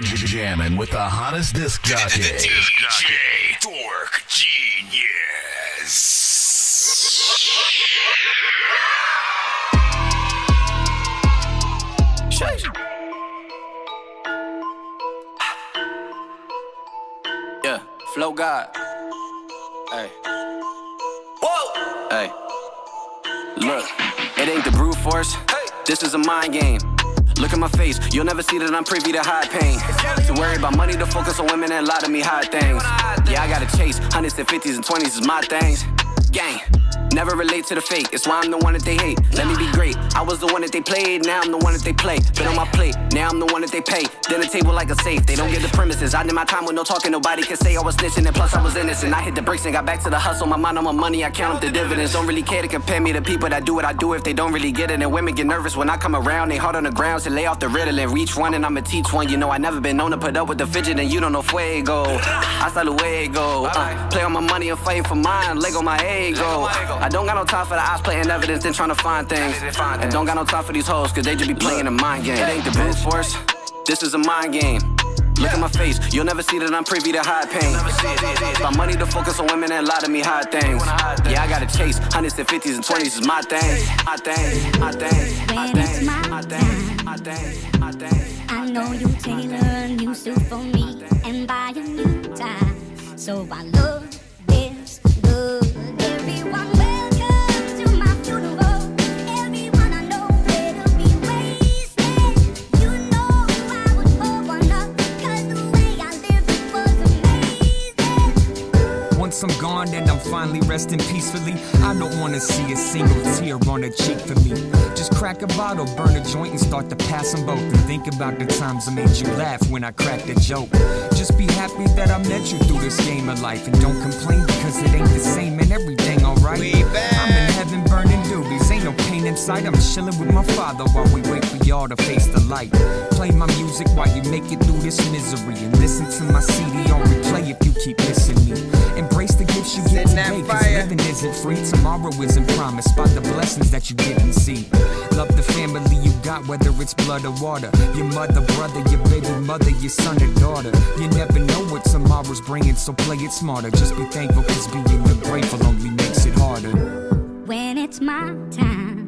You're jamming with the hottest disc jockey. DJ Dork Geniuz. Yeah, Flow God. Hey. Whoa! Hey. Look, it ain't the brute force. This is a mind game. Look at my face, you'll never see that I'm privy to high pain. To worry about money, to focus on women and lie to me hot things. Yeah, I gotta chase, hundreds and 50s and 20s is my things. Gang, never relate to the fake, it's why I'm the one that they hate. Let me be great, I was the one that they played, now I'm the one that they play. Been on my plate, now I'm the one that they pay. Dinner table like a safe, they don't get the premises. I did my time with no talking, nobody can say I was snitching. And plus I was innocent, I hit the brakes and got back to the hustle. My mind on my money, I count up the dividends. Don't really care to compare me to people that do what I do if they don't really get it. And women get nervous when I come around, they hard on the ground, so lay off the Ritalin. Reach one and I'ma teach one, you know I never been known to put up with the fidget. And you don't know fuego, hasta luego. Play on my money and fighting for mine, Lego my ego. I don't got no time for the eyes playing evidence, then trying to find things. And don't got no time for these hoes, cause they just be playing a mind game. It ain't the brute force, this is a mind game. Look at my face, you'll never see that I'm privy to high pain. My money to focus on women and lie to me hot things. Yeah, I gotta chase, hundreds and 50s and 20s is my thing. My thing, my thing, my thing, my thing, my thing, my thing. I know you tailor a new suit for me and buy a new tie. So I look this good. Everyone welcome to my funeral. Everyone I know better be wasted. You know I would pour one up, cause the way I lived it was amazing. Once I'm gone and I'm finally resting peacefully, I don't wanna see a single tear on a cheek for me. Just crack a bottle, burn a joint and start to pass them both. And think about the times I made you laugh when I cracked a joke. Just be happy that I met you through this game of life. And don't complain because it ain't the same and everything alright. I'm in heaven burning doobies, ain't no pain inside. I'm chilling with my father while we wait for y'all to face the light. Play my music while you make it through this misery. And listen to my CD on replay if you keep missing me. Embrace the gifts you get today, cause living isn't free. Tomorrow isn't promised by the blessings that you didn't see. Love the family you got, whether it's blood or water. Your mother, brother, your baby mother, your son or daughter. You never know what tomorrow's bringing, so play it smarter. Just be thankful, cause being ungrateful only makes it harder. When it's my time,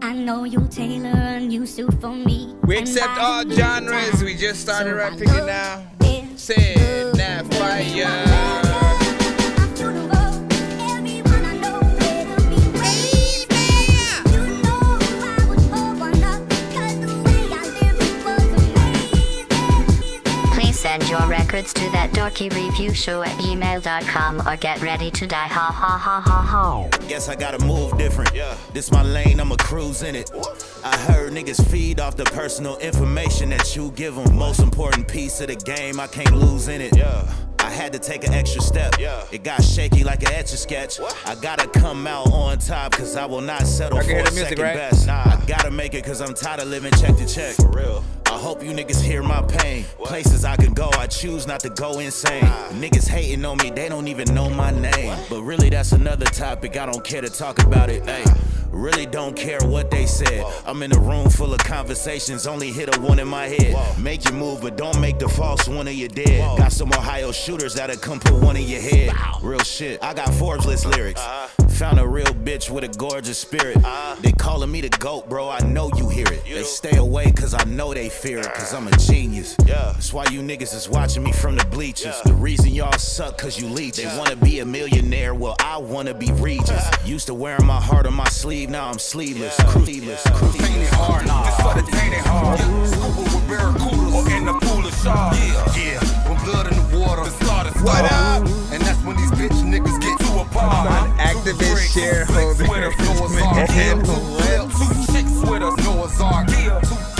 I know you'll tailor a new suit for me. We accept all genres, we just started rapping it now. Say now fire. Send your records to that dorkyreviewshow@gmail.com or get ready to die, ha ha ha ha ha. Guess I gotta move different. This my lane, I'ma cruise in it. I heard niggas feed off the personal information that you give them. Most important piece of the game, I can't lose in it. I had to take an extra step. It got shaky like an Etch-a-Sketch. I gotta come out on top, cause I will not settle for a second best. I gotta make it, cause I'm tired of living check to check. For real. I hope you niggas hear my pain. Places I can go, I choose not to go insane. Niggas hating on me, they don't even know my name. But really that's another topic, I don't care to talk about it. Ay, really don't care what they said. I'm in a room full of conversations, only hit a one in my head. Make your move, but don't make the false one of your dead. Got some Ohio shooters that'll come put one in your head. Real shit, I got Forbes list lyrics. Found a real bitch with a gorgeous spirit. They calling me the GOAT, bro, I know you hear it. They stay away cause I know they fear it, cause I'm a genius. That's why you niggas is watching me from the bleachers. The reason y'all suck cause you leeches. They wanna be a millionaire, well I wanna be Regis. Used to wearing my heart on my sleeve, now I'm sleeveless. Painted hard, just for the tainted heart. Scuba with barracudas or in the pool of sharks. When blood in the water, the start. What up? And that's when these bitch niggas get too apart. Activist shareholder. Two chicks with us, Noah's Ark. Two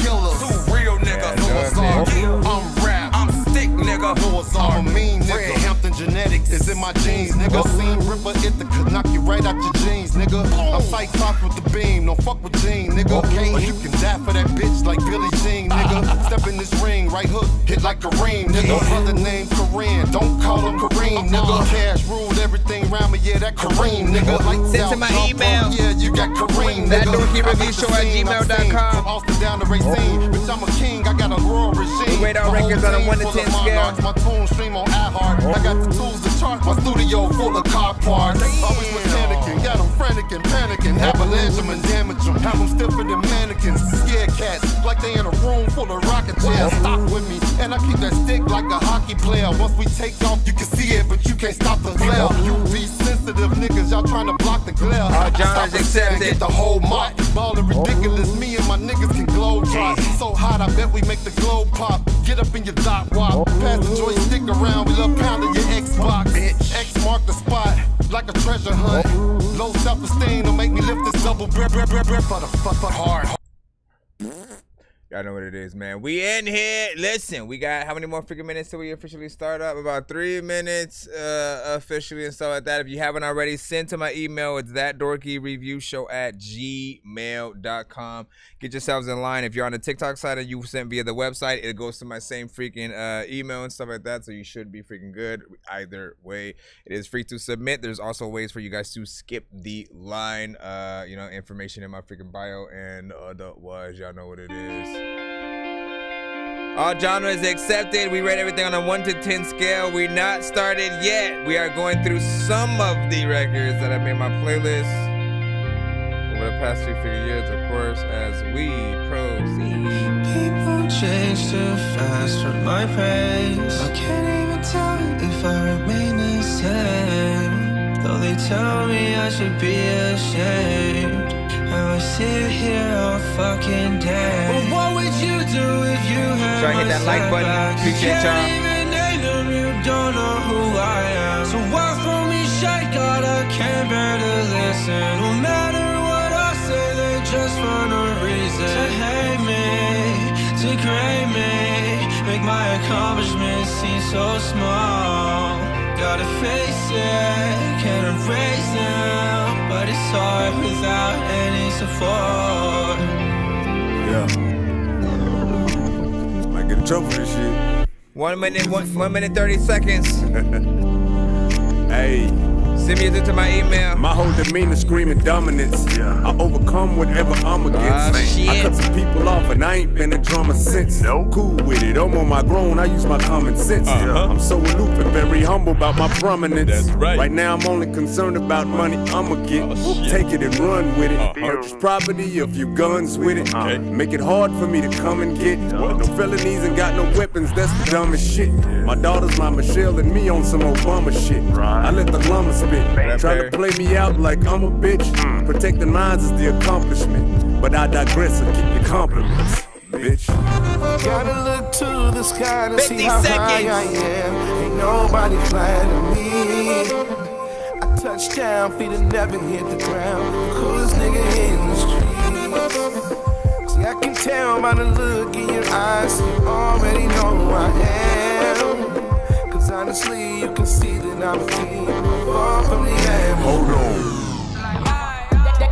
killers, two real niggas, Noah's Ark. I'm rap, I'm stick nigga, Noah's Ark. I'm a mean nigga. Hampton genetics is in my jeans, nigga. Seen never hit the could knock you right out your jeans, nigga. I'm Cyclops with the beam, don't fuck with Gene, nigga. Okay, or you can die for that bitch like Billie Jean, nigga. Step in this ring, right hook, hit like Kareem, nigga. Brother named Kareem, don't call him Kareem, nigga. Cash ruled everything around me, yeah, that Kareem, nigga. Send to my email. Yeah, you got Kareem, that nigga. DorkyReviewShow@gmail.com. From Austin down to Racine, bitch, I'm a king, I got a royal regime. We rate our records on a 1 to 10 scale. My tune stream on iHeart. I got the tools to chart, my studio full of car parts. Always mechanicking, got them frantic and panicking. Avalanche them and damage them, have them stiffer than mannequins. Scared cats, like they in a room full of rocket chairs. Stop with me, and I keep that stick like a hockey player. Once we take off, you can see it, but you can't stop the glare. You be sensitive niggas, y'all trying to block the glare. All genres accepted. Get the whole mop. Ballin' ridiculous, me and my niggas can glow drop. So hot, I bet we make the globe pop. Get up in your dot wop. Pass the joystick around, we love pounding your Xbox. X mark the spot, like a treasure hunt. Low self-esteem don't make me lift this double breath for the fuck hard. Y'all know what it is, man. We in here. Listen, we got how many more freaking minutes till we officially start up? About 3 minutes officially and stuff like that. If you haven't already, send to my email. It's thatDorkyReviewShow@gmail.com. Get yourselves in line. If you're on the TikTok side and you sent via the website, it goes to my same freaking email and stuff like that. So you should be freaking good either way. It is free to submit. There's also ways for you guys to skip the line. You know, information in my freaking bio and otherwise, y'all know what it is. All genres accepted. We rate everything on a 1 to 10 scale. We're not started yet. We are going through some of the records that I made my playlist over the past 3 years, of course, as we proceed. People change too fast for my pace. I can't even tell if I remain the same. Though they tell me I should be ashamed. Now I sit here all fucking day. But what would you do if you had Try to hit that like button. Appreciate y'all. You can't even name them, you don't know who I am. So why throw me shade, God, I can't bear to listen. No matter what I say, they just find a reason to hate me, to grade me, make my accomplishments seem so small. Gotta face it, can't erase them, but it's hard without any support. Yeah. Might get in trouble for this shit. 1 minute 30 seconds. Hey. Send music to my email. My whole demeanor screaming dominance. Yeah. I overcome whatever I'm against. I cut some people off and I ain't been a drummer since. Cool with it, I'm on my grown, I use my common sense. I'm so aloof and very humble about my prominence. That's right. Right now I'm only concerned about money I'ma get. Take it and run with it. Purchase property, a few guns with it. Make it hard for me to come and get. No felonies and got no weapons, that's the dumbest shit. My daughter's my Michelle and me on some Obama shit. I let the llama spit. Try to play me out like I'm a bitch. Protecting minds is the accomplishment. But I digress, so keep your compliments, bitch. Gotta look to the sky to see how high I am. Ain't nobody flying me. I touch down, feet have never hit the ground. Coolest nigga in the street. See, I can tell by the look in your eyes, you already know who I am. Cause honestly, you can see that I'm a king. Far from the end. Hold on.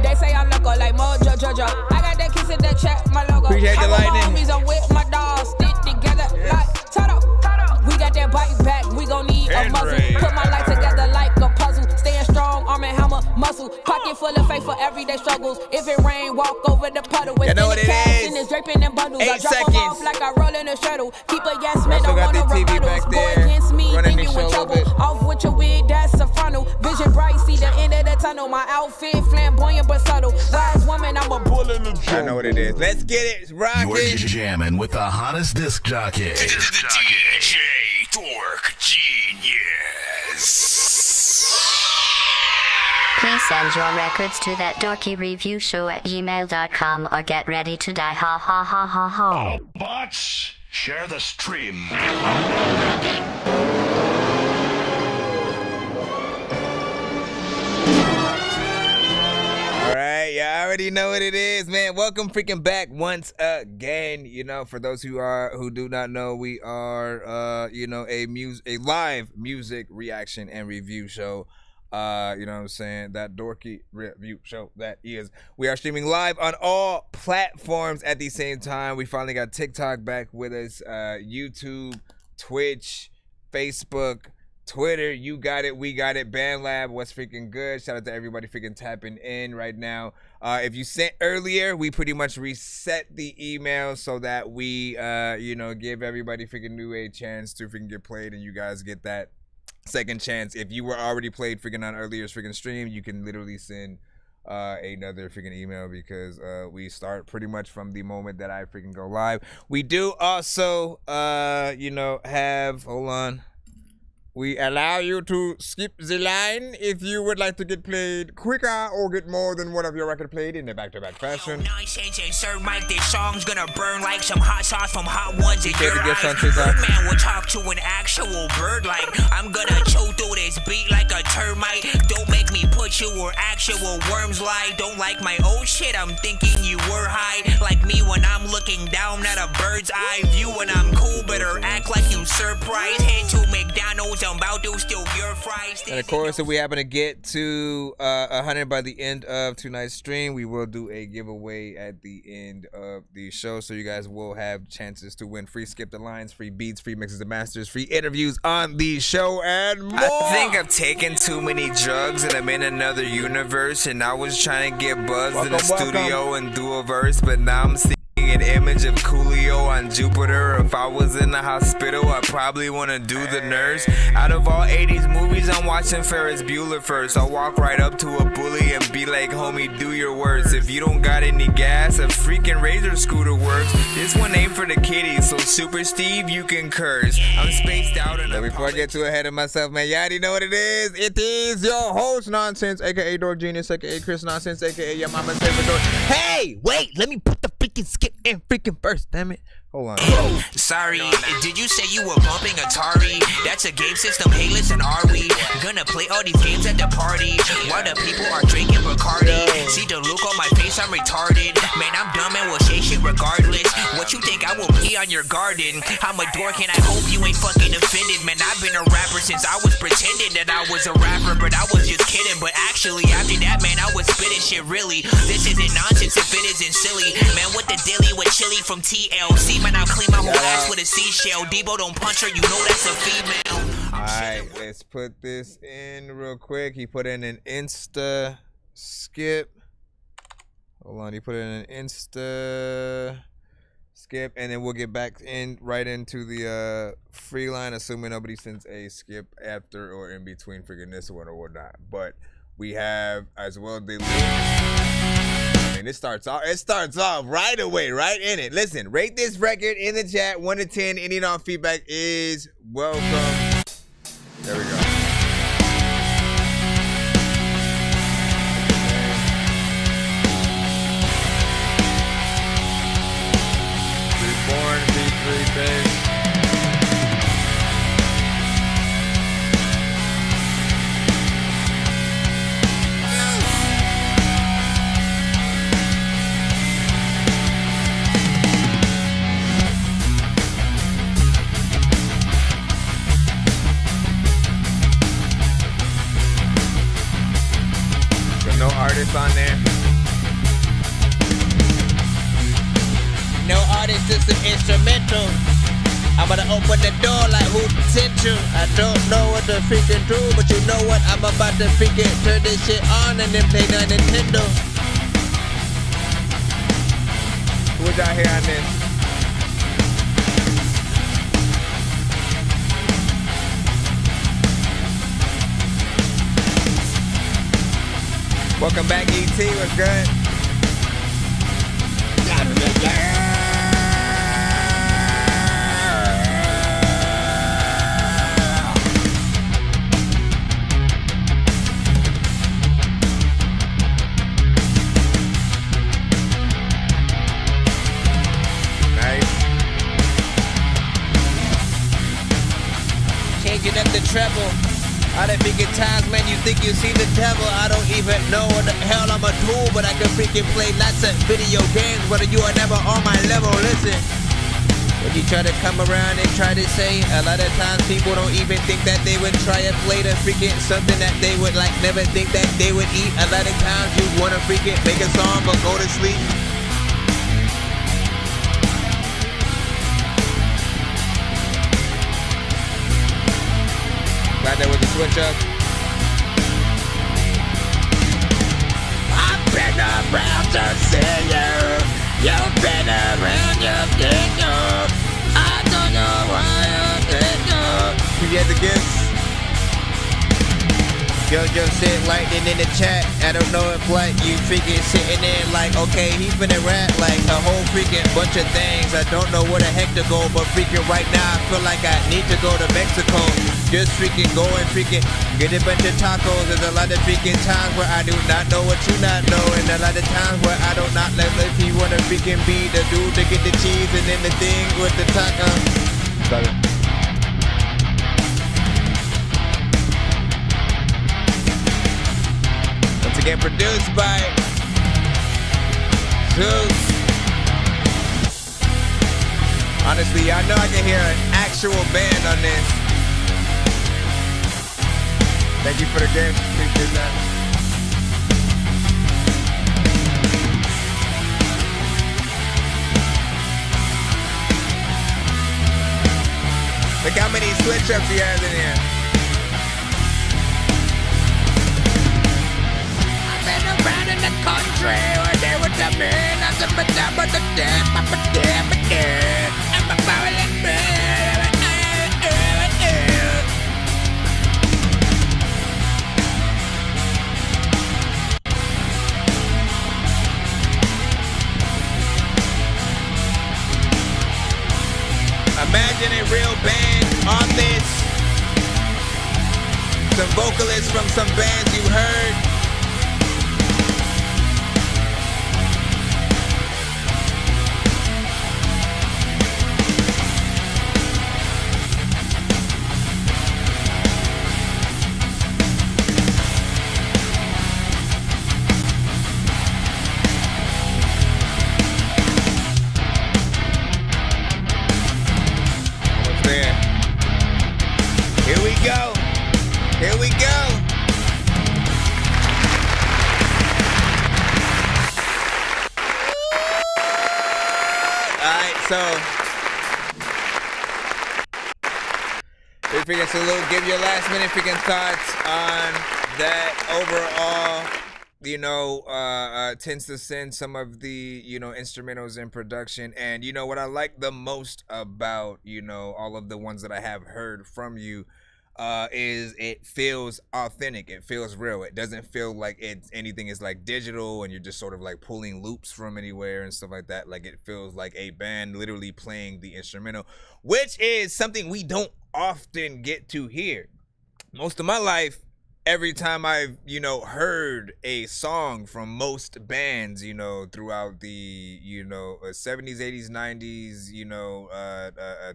They say I'm local like Mojo Jojo. I got that kiss in that check, my logo. Appreciate the lightning. Homies, I'm with my dogs, stick together like Toto. We got that bite back, we gon' need a muzzle. Put my life together like a puzzle. Staying strong, arm and hammer, muscle. Pocket full of faith for everyday struggles. If it rain, walk over the puddle. With know what it cash is. and it's draping in bundles. 8 I drop seconds. them off like I roll in a shuttle. Keep a yes man, Also don't got want no the TV rebuttals. back Go there. against me, Running then the you show in a trouble. little bit. Off with your wig, that's a funnel. Vision bright, see the end of the tunnel. My outfit flamboyant but subtle. Wise woman, I'm a bull in the I know what it is. Let's get it. Rockin'. You're jamming with the hottest disc jockey. DJ Dork Genius. Please send your records to thatDorkyReviewShow@gmail.com or get ready to die. Ha ha ha ha ha. Bots, share the stream. All right, you already know what it is, man. Welcome freaking back once again. You know, for those who do not know, we are a live music reaction and review show You know what I'm saying? That Dorky review show that is. We are streaming live on all platforms at the same time. We finally got TikTok back with us, YouTube, Twitch, Facebook, Twitter. You got it, we got it. BandLab, what's freaking good? Shout out to everybody freaking tapping in right now. If you sent earlier, we pretty much reset the email so that we, you know, give everybody freaking new a chance to freaking get played, and you guys get that second chance. If you were already played freaking on earlier's freaking stream, you can literally send another freaking email, because we start pretty much from the moment that I freaking go live. We do also, you know, have, hold on. We allow you to skip the line if you would like to get played quicker or get more than one of your record played in a back-to-back fashion. Nonsense and Sir Mike, this song's gonna burn like some hot sauce from Hot Ones in your eyes. Birdman will talk to an actual bird like I'm gonna chew through this beat like a termite. Don't make me put you where actual worms lie. Don't like my old shit, I'm thinking you were high. Like me when I'm looking down at a bird's eye view. When I'm cool, better act like you surprised. Head to McDonald's, I'm about to steal your fries. And of course, if we happen to get to 100 by the end of tonight's stream, we will do a giveaway at the end of the show. So you guys will have chances to win free skip the lines, free beats, free mixes and masters, free interviews on the show, and more. I think I've taken too many drugs and I'm in another universe, and I was trying to get buzzed in the studio and do a verse, but now I'm seeing an image of Coolio on Jupiter. If I was in the hospital, I'd probably want to do the nurse. Out of all 80s movies, I'm watching Ferris Bueller first. I'll walk right up to a bully and be like, homie, do your worst. If you don't got any gas, a freaking Razor scooter works. This one ain't for the kiddies, so Super Steve, you can curse. I'm spaced out and before I get too ahead of myself, man, you already know what it is. It is your host, Nonsenze, aka Dork Genius, aka Chris Nonsense, aka your mama's favorite Dork. Hey, wait, let me put the freaking skip in freaking first, damn it. Hold on. Sorry, did you say you were bumping Atari? That's a game system, hey listen, are we gonna play all these games at the party while the people are drinking Bacardi? See the look on my face, I'm retarded. Man, I'm dumb and will say shit regardless. What you think I will pee on your garden? I'm a dork and I hope you ain't fucking offended. Man, I've been a rapper since I was pretending that I was a rapper, but I was just kidding. But actually, after that, man, I was spitting shit really. This isn't nonsense if it isn't silly. Man, what the dilly with chili from TLC? Man, I'll clean my whole ass with a seashell. Debo don't punch her, you know that's a female. Alright, let's put this in real quick. He put in an Insta skip. Hold on, he put in an Insta skip, and then we'll get back in right into the free line, assuming nobody sends a skip after or in between freaking this one or whatnot. But we have as well the and it starts off right away, right in it. Listen, rate this record in the chat, 1 to 10. Any and all feedback is welcome. There we go. Reborn, B3 thing. No artist on there. No artist, just an instrumental. I'm gonna open the door like who potential. I don't know what to freaking do, but you know what? I'm about to freaking turn this shit on and then play the Nintendo. What y'all hear on this? Welcome back, ET. What's good? Nice. Changing up the treble. I done freaking times, man, you think you see the devil. I don't even know what the hell I'm a tool, but I can freaking play lots of video games, whether you are never on my level. Listen. When you try to come around and try to say, a lot of times people don't even think that they would try a plate of freaking something that they would like never think that they would eat. A lot of times you wanna freaking make a song but go to sleep. Glad there was a switch up. I've been around to see you. You've been around, you've been up. I don't know why you've been up. You get the gifts. Jojo said lightning in the chat. I don't know if like you freaking sitting there like, okay, he finna rap like a whole freaking bunch of things. I don't know where the heck to go, but freaking right now I feel like I need to go to Mexico. Just freaking go and freaking get a bunch of tacos. There's a lot of freaking times where I do not know what you not know, and a lot of times where I don't not know if you wanna freaking be the dude to get the cheese and then the thing with the taco. Sorry. Once again, produced by Zeus. Honestly, I know I can hear an actual band on this. Thank you for the game. Appreciate that. Look how many switch ups he has in here. I've been around in the country where they were the men. I'm the Imagine a real band on this. Some vocalists from some bands you heard. Here we go. Here we go. Alright, so if we can salute, give your last minute freaking thoughts on that overall, tends to send some of the, instrumentals in production. And what I like the most about, all of the ones that I have heard from you, is it feels authentic. It feels real. It doesn't feel like anything is like digital and you're just sort of like pulling loops from anywhere and stuff like that. Like it feels like a band literally playing the instrumental, which is something we don't often get to hear. Most of my life, every time I've, heard a song from most bands, throughout the, 70s, 80s, 90s,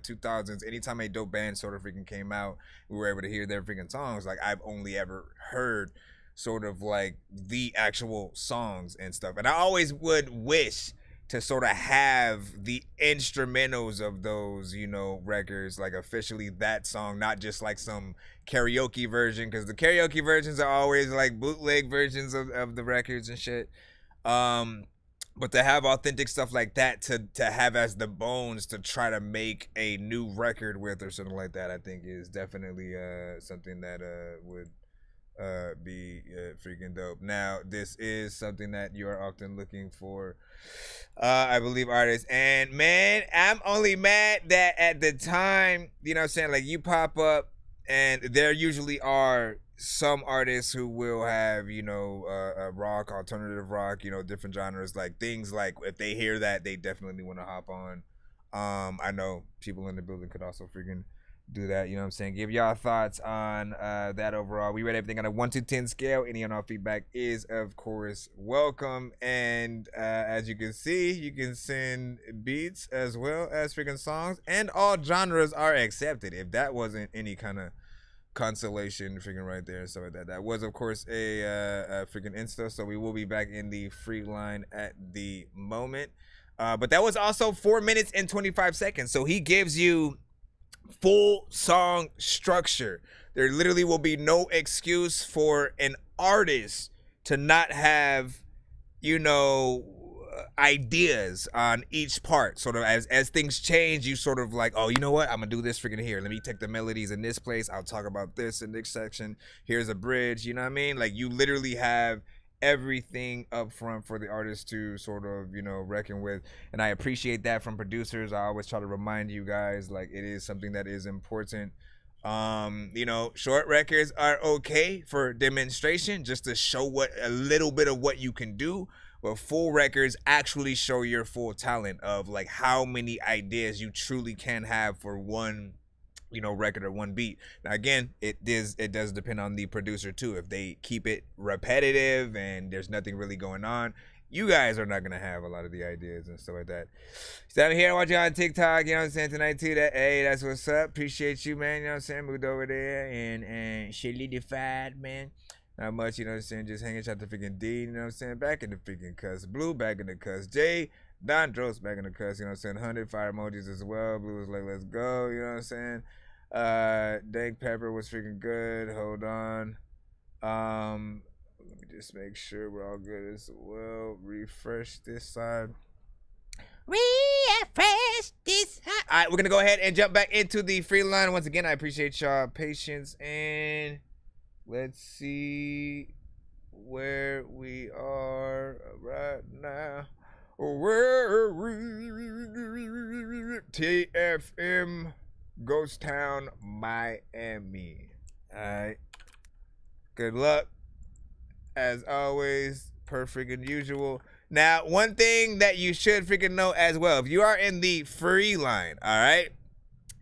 2000s, anytime a dope band sort of freaking came out, we were able to hear their freaking songs. Like I've only ever heard sort of like the actual songs and stuff. And I always would wish to sort of have the instrumentals of those, records, like officially that song, not just like some karaoke version, because the karaoke versions are always like bootleg versions of the records and shit. But to have authentic stuff like that, to have as the bones to try to make a new record with or something like that, I think is definitely something that would be freaking dope. Now, this is something that you are often looking for, I believe, artists. And man, I'm only mad that at the time, like you pop up and there usually are some artists who will have, rock, alternative rock, different genres, like things like if they hear that, they definitely want to hop on. I know people in the building could also freaking do that, give y'all thoughts on that overall. We rate everything on a 1 to 10 scale. Any and all feedback is of course welcome, and as you can see, you can send beats as well as freaking songs, and all genres are accepted. If that wasn't any kind of consolation freaking right there and stuff like that, that was of course a freaking Insta, so we will be back in the free line at the moment. But that was also 4 minutes and 25 seconds. So he gives you full song structure. There literally will be no excuse for an artist to not have, you know, ideas on each part. Sort of as things change, you sort of like, oh, you know what? I'm gonna do this freaking here. Let me take the melodies in this place. I'll talk about this in this section. Here's a bridge. You know what I mean? Like, you literally have everything up front for the artist to sort of, you know, reckon with. And I appreciate that from producers. I always try to remind you guys, like, it is something that is important. You know, short records are okay for demonstration, just to show what a little bit of what you can do. But full records actually show your full talent of like how many ideas you truly can have for one, you know, record or one beat. Now again, it does depend on the producer too. If they keep it repetitive and there's nothing really going on, you guys are not gonna have a lot of the ideas and stuff like that. So I'm here watching on TikTok, you know what I'm saying, tonight too. Hey, that's what's up. Appreciate you, man. You know what I'm saying? Moved over there and solidified, man. Not much, you know what I'm saying? Just hanging out the freaking D, you know what I'm saying? Back in the freaking cuss. Blue back in the cuss. Jay, Don Dros back in the cuss, you know what I'm saying? 100 fire emojis as well. Blue was like, let's go, you know what I'm saying? Dank Pepper was freaking good. Hold on. Let me just make sure we're all good as well. Refresh this side. Refresh this side. All right, we're going to go ahead and jump back into the free line. Once again, I appreciate y'all patience, and let's see where we are right now. TFM Ghost Town, Miami. All right. Good luck. As always, per freaking usual. Now, one thing that you should freaking know as well, if you are in the free line, all right?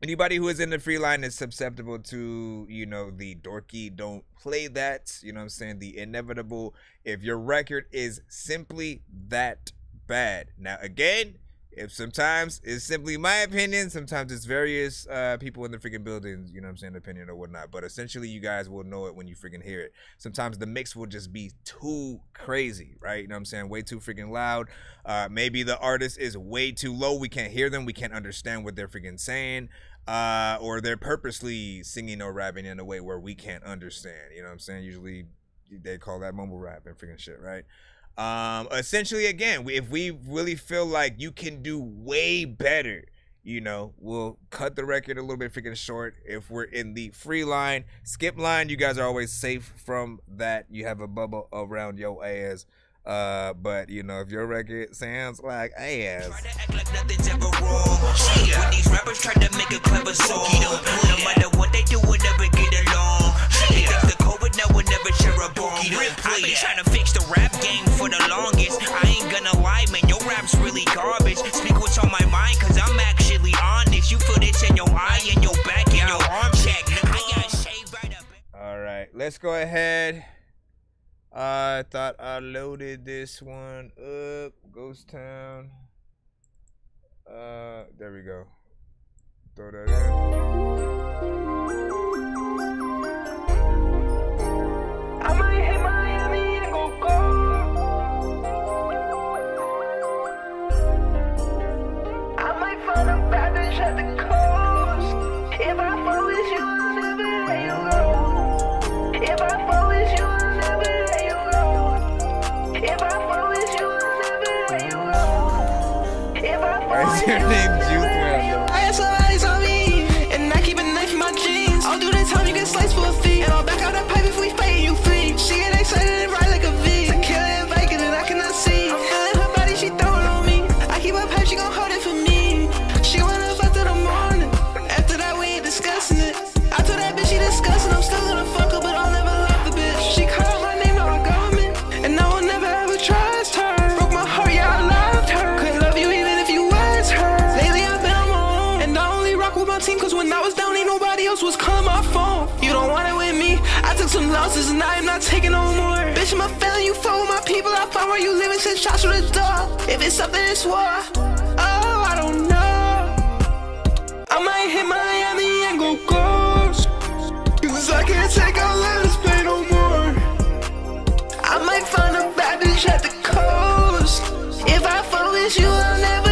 Anybody who is in the free line is susceptible to, you know, the dorky, don't play that, you know what I'm saying, the inevitable, if your record is simply that bad. Now, again, if sometimes it's simply my opinion, sometimes it's various people in the freaking buildings, you know what I'm saying, opinion or whatnot, but essentially you guys will know it when you freaking hear it. Sometimes the mix will just be too crazy, right? You know what I'm saying? Way too freaking loud. Maybe the artist is way too low. We can't hear them. We can't understand what they're freaking saying. Or they're purposely singing or rapping in a way where we can't understand. You know what I'm saying? Usually they call that mumble rap and freaking shit, right? Essentially, again, if we really feel like you can do way better, you know, we'll cut the record a little bit freaking short. If we're in the free line, skip line, you guys are always safe from that. You have a bubble around your ass. But you know, if your record sounds like ass, try to act like nothing's ever wrong. When these rappers try to make a clever song, no matter what they do, we'll never get along. They think the COVID now will never share a bomb. I've been trying to fix the rap game for the longest. I ain't gonna lie, man, your rap's really garbage. Speak what's on my mind, cause I'm actually honest. You feel this in your eye, in your back, in your arm check. I got shaved right up. Alright, let's go ahead. I thought I loaded this one up. Ghost Town. There we go. Throw that in. I might hit Miami and go I might find a bad bitch at the coast. If I fall with you, I'll never let you go. If I fall with you, I'll never let you go. If I fall with you, I'll never let you go. If I fall What's with your you, name, Juice? I got some eyes on me, and I keep a knife in my jeans. I'll do the time you get sliced for a fee, and I'll back out that pipe if we fight you free. She get excited and ride like a V. To kill it, Viking, and I cannot see. I'm feeling her body, she throwing on me. I keep a pipe, she gon' hold it for me. She wanna fuck till the morning. After that, we ain't discussing it. I told that bitch she disgusting. I'm still gonna fuck her, but I'll never love the bitch. She called my name, no, I government, and I will never ever trust her. Broke my heart, yeah, I loved her. Couldn't love you even if you was her. Lately, I've been on my own, and I only rock with my team, cause when I was down, ain't nobody else was calling my phone. You don't want it with me. I took some losses, and I am not taking no more. Bitch, I'm a felon, you fuck with my people. I find where you live and send shots through the door. If it's something, it's war. Oh, I don't know. I might hit Miami and go ghost, cause I can't take all of this pain no more. I might find a bad bitch at the coast. If I fall with you, I'll never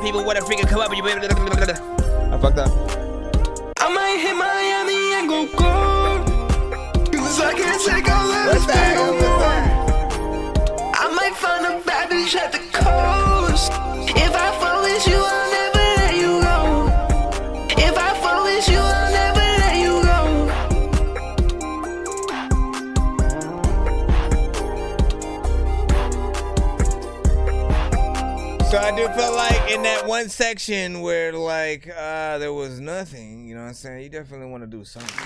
people want to freaking come up and you. I fucked up. I might hit Miami and go gold. Cause I can't take all of this no more. I might find a bad bitch at the coast. If I fall with you, I'll never let you go. If I fall with you, I'll never let you go. So I do feel like in that one section where like there was nothing, you know what I'm saying? You definitely want to do something.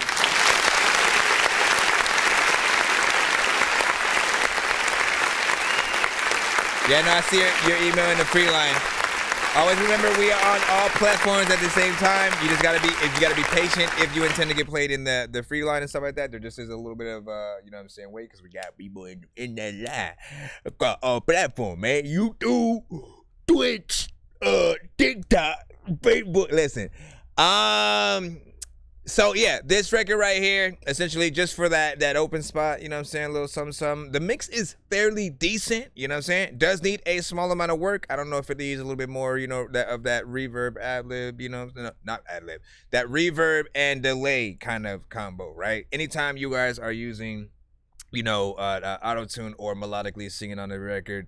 Yeah, no, I see your email in the free line. Always remember we are on all platforms at the same time. You just gotta be patient if you intend to get played in the free line and stuff like that. There just is a little bit of you know what I'm saying, wait, because we got people in that line platform, man. YouTube, Twitch, TikTok, Facebook. Listen. So yeah, this record right here, essentially just for that open spot, you know what I'm saying, a little something. The mix is fairly decent, you know what I'm saying? Does need a small amount of work. I don't know if it needs a little bit more, you know, that reverb ad-lib, you know, no, not ad-lib, that reverb and delay kind of combo, right? Anytime you guys are using, you know, auto-tune or melodically singing on the record,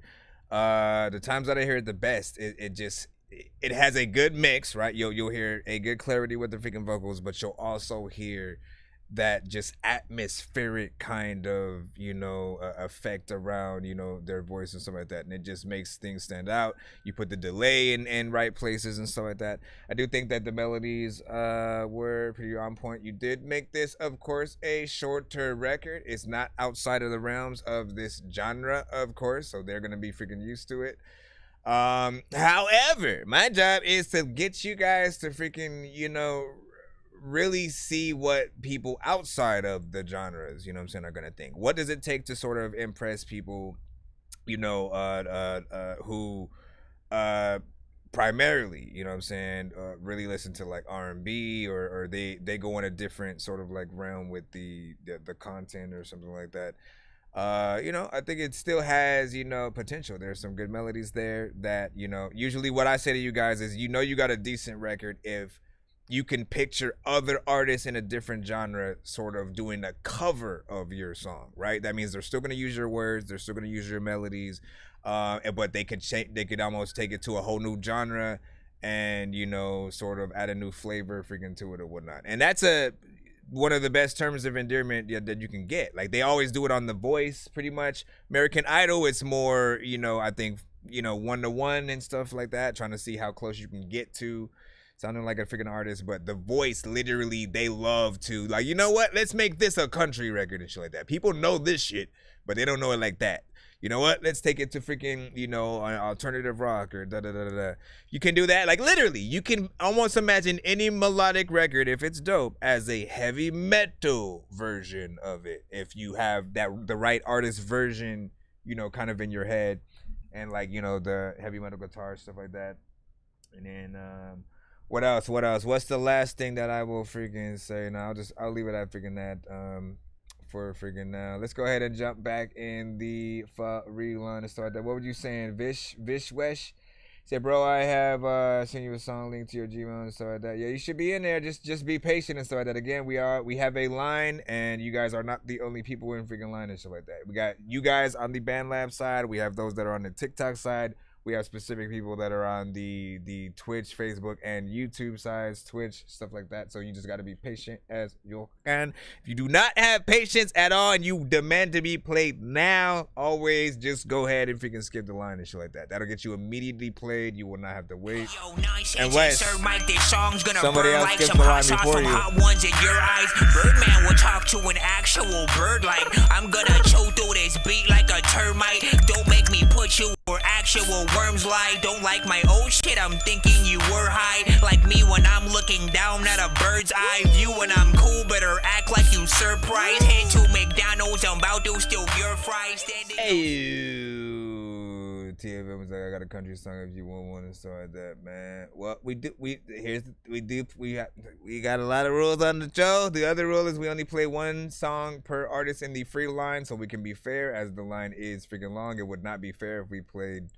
the times that I hear it the best, it has a good mix, right? You'll hear a good clarity with the freaking vocals, but you'll also hear that just atmospheric kind of, you know, effect around, you know, their voice and stuff like that, and it just makes things stand out. You put the delay in right places and stuff like that. I do think that the melodies were pretty on point. You did make this, of course, a shorter record. It's not outside of the realms of this genre, of course, so they're gonna be freaking used to it. However, my job is to get you guys to freaking, you know, really see what people outside of the genres, you know what I'm saying, are gonna think. What does it take to sort of impress people, you know, who primarily, you know what I'm saying, really listen to like R&B or they go in a different sort of like realm with the content or something like that. You know, I think it still has, you know, potential. There's some good melodies there that, you know, usually what I say to you guys is, you know, you got a decent record if you can picture other artists in a different genre sort of doing a cover of your song, right? That means they're still going to use your words, they're still going to use your melodies, but they could almost take it to a whole new genre and, you know, sort of add a new flavor freaking to it or whatnot. And that's one of the best terms of endearment that you can get. Like, they always do it on The Voice, pretty much. American Idol, it's more, you know, I think, you know, one-to-one and stuff like that, trying to see how close you can get to sounding like a freaking artist. But The Voice, literally, they love to, like, you know what? Let's make this a country record and shit like that. People know this shit, but they don't know it like that. You know what? Let's take it to freaking, you know, alternative rock or da-da-da-da-da. You can do that. Like, literally, you can almost imagine any melodic record, if it's dope, as a heavy metal version of it. If you have the right artist version, you know, kind of in your head. And, like, you know, the heavy metal guitar, stuff like that. And then, what else? What's the last thing that I will freaking say? No, I'll leave it at freaking that. For freaking now. Let's go ahead and jump back in the reline and start that. What were you saying? Vishwesh said, bro, I have sent you a song link to your Gmail and stuff like that. Yeah, you should be in there. Just be patient and stuff like that. Again, we have a line, and you guys are not the only people in freaking line and stuff like that. We got you guys on the BandLab side. We have those that are on the TikTok side. We have specific people that are on the Twitch, Facebook, and YouTube sides, Twitch, stuff like that. So you just got to be patient as you can. If you do not have patience at all and you demand to be played now, always just go ahead and freaking skip the line and shit like that. That'll get you immediately played. You will not have to wait. Unless somebody else skips the line before you. Ones in your eyes. Birdman will talk to an actual bird like, I'm gonna chew through this beat like a termite. Don't make me put you where actual worms lie. Don't like my old shit, I'm thinking you were high. Like me when I'm looking down at a bird's eye view. When I'm cool, better act like you surprised. Head to McDonald's, I'm about to steal your fries. Hey, TFM was like, I got a country song if you want one and stuff like that, man. Well, we got a lot of rules on the show. The other rule is we only play one song per artist in the free line, so we can be fair, as the line is freaking long. It would not be fair if we played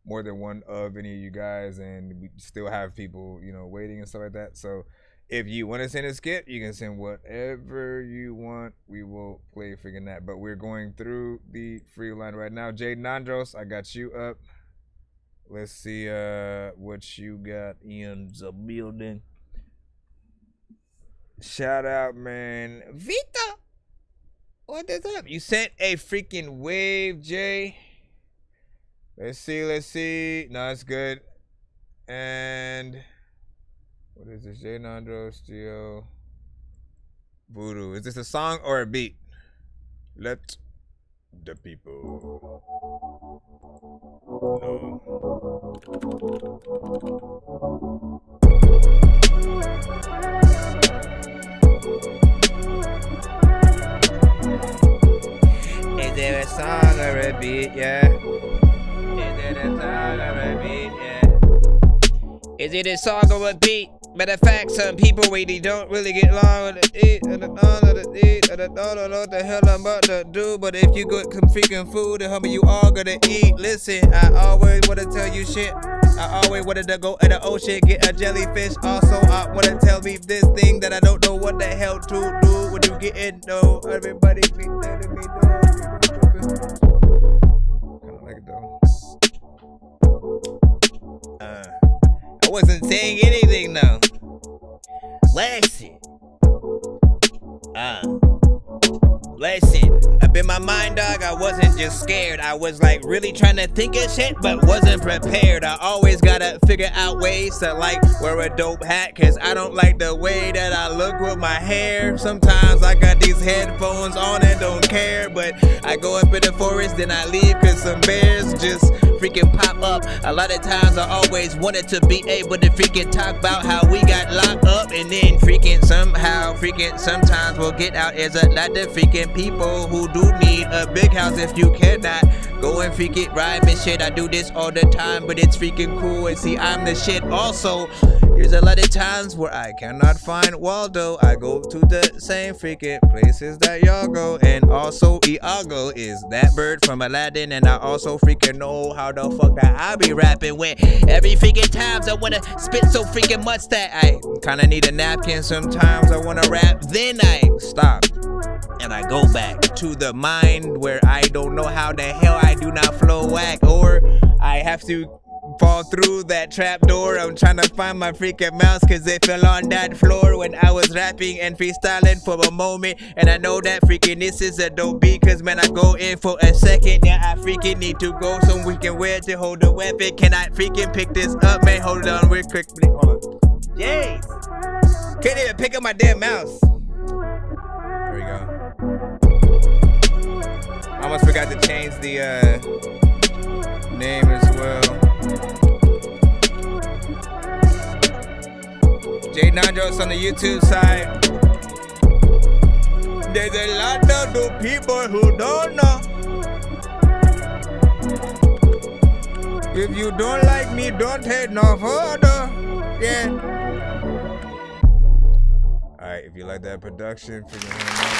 more than one of any of you guys, and we still have people, you know, waiting and stuff like that. So if you want to send a skit, you can send whatever you want. We will play freaking that. But we're going through the free line right now. Jade Nandros, I got you up. Let's see what you got in the building. Shout out, man. Vita, what is up? You sent a freaking wave, Jay. Let's see. No, it's good. And what is this? Jay Nandro, Steel, Voodoo. Is this a song or a beat? Let the people know. Is there a song or a beat? Yeah. Is it a song or a beat? Yeah. Is it a song or a beat? Matter of fact, some people really don't really get along with it. I don't know what the hell I'm about to do. But if you got some freaking food, then homie, you all gonna eat. Listen, I always wanna tell you shit. I always wanted to go in the ocean, get a jellyfish. Also, I wanna tell me this thing that I don't know what the hell to do. When you get in, though, everybody be telling me, though. Kinda like it, though. I wasn't saying anything, though. Listen. Listen, up in my mind, dog, I wasn't just scared. I was like really trying to think of shit, but wasn't prepared. I always gotta figure out ways to like wear a dope hat, cause I don't like the way that I look with my hair. Sometimes I got these headphones on and don't care, but I go up in the forest, then I leave cause some bears just freaking pop up. A lot of times I always wanted to be able to freaking talk about how we got locked up, and then freaking somehow freaking sometimes we'll get out as a lot of freaking people who do need a big house. If you cannot go and freaking ride and shit, I do this all the time, but it's freaking cool. And see, I'm the shit. Also, there's a lot of times where I cannot find Waldo. I go to the same freaking places that y'all go. And also Iago is that bird from Aladdin, and I also freaking know how the fuck that I be rapping with. Every freaking times I wanna spit so freaking much that I kinda need a napkin. Sometimes I wanna rap, then I stop and I go back to the mind where I don't know how the hell I do not flow whack, or I have to fall through that trap door. I'm trying to find my freaking mouse cause it fell on that floor when I was rapping and freestyling for a moment. And I know that freaking this is a dope beat, cause man I go in for a second. Yeah, I freaking need to go some freaking where to hold the weapon. Can I freaking pick this up, man? Hold on real quickly. Hold on. Jeez. Can't even pick up my damn mouse. There we go. I almost forgot to change the name as well. Jay Nandros on the YouTube side. There's a lot of new people who don't know. If you don't like me, don't hate no further. Yeah. Alright, if you like that production, figure him out.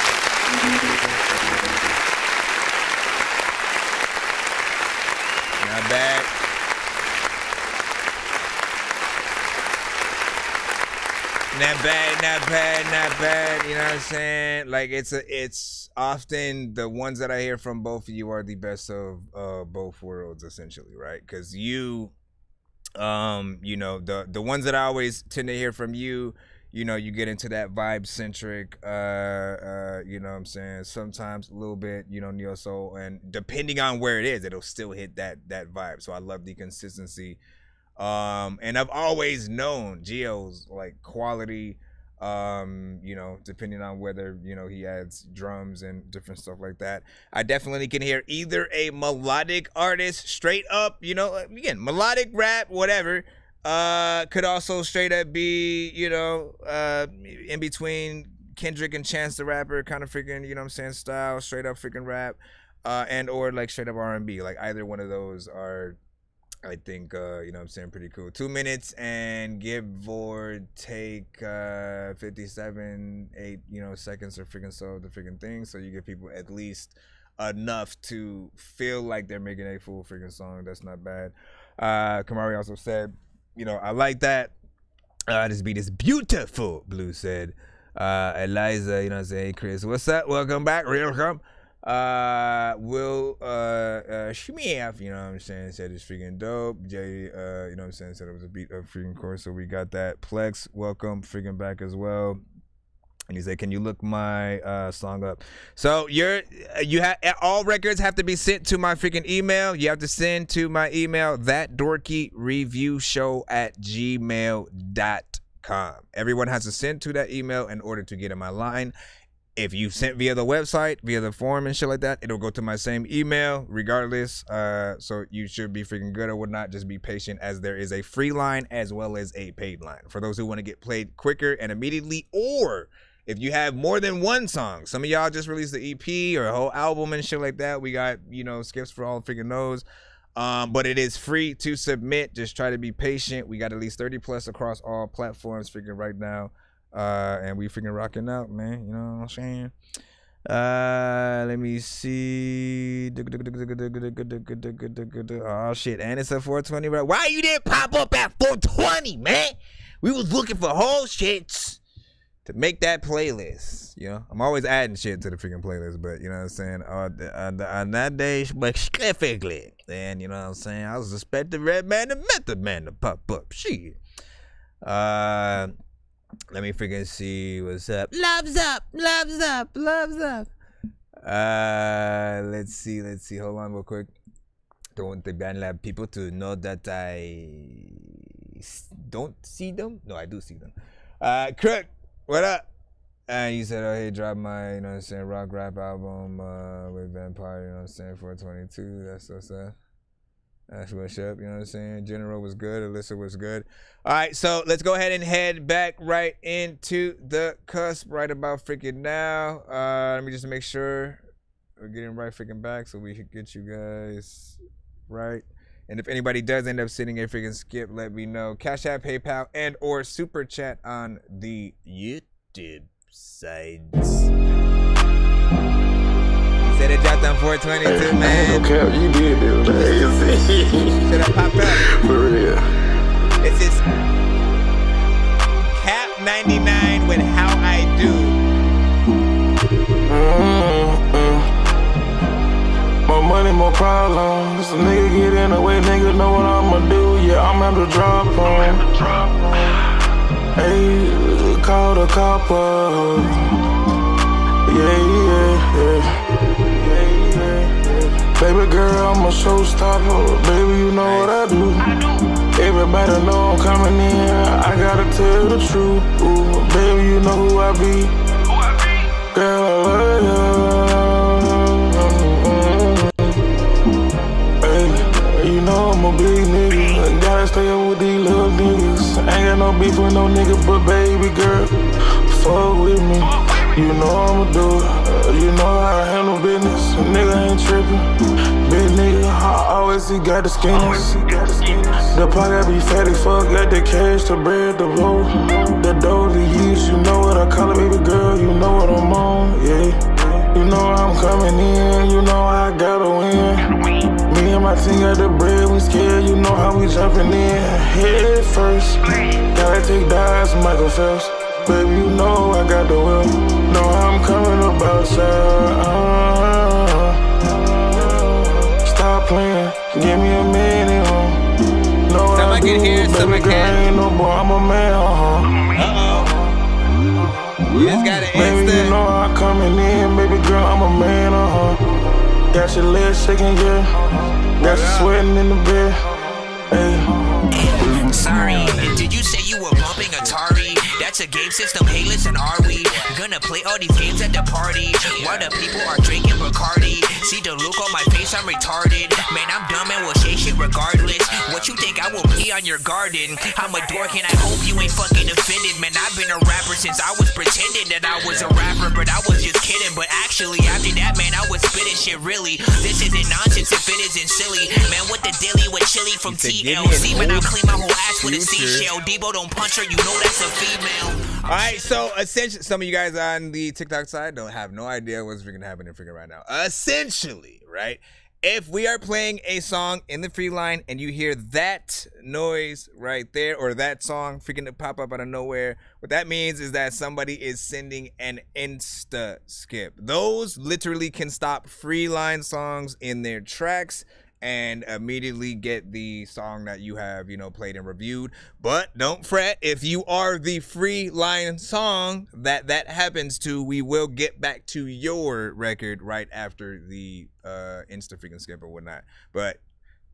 Not bad. Not bad. You know what I'm saying? Like it's often the ones that I hear from both of you are the best of both worlds, essentially, right? Because you know, the ones that I always tend to hear from you, you know, you get into that vibe centric, you know what I'm saying? Sometimes a little bit, you know, neo soul, and depending on where it is, it'll still hit that vibe. So I love the consistency. And I've always known Geo's like quality, you know, depending on whether, you know, he adds drums and different stuff like that. I definitely can hear either a melodic artist straight up, you know, again, melodic rap, whatever. Could also straight up be, you know, in between Kendrick and Chance the Rapper kind of freaking, you know what I'm saying, style, straight up freaking rap, and or like straight up R&B. Like either one of those are, I think, you know what I'm saying, pretty cool. 2 minutes and give or take 57, 8, you know, seconds or freaking so the freaking thing. So you give people at least enough to feel like they're making a full freaking song. That's not bad. Kamari also said, you know, I like that. This beat is beautiful, Blue said. Eliza, you know what I'm saying? Chris, what's up? Welcome back. Welcome. Will Shmeaf, you know what I'm saying, said it's freaking dope. Jay, you know what I'm saying, said it was a beat of freaking course, so we got that. Plex, welcome freaking back as well. And he said, can you look my song up? So you have all records have to be sent to my freaking email. You have to send to my email, thatdorkyreviewshow@gmail.com. Everyone has to send to that email in order to get in my line. If you sent via the website, via the form and shit like that, it'll go to my same email regardless. So you should be freaking good or whatnot. Just be patient, as there is a free line as well as a paid line for those who want to get played quicker and immediately, or if you have more than one song. Some of y'all just released the EP or a whole album and shit like that. We got, you know, skips for all freaking those. But it is free to submit. Just try to be patient. We got at least 30 plus across all platforms freaking right now. And we freaking rocking out, man. You know what I'm saying? Let me see. Oh shit, and it's a 420, right? Why you didn't pop up at 420, man? We was looking for whole shits to make that playlist. You know, I'm always adding shit to the freaking playlist, but you know what I'm saying, on that day specifically, and you know what I'm saying, I was expecting Redman and Method Man to pop up. Shit. Let me freaking see what's up. Loves up. Let's see. Hold on real quick. Don't want the Band Lab people to know that I don't see them. No, I do see them. Crook, what up? And you said, oh, hey, drop my, you know what I'm saying, rock rap album with Vampire, you know what I'm saying, 422. That's what's up. That's what's up, you know what I'm saying? General was good. Alyssa was good. All right, so let's go ahead and head back right into the cusp right about freaking now. Let me just make sure we're getting right freaking back so we can get you guys right. And if anybody does end up sitting a freaking skip, let me know. Cash App, PayPal, and or Super Chat on the YouTube sites. Said it dropped on 422, man. Okay, you did it, man. Should I pop up? For real. This is Cap 99 with How I Do. More money, more problems. A nigga get in the way, nigga know what I'ma do. Yeah, I'm at the drop on. Hey, call the copper. Yeah. Baby girl, I'm a showstopper. Baby, you know what I do. Everybody know I'm coming in. I gotta tell the truth. Ooh, baby, you know who I be. Girl, I love you. Hey, you know I'm a big nigga. Gotta stay up with these little niggas. Ain't got no beef with no nigga, but baby girl, fuck with me. You know I'ma do it. You know how I handle business. Nigga ain't tripping. Big nigga, I always see got the skins. The pocket be fatty, fuck, got the cash, the bread, the blow. The dough, the use, you know what I call it, baby girl. You know what I'm on, yeah. You know I'm coming in, you know I gotta win. Me and my team got the bread, we scared, you know how we jumping in. Head first, gotta take dives, Michael Phelps. Baby, you know I got the will. Know I'm coming up outside. Stop playing, give me a minute, Know what I do, baby girl, ain't no boy, I'm a man, You just gotta baby, you know I'm coming in, baby girl, I'm a man, Got your legs shaking, yeah. Got you sweating in the bed, hey. Sorry, did you say you were bumping Atari? That's a game system, hey listen, are we gonna play all these games at the party while the people are drinking Bacardi? See the look on my face, I'm retarded. Man, I'm dumb and will say shit regardless. What you think I will pee on your garden? I'm a dork and I hope you ain't fucking offended. Man, I've been a rapper since I was pretending that I was a rapper, but I was just kidding. But actually, after that, man, I was spitting shit really. This isn't nonsense if it isn't silly. Man, what the dilly with chili from TLC? Man, I'll clean my whole ass with a seashell. Debo don't punch her, you know that's a female. All right, so essentially, some of you guys on the TikTok side don't have no idea what's freaking happening freaking right now. Essentially, right? if we are playing a song in the free line and you hear that noise right there, or that song freaking pop up out of nowhere, what that means is that somebody is sending an insta skip. Those literally can stop free line songs in their tracks and immediately get the song that you have, played and reviewed. But don't fret, if you are the free line song that happens to, we will get back to your record right after the insta freaking skip or whatnot. But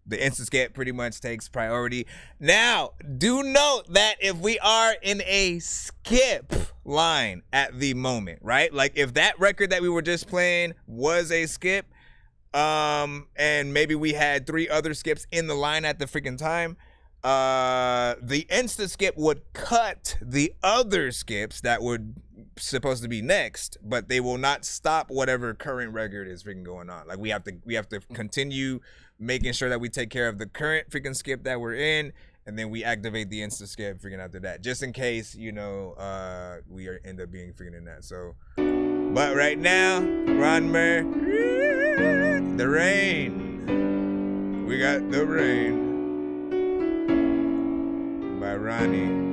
the insta skip pretty much takes priority. Now, do note that if we are in a skip line at the moment, right? Like if that record that we were just playing was a skip, and maybe we had 3 other skips in the line at the freaking time, the insta skip would cut the other skips that would supposed to be next, but they will not stop whatever current record is freaking going on. Like we have to continue making sure that we take care of the current freaking skip that we're in, and then we activate the insta skip freaking after that, just in case we end up being freaking in that. So, but right now, Ronmer, The Rain. We got The Rain by Ronnie.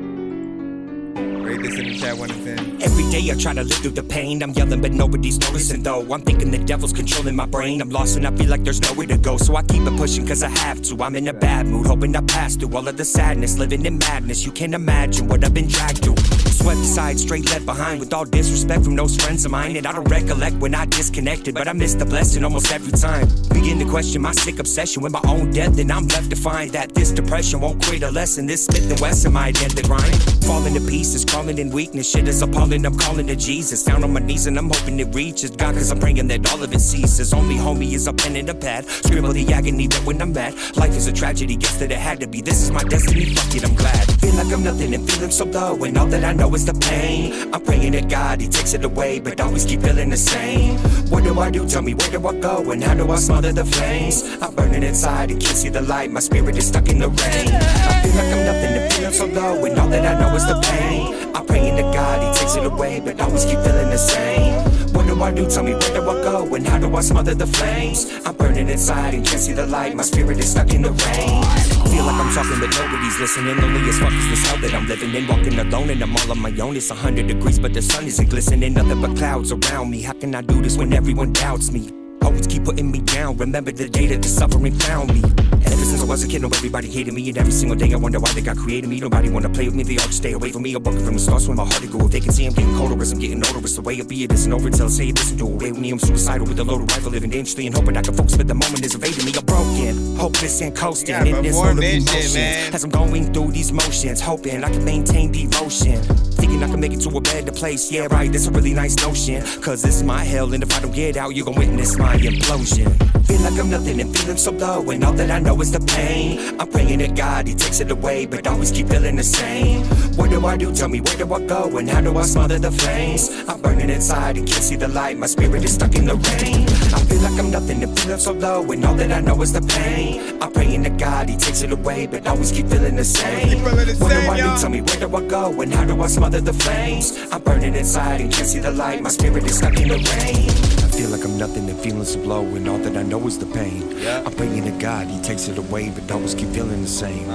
Rate this in the chat 1 to 10. Every day I try to live through the pain. I'm yelling but nobody's noticing though. I'm thinking the devil's controlling my brain. I'm lost and I feel like there's nowhere to go, so I keep it pushing cause I have to. I'm in a bad mood, hoping I pass through all of the sadness, living in madness. You can't imagine what I've been dragged through. Swept aside, straight left behind, with all disrespect from those friends of mine. And I don't recollect when I disconnected, but I miss the blessing almost every time. Begin to question my sick obsession with my own death, and I'm left to find that this depression won't create a lesson. This Smith and Wesson might end the grind. Falling to pieces, crawling in weakness, shit is appalling. I'm calling to Jesus, down on my knees and I'm hoping it reaches God, cause I'm praying that all of it ceases. Only homie is a pen and a pad, scribble the agony that when I'm mad. Life is a tragedy, guess that it had to be. This is my destiny, fuck it, I'm glad. Feel like I'm nothing and feeling so low, and all that I know is the pain. I'm praying to God, he takes it away, but always keep feeling the same. What do I do? Tell me, where do I go? And how do I smother the flames? I'm burning inside and can't see the light. My spirit is stuck in the rain. I feel like I'm nothing and feeling so low, and all that I know is the pain. I'm praying to God, he takes it away, but always keep feeling the same. What do I do? Tell me, where do I go? And how do I smother the flames? I'm burning inside and can't see the light. My spirit is stuck in the rain. Feel like I'm talking but nobody's listening. Lonely as fuck is this hell that I'm living in. Walking alone and I'm all on my own. It's 100 degrees but the sun isn't glistening. Nothing but clouds around me. How can I do this when everyone doubts me? Always keep putting me down. Remember the day that the suffering found me. Ever since I was a kid, no, everybody hated me. And every single day I wonder why they got created me. Nobody wanna play with me, they all just stay away from me. I'm working from the start, so my heart to go. If they can see I'm getting colder as I'm getting older, it's the way it be. It isn't over until I say it isn't. Do away with me. I'm suicidal with a loaded rifle, living dangerously and hoping I can focus, but the moment is evading me. I'm broken, hopeless and coasting in this world of emotions. As I'm going through these motions, hoping I can maintain devotion. Thinking I can make it to a better place. Yeah, right, that's a really nice notion. Cause this is my hell, and if I don't get out, you're gonna witness my implosion. Feel like I'm nothing and feeling so low, and all that I know is the pain. I'm praying to God, he takes it away, but always keep feeling the same. What do I do? Tell me, where do I go? And how do I smother the flames? I'm burning inside and can't see the light. My spirit is stuck in the rain. I feel like I'm nothing and feeling so low, and all that I know is the pain. I'm praying to God, he takes it away, but always keep feeling the same. What do I do? Tell me, where do I go? And how do I smother the flames? I'm burning inside and can't see the light. My spirit is stuck in the rain. I feel like I'm nothing and feeling so low, and all that I know is the pain. I'm praying to God, he takes it away, but always keep feeling the same.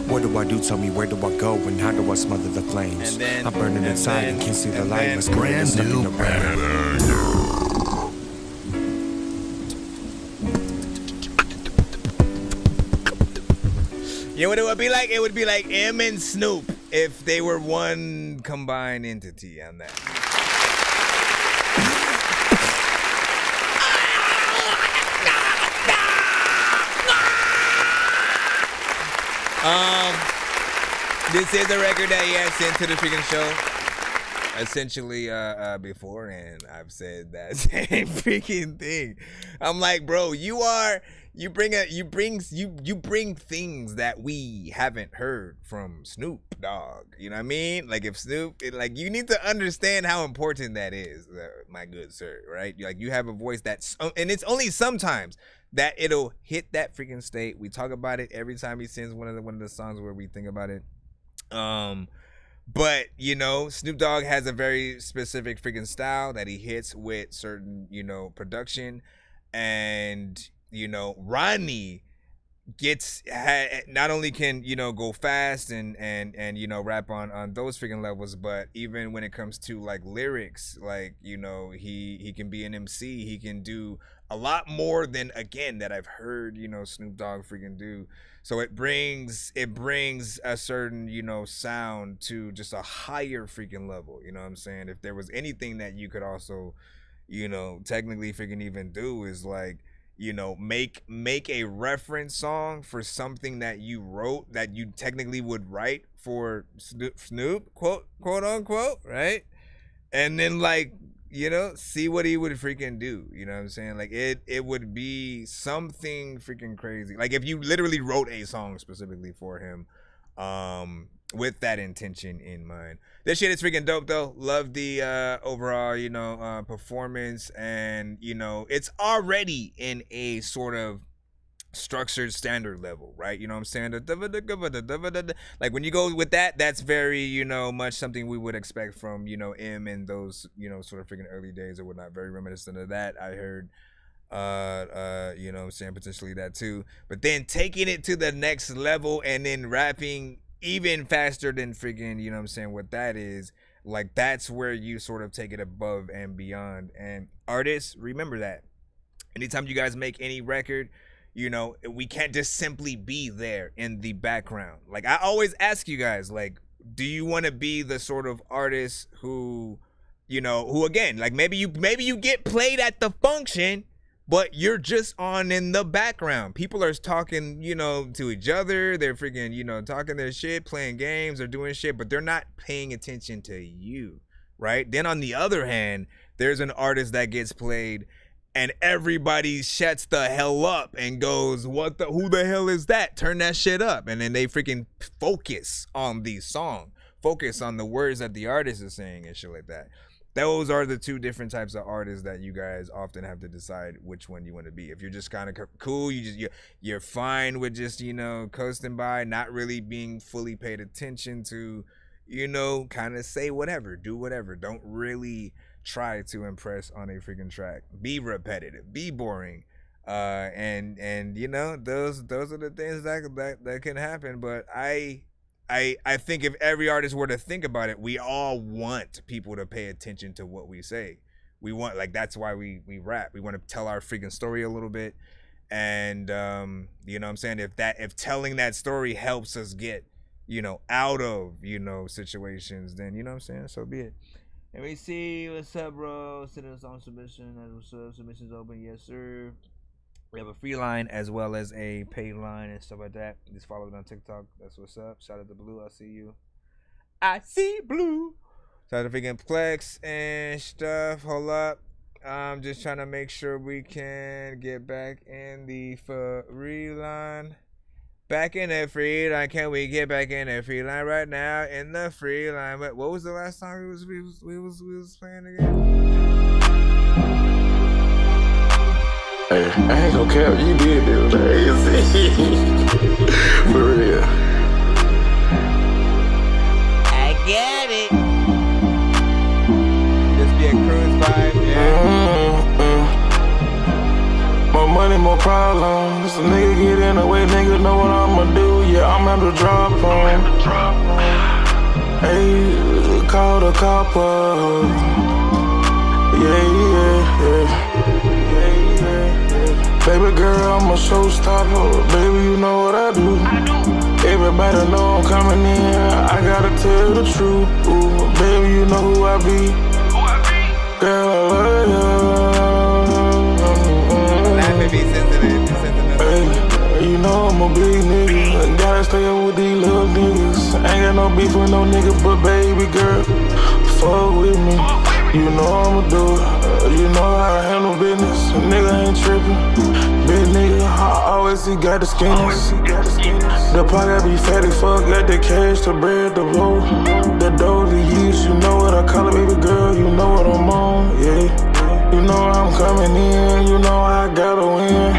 What do I do? Tell me, where do I go? And how do I smother the flames? I'm burning inside and can't see the light. My spirit is stuck in the rain. You know what it would be like? It would be like M and Snoop if they were one combined entity on that. This is a record that he has sent to the freaking show essentially before, and I've said that same freaking thing. I'm like, bro, you bring things that we haven't heard from Snoop Dogg. You know what I mean? Like if Snoop, you need to understand how important that is, my good sir, right? Like you have a voice that's, and it's only sometimes that it'll hit that freaking state. We talk about it every time he sings one of the songs where we think about it. But you know, Snoop Dogg has a very specific freaking style that he hits with certain, production, and you know, Ronnie not only can, you know, go fast and you know, rap on those freaking levels, but even when it comes to like lyrics, like, you know, he can be an MC. He can do a lot more than, again, that I've heard, you know, Snoop Dogg freaking do. So it brings a certain, you know, sound to just a higher freaking level. You know what I'm saying? If there was anything that you could also, you know, technically freaking even do is like, you know, make a reference song for something that you wrote that you technically would write for Snoop, quote unquote, right? And then, like, you know, see what he would freaking do. You know what I'm saying? Like, it would be something freaking crazy. Like, if you literally wrote a song specifically for him, with that intention in mind. This shit is freaking dope though. Love the overall, you know, performance, and you know, it's already in a sort of structured standard level, right? You know what I'm saying? Like when you go with that, that's very, you know, much something we would expect from, you know, M and those, you know, sort of freaking early days or whatnot. Very reminiscent of that. I heard you know what I'm saying, potentially that too. But then taking it to the next level and then rapping even faster than freaking, you know what I'm saying, what that is, like, that's where you sort of take it above and beyond. And artists, remember that. Anytime you guys make any record, you know, we can't just simply be there in the background. Like, I always ask you guys, like, do you want to be the sort of artist who, you know, who, again, like, maybe you get played at the function, but you're just on in the background. People are talking, you know, to each other. They're freaking, you know, talking their shit, playing games, or doing shit, but they're not paying attention to you, right? Then on the other hand, there's an artist that gets played and everybody shuts the hell up and goes, who the hell is that? Turn that shit up. And then they freaking focus on the song, focus on the words that the artist is saying and shit like that. Those are the two different types of artists that you guys often have to decide which one you want to be. If you're just kind of cool, you're fine with just, you know, coasting by, not really being fully paid attention to, you know, kind of say whatever, do whatever. Don't really try to impress on a freaking track. Be repetitive, be boring, and you know, those are the things that can happen. But I think if every artist were to think about it, we all want people to pay attention to what we say. We want, like, that's why we rap. We want to tell our freaking story a little bit. And you know what I'm saying? If telling that story helps us get, you know, out of, you know, situations, then, you know what I'm saying? So be it. Let me see. What's up, bro? Send us on submission. What's up? Submissions open. Yes, sir. We have a free line as well as a paid line and stuff like that. Just follow it on TikTok. That's what's up. Shout out to Blue. I see you. I see Blue. Shout out to freaking Plex and stuff. Hold up. I'm just trying to make sure we can get back in the free line. Back in the free line. Can we get back in the free line right now? In the free line. What was the last time we was playing again? Hey, I ain't gonna care. You did this. For real. I get it. Just be a cruise vibe, yeah. More money, more problems. A nigga get in the way, nigga know what I'ma do. Yeah, I'm at the drop on. Hey, call the copper. Yeah. Baby girl, I'm a showstopper. Baby, you know what I do. Everybody know I'm coming in. I gotta tell the truth. Ooh, baby, you know who I be. Girl, I love you. Hey, you know I'm a big nigga. Gotta stay up with these little niggas. Ain't got no beef with no nigga, but baby girl, fuck with me. You know I'ma do it. You know how I handle business. A nigga ain't trippin'. Big nigga, I always see got the skins. The pocket be fat as fuck. Got the cash, the bread, the blow. The dough, the use. You know what I call it, baby girl. You know what I'm on, yeah. You know I'm coming in. You know I gotta win.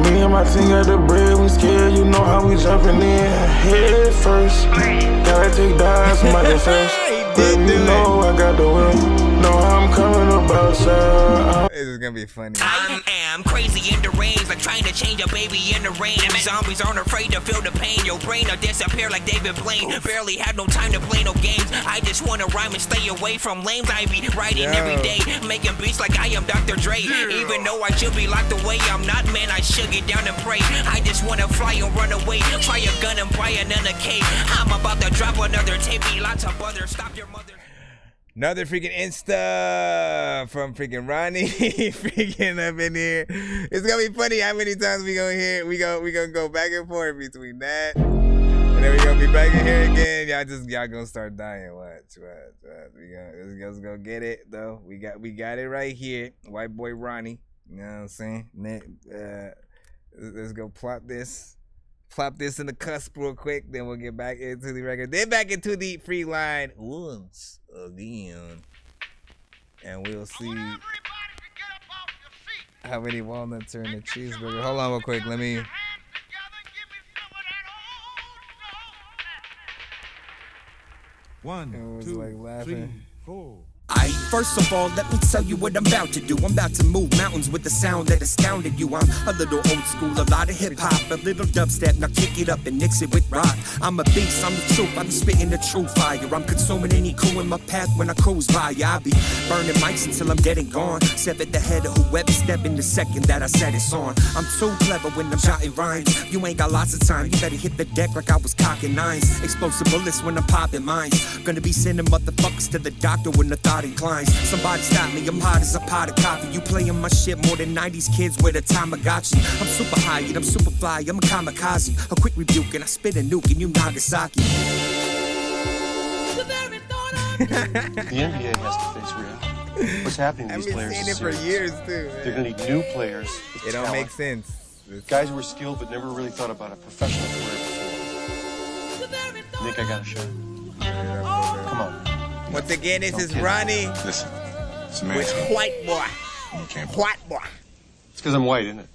Me and my team got the bread. We scared. You know how we jumping in. Head first. Gotta take dives, my defense. Baby, you know I got the win. Know I'm coming about, y'all. This is gonna gonna be funny. I am crazy in the range, like trying to change a baby in the rain. Zombies aren't afraid to feel the pain. Your brain will disappear like David Blaine. Barely had no time to play no games. I just wanna rhyme and stay away from lames. I be writing every day, making beats like I am Dr. Dre. Even though I should be locked away, I'm not, man. I should get down and pray. I just wanna fly and run away. Try a gun and buy another cave. I'm about to drop another tape. Lots of brothers, stop your mother. Another freaking Insta from freaking Ronnie freaking up in here. It's gonna be funny how many times we gonna hear we gonna go back and forth between that. And then we gonna be back in here again. Y'all gonna start dying. Watch. Let's go get it though. We got it right here. White boy Ronnie. You know what I'm saying? Let's go plop this in the cusp real quick. Then we'll get back into the record. Then back into the free line once again. And we'll see how many walnuts are in the cheeseburger. Hold on real quick. Let me. One, two, like 3, 4. First of all, let me tell you what I'm about to do. I'm about to move mountains with the sound that astounded you. I'm a little old school, a lot of hip-hop, a little dubstep. Now kick it up and mix it with rock. I'm a beast, I'm the truth, I'm spitting the true fire. I'm consuming any crew in my path when I cruise by. I be burning mics until I'm dead and gone. Step at the head of whoever step in the second that I set it on. I'm too clever when I'm jotting rhymes. You ain't got lots of time, you better hit the deck like I was cocking nines. Explosive bullets when I'm popping mines. Gonna be sending motherfuckers to the doctor when the thought inclines. Somebody stop me, I'm hot as a pot of coffee. You playing my shit more than 90s kids with a Tamagotchi. I'm super high and I'm super fly, I'm a kamikaze. A quick rebuke and I spit a nuke and you Nagasaki. The NBA has to face reality. What's happening to these players I've been is saying it for serious. years too, man. They're gonna need new players. It don't make sense. Guys who are skilled but never really thought about a professional career before. Think I got a shot? Come on. Once again, this is Ronnie. Listen, it's with White Boy. White Boy. It's because I'm white, isn't it?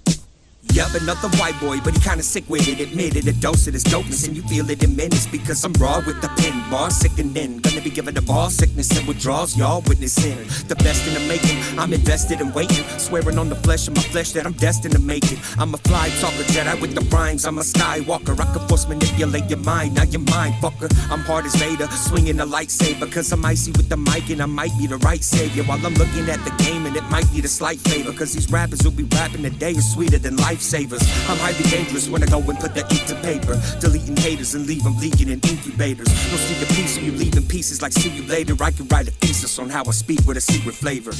Yup, another white boy, but he kinda sick with it. Admitted a dose of this dopeness, and you feel it in minutes because I'm raw with the pen, bar sickening. Gonna be giving the ball sickness and withdrawals, y'all witnessing. The best in the making, I'm invested in waiting. Swearing on the flesh of my flesh that I'm destined to make it. I'm a fly talker, Jedi with the rhymes. I'm a skywalker, I can force manipulate your mind. Now you're mine, fucker. I'm hard as Vader, swinging a lightsaber. Cause I'm icy with the mic and I might be the right savior. While I'm looking at the game and it might need a slight favor. Cause these rappers who be rapping today are sweeter than life. Savers. I'm highly dangerous when I go and put the ink to paper. Deleting haters and leave them leaking in incubators. No secret piece of you leaving pieces like see you later. I can write a thesis on how I speak with a secret flavor.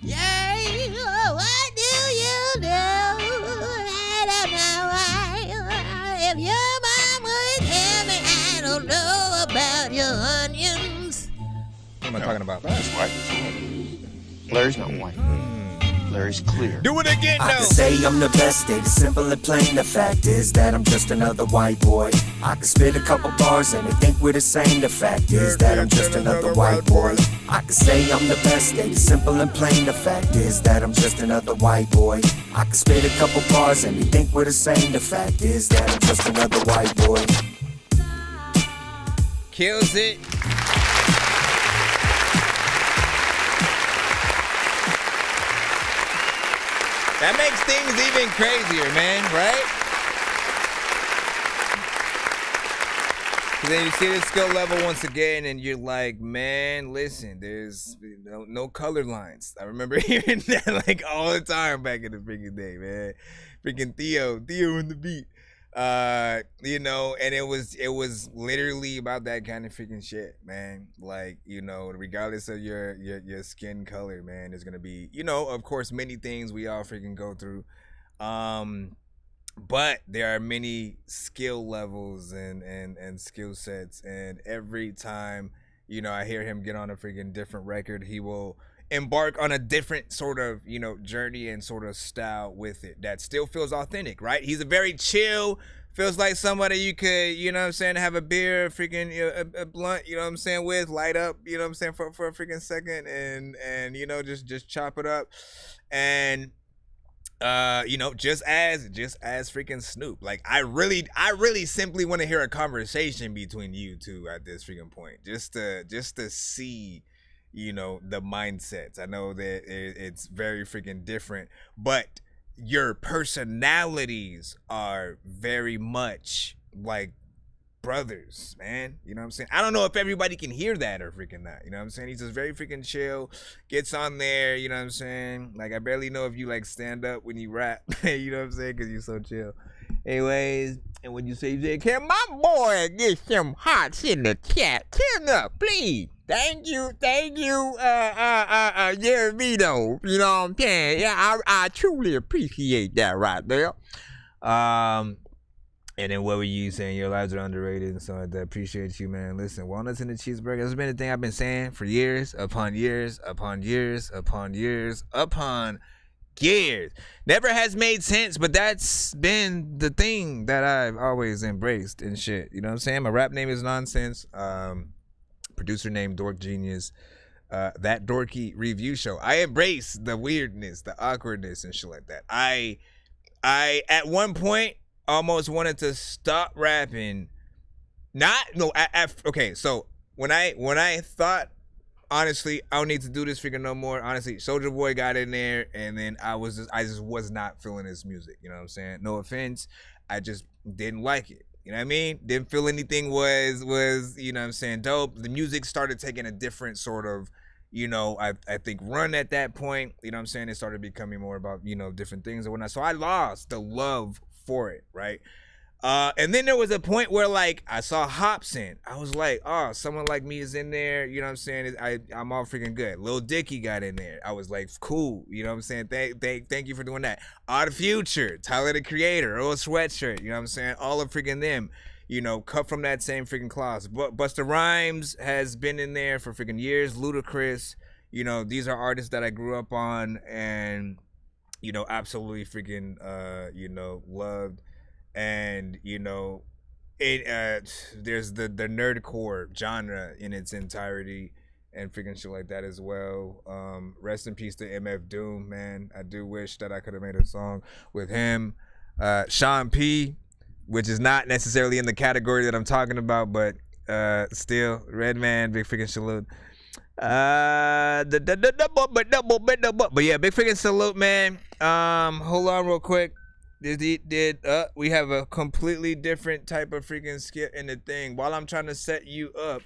Yeah, what do you do? I don't know why. If your mom would tell me, I don't know about your onions. What am I talking about? That's white. Larry's not white. Larry's clear. Do it again now. I can say I'm the best, it's simple and plain. The fact is that I'm just another white boy. I can spit a couple bars and they think we're the same. The fact is that I'm just another white boy. I can say I'm the best, it's simple and plain. The fact is that I'm just another white boy. I can spit a couple bars and they think we're the same. The fact is that I'm just another white boy. Kills it. That makes things even crazier, man, right? Then you see the skill level once again, and you're like, man, listen, there's no color lines. I remember hearing that like all the time back in the freaking day, man. Freaking Theo in the beat. You know, and it was literally about that kind of freaking shit, man. Like, you know, regardless of your skin color, man, there's gonna be, you know, of course, many things we all freaking go through. But there are many skill levels and skill sets, and every time, you know, I hear him get on a freaking different record, he will embark on a different sort of, you know, journey and sort of style with it that still feels authentic, right? He's a very chill, feels like somebody you could, you know what I'm saying, have a beer, freaking, you know, a blunt, you know what I'm saying, with, light up, you know what I'm saying, for a freaking second, and you know, just chop it up. And you know, just as freaking Snoop. Like, I really simply want to hear a conversation between you two at this freaking point, just to see, you know, the mindsets. I know that it's very freaking different, but your personalities are very much like brothers, man. You know what I'm saying? I don't know if everybody can hear that or freaking not. You know what I'm saying? He's just very freaking chill. Gets on there, you know what I'm saying? Like, I barely know if you like stand up when you rap. You know what I'm saying? Because you're so chill. Anyways, and when you say, can my boy get some hearts in the chat? Turn up, please. Thank you, Jeremito. You know what I'm saying? Yeah, I truly appreciate that right there. And then what were you saying? Your lives are underrated and so like that. Appreciate you, man. Listen, walnuts in the cheeseburger has been a thing I've been saying for years upon years upon years upon years upon years. Never has made sense, but that's been the thing that I've always embraced and shit. You know what I'm saying? My rap name is Nonsenze. Producer named Dork Geniuz. That Dorky review show. I embrace the weirdness, the awkwardness and shit like that. I at one point almost wanted to stop rapping. Okay, so when I thought, honestly, I don't need to do this freaking no more. Honestly, Soulja Boy got in there, and then I just was not feeling his music. You know what I'm saying? No offense, I just didn't like it. You know what I mean? Didn't feel anything was you know what I'm saying, dope. The music started taking a different sort of, you know, I think run at that point. You know what I'm saying? It started becoming more about, you know, different things and whatnot. So I lost the love for it, right? And then there was a point where, like, I saw Hopsin. I was like, oh, someone like me is in there. You know what I'm saying? I'm all freaking good. Lil Dicky got in there. I was like, cool. You know what I'm saying? Thank you for doing that. Odd Future, Tyler the Creator, Earl Sweatshirt. You know what I'm saying? All of freaking them, you know, cut from that same freaking cloth. But Busta Rhymes has been in there for freaking years. Ludacris. You know, these are artists that I grew up on and, you know, absolutely freaking, you know, loved. And, you know, there's the nerdcore genre in its entirety and freaking shit like that as well. Rest in peace to MF Doom, man. I do wish that I could have made a song with him. Sean P, which is not necessarily in the category that I'm talking about, but still, Redman, big freaking salute. But yeah, big freaking salute, man. Hold on real quick. We have a completely different type of freaking skit in the thing. While I'm trying to set you up,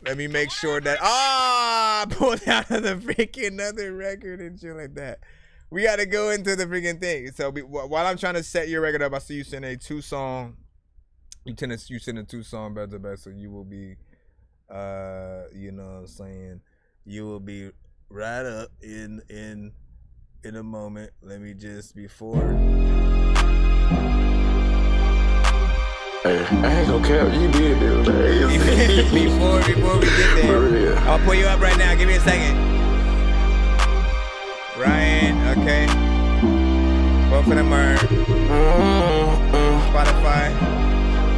let me make sure that I pulled out of the freaking other record and shit like that. We got to go into the freaking thing. So while I'm trying to set your record up, I see you send a 2-song. You send a 2-song back to back, so you will be, you know what I'm saying, you will be right up in a moment. Let me just before. Hey, I ain't gonna care. You did this. before we get there, I'll pull you up right now. Give me a second. Ryan, okay. Both of them are Spotify.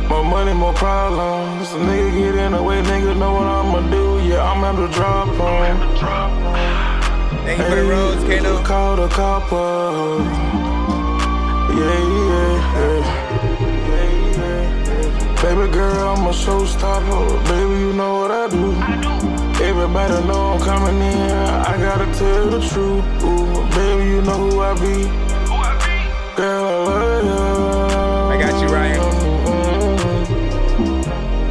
More money, more problems. This a nigga get in the way, nigga know what I'ma do. Yeah, I'm at the drop on. Thank you for the rose, Kano. Call the copper. Yeah. Baby girl, I'm a showstopper. Baby, you know what I do. Everybody know I'm coming in. I gotta tell the truth. Ooh, baby, you know who I be. Girl, I love you. I got you, Ryan.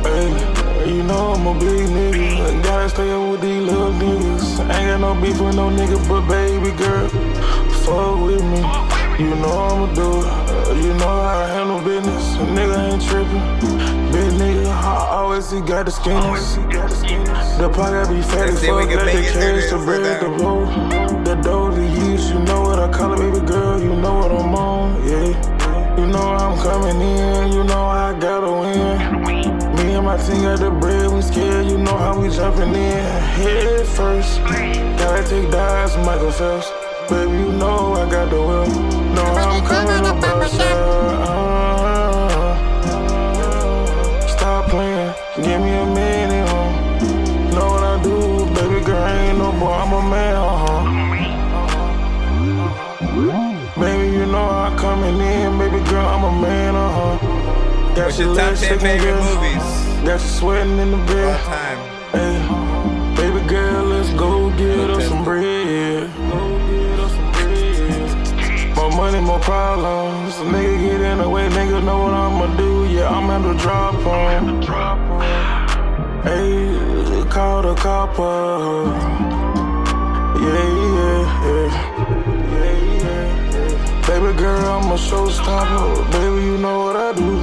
Baby, you know I'm a big nigga. Gotta stay up with these little niggas. Ain't got no beef with no nigga, but baby girl, fuck with me. You know I'ma do it. You know how I handle business. A nigga ain't tripping. Big nigga, I always he got the skins. The pocket be fat as fuck. Let the cash to bread the road. The dough to use. You know what I call it, baby girl. You know what I'm on, yeah. You know I'm coming in. You know I gotta win. Me and my team got the bread, we scared, you know how we jumping in. Head first, gotta take dives, Michael Phelps. Baby, you know I got the will. Know I'm coming up outside. Stop playing, give me a minute, Know what I do, baby girl, ain't no boy, I'm a man, Baby, you know I'm coming in, baby girl, I'm a man, What's your top 10 favorite movies? Got you sweating in the bed. All time. Hey, baby more problems. A nigga get in the way, nigga know what I'ma do. Yeah, I'm at the drop on. Hey, call the copper. Baby girl, I'm a showstopper. Baby, you know what I do.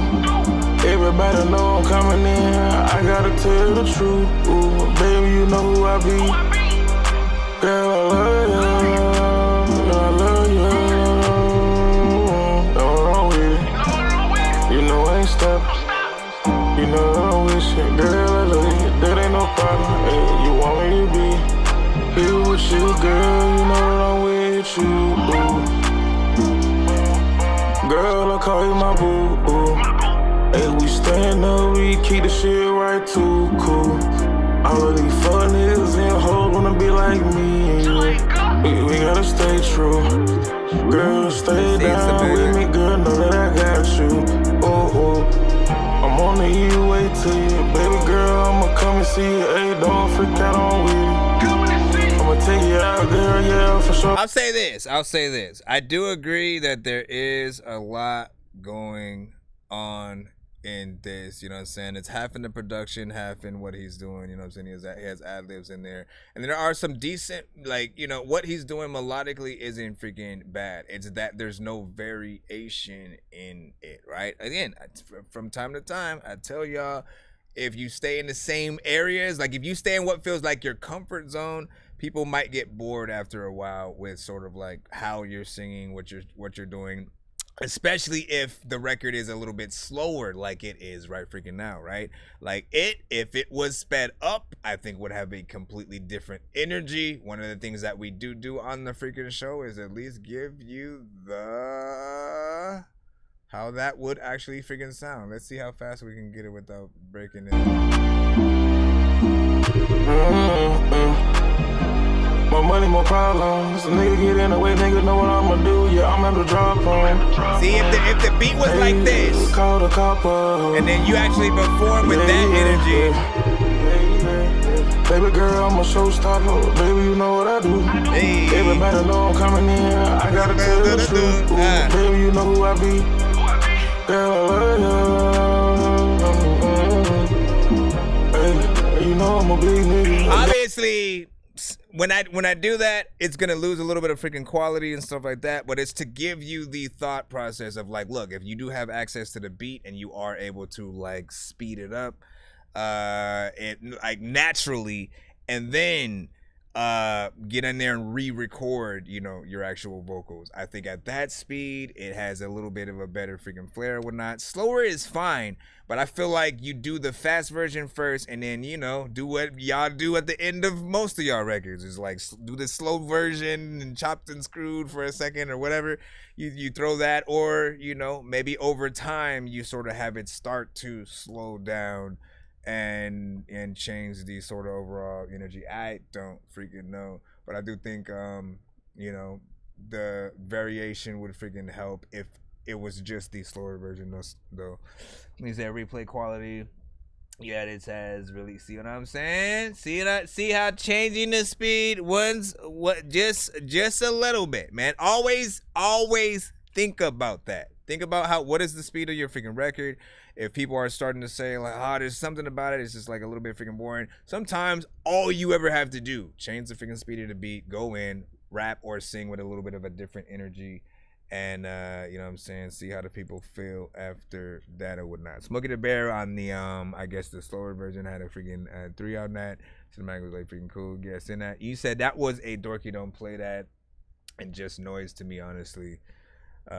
Everybody know I'm coming in. I gotta tell the truth. Ooh, baby, you know who I be. Girl, I love you. I love you. No wrong with it. You know I ain't stopping. You know I'm with you. Girl, I love you. That ain't no problem. Hey, you want me to be here with you, girl. You know that I'm with you. Ooh. Girl, I call you my boo. Hey, we stand up, we keep the shit right too cool. All of these fuck niggas and hoes wanna be like me and you. We gotta stay true. Girl, stay down with me, girl, know that I got you. Oh, I'm on the E-way to you. Baby girl, I'ma come and see you. Hey, don't freak out on with you. I'ma take you out, girl, yeah, for sure. I'll say this. I do agree that there is a lot going on in this, you know what I'm saying? It's half in the production, half in what he's doing, you know what I'm saying? He has ad-libs in there. And there are some decent, like, you know, what he's doing melodically isn't freaking bad. It's that there's no variation in it, right? Again, from time to time, I tell y'all, if you stay in the same areas, like if you stay in what feels like your comfort zone, people might get bored after a while with sort of like how you're singing, what you're doing. Especially if the record is a little bit slower like it is right freaking now, right? Like if it was sped up, I think would have a completely different energy. One of the things that we do on the freaking show is at least give you the how that would actually freaking sound. Let's see how fast we can get it without breaking it. More money, more problems. A nigga get in the way, nigga know what I'ma do. Yeah, I'm at the drop on. See, if the beat was like this, call the copper, and then you actually perform with that energy. Baby girl, I'm a showstopper. Baby, you know what I do. Hey. Everybody know I'm coming in. I gotta tell the truth. Baby, you know who I be. Girl, I love you. Hey, you know I'm a big nigga. Obviously, when I do that, it's gonna lose a little bit of freaking quality and stuff like that, but it's to give you the thought process of like, look, if you do have access to the beat and you are able to like speed it up like naturally, and then get in there and re-record, you know, your actual vocals. I think at that speed it has a little bit of a better freaking flair or whatnot. Slower is fine, but I feel like you do the fast version first and then, you know, do what y'all do at the end of most of y'all records, is like do the slow version and chopped and screwed for a second or whatever. You throw that, or, you know, maybe over time you sort of have it start to slow down and change the sort of overall energy. I don't freaking know, but I do think you know, the variation would freaking help if it was just the slower version though. Let me say replay quality. Yeah, it says really, see what I'm saying? See how changing the speed just a little bit, man. Always think about that. Think about what is the speed of your freaking record. If people are starting to say like, there's something about it, it's just like a little bit freaking boring. Sometimes all you ever have to do, change the freaking speed of the beat, go in, rap or sing with a little bit of a different energy, and you know what I'm saying, see how the people feel after that or whatnot. Smokey the Bear on the I guess the slower version had a freaking 3 on that. Cinematic was like freaking cool. Yes, in that you said that was a Dorky Don't Play That and just noise to me, honestly. You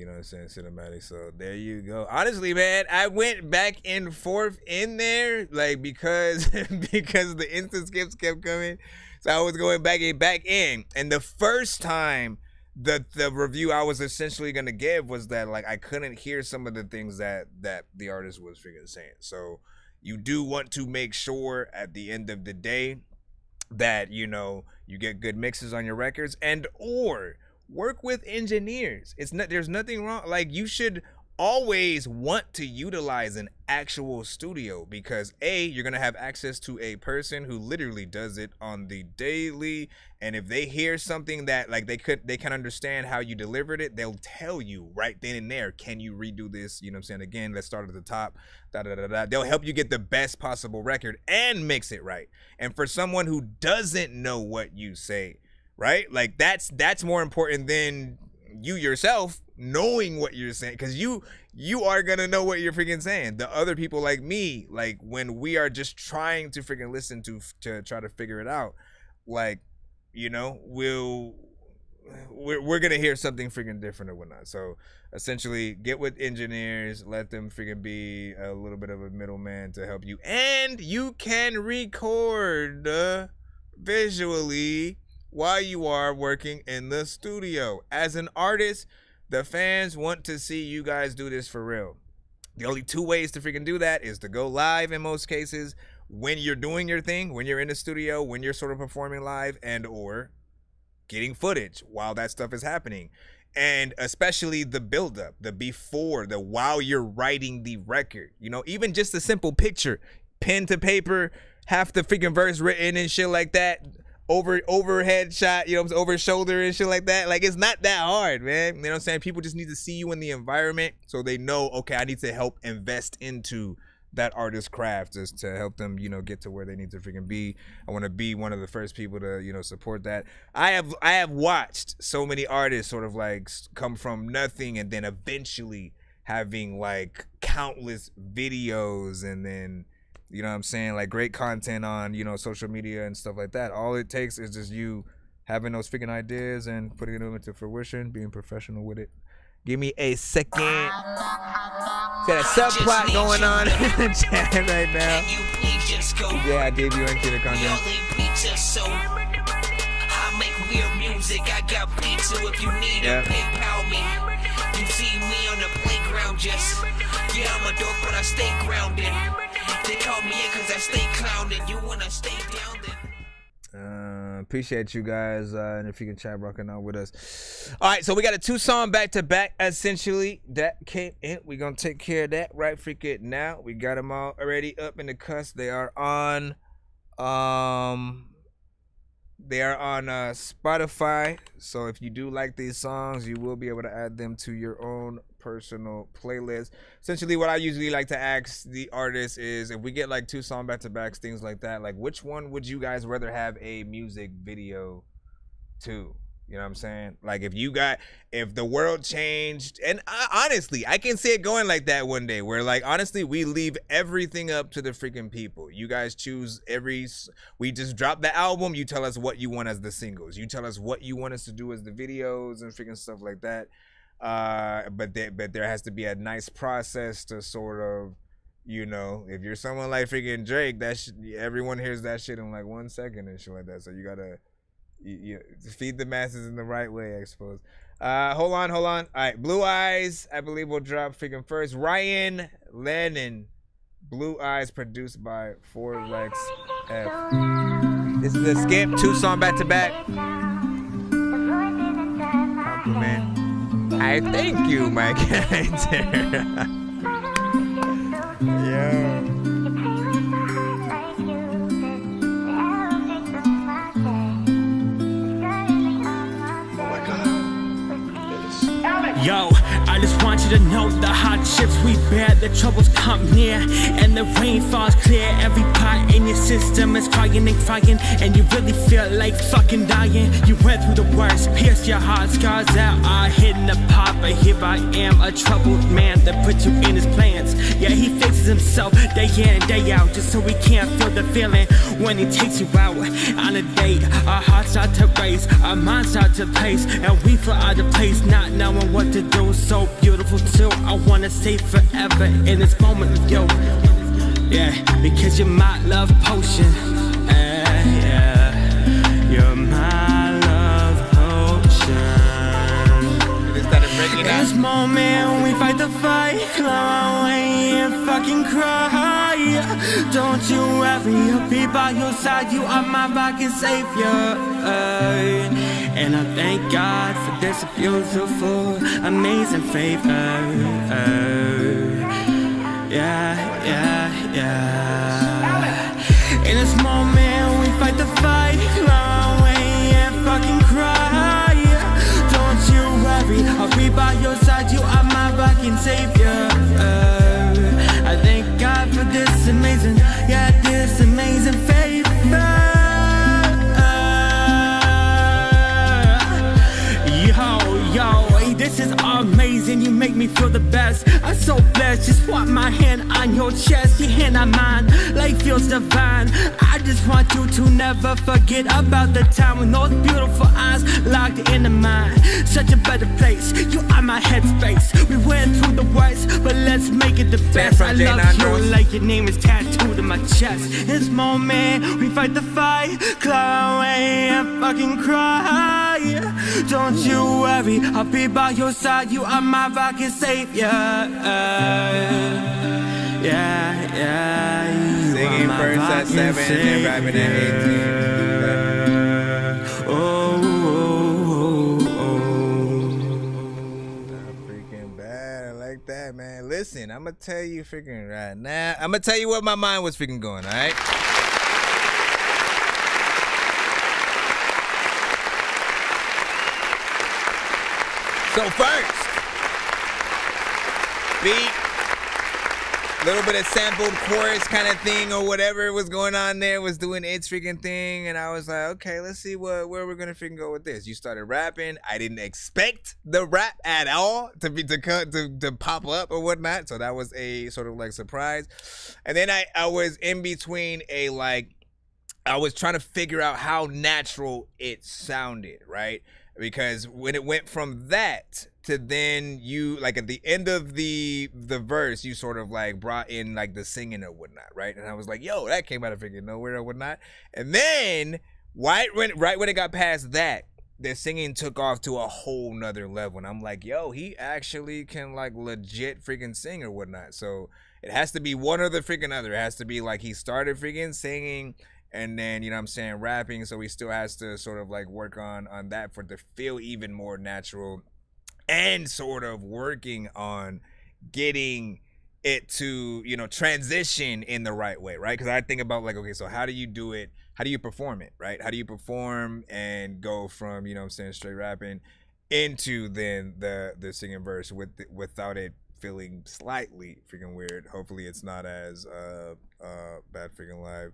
know what I'm saying, cinematic. So there you go. Honestly, man, I went back and forth in there, like, because the instant skips kept coming, so I was going back in. And the first time the review I was essentially gonna give was that, like, I couldn't hear some of the things that the artist was freaking saying. So you do want to make sure at the end of the day that, you know, you get good mixes on your records, and or work with engineers. There's nothing wrong. Like, you should always want to utilize an actual studio because you're gonna have access to a person who literally does it on the daily, and if they hear something that like they can understand how you delivered it, they'll tell you right then and there, can you redo this? You know what I'm saying? Again, let's start at the top. They'll help you get the best possible record and mix it right. And for someone who doesn't know what you say, right? Like that's more important than you yourself knowing what you're saying, because you are gonna know what you're freaking saying. The other people like me, like when we are just trying to freaking listen to try to figure it out, like, you know, we're gonna hear something freaking different or whatnot. So essentially, get with engineers, let them freaking be a little bit of a middleman to help you, and you can record visually while you are working in the studio. As an artist, the fans want to see you guys do this for real. The only two ways to freaking do that is to go live in most cases when you're doing your thing, when you're in the studio, when you're sort of performing live, and or getting footage while that stuff is happening. And especially the build-up, the before, the while you're writing the record. You know, even just a simple picture, pen to paper, half the freaking verse written and shit like that, overhead shot, you know, over shoulder and shit like that. Like, it's not that hard, man. You know what I'm saying? People just need to see you in the environment so they know, okay, I need to help invest into that artist's craft just to help them, you know, get to where they need to freaking be. I want to be one of the first people to, you know, support that. I have watched so many artists sort of like come from nothing and then eventually having like countless videos and then, you know what I'm saying, like great content on, you know, social media and stuff like that. All it takes is just you having those freaking ideas and putting them into fruition, being professional with it. Give me a second. Got a subplot going on in the chat right now. Yeah, I gave you into the content. I make weird music, I got beats, so if you need a PayPal me. You see me on the playground just, yeah, I'm a dork, but I stay grounded. They call me in cause I stay clowning. You wanna stay down then? Appreciate you guys, and if you can chat rocking out with us. All right, so we got a 2-song back-to-back essentially that came in. We're gonna take care of that right freaking now. We got them all already up in the cuss. They are on Spotify, so if you do like these songs, you will be able to add them to your own personal playlist. Essentially, what I usually like to ask the artists is, if we get like 2-song back-to-backs, things like that, like which one would you guys rather have a music video to? You know what I'm saying? Like if the world changed, and honestly, I can see it going like that one day, where like honestly, we leave everything up to the freaking people. You guys choose we just drop the album, you tell us what you want as the singles. You tell us what you want us to do as the videos and freaking stuff like that. But there has to be a nice process to sort of, you know, if you're someone like freaking Drake, everyone hears that shit in like 1 second and shit like that. So you gotta you feed the masses in the right way, I suppose. Hold on. All right, Blue Eyes, I believe will drop freaking first. Ryan Lennon, Blue Eyes, produced by 4Lex F. This is a skip, 2-song back-to-back. Compliment. I thank you, my character. Yeah. Yo, I just want you to know the hardships we bear, the troubles come near, and the rain falls clear. Every part in your system is crying and crying, and you really feel like fucking dying. You went through the worst, pierced your heart, scars that are hidden apart, but here I am, a troubled man that put you in his plans. Yeah, he fixes himself day in and day out, just so he can't feel the feeling when he takes you out on a date. Our hearts start to race, our minds start to pace, and we feel out of place, not knowing what to do. So beautiful too, I wanna stay forever in this moment with you. Yeah, because you're my love potion. Yeah, you're my love potion. In this moment we fight the fight, climb away and fucking cry. Don't you ever be by your side, you are my rock and savior. And I thank God for this beautiful, amazing favor. In this moment, we fight the fight, run away and fucking cry. Don't you worry, I'll be by your side. You are my fucking savior. I thank God for this amazing, this amazing favor. Yo, this is amazing. You make me feel the best. I'm so blessed. Just want my hand on your chest, your hand on mine. Life feels divine. I just want you to never forget about the time when those beautiful eyes locked into mine. Such a better place. You are my headspace. We went through the worst, but let's make it the best. I love you like your name is tattooed on my chest. In this moment, we fight the fight, claw away and fucking cry. Don't you worry, I'll be by your side. You are my fucking savior. Singing first at 7 and then rapping at 18. Freaking bad. I like that, man. Listen, I'm gonna tell you freaking right now. I'm gonna tell you where my mind was freaking going, all right? So first, beat, little bit of sampled chorus kind of thing or whatever was going on there, was doing its freaking thing, and I was like, okay, let's see where we're gonna freaking go with this. You started rapping. I didn't expect the rap at all to pop up or whatnot, so that was a sort of like surprise. And then I was in between I was trying to figure out how natural it sounded, right? Because when it went from that to then you, like at the end of the verse, you sort of like brought in like the singing or whatnot, right? And I was like, yo, that came out of freaking nowhere or whatnot. And then right when it got past that, the singing took off to a whole nother level. And I'm like, yo, he actually can like legit freaking sing or whatnot. So it has to be one or the freaking other. It has to be like he started freaking singing and then, you know what I'm saying, rapping, so he still has to sort of like work on that for it to feel even more natural, and sort of working on getting it to, you know, transition in the right way, right? Because I think about like, okay, so how do you do it? How do you perform it, right? How do you perform and go from, you know what I'm saying, straight rapping into then the singing verse without it feeling slightly freaking weird? Hopefully it's not as bad freaking live.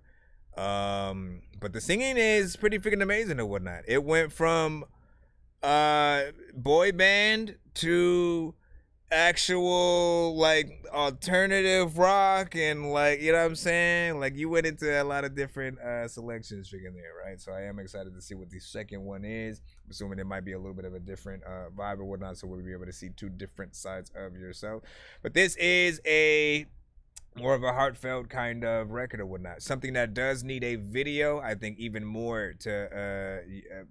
But the singing is pretty freaking amazing or whatnot. It went from boy band to actual like alternative rock, and like, you know what I'm saying, like you went into a lot of different selections freaking there, right? So I am excited to see what the second one is. I'm assuming it might be a little bit of a different vibe or whatnot, so we'll be able to see two different sides of yourself. But this is a more of a heartfelt kind of record or whatnot. Something that does need a video, I think, even more to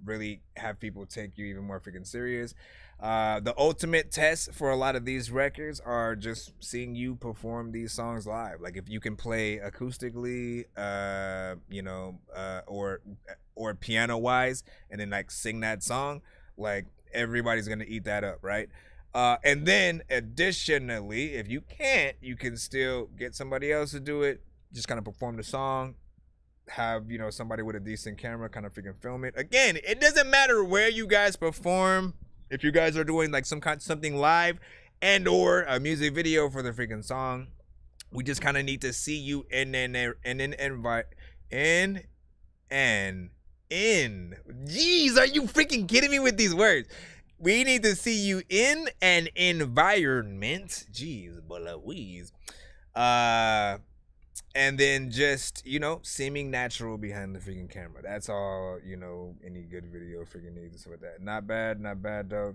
really have people take you even more freaking serious. The ultimate test for a lot of these records are just seeing you perform these songs live. Like if you can play acoustically, you know, or piano wise, and then like sing that song, like everybody's gonna eat that up, right? And then additionally, if you can't, you can still get somebody else to do it. Just kind of perform the song, have, you know, somebody with a decent camera kind of freaking film it. Again, it doesn't matter where you guys perform. If you guys are doing like something live and or a music video for the freaking song, we just kind of need to see you in. Jeez, are you freaking kidding me with these words? We need to see you in an environment. Jeez, Louise. And then just, you know, seeming natural behind the freaking camera. That's all, you know, any good video freaking needs and stuff like that. Not bad though.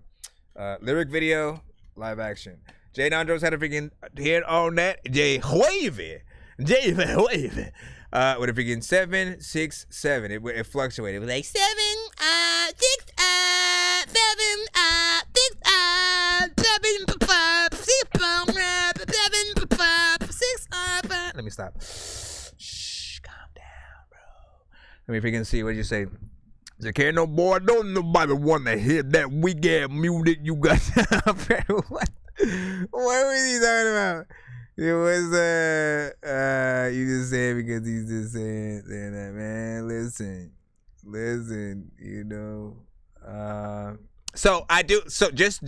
Lyric video, live action. Geniuz had a freaking hit on that. Jay Wavy. With a freaking 7, 6, 7. It fluctuated. It was like 7, 6, 7, 6, 7, 5, 6, 7, 5, 6, 5. Let me stop. Shh, calm down, bro. Let me freaking see what you say. You can't no boy, don't nobody want to hear that weak ass music you got. What was he talking about? It was you just saying because he's just saying that, man. Listen, you know. So I do. So just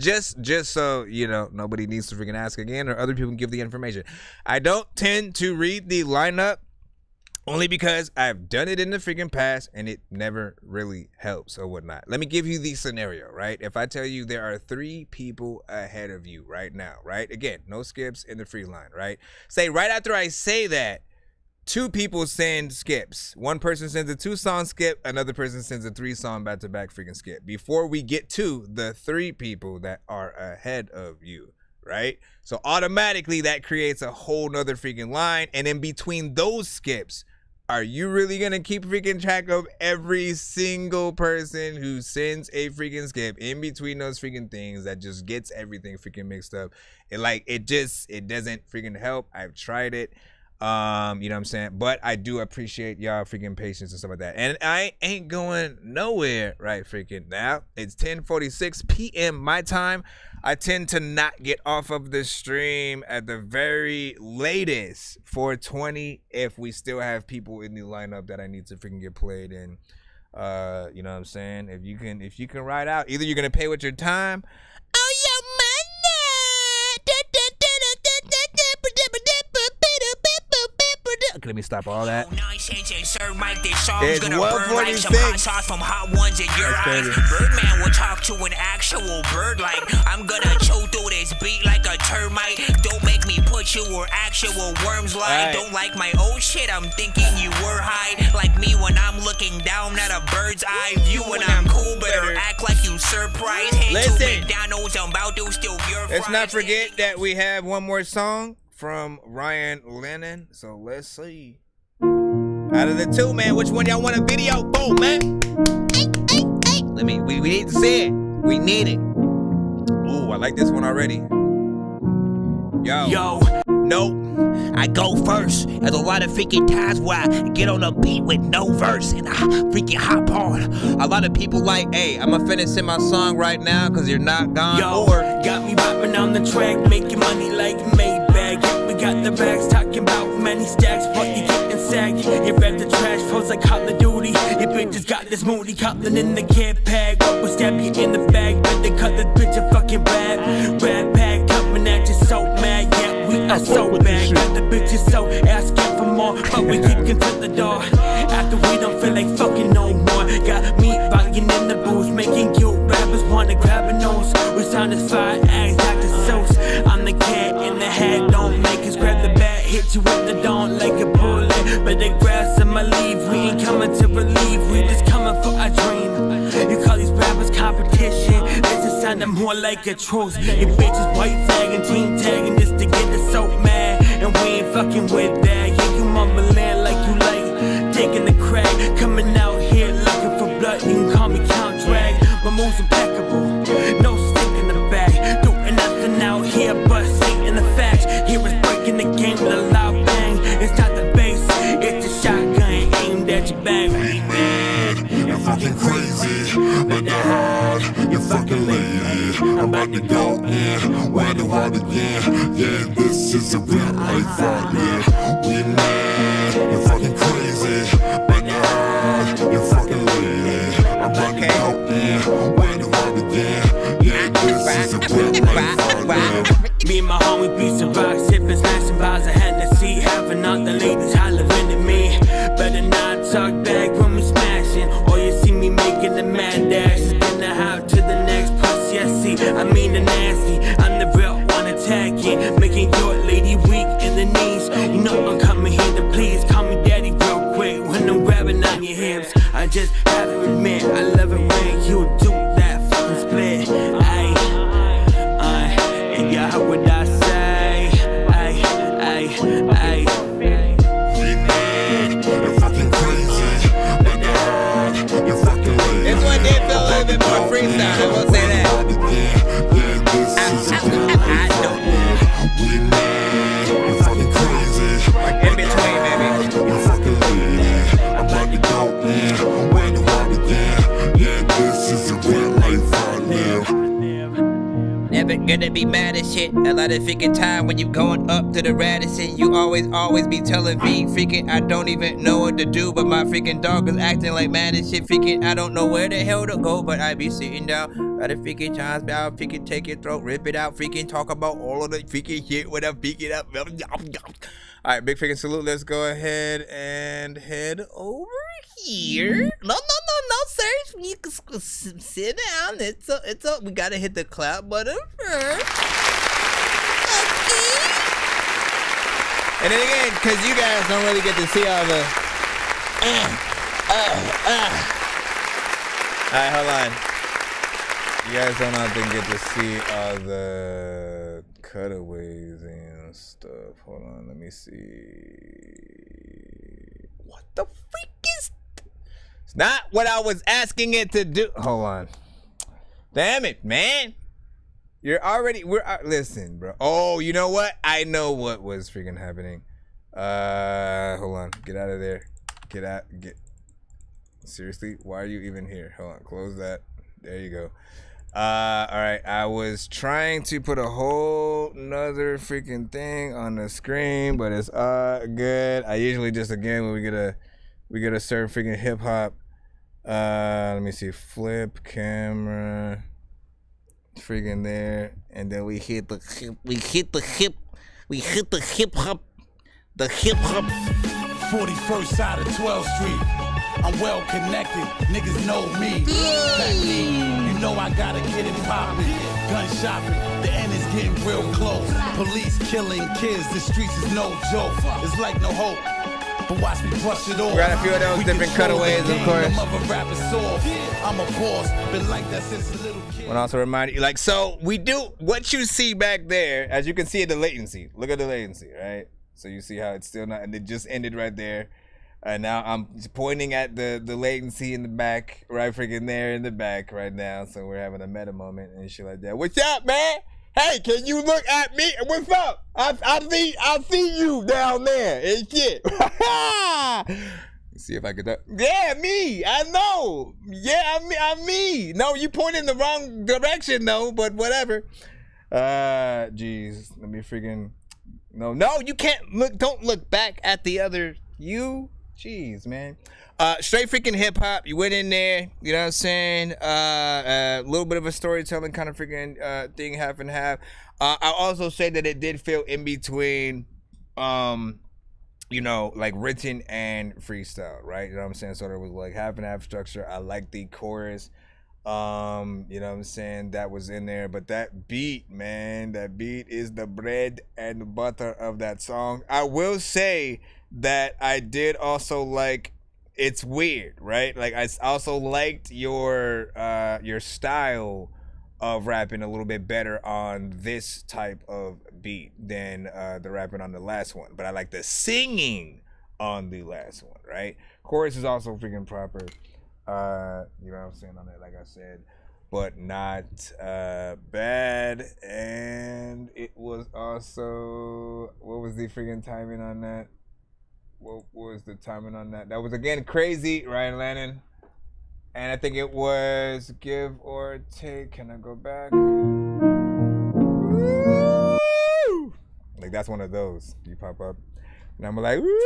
so you know, nobody needs to freaking ask again, or other people can give the information. I don't tend to read the lineup. Only because I've done it in the freaking past and it never really helps or whatnot. Let me give you the scenario, right? If I tell you there are 3 people ahead of you right now, right? Again, no skips in the free line, right? Say right after I say that, 2 people send skips. One person sends a 2-song skip, another person sends a 3-song back-to-back freaking skip. Before we get to the 3 people that are ahead of you, right? So automatically that creates a whole nother freaking line. And in between those skips, are you really going to keep freaking track of every single person who sends a freaking skip in between those freaking things that just gets everything freaking mixed up? It doesn't freaking help. I've tried it. You know what I'm saying? But I do appreciate y'all freaking patience and stuff like that. And I ain't going nowhere right freaking now. It's 10:46 p.m. my time. I tend to not get off of the stream at the very latest 4:20 if we still have people in the lineup that I need to freaking get played in. You know what I'm saying? If you can ride out, either you're gonna pay with your time. Oh, your money. Let me stop all that. It's 1:46. From hot ones in your eyes. Birdman will talk to an actual bird like I'm gonna chew through this beat like a termite. Don't make me put you where actual worms lie. Don't like my old shit, I'm thinking you were high. Like me when I'm looking down at a bird's eye view. When I'm cool, better act like you surprised. Hey, to McDonald's, I'm about to steal your fries. Let's not forget that we have one more song from Ryan Lennon. So let's see. Out of the 2, man, which one y'all want a video for, man? We need to see it. We need it. Ooh, I like this one already. Yo. Nope. I go first. There's a lot of freaking times where I get on a beat with no verse and I freaking hop on. A lot of people like, hey, I'm gonna finish in my song right now because you're not gone. Or got me rapping on the track, making money like Maybach. Yeah, we got the bags talking about many stacks, but you getting sagged. You read the trash posts like Call of Duty. Your bitches got this moody Coplin in the kid bag. What will stab you in the bag? But they cut the bitch a fucking rap pack coming at you so mad. Yeah, we are so bad. Got the bitches so asking for more, but we kicking to the door after we don't feel like fucking no more. Got me rocking in the booth, making cute rappers wanna grab a nose. We sound as fire as Dr. Seuss. I'm the cat in the hat, don't make us grab the bat, hit you with the dawn like a bullet. But they grass in my leave, we ain't coming to relieve, we just coming for our dream. You call these rappers competition, this is sounding more like a truce. You bitches white flagging, team tagging just to get us so mad, and we ain't fucking with that. Yeah, you mumbling like you like taking the crack, coming out here looking for blood. You can call me Count Drag, my moves impeccable, no stick in the back, doing nothing out here but stating the facts. Here is breaking the game with a loud bang. It's not the bass, it's the shotgun aimed at your back. We mad, you're fucking crazy, but the hard, you're fucking lady. I'm about to go in, where the water again. Yeah, this is a real life out here. We mad, you're fucking crazy, but the hard, you're fucking lady. I'm about to go in, where the water again. Yeah, this is a real life out here. Me and my homie beats and rock, sipping, smashing bars of Hennessy, having all the ladies hollering at me. Better not talk back when we smashing, or you see me making the mad dash. Spin the house to the next pussy I see. I mean the nasty, I'm the real one attacking, making your lady weak in the knees. You know I'm coming here to please. Call me daddy real quick when I'm grabbing on your hips. I just have to admit, I love it when you do that fucking split. And you heard what I say. We mad, you're fucking crazy, but the hard, you're fucking lady. This one did feel a little bit more freestyle, I will say that. We mad, you're fucking crazy. Like in between, baby. You're fucking lady. I'm about to go in, where the water again. Gonna be mad as shit a lot of freaking time when you going up to the Radisson. You always be telling me freaking I don't even know what to do, but my freaking dog is acting like mad as shit. Freaking I don't know where the hell to go, but I be sitting down a lot of freaking times. I'll freaking take your throat, rip it out, freaking talk about all of the freaking shit when I'm picking up. All right, big freaking salute. Let's go ahead and head over here. No, sir. You can sit down. It's we gotta hit the clap button first. Okay. And then again, because you guys don't really get to see all the. Alright, hold on. You guys don't often get to see all the cutaways and stuff. Hold on, let me see. What the freak is? It's not what I was asking it to do. Hold on. Damn it, man. Listen, bro. Oh, you know what? I know what was freaking happening. Hold on. Get out of there. Seriously? Why are you even here? Hold on. Close that. There you go. Alright. I was trying to put a whole nother freaking thing on the screen, but it's good. I usually just, again, when we get a certain freaking hip hop. Let me see. Flip camera. Freaking there. And then we hit the hip hop. 41st side of 12th Street. I'm well connected. Niggas know me. Back me. You know I gotta get it poppin'. Gun shopping. The end is getting real close. Police killing kids. The streets is no joke. It's like no hope. But watch me brush it off. We got a few of those different cutaways, of course. I'm a boss. Been like that since a little kid. I want to also remind you, so we do what you see back there, as you can see the latency. Look at the latency, right? So you see how it's still not, and it just ended right there. And now I'm pointing at the latency in the back, right freaking there in the back right now. So we're having a meta moment and shit like that. What's up, man? Hey, can you look at me? What's up? I see you down there and shit. Let's see if I could. Yeah, me. I know. Yeah, I'm me. No, you pointed in the wrong direction though. But whatever. Jeez. Let me freaking. No, you can't look. Don't look back at the other you. Jeez, man. Straight freaking hip hop. You went in there, you know what I'm saying? A little bit of a storytelling kind of freaking thing, half and half. I'll also say that it did feel in between, you know, like written and freestyle, right? You know what I'm saying? So there was like half and half structure. I like the chorus. You know what I'm saying? That was in there. But that beat, man, that beat is the bread and butter of that song. I will say that I did also like. It's weird, right? Like I also liked your style of rapping a little bit better on this type of beat than the rapping on the last one. But I like the singing on the last one, right? Chorus is also freaking proper. You know what I'm saying on it, like I said, but not bad. And it was also, what was the freaking timing on that? What was the timing on that? That was again crazy, Ryan Lannon. And I think it was give or take. Can I go back? Woo! Like that's one of those. You pop up. And I'm like, woo!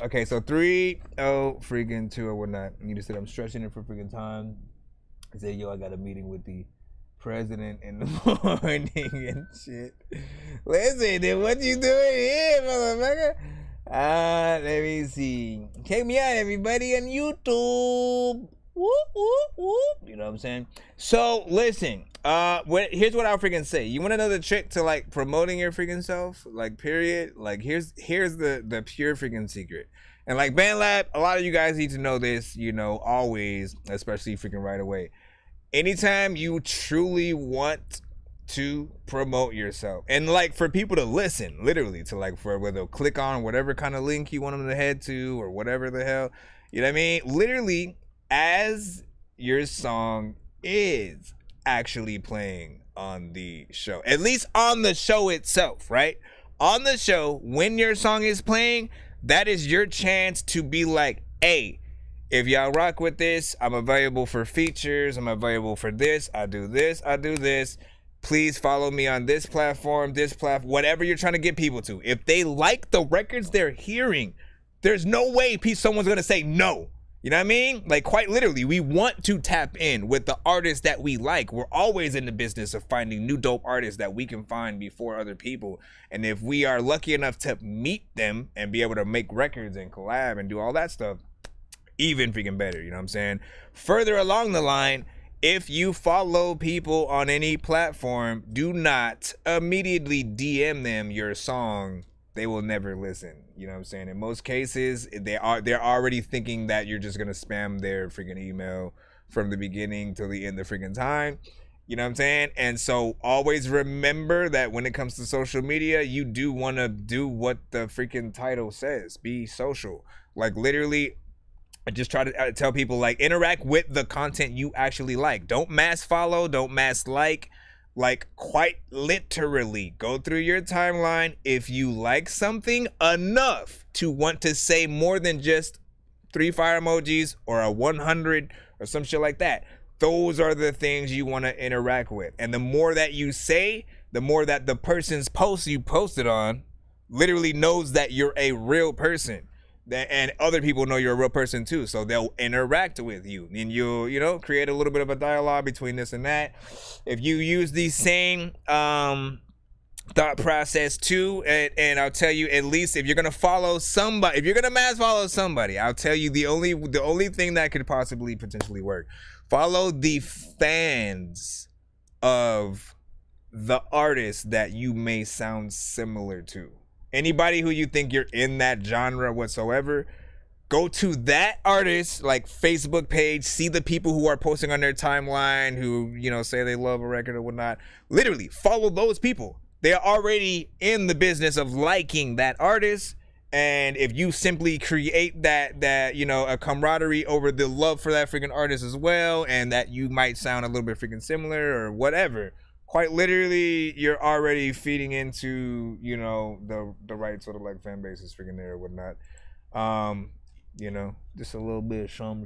Okay, so 3-0 freaking 2 or whatnot. You just said I'm stretching it for freaking time. I said, yo, I got a meeting with the president in the morning and shit. Listen, then what you doing here, motherfucker? Let me see. Check me out, everybody, on YouTube. Whoop, whoop, whoop. You know what I'm saying? So, listen. Here's what I'll freaking say. You want to know the trick to, like, promoting your freaking self? Like, period. Like, here's the pure freaking secret. And, like, BandLab, a lot of you guys need to know this, you know, always, especially freaking right away. Anytime you truly want to promote yourself and like for people to listen, literally to like for where they'll click on whatever kind of link you want them to head to or whatever the hell, you know what I mean? Literally, as your song is actually playing on the show, at least on the show itself, right? On the show, when your song is playing, that is your chance to be like, hey, if y'all rock with this, I'm available for features, I'm available for this, I do this, please follow me on this platform, whatever you're trying to get people to. If they like the records they're hearing, there's no way someone's going to say no. You know what I mean? Like, quite literally, we want to tap in with the artists that we like. We're always in the business of finding new dope artists that we can find before other people. And if we are lucky enough to meet them and be able to make records and collab and do all that stuff, even freaking better. You know what I'm saying? Further along the line, if you follow people on any platform, do not immediately DM them your song. They will never listen. You know what I'm saying? In most cases, they're already thinking that you're just gonna spam their freaking email from the beginning till the end of freaking time. You know what I'm saying? And so always remember that when it comes to social media, you do want to do what the freaking title says. Be social. Like, literally, I just try to tell people, like, interact with the content you actually like. Don't mass follow, don't mass like. Like, quite literally, go through your timeline. If you like something enough to want to say more than just 3 fire emojis or a 100 or some shit like that, those are the things you want to interact with. And the more that you say, the more that the person's post you posted on literally knows that you're a real person. And other people know you're a real person too, so they'll interact with you, and you'll, you know, create a little bit of a dialogue between this and that. If you use the same thought process too, and I'll tell you, at least if you're gonna follow somebody, if you're gonna mass follow somebody, I'll tell you the only thing that could possibly potentially work: follow the fans of the artist that you may sound similar to. Anybody who you think you're in that genre whatsoever, go to that artist, like, Facebook page, see the people who are posting on their timeline who, you know, say they love a record or whatnot. Literally, follow those people. They are already in the business of liking that artist. And if you simply create that, you know, a camaraderie over the love for that freaking artist as well, and that you might sound a little bit freaking similar or whatever, quite literally, you're already feeding into, you know, the right sort of, like, fan base is freaking there or whatnot. You know, just a little bit of shum.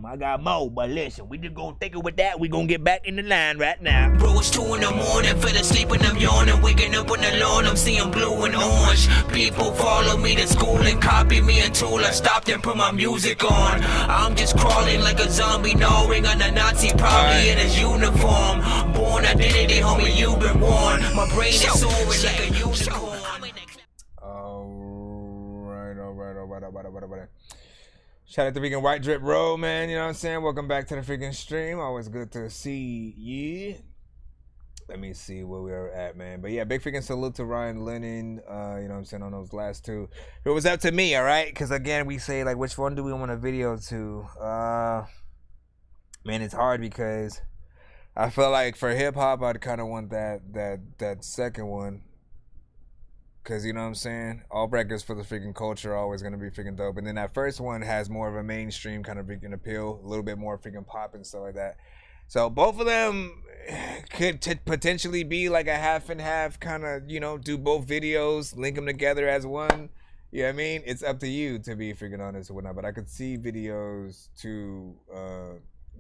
I got more, but listen, we just gonna take it with that. We gonna get back in the line right now. Bro, it's 2 in the morning, fell asleep and I'm yawning, waking up on the lawn, I'm seeing blue and orange. People follow me to school and copy me until I stopped and put my music on. I'm just crawling like a zombie, gnawing on a Nazi, probably in his uniform. Born identity, homie, you've been warned. My brain is soaring like a unicorn. Alright. Shout out to freaking White Drip Road, man. You know what I'm saying? Welcome back to the freaking stream. Always good to see you. Let me see where we are at, man. But yeah, big freaking salute to Ryan Lennon. You know what I'm saying, on those last 2. If it was up to me, all right? Because again, we say, like, which one do we want a video to? Man, it's hard because I feel like for hip hop, I'd kind of want that second one. Because, you know what I'm saying, all records for the freaking culture are always going to be freaking dope. And then that first one has more of a mainstream kind of freaking appeal, a little bit more freaking pop and stuff like that. So both of them could potentially be like a half and half kind of, you know, do both videos, link them together as one. You know what I mean? It's up to you, to be freaking honest or whatnot. But I could see videos to,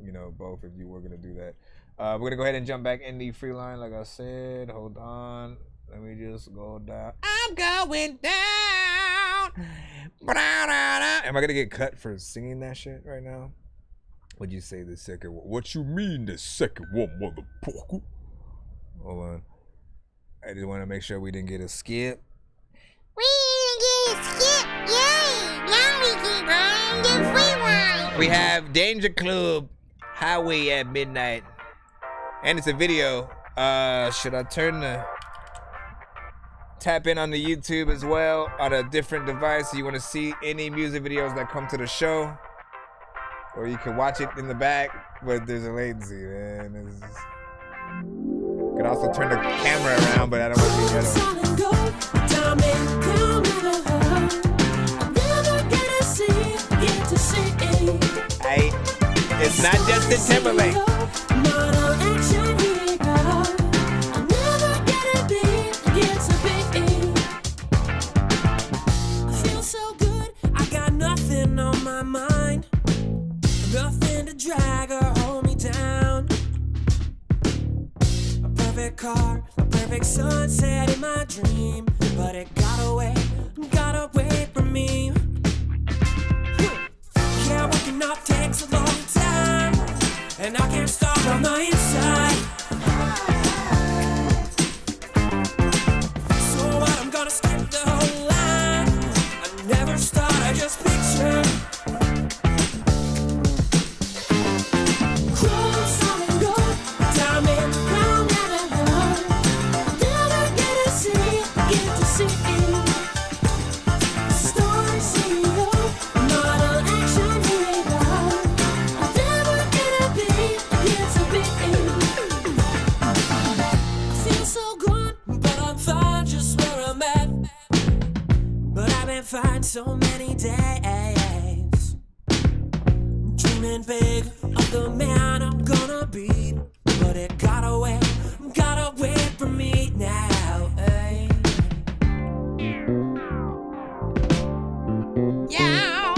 you know, both if you were going to do that. We're going to go ahead and jump back in the free line, like I said. Hold on. Let me just go down. I'm going down. Am I gonna get cut for singing that shit right now? What'd you say the second one? What you mean the second one, motherfucker? Hold on. I just want to make sure we didn't get a skip. We didn't get a skip, yay! Now we can run the free line. We have Danger Club, Highway at Midnight, and it's a video. Should I turn the... Tap in on the YouTube as well on a different device so you want to see any music videos that come to the show, or you can watch it in the back, but there's a latency, man. You can also turn the camera around, but I don't want to be ghetto. It's not Justin Timberlake. On my mind, nothing to drag or hold me down. A perfect perfect car, a perfect sunset in my dream. But it got away from me. Yeah, waking up takes a long time, and I can't stop on the inside. So what, I'm gonna skip the whole line. I never start, I just picture. Find so many days dreaming big of the man I'm gonna be, but it got away from me now. Yeah.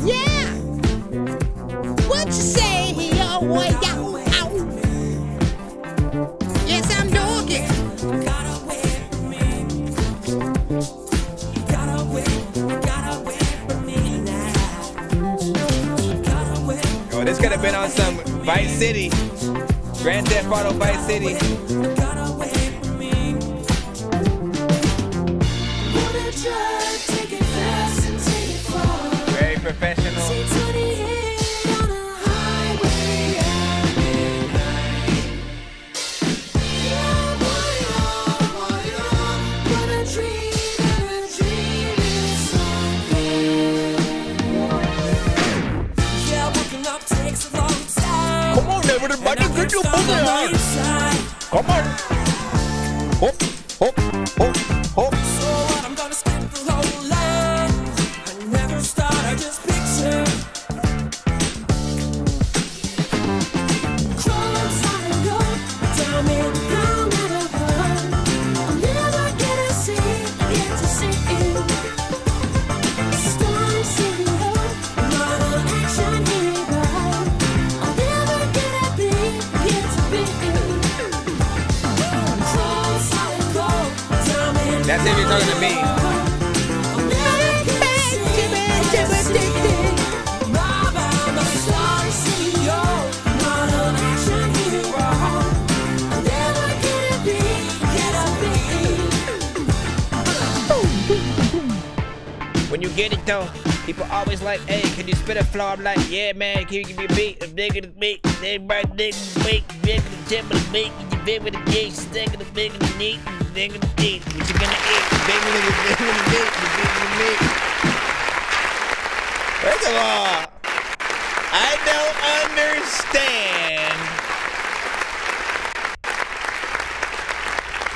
Yeah. What you say, yo? What ya? Yes, I'm Dorky. Oh, this could have been on some Vice City. Grand Theft Auto Vice City. Very professional. Come on, everybody, get your booty on. Come on. Hop, hop, hop, hop. So what, I'm gonna skip the whole line. I never start, I just picture. Crawl outside and go down in the burn. I'll never get to see you. Storm city road, not an action hero. I'll never get to be. Crawl outside and go down in the That's if you're talking to me. When you get it though, people always like, hey, can you spit a flow? I'm like, yeah, man, can you give me a beat? I'm digging the beat, everybody digging the beat, digging the tip of the beat, you big with the gate, sticking the big and the neat, digging the deep. What you gonna eat? Big with the meat, you digging the meat. First of all, I don't understand.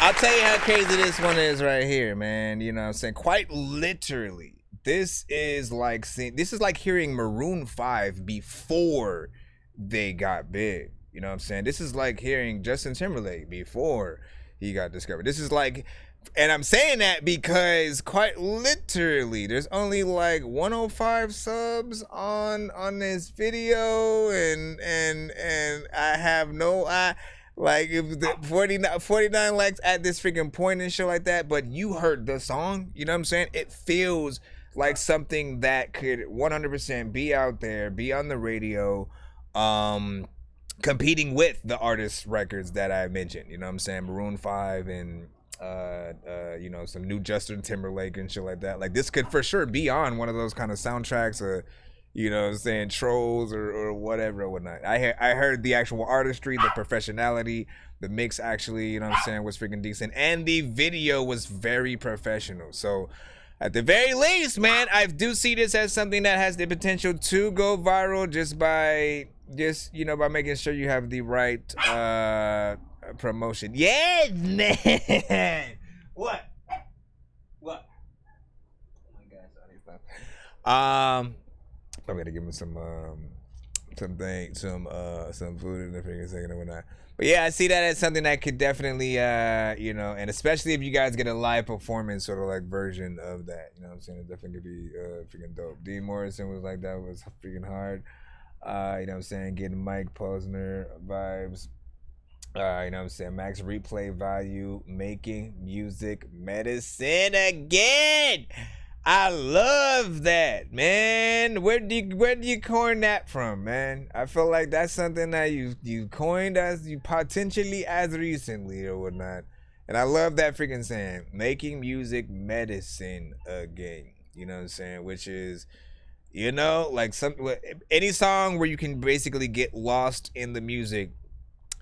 I'll tell you how crazy this one is right here, man. You know what I'm saying? Quite literally. This is like hearing Maroon 5 before they got big. You know what I'm saying? This is like hearing Justin Timberlake before he got discovered. This is like, and I'm saying that because quite literally, there's only like 105 subs on this video, and I have no like if the 49 likes at this freaking point and shit like that. But you heard the song, you know what I'm saying? It feels like something that could 100% be out there, be on the radio, competing with the artist records that I mentioned. You know what I'm saying? Maroon 5 and you know, some new Justin Timberlake and shit like that. Like this could for sure be on one of those kind of soundtracks, you know what I'm saying, Trolls or whatever or whatnot. I heard the actual artistry, the professionality, the mix actually, you know what I'm saying, was freaking decent, and the video was very professional. So at the very least, man, I do see this as something that has the potential to go viral just by by making sure you have the right promotion. Yes, man. What? Oh my gosh, I'm gonna give him some some food in the freaking second or whatnot. But yeah, I see that as something that could definitely, you know, and especially if you guys get a live performance sort of like version of that, you know what I'm saying? It definitely could be freaking dope. Dean Morrison was like, that was freaking hard. You know what I'm saying? Getting Mike Posner vibes. You know what I'm saying? Max replay value, making music medicine again. I love that, man. Where do you coin that from, man? I feel like that's something that you coined potentially as recently or whatnot. And I love that freaking saying, making music medicine again. You know what I'm saying? Which is, you know, like any song where you can basically get lost in the music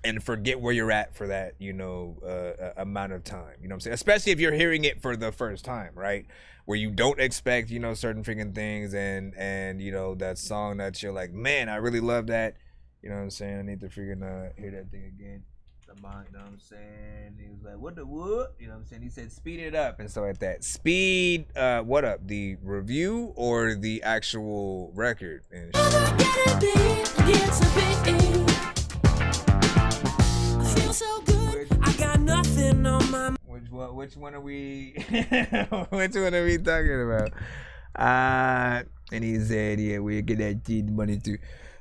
and forget where you're at for that, you know, amount of time. You know what I'm saying? Especially if you're hearing it for the first time, right? Where you don't expect, you know, certain freaking things and you know, that song that you're like, man, I really love that. You know what I'm saying? I need to freaking hear that thing again. You know what I'm saying? He was like, what the what? You know what I'm saying? He said, speed it up and stuff like that. Speed what up? The review or the actual record? And so good. I got nothing on my. Which one are we? Which one are we talking about? And he said, yeah, we'll get that money too.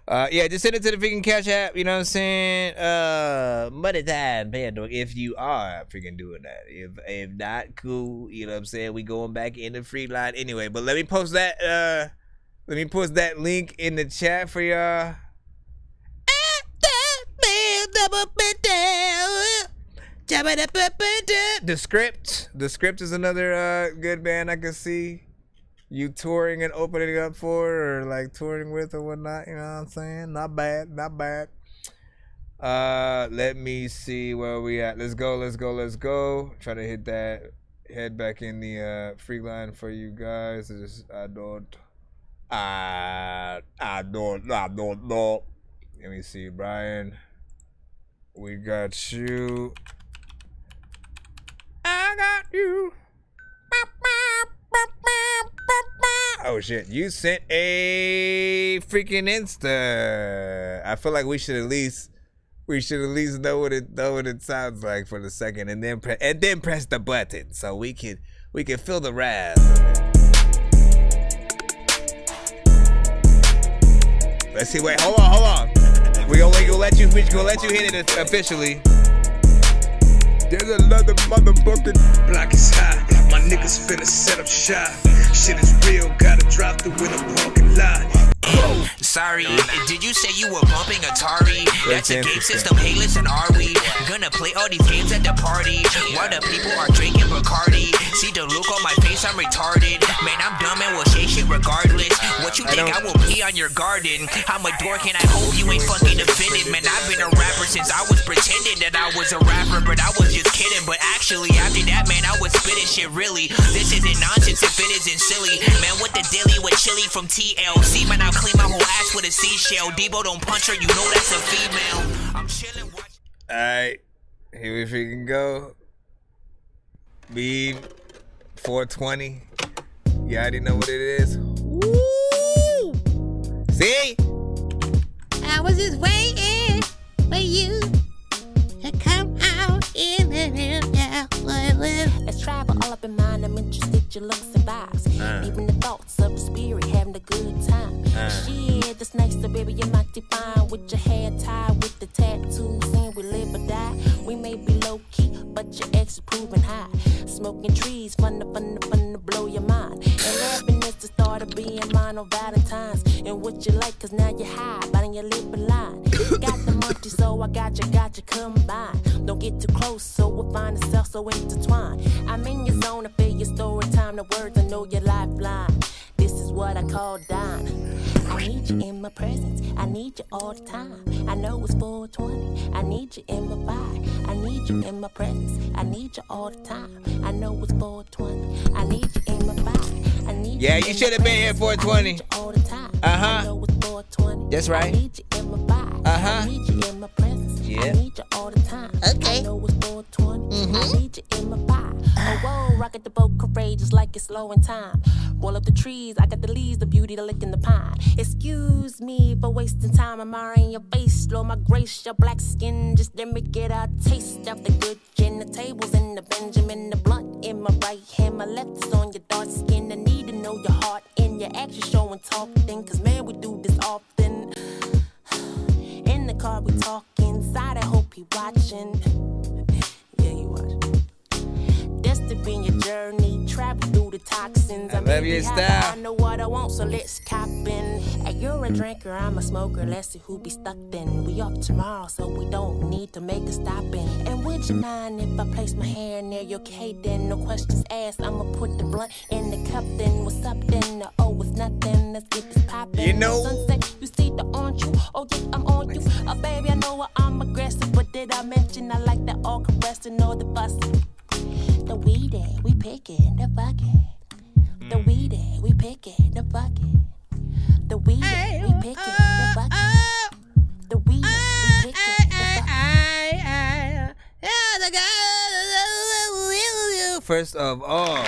Yeah, just send it to the freaking Cash App. You know what I'm saying? Money time, Pandora. If you are freaking doing that, if not, cool. You know what I'm saying? We going back in the free line anyway. But let me post that. Let me post that link in the chat for y'all. The Script is another good band I can see you touring and opening up for, or like touring with or whatnot. You know what I'm saying? Not bad. Let me see where we at. Let's go. Try to hit that. Head back in the free line for you guys. I don't know. Let me see, Brian. We got you. I got you. Oh shit, you sent a freaking Insta. I feel like we should at least know what it sounds like for the second, and then press the button so we can feel the wrath. Let's see. Wait, hold on. We gonna let you hit it officially. There's another motherfucking block is hot. My niggas finna set up shop. Shit is real, gotta drop through in a parking lot. Sorry, did you say you were bumping Atari? That's a game system, hey listen, are we gonna play all these games at the party while the people are drinking Bacardi? See the look on my face, I'm retarded. Man, I'm dumb and will say shit regardless. What you think I will pee on your garden? I'm a dork and I hope you ain't fucking offended. Man, I've been a rapper since I was pretending that I was a rapper, but I was just kidding. But actually, after that, man, I was spitting shit really. This isn't nonsense if it isn't silly. Man, what the dilly with chili from TLC? Man, I'll clean my whole ass with a seashell. Debo don't punch her, you know that's a female. I'm chilling. Alright, here we freaking go. Beam 420. You already know what it is. Woo! See? I was just waiting for you to come out in the Let's travel all up in mind. I'm interested, your looks and vibes. Even the thoughts of the spirit, having a good time. Shit, that's nice to baby, you're mighty fine. With your hair tied with the tattoos, saying we live or die. We may be low key, but your ex is proving high. Smoking trees, fun to blow your mind. And happiness the start of being mine on Valentine's. And what you like, cause now you're high, biting your lip and line. Got the multi, so I got you combined. Don't get too close, so we'll find ourselves so intertwined. I'm in your zone, I feel your story time, the words, I know your lifeline. This is what I call dying. I need you in my presence, I need you all the time. I know it's 420, I need you in my vibe. I need you in my presence, I need you all the time. I know it's 420, I need you in my vibe. I need you should have been here 420. All the time. I know it's 420. That's right. I need you in my vibe. I need you in my presence. I need you all the time. Okay. I know it's 420. I need you in my vibe. Oh, whoa, rocket the boat, courageous like it's slow in time. Roll up the trees, I got the leaves, the beauty, the lick in the pine. Excuse me for wasting time, admiring your face. Slow my grace, your black skin, just let me get a taste of the good gin. The tables in the Benjamin, the blunt in my right hand, my left is on your dark skin. I need to know your heart and your actions showing talking, cause man, we do this often. In the car we talk, inside I hope he watching. Yeah, he watching. Destined in your journey, travel through the toxins. I love your style. I know what I want, so let's cop in. Hey, you're a drinker, I'm a smoker. Let's see who be stuck then. We off tomorrow, so we don't need to make a stop in. And would you mind if I place my hand near your K then? No questions asked, I'ma put the blunt in the cup then. What's up then? Oh, it's nothing. Let's get this poppin'. You know. Sunset, you see the orange you. Oh yeah, I'm on you. Baby, I know I'm aggressive, but did I mention I like the all caressing or the fussing? The weed we pick it, the fucking. The weed we pick it, the fucking. The weed we pick it, the fucking. The weed we pick it, the fucking. First of all,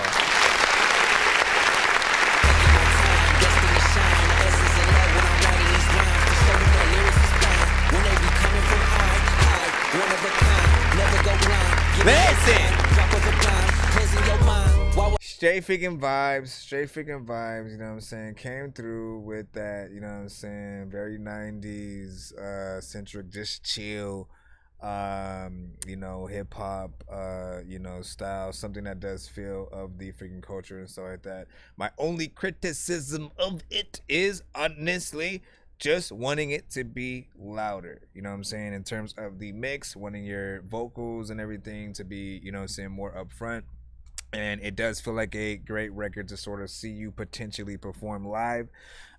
listen. Straight freaking vibes, you know what I'm saying? Came through with that, you know what I'm saying? Very 90s centric, just chill, you know, hip hop, you know, style, something that does feel of the freaking culture and stuff like that. My only criticism of it is honestly just wanting it to be louder, you know what I'm saying? In terms of the mix, wanting your vocals and everything to be, you know what I'm saying, more upfront. And it does feel like a great record to sort of see you potentially perform live.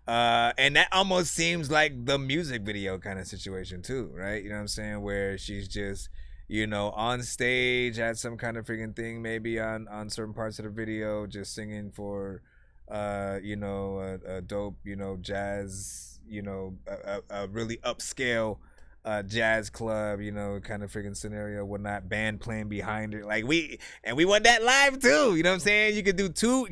And that almost seems like the music video kind of situation too, right? You know what I'm saying? Where she's just, you know, on stage at some kind of freaking thing, maybe on certain parts of the video, just singing for, you know, a dope, you know, jazz, you know, a really upscale jazz club, you know, kind of freaking scenario, whatnot, band playing behind it. Like we want that live too, you know what I'm saying? You could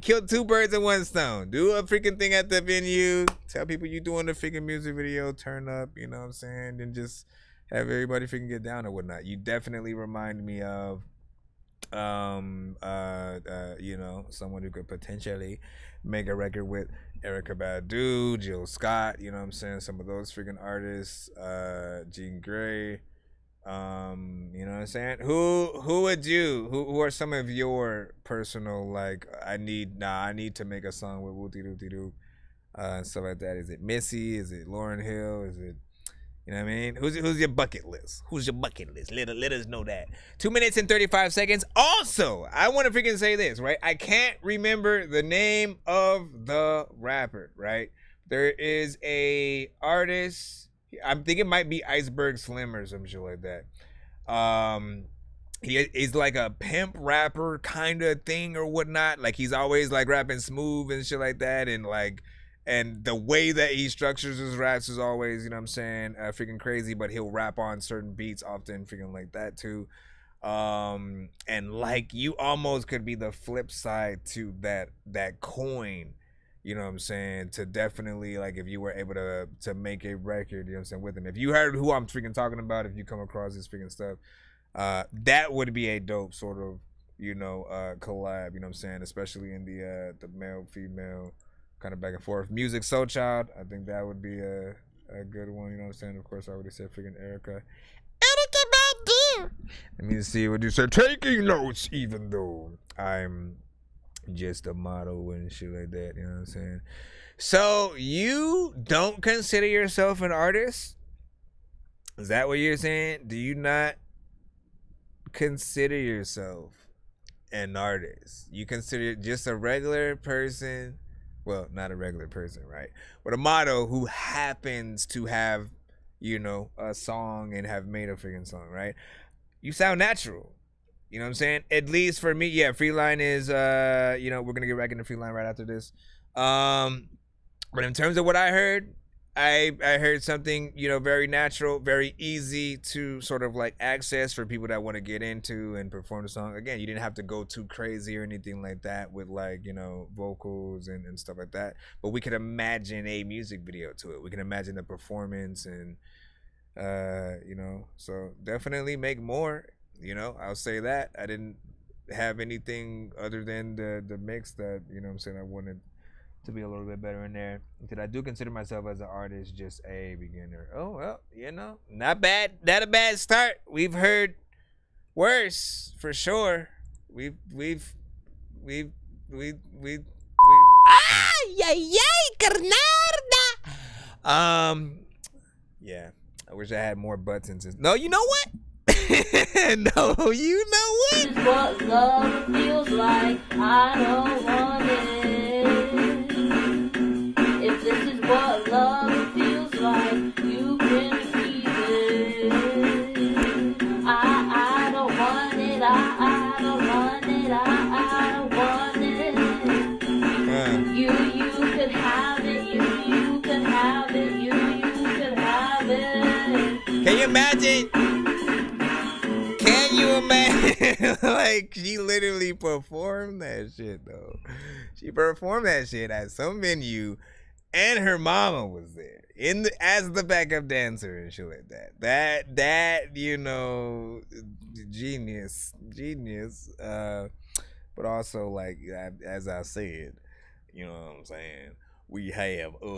kill two birds in one stone. Do a freaking thing at the venue, tell people you doing the freaking music video, turn up, you know what I'm saying? Then just have everybody freaking get down or whatnot. You definitely remind me of you know, someone who could potentially make a record with Erykah Badu, Jill Scott, you know what I'm saying? Some of those freaking artists, Jean Grey, you know what I'm saying? Who are some of your personal, like, I need to make a song with Wooty Dooty Doo, and stuff like that? Is it Missy? Is it Lauryn Hill? Is it, you know what I mean? Who's your bucket list? Who's your bucket list? Let us know that. 2 minutes and 35 seconds. Also, I want to freaking say this, right? I can't remember the name of the rapper, right? There is a artist. I'm thinking it might be Iceberg Slim or some shit like that. He's like a pimp rapper kind of thing or whatnot. Like he's always like rapping smooth and shit like that, and like. And the way that he structures his raps is always, you know what I'm saying, freaking crazy, but he'll rap on certain beats often freaking like that too. And like you almost could be the flip side to that coin, you know what I'm saying, to definitely, like, if you were able to make a record, you know what I'm saying, with him. If you heard who I'm freaking talking about, if you come across this freaking stuff, that would be a dope sort of, you know, collab, you know what I'm saying, especially in the male female kind of back and forth. Music Soul Child, I think that would be a good one, you know what I'm saying? Of course, I already said freaking Erykah Badu. Let me see what you said. Taking notes, even though I'm just a model and shit like that, you know what I'm saying? So you don't consider yourself an artist? Is that what you're saying? Do you not consider yourself an artist? You consider just a regular person? Well, not a regular person, right? But a model who happens to have, you know, a song and have made a freaking song, right? You sound natural. You know what I'm saying? At least for me, yeah, Freeline is, you know, we're going to get back into Freeline right after this. But in terms of what I heard, I heard something, you know, very natural, very easy to sort of like access for people that want to get into and perform the song. Again, you didn't have to go too crazy or anything like that with like, you know, vocals and stuff like that. But we could imagine a music video to it. We can imagine the performance and, you know, so definitely make more, you know, I'll say that. I didn't have anything other than the mix that, you know what I'm saying, I wanted to be a little bit better in there. Because I do consider myself as an artist just a beginner. Oh well, you know, not bad. Not a bad start. We've heard worse for sure. We've yeah. I wish I had more buttons. No, you know what? No, you know what? This is what love feels like. I don't want it. If this is what love feels like, you can keep it. I don't want it. I don't want it. I don't want it. You could have it. You could have it. You could have it. Can you imagine? Can you imagine? Like, she literally performed that shit, though. She performed that shit at some venue, and her mama was there as the backup dancer and shit like that. That you know, genius. But also, like, as I said, you know what I'm saying, we have let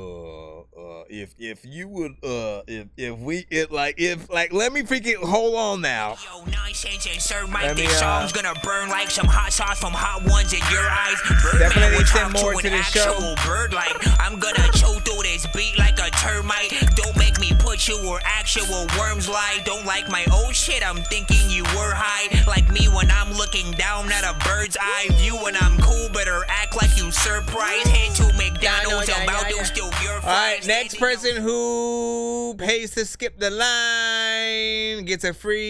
me freaking hold on now. Yo, Nonsenze and Sir Mike, this song's gonna burn like some hot sauce from hot ones in your eyes. Birdman will talk to an actual bird like I'm gonna chew through this beat like a termite. Don't make me put you where actual worms lie. Don't like my old shit, I'm thinking you were high. Like me when I'm looking down at a bird's eye view. When I'm cool, better act like you surprised. Head to McDonald's. Alright, next person who pays to skip the line gets a free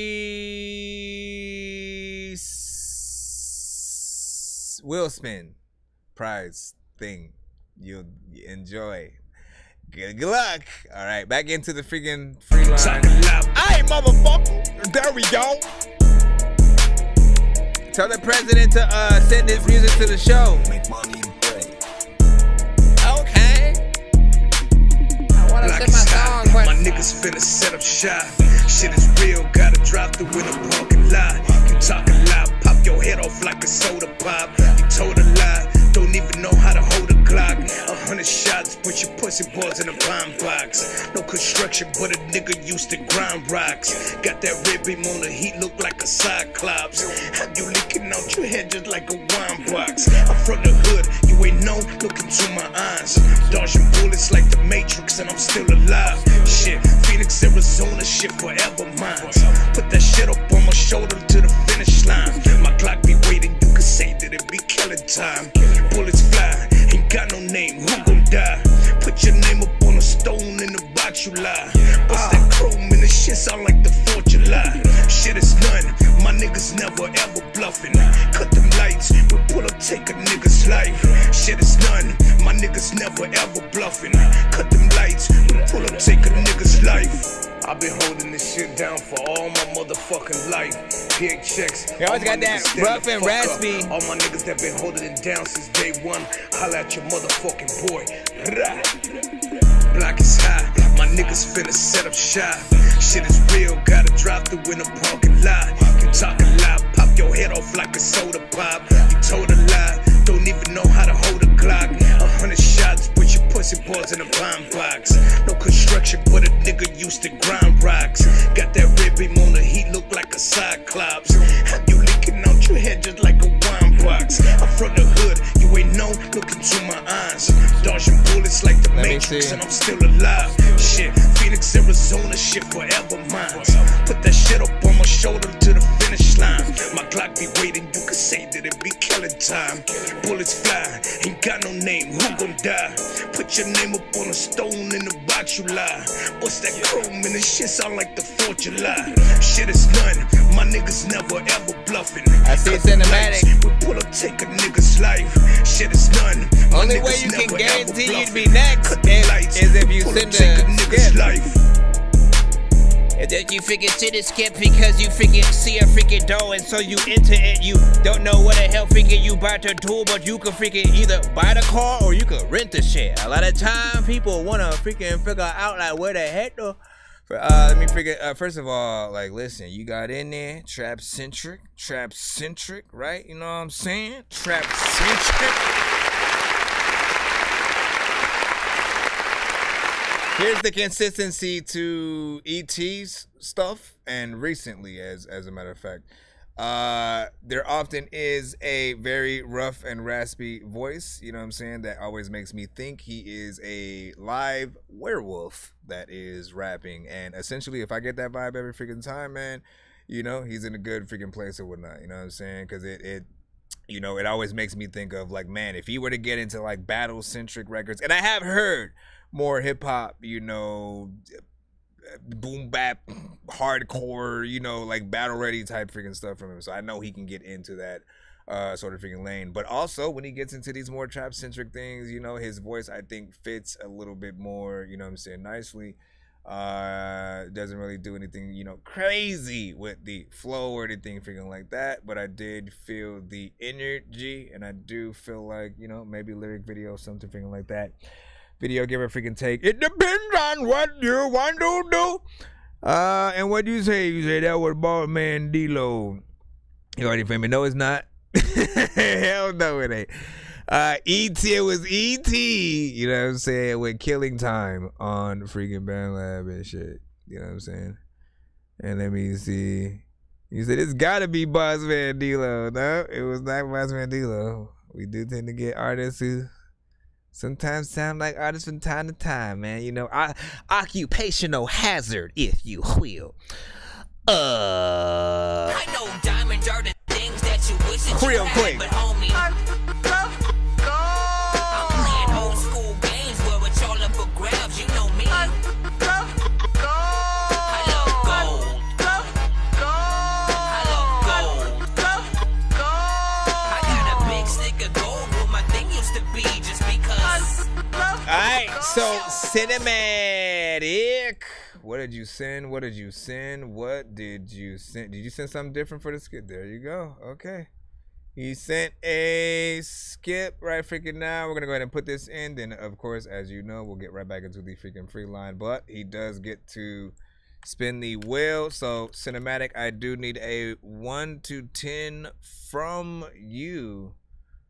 wheel spin prize thing. You'll enjoy. Good luck. Alright, back into the freaking free line. Alright, motherfucker. There we go. Tell the president to send his music to the show. Make money. My niggas finna set up shop. Shit is real, gotta drop through in the parking lot. You talking loud, pop your head off like a soda pop. You told a lie, don't even know how to hold a Glock. 100 shots, put your pussy balls in a pine box. No construction, but a nigga used to grind rocks. Got that red beam on the heat, look like a cyclops. Have you leaking out your head just like a wine box? I'm from the hood, you ain't know, look into my eyes. Dodging bullets like the Matrix and I'm still alive. Shit, Phoenix, Arizona, shit forever mine. Put that shit up on my shoulder to the finish line. My clock be waiting, you can say that it be killing time. Bullets fly, ain't got no name, who gon' die? Put your name up on a stone in the box, you lie. Bust that chrome and the shit sound like the 4th of July. Shit is done, my niggas never ever bluffing. Cut them lights, we pull up, take a nigga's life. Shit is done, my niggas never ever bluffing. Cut them lights, we pull up, take a nigga's life. I've been holding this shit down for all my motherfucking life. PHX. You always got that rough and raspy. All my niggas that been holding it down since day one. Holla at your motherfucking boy. Block is high. My niggas finna set up shop. Shit is real, gotta drop through in the parking lot. You talking loud, pop your head off like a soda pop. You told a lie, don't even know how to hold a Glock. 100 shots, put your pussy balls in a pine box. No construction, but a nigga used to grind rocks. Got that red beam on the heat, look like a cyclops. Have you leaking out your head just like a wine box? I'm from the hood, you ain't know, look into my eyes. Dodging bullets like the Matrix and I'm still alive. Shit, Phoenix, Arizona, shit forever mine. Put that shit up on my shoulder to the finish line. My clock be waiting, you can say that it be killing time. Bullets fly, ain't got no name, who gon' die? Put your name up on a stone in the box, you lie. What's that chrome and the shit sound like the 4th of July? Shit is done, my niggas never ever bluffing. I see cinematic. We pull up, take a nigga's life. Shit is done. Only way you can guarantee you'd be next is if you send a skip. And then you freaking sit and skip because you freaking see a freaking door, and so you enter it. You don't know what the hell freaking you about to do, but you can freaking either buy the car or you can rent the shit. A lot of time people wanna freaking figure out like where the heck though. Let me figure. First of all, like, listen, you got in there trap centric, right? You know what I'm saying? Trap centric. Here's the consistency to ET's stuff, and recently, as a matter of fact, there often is a very rough and raspy voice, you know what I'm saying, that always makes me think he is a live werewolf that is rapping. And essentially, if I get that vibe every freaking time, man, you know, he's in a good freaking place or whatnot, you know what I'm saying? Because it you know, it always makes me think of, like, man, if he were to get into, like, battle-centric records, and I have heard more hip-hop, you know, boom bap, hardcore, you know, like battle-ready type freaking stuff from him. So I know he can get into that sort of freaking lane. But also, when he gets into these more trap-centric things, you know, his voice, I think, fits a little bit more, you know what I'm saying, nicely. Doesn't really do anything, you know, crazy with the flow or anything freaking like that, but I did feel the energy, and I do feel like, you know, maybe lyric video, something freaking like that. Video, give a freaking take. It depends on what you want to do. And what you say that was Ball Man D-Lo. You already famous. No, it's not. Hell no, it ain't. E.T. It was E.T. You know what I'm saying? With Killing Time on freaking Band Lab and shit. You know what I'm saying? And let me see. You said it's gotta be Boss Man D-Lo. No, it was not Boss Man D-Lo. We do tend to get artists who sometimes sound like artists from time to time, man. You know, occupational hazard, if you will. I know diamonds are the things that you wish that you had, but homie, I'm playing old school games where it's all up for grabs. You know me. I love gold. I got a big stick of gold where my thing used to be just because. Alright, so cinematic. What did you send? What did you send? What did you send? Did you send something different for the skip? There you go. Okay. He sent a skip right freaking now. We're going to go ahead and put this in. Then, of course, as you know, we'll get right back into the freaking free line. But he does get to spin the wheel. So, cinematic, I do need a 1 to 10 from you.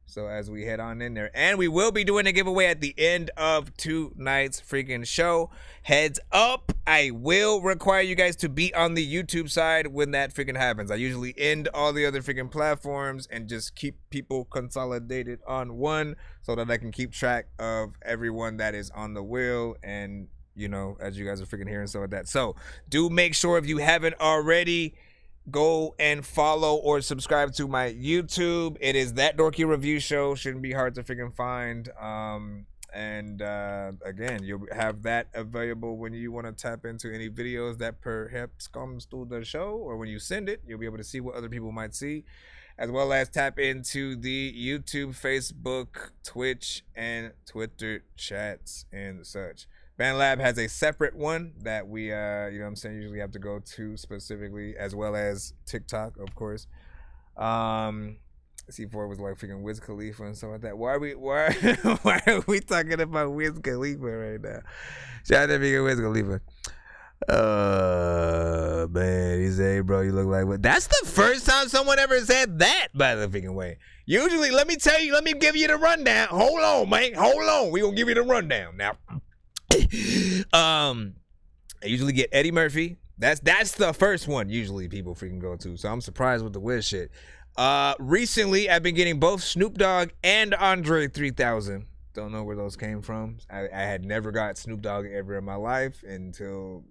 So as we head on in there, and we will be doing a giveaway at the end of tonight's freaking show. Heads up, I will require you guys to be on the YouTube side when that freaking happens. I usually end all the other freaking platforms and just keep people consolidated on one so that I can keep track of everyone that is on the wheel, and you know, as you guys are freaking hearing some of that. So do make sure, if you haven't already, go and follow or subscribe to my YouTube. It is That Dorky Review Show. Shouldn't be hard to freaking find. Again, you'll have that available when you want to tap into any videos that perhaps comes through the show, or when you send it, you'll be able to see what other people might see, as well as tap into the YouTube, Facebook, Twitch, and Twitter chats and such. Band Lab has a separate one that we, you know what I'm saying, usually have to go to specifically, as well as TikTok, of course. C4 was like freaking Wiz Khalifa and stuff like that. Why are we talking about Wiz Khalifa right now? Shout out to freaking Wiz Khalifa. Man, he said, hey, bro, you look like what? That's the first time someone ever said that, by the freaking way. Usually, let me give you the rundown. Hold on, man. Hold on. We gonna give you the rundown now. I usually get Eddie Murphy. That's the first one usually people freaking go to. So I'm surprised with the Wiz shit. Recently I've been getting both Snoop Dogg and Andre 3000. Don't know where those came from. I had never got Snoop Dogg ever in my life until,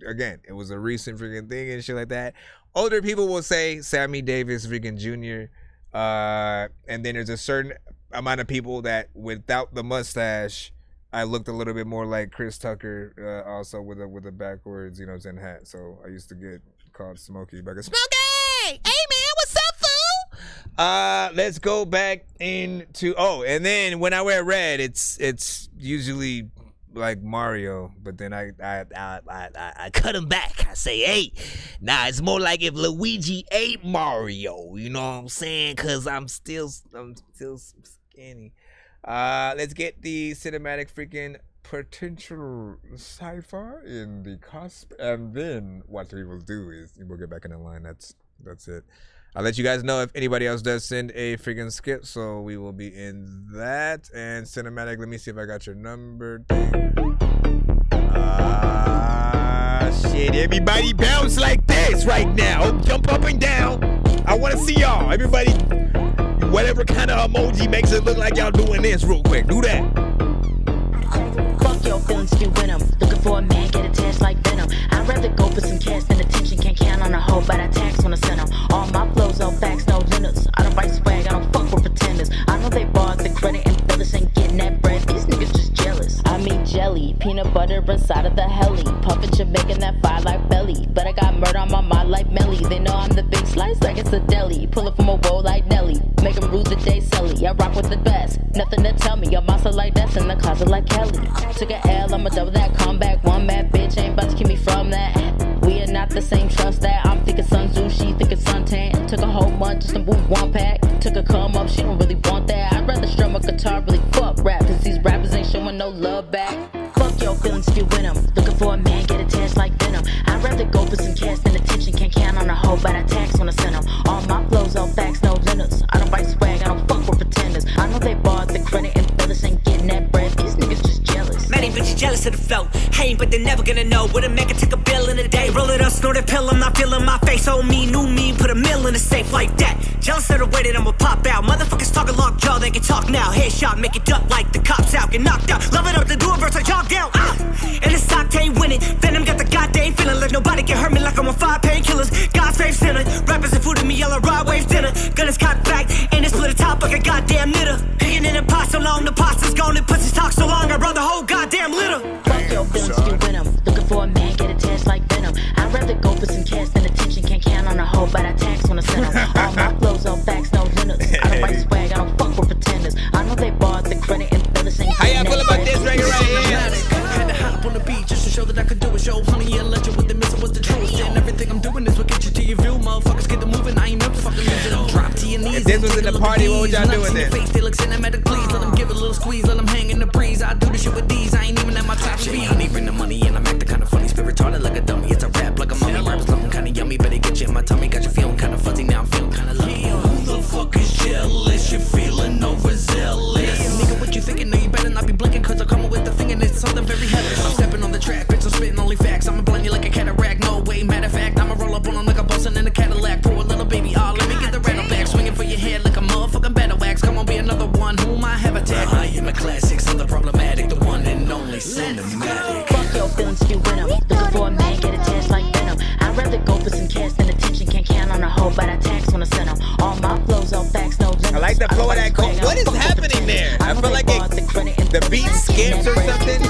again, it was a recent freaking thing and shit like that. Older people will say Sammy Davis freaking Jr. And then there's a certain amount of people that without the mustache, I looked a little bit more like Chris Tucker, also with a backwards, you know, Zen hat. So I used to get called Smokey back. Smokey! Hey man, what's up, fool? Let's go back into and then when I wear red, it's usually like Mario, but then I cut him back. I say, hey, nah, it's more like if Luigi ate Mario. You know what I'm saying? Cause I'm still skinny. Let's get the cinematic freaking potential cipher in the cusp, and then what we will do is we'll get back in the line. That's it. I'll let you guys know if anybody else does send a freaking skip, so we will be in that. And cinematic, let me see if I got your number. Shit, everybody bounce like this right now. Jump up and down. I want to see y'all. Everybody, whatever kind of emoji makes it look like y'all doing this real quick. Do that. Fuck your feelings if you win 'em. Looking for a man, get attached like venom. I'd rather go for some cash than attention. Can't count on a hoe, but I tax when I send 'em. All my flows on facts, no limits. I don't write swag, I don't fuck with pretenders. I know they bought the credit and brothers ain't getting that bread. These niggas just jealous. I mean jelly, peanut butter inside of the heli. Puffin' Jamaican that fire like belly. But I got murder on my mind like Melly. They know I'm the big slice like it's a deli. Pull up from a roll like Nelly. Make 'em rue the day selly. I rock with the best. Nothing to tell me. A monster like that's in the closet like Kelly. Took a L, I'ma double that comeback. One mad bitch ain't about to keep me from that. We are not the same, trust that. I'm thinking Sun Tzu, she thinking suntan. Took a whole month just to move one pack. Took a come up, she don't really want that. I'd rather strum a guitar, really fuck rap. Cause these rappers ain't showing no love back. Fuck your feelings if you win 'em. Looking for a man, get attached like venom. I'd rather go for some cash than attention. Can't count on a hoe, but I tax when I send 'em. All my flows on facts, no limits. I don't write swag, I don't fuck with pretenders. I know they bought the credit and brothers ain't getting that bread. These niggas just jealous. Many bitches jealous of the flow. Hey, but they're never gonna know. What a man can take a bill in a day. Roll it up, snort a pill. I'm not feeling my face. Old me, new me. Put a mill in a safe like that. Jealous of the way that I'ma pop out. Motherfuckers talking long jaw, they can talk now. Headshot, make it duck like the cops out. Get knocked out. Love it up, the do verse, I jog down. And this octane winning. Venom got the goddamn feeling like nobody can hurt me like I'm on 5 painkillers. God's fave sinner. Rappers and food in me, yellow rod waves dinner. Gun is cocked back, and it's split a top like a goddamn knitter. Picking in the pot so long, the pasta's gone. And pussies talk so long, I run the whole goddamn litter. Fuck your feelings if you win 'em. Looking for a man, get attached like venom. I'd rather go for some cash than attention. Can't count on a hoe, but I tax when I send 'em. All my flows on facts, no limits. I don't write swag, I don't fuck with pretenders. I know they bought the credit and brothers ain't How y'all feel about this record right here? Had to hop on the beat just to show that I could do it. Show honey a legend with the missile was the truth. And everything I'm doing is what gets you to your view. Motherfuckers get the moving, I ain't never fucking losing. Drop to your knees. If this was in the party, what would y'all do with this? Face, they look cinematic, please. Let them give it a little squeeze, let them hang in the breeze. I do the shit with these, I ain't even at my top speed. Honey, bring the money and I'm acting kinda funny. Spirit retarded like a dummy, it's a rap like a mummy. Rappers looking kinda yummy, but it get you in my tummy. Got you feeling kinda fuzzy, now I'm feeling kinda lucky. Who the fuck is jealous? You're feeling overzealous. Nigga, what you thinking? No, you better not be blinking, cause I'm coming with the thing and it's something very heavy. I'm stepping on the track, bitch, I'm spitting only facts. I'ma blend you like a cataract, no way. Matter of fact, I'ma roll up on them like a bosun in a Cadillac. Pour a little baby, let me get the rattle back. Swinging for your head like a motherfucking battle wax. Come on, be another one, whom I have attacked. I am a classic, I'm the problematic, the one and only cinematic. Fuck your feelings if you win 'em. Looking for a man, get attached like venom. I'd rather go for some cash than attention. Can't count on a hoe, but I tax when I send 'em. All my flows on facts, no limits. I like the flow of that code. What is happening there? I feel like the beat skips or something.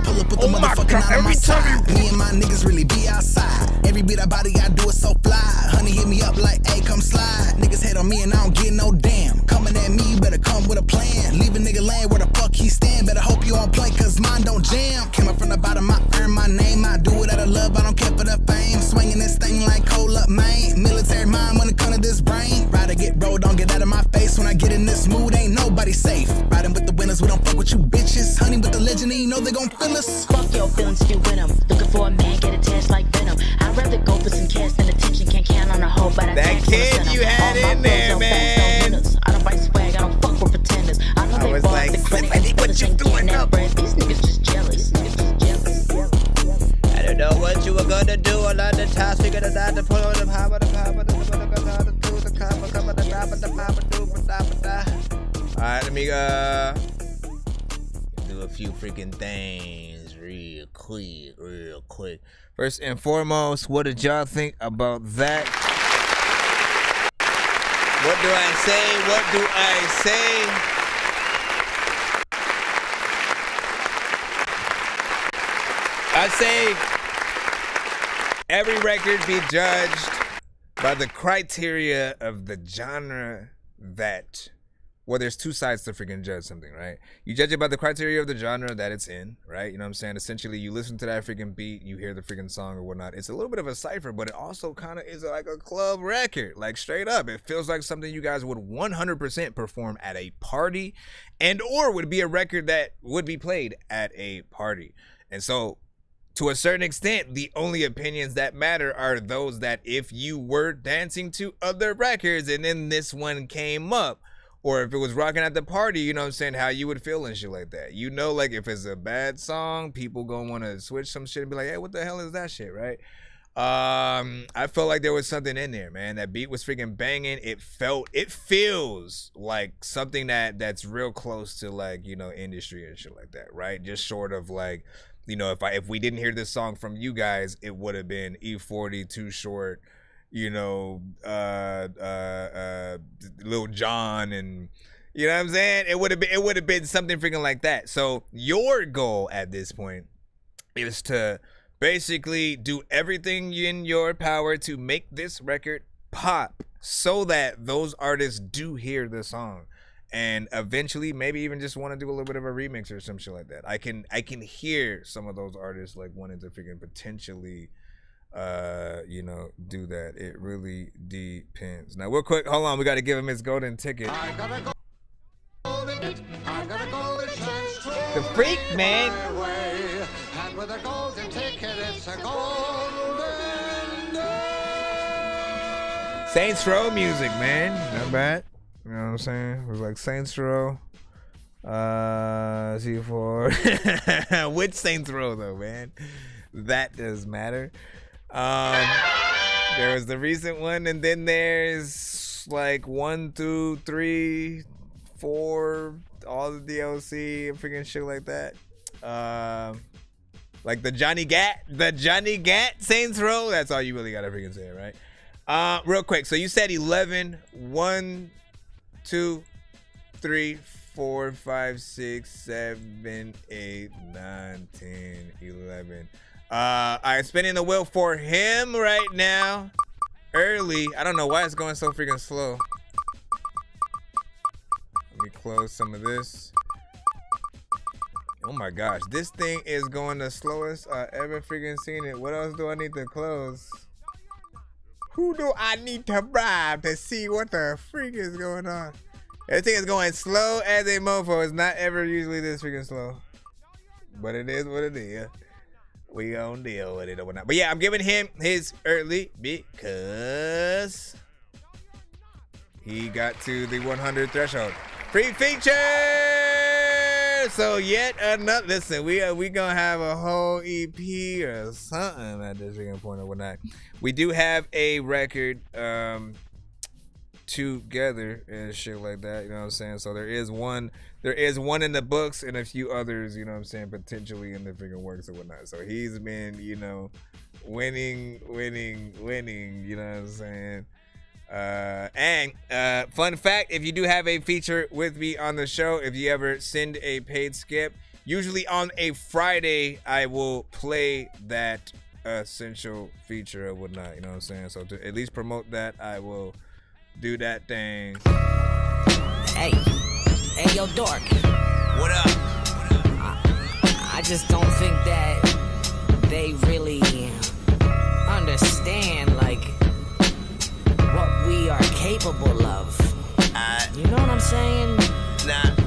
Pull up with the motherfucking out of my side. Me and my niggas really be outside. Every beat I body I do is so fly. Honey hit me up like, hey, come slide. Niggas hate on me and I don't get no damn. Coming at me, you better come with a plan. Leave a nigga laying where the fuck he stand. Better hope you on point, cause mine don't jam. Came up from the bottom, I earn my name. I do it out of love, I don't care for the fame. Swinging this thing like cold up, man. Military mind when it comes to this brain. Ride get rolled, don't get out of my face. When I get in this mood, ain't nobody safe. Riding with the winners, we don't fuck with you bitches. Honey with the legend, and you know they gon' feel us. Fuck your feelings if you win 'em. Looking for a man, get attached like venom. I'd rather go for some cash than attention. Can't count on a hoe, but I tax when I send 'em. You had in there, man. I don't write swag, I don't fuck with pretenders. I know they bought the credit and brothers ain't getting that bread. These niggas just jealous. I don't know what you were gonna do. A lot of times we gonna die to pull on the power, Alright, let me do a few freaking things real quick. First and foremost, what did y'all think about that? What do I say? What do I say? I say every record be judged by the criteria of the genre that, well, there's two sides to freaking judge something, right? You judge it by the criteria of the genre that it's in, right? You know what I'm saying? Essentially, you listen to that freaking beat, you hear the freaking song or whatnot. It's a little bit of a cipher, but it also kind of is like a club record, like straight up. It feels like something you guys would 100% perform at a party and or would be a record that would be played at a party. And so, to a certain extent, the only opinions that matter are those that if you were dancing to other records and then this one came up, or if it was rocking at the party, you know what I'm saying, how you would feel and shit like that. You know, like if it's a bad song, people gonna want to switch some shit and be like, hey, what the hell is that shit, right? I felt like there was something in there, man. That beat was freaking banging. It feels like something that's real close to, like, you know, industry and shit like that, right? Just short of like, you know, if we didn't hear this song from you guys, it would have been E40, Too Short, you know, Lil Jon, and you know what I'm saying? It would have been something freaking like that. So your goal at this point is to basically do everything in your power to make this record pop so that those artists do hear the song and eventually maybe even just want to do a little bit of a remix or some shit like that. I can hear some of those artists like wanting to freaking potentially you know, do that. It really depends. Now, real quick, hold on. We got to give him his golden ticket. The freak, man. And with a golden ticket, it's a golden Saints Row music, man. Not bad. You know what I'm saying? It was like Saints Row. C4. Which Saints Row, though, man? That does matter. There was the recent one, and then there's like 1, 2, 3, 4, all the DLC and freaking shit like that. Like the Johnny Gat Saints Row. That's all you really gotta freaking say, right? Real quick. So you said 11. 1, 2, 3, 4, 5, 6, 7, 8, 9, 10, 11. I'm spinning the wheel for him right now. Early. I don't know why it's going so freaking slow. Let me close some of this. Oh my gosh. This thing is going the slowest I ever freaking seen it. What else do I need to close? Who do I need to bribe to see what the freak is going on? Everything is going slow as a mofo. It's not ever usually this freaking slow. But it is what it is. We gonna deal with it or whatnot. But yeah, I'm giving him his early because he got to the 100 threshold. Free feature! So yet another, listen, we gonna have a whole EP or something at this freaking point or whatnot. We do have a record together and shit like that, you know what I'm saying? So there is one in the books and a few others, you know what I'm saying, potentially in the freaking works or whatnot. So he's been, you know, winning, you know what I'm saying? And fun fact, if you do have a feature with me on the show, if you ever send a paid skip, usually on a Friday, I will play that essential feature or whatnot, you know what I'm saying? So to at least promote that, I will do that thing. Hey yo, Dork. What up? I just don't think that they really understand, like, what we are capable of. You know what I'm saying? Not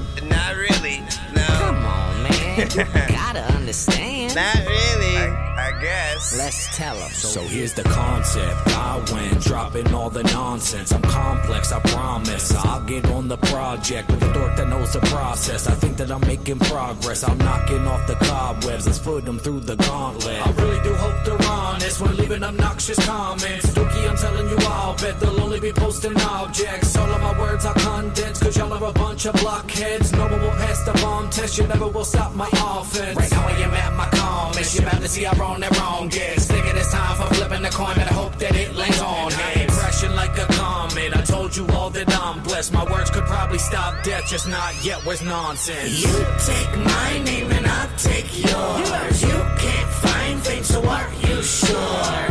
really. No. Come on, man. You gotta understand. Not really. I guess. Let's tell them. So here's the concept. I went dropping all the nonsense. I'm complex, I promise. I'll get on the project with a dork that knows the process. I think that I'm making progress. I'm knocking off the cobwebs. Let's put them through the gauntlet. I really do hope they're honest when leaving obnoxious comments. Dorky, I'm telling you, I'll bet they'll only be posting objects. All of my words are condensed, cause y'all are a bunch of blockheads. No one will pass the bomb contest, you never will stop my offense. Right now I am at my calmest. You about to see how wrong that wrong gets. Thinking it's time for flipping the coin, but I hope that it lands on heads. Crashing like a comet. I told you all that I'm blessed. My words could probably stop death, just not yet. Where's nonsense? You take my name and I'll take yours. You can't find fame, so are you sure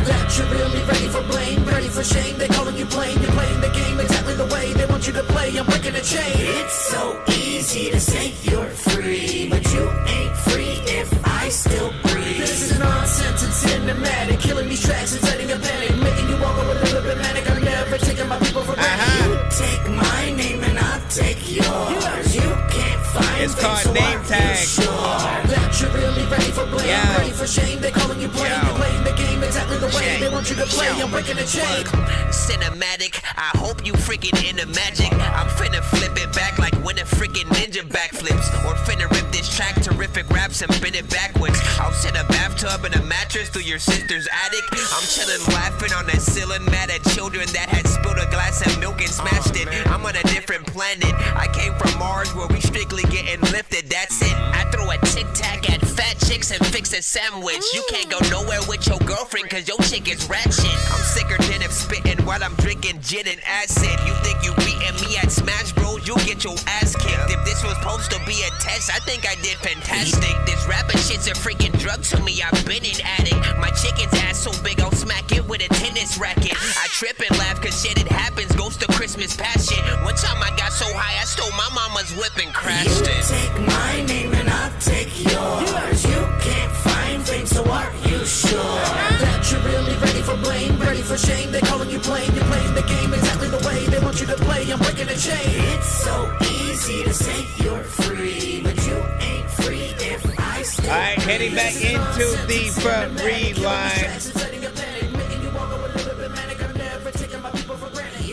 that you're really ready for blame, ready for shame? They calling you plain, you're playing the game exactly the way they want you to play. I'm breaking the chain. It's so easy to say you're free, but you ain't free if I still breathe. This is nonsense and cinematic, killing these tracks and setting a panic, making you all go a little bit manic. I'm never taking my people for granted. You take my name and I'll take yours. You can't find it's called name tag. Sure that you're really ready for blame, ready for shame. They calling you plain, you're playing the game exactly the way they want you to play. I'm breaking the chain. Cinematic, I hope you freaking into magic. I'm finna flip it back like when a freaking ninja backflips. Or finna rip this track, terrific raps and bend it backwards. I'll set a bathtub and a mattress through your sister's attic. I'm chillin' laughing on that ceiling, mad at children that had spilled a glass of milk and smashed it. I'm on a different planet. I came from Mars where we strictly getting lifted, that's it. I throw a tic-tac at fat chicks and fix a sandwich. You can't go nowhere with your girlfriend cause your chick is ratchet. I'm sicker than if spitting while I'm drinking gin and acid. You think you beating me at Smash Bros, you'll get your ass kicked. If this was supposed to be a test, I think I did fantastic. This rapping shit's a freaking drug to me, I've been an addict. My chicken's ass so big I'll smack it with a tennis racket. I trip and laugh cause shit it happens, goes to Christmas past shit. One time I got so high I stole my mama's whip and crashed it. You take my name and I'll take yours. You can't find fame, so are you sure that you're really ready for blame, ready for shame? They calling you plain, you're playing the game exactly the way they want you to play. I'm breaking the chain. It's so easy to say you're free, but you ain't free if I still. Alright, heading back into the front reline.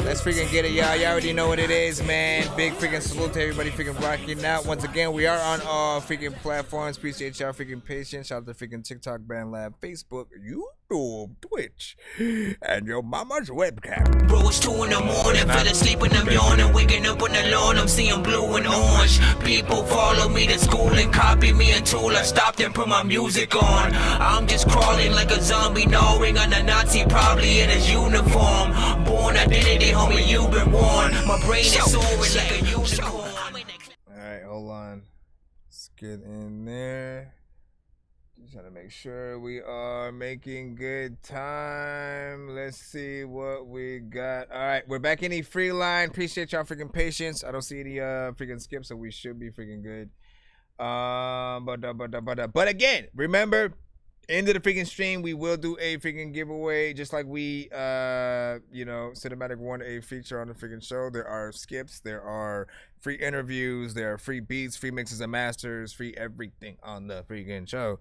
Let's freaking get it, y'all. Y'all already know what it is, man. Big freaking salute to everybody freaking rocking out. Once again, we are on all freaking platforms. Appreciate y'all freaking patience. Shout out to freaking TikTok, Band Lab, Facebook, YouTube, Twitch, and your mama's webcam. Bro, it's 2 in the morning, fell asleep when I'm yawning, waking up on the lawn, I'm seeing blue and orange. People follow me to school and copy me until I stopped and put my music on. I'm just crawling like a zombie, gnawing on a Nazi, probably in his uniform. Born identity, homie, you've been warned. My brain is soaring like a unicorn. Alright, hold on. Let's get in there. Just trying to make sure we are making good time. Let's see what we got. Alright, we're back in the free line. Appreciate y'all freaking patience. I don't see any freaking skips, so we should be freaking good. But again, remember, end of the freaking stream, we will do a freaking giveaway, just like we Cinematic won a feature on the freaking show. There are skips, there are free interviews, there are free beats, free mixes and masters, free everything on the freaking show.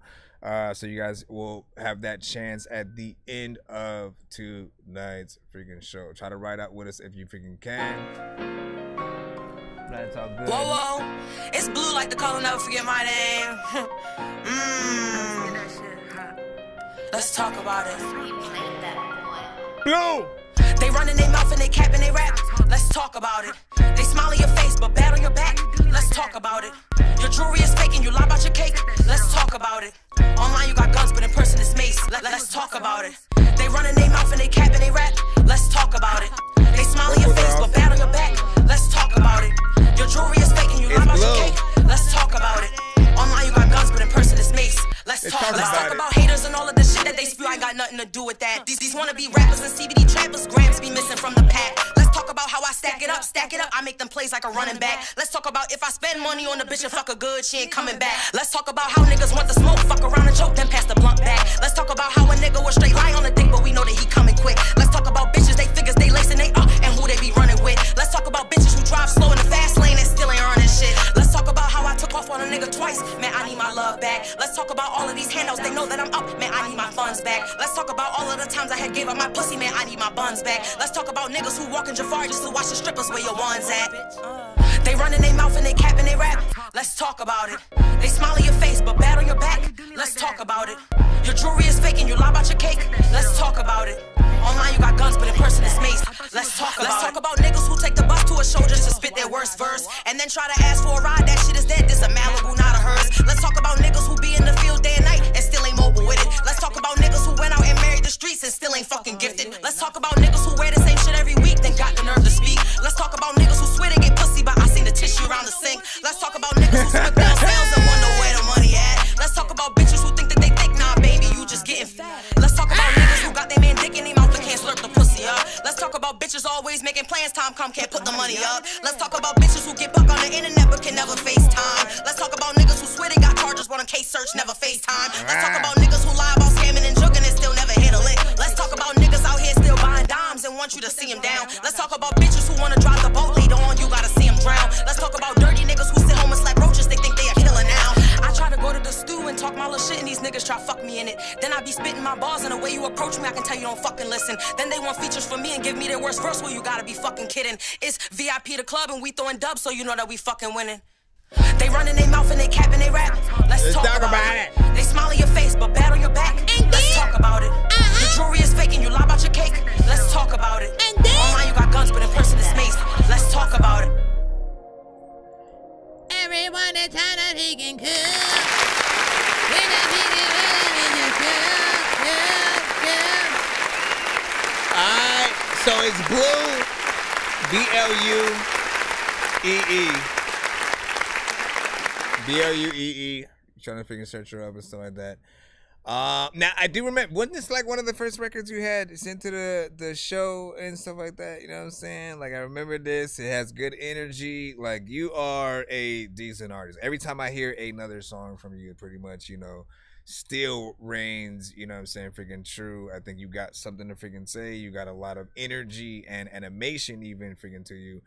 So you guys will have that chance at the end of tonight's freaking show. Try to ride out with us if you freaking can. That's all good. Whoa, whoa, it's blue like the color, never forget my name. Let's talk about it. Blue! They run in their mouth and they cap and they rap. Let's talk about it. They smile on your face but bad on your back. Let's talk about it. Your jewelry is fake and you lie about your cake. Let's talk about it. Online you got guns but in person it's mace. Let's talk about it. They run in their mouth and they cap and they rap. Let's talk about it. They smile on your face but bad on your back. Let's talk about it. Your jewelry is fake and you lie about your cake. Let's talk about it. Online you got guns but in person it's mace. Let's talk about haters and all of the shit that they spew. I got nothing to do with that. These wannabe rappers and CBD trappers, grams be missing from the pack. Let's talk about how I stack it up. I make them plays like a running back. Let's talk about if I spend money on the bitch and fuck a good, she ain't coming back. Let's talk about how niggas want the smoke, fuck around and choke, then pass the blunt back. Let's talk about how a nigga was straight lie on the dick, but we know that he coming quick. Let's talk about bitches, they figures, they lacing they up, and who they be running with. Let's talk about bitches who drive slow in the fast lane and still ain't earning shit. Let's talk about how I took off on a nigga twice, man, I need my love back. Let's talk about all of these handouts, they know that I'm up, man, I need my funds back. Let's talk about all of the times I had gave up my pussy, man, I need my buns back. Let's talk about niggas who walk in Jafar just to watch the strippers where your ones at. They run in their mouth and they cap and they rap. Let's talk about it. They smile on your face but bad on your back. Let's talk about it. Your jewelry is fake and you lie about your cake. Let's talk about it. Online you got guns but in person it's mace. Let's talk about niggas who take the bus to a show just to spit their worst verse and then try to ask for a ride. That shit is dead. This a Malibu, not Let's talk about niggas who lie about scamming and jugging and still never hit a lick. Let's talk about niggas out here still buying dimes and want you to see them down. Let's talk about bitches who wanna drive the boat leader on you, gotta see them drown. Let's talk about dirty niggas who sit home and slap roaches, they think they a killer now. I try to go to the stew and talk my little shit and these niggas try fuck me in it. Then I be spitting my bars and the way you approach me, I can tell you don't fucking listen. Then they want features from me and give me their worst verse, well you gotta be fucking kidding. It's VIP the club and we throwing dubs so you know that we fucking winning. They running their mouth and they cap and they rap. Let's talk about it. They smile in your face but bad on your back. Let's talk about it. Your jewelry is fake and you lie about your cake. Let's talk about it. Online you got guns but in person it's mace. Let's talk about it. Everyone is trying to take and Alright, so it's Blue, B-L-U-E-E. B-L-U-E-E. Trying to figure search her up and stuff like that. Now I do remember, wasn't this like one of the first records you had sent to the show and stuff like that? You know what I'm saying? Like I remember this. It has good energy. Like you are a decent artist. Every time I hear another song from you, pretty much, you know, still reigns, you know what I'm saying, freaking true. I think you got something to freaking say. You got a lot of energy and animation even freaking to you.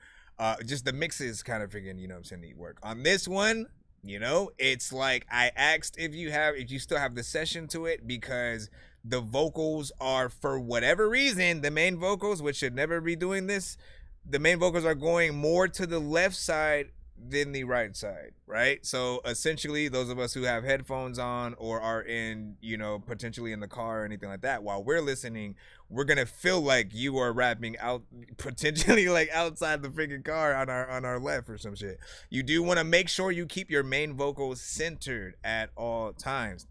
Just the mixes kind of freaking, you know what I'm saying, need work. On this one, you know, it's like I asked if you still have the session to it, because the vocals are, for whatever reason, the main vocals, which should never be doing this, the main vocals are going more to the left side than the right side, right? So essentially those of us who have headphones on or are in, you know, potentially in the car or anything like that, while we're listening, we're gonna feel like you are rapping out, potentially like outside the freaking car on our left or some shit. You do want to make sure you keep your main vocals centered at all times.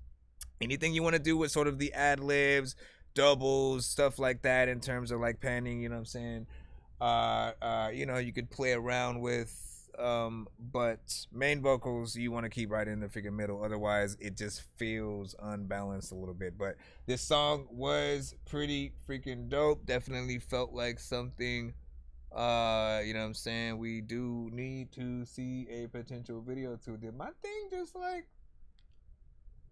Anything you want to do with sort of the ad-libs, doubles, stuff like that, in terms of like panning, you know what I'm saying, you know, you could play around with, but main vocals you want to keep right in the freaking middle, otherwise it just feels unbalanced a little bit. But this song was pretty freaking dope. Definitely felt like something, you know what I'm saying, we do need to see a potential video to. Did my thing just like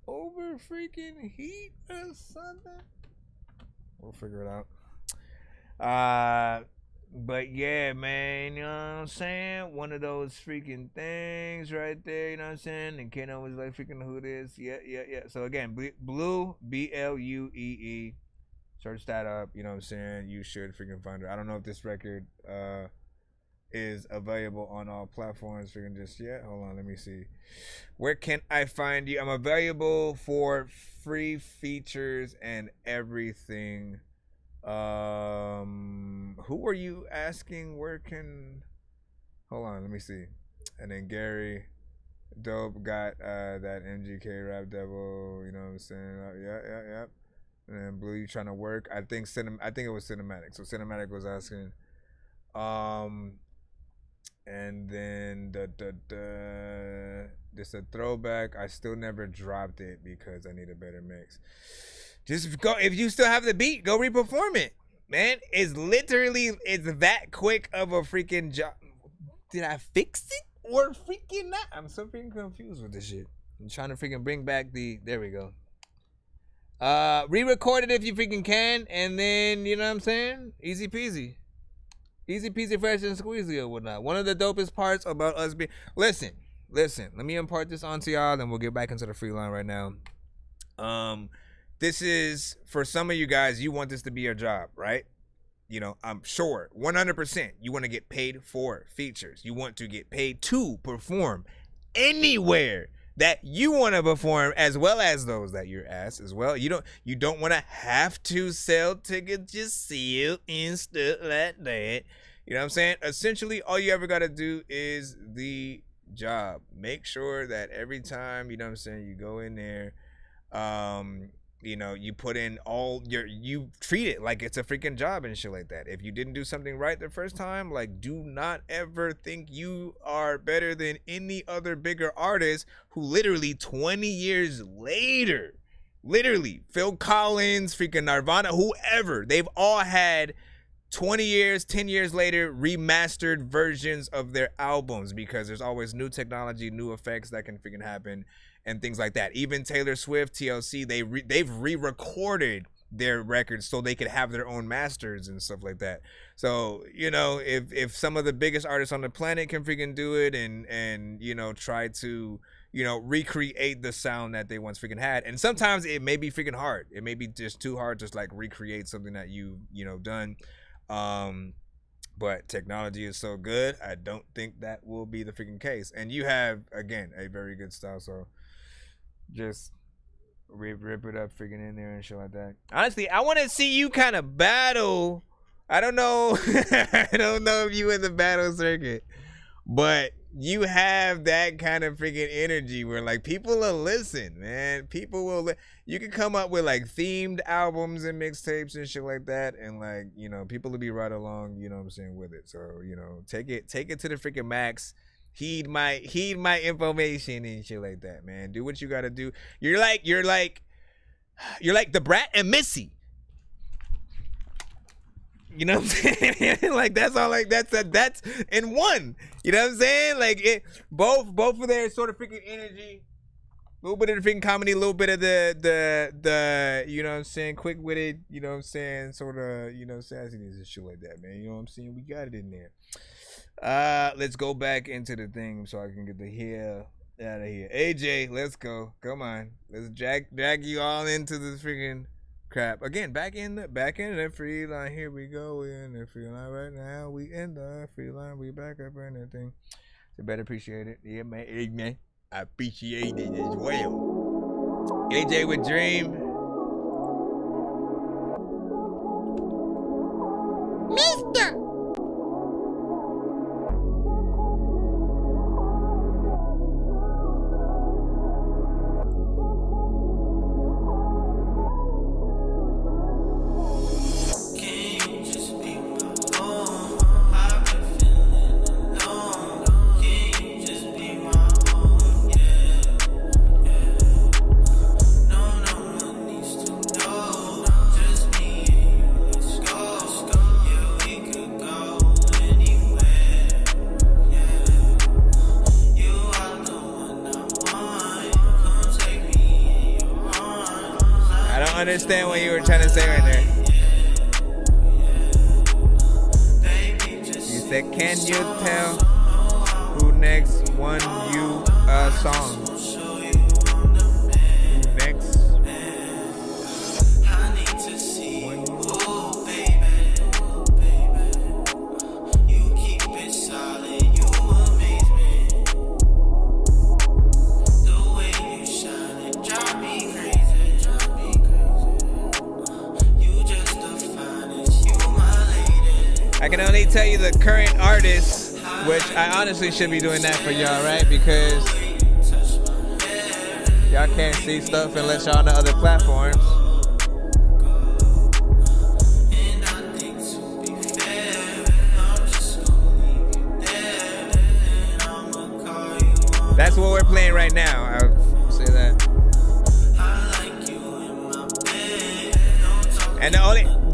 over freaking heat or something? We'll figure it out. But yeah, man, you know what I'm saying? One of those freaking things right there, you know what I'm saying? And Keno was like, freaking who this? Yeah. So again, Blue, B-L-U-E-E. Search that up, you know what I'm saying? You should freaking find her. I don't know if this record is available on all platforms freaking just yet. Hold on, let me see. Where can I find you? I'm available for free features and everything. Who are you asking? Where can, hold on, let me see. And then Gary Dope got that MGK Rap Devil, you know what I'm saying? Yeah. And then Blue, you trying to work? I think it was Cinematic. So Cinematic was asking. And then this a throwback. I still never dropped it because I need a better mix. Just go, if you still have the beat, go re-perform it, man. It's that quick of a freaking job. Did I fix it or freaking not? I'm so freaking confused with this shit. I'm trying to freaking bring back there we go. Re-record it if you freaking can, and then, you know what I'm saying? Easy peasy. Easy peasy, fresh and squeezy or whatnot. One of the dopest parts about us being, listen, let me impart this onto y'all, then we'll get back into the free line right now. This is, for some of you guys, you want this to be your job, right? You know, I'm sure 100% you want to get paid for features. You want to get paid to perform anywhere that you want to perform, as well as those that you're asked as well. You don't want to have to sell tickets, just seal and stuff like that. You know what I'm saying? Essentially, all you ever got to do is the job. Make sure that every time, you know what I'm saying, you go in there, you know, you put in you treat it like it's a freaking job and shit like that. If you didn't do something right the first time, like, do not ever think you are better than any other bigger artist who literally 20 years later, literally Phil Collins, freaking Nirvana, whoever, they've all had 20 years, 10 years later, remastered versions of their albums, because there's always new technology, new effects that can freaking happen and things like that. Even Taylor Swift, TLC, they've re-recorded their records so they could have their own masters and stuff like that. So, you know, if some of the biggest artists on the planet can freaking do it and you know, try to, you know, recreate the sound that they once freaking had. And sometimes it may be freaking hard. It may be just too hard to like recreate something that you know, done. But technology is so good, I don't think that will be the freaking case. And you have, again, a very good style, so just rip it up freaking in there and shit like that. Honestly, I want to see you kind of battle. I don't know. I don't know if you in the battle circuit, but you have that kind of freaking energy where like people will listen, man. People will you can come up with like themed albums and mixtapes and shit like that, and like, you know, people will be right along, you know what I'm saying, with it. So, you know, take it to the freaking max. Heed my information and shit like that, man. Do what you gotta do. You're like the Brat and Missy. You know what I'm saying? Like that's all. Like that's in one. You know what I'm saying? Like it, both of their sort of freaking energy, a little bit of the freaking comedy, a little bit of the you know what I'm saying, quick witted. You know what I'm saying, sort of, you know, sassiness and shit like that, man. You know what I'm saying? We got it in there. Let's go back into the thing so I can get the hell out of here. AJ, let's go. Come on, let's drag you all into this freaking crap again. Back in the free line. Here we go. We in the free line right now. We in the free line. We back up and everything. So better appreciate it. Yeah, man. Hey, man. I appreciate it as well. AJ with Dream. Mister. Understand what you were trying to say right there. You said, can you tell who next won you a song? Who next? I can only tell you the current artists, which I honestly should be doing that for y'all, right? Because y'all can't see stuff unless y'all on the other platforms. That's what we're playing right now. I'll say that. And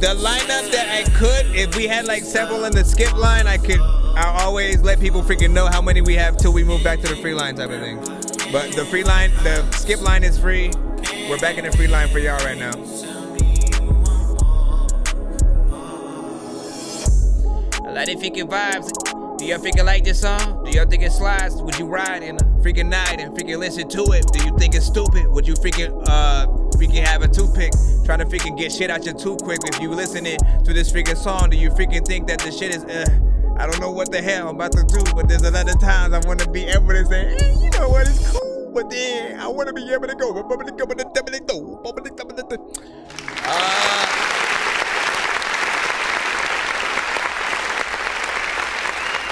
the lineup that I could, if we had like several in the skip line, I'll always let people freaking know how many we have till we move back to the free line type of thing. But the free line, the skip line is free. We're back in the free line for y'all right now. A lot of freaking vibes. Do y'all freaking like this song? Do y'all think it slides? Would you ride in a freaking night and freaking listen to it? Do you think it's stupid? Would you freaking have a toothpick trying to freaking get shit out your tooth quick if you listening to this freaking song? Do you freaking think that the shit is I don't know what the hell I'm about to do, but there's another times I want to be able to say, hey, you know what, it's cool, but then I want to be able to go.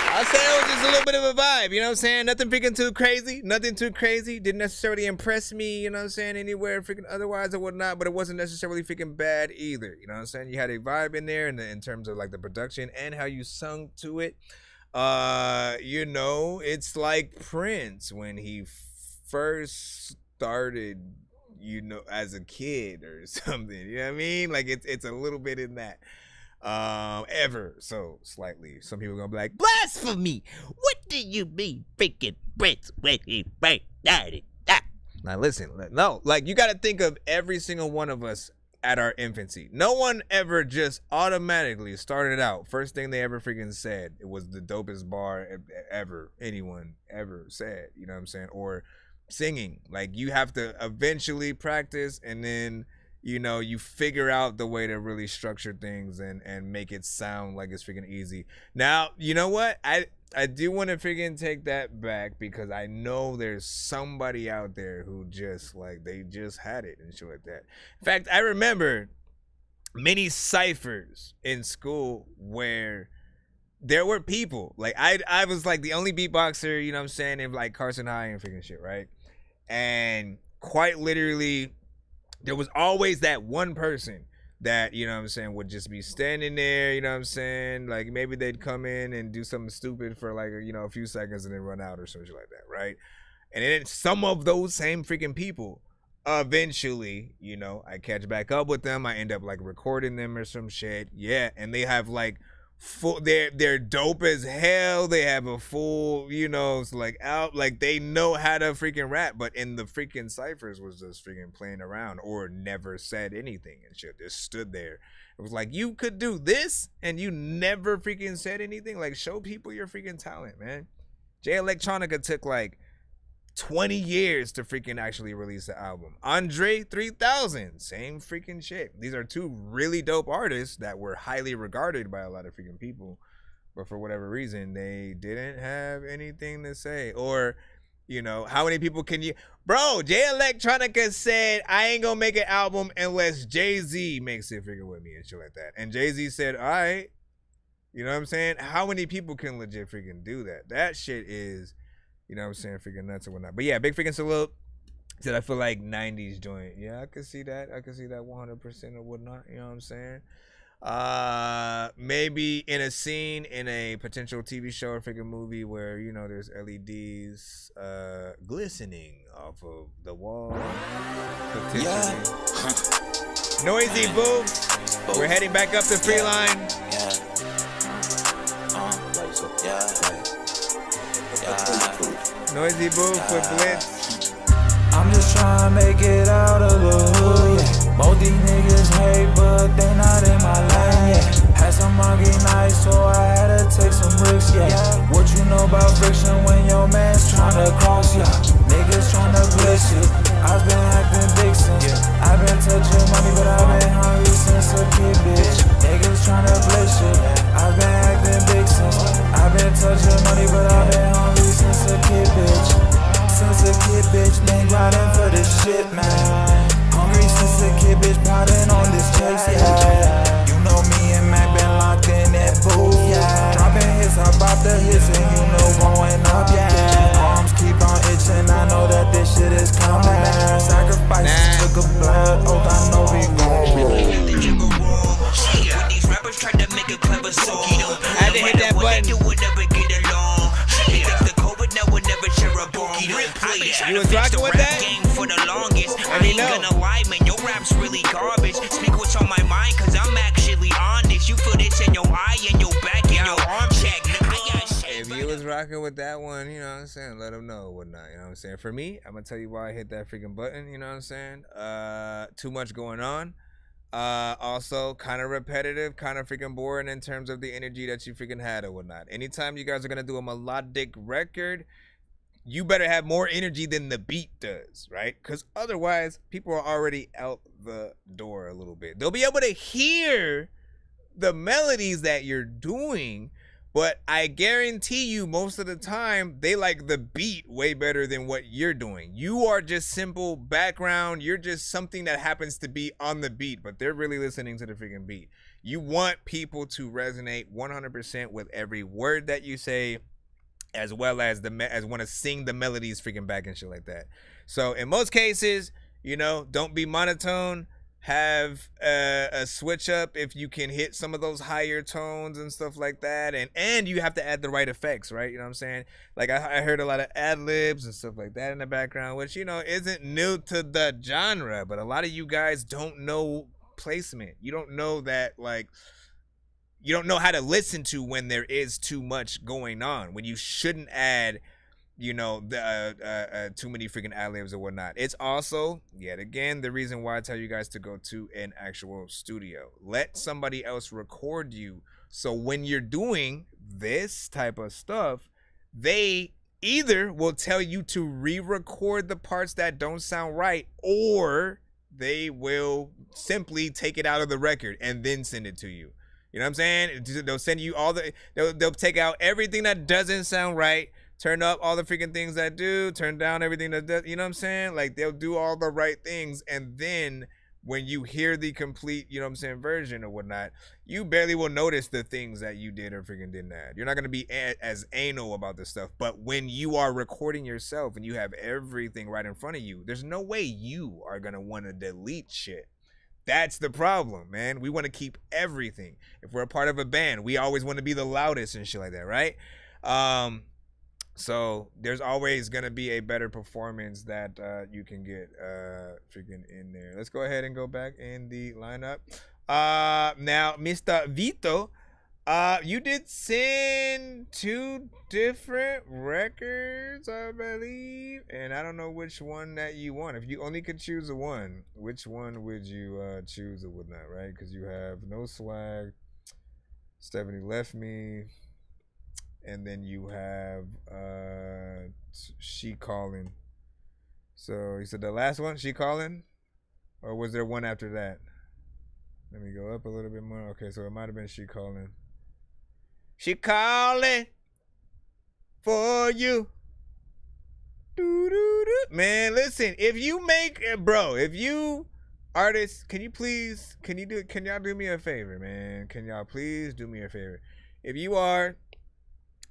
I'll say it was just a little bit of a vibe, you know what I'm saying? Nothing freaking too crazy. Nothing too crazy. Didn't necessarily impress me, you know what I'm saying, anywhere freaking otherwise or whatnot, but it wasn't necessarily freaking bad either, you know what I'm saying? You had a vibe in there in terms of like the production and how you sung to it. You know, it's like Prince when he first started, you know, as a kid or something, you know what I mean? Like it's a little bit in that. ever so slightly. Some people gonna be like, blasphemy. What do you mean, freaking Prince? Now listen, no, like you got to think of every single one of us at our infancy. No one ever just automatically started out. First thing they ever freaking said, it was the dopest bar ever anyone ever said. You know what I'm saying? Or singing. Like you have to eventually practice, and then you figure out the way to really structure things and make it sound like it's freaking easy. Now, you know what? I do want to freaking take that back, because I know there's somebody out there who just like they just had it and shit like that. In fact, I remember many ciphers in school where there were people like I was like the only beatboxer, you know what I'm saying, in like Carson High and freaking shit, right? And quite literally, there was always that one person that, you know what I'm saying, would just be standing there, you know what I'm saying? Like maybe they'd come in and do something stupid for like, a few seconds and then run out or something like that, right? And then some of those same freaking people, eventually, I catch back up with them. I end up like recording them or some shit. Yeah, and they have like full, they're dope as hell. They have a full, it's like out, like they know how to freaking rap, but in the freaking ciphers was just freaking playing around or never said anything and shit. Just stood there. It was like, you could do this and you never freaking said anything. Like, show people your freaking talent, man. Jay Electronica took like 20 years to freaking actually release the album. Andre 3000, same freaking shit. These are two really dope artists that were highly regarded by a lot of freaking people, but for whatever reason, they didn't have anything to say. Or, how many people can you... Bro, Jay Electronica said, I ain't gonna make an album unless Jay-Z makes it freaking with me and shit like that. And Jay-Z said, all right. You know what I'm saying? How many people can legit freaking do that? That shit is... You know what I'm saying? Freaking nuts and whatnot. But yeah, big freaking salute. Said I feel like 90s joint. Yeah, I could see that. I could see that 100% or whatnot. You know what I'm saying? Maybe in a scene in a potential TV show or freaking movie where, there's LEDs glistening off of the wall. Yeah. Noisy booth. We're heading back up the free line. Noisy booth with Blitz. I'm just trying to make it out of the hood, yeah. Both these niggas hate, but they not in my lane, yeah. Had some monkey nights, so I had to take some bricks, yeah. What you know about friction when your man's tryna cross, yeah. Niggas tryna blitz it. I've been acting big since. I've been touching money, but I've been hungry since a kid, bitch. Niggas tryna blitz it. I've been acting big since. I've been touching money, but I've been hungry since a kid, bitch. Since a kid, bitch, been grinding for this shit, man. Hungry since a kid, bitch, plotting on this chase, yeah. You know me and Mac been locked in that booth, yeah. Dropping hits, I bop the hits, and going up, yeah. Arms keep on itching, I know that this shit is coming. Sacrifices took a blood oath, I know we gon' When these rappers try to make a clever song, I had to hit that button. You was rocking with that? For the longest. I ain't gonna lie, man, your rap's really garbage. Speak what's on my mind, cause I'm actually honest. You feel this in your eye, in your back, in your arm check. If you was rocking with that one, you know what I'm saying, let them know whatnot, you know what I'm saying. For me, I'm gonna tell you why I hit that freaking button, you know what I'm saying. Too much going on. Also kind of repetitive, kind of freaking boring in terms of the energy that you freaking had or whatnot. Anytime you guys are gonna do a melodic record, you better have more energy than the beat does, right? Because otherwise, people are already out the door a little bit. They'll be able to hear the melodies that you're doing, but I guarantee you most of the time, they like the beat way better than what you're doing. You are just simple background. You're just something that happens to be on the beat, but they're really listening to the freaking beat. You want people to resonate 100% with every word that you say, as well as want to sing the melodies freaking back and shit like that. So in most cases, don't be monotone. Have a switch up if you can hit some of those higher tones and stuff like that. And you have to add the right effects, right? You know what I'm saying? Like I heard a lot of ad-libs and stuff like that in the background, which, isn't new to the genre. But a lot of you guys don't know placement. You don't know that, like, you don't know how to listen to when there is too much going on, when you shouldn't add, you know, the too many freaking ad-libs or whatnot. It's also, yet again, the reason why I tell you guys to go to an actual studio. Let somebody else record you, so when you're doing this type of stuff, they either will tell you to re-record the parts that don't sound right, or they will simply take it out of the record and then send it to you. You know what I'm saying? They'll send you all the, they'll take out everything that doesn't sound right, turn up all the freaking things that do, turn down everything that does, you know what I'm saying? Like, they'll do all the right things, and then when you hear the complete, you know what I'm saying, version or whatnot, you barely will notice the things that you did or freaking didn't add. You're not going to be as anal about this stuff. But when you are recording yourself and you have everything right in front of you, there's no way you are going to want to delete shit. That's the problem, man. We want to keep everything. If we're a part of a band, we always want to be the loudest and shit like that, right? So there's always going to be a better performance that you can get freaking in there. Let's go ahead and go back in the lineup. Now, Mr. Vito, you did send 2 different records, I believe. And I don't know which one that you want. If you only could choose one, which one would you choose or whatnot, right? Because you have No Swag, Stephanie Left Me, and then you have She Calling. So you said the last one, She Calling? Or was there one after that? Let me go up a little bit more. Okay, so it might have been She Calling. She calling for you. Doo-doo-doo. Man, listen, if you make if you artists, can y'all do me a favor, man? Can y'all please do me a favor? If you are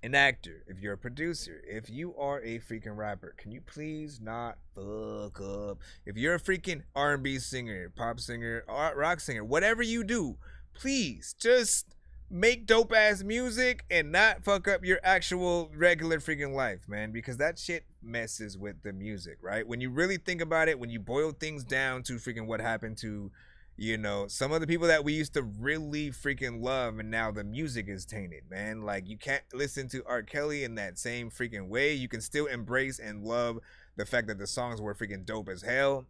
an actor, if you're a producer, if you are a freaking rapper, can you please not fuck up? If you're a freaking R&B singer, pop singer, rock singer, whatever you do, please just make dope ass music and not fuck up your actual regular freaking life, man, because that shit messes with the music, right? When you really think about it, when you boil things down to freaking what happened to, you know, some of the people that we used to really freaking love, and now the music is tainted, man. Like, you can't listen to R. Kelly in that same freaking way. You can still embrace and love the fact that the songs were freaking dope as hell,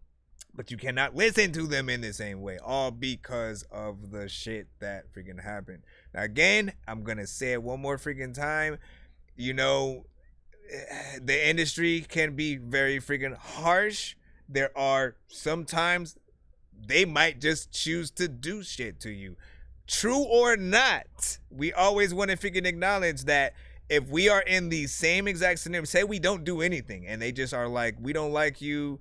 but you cannot listen to them in the same way, all because of the shit that freaking happened. Now, again, I'm gonna say it one more freaking time. You know, the industry can be very freaking harsh. There are sometimes they might just choose to do shit to you. True or not, we always want to freaking acknowledge that if we are in the same exact scenario, say we don't do anything and they just are like, we don't like you,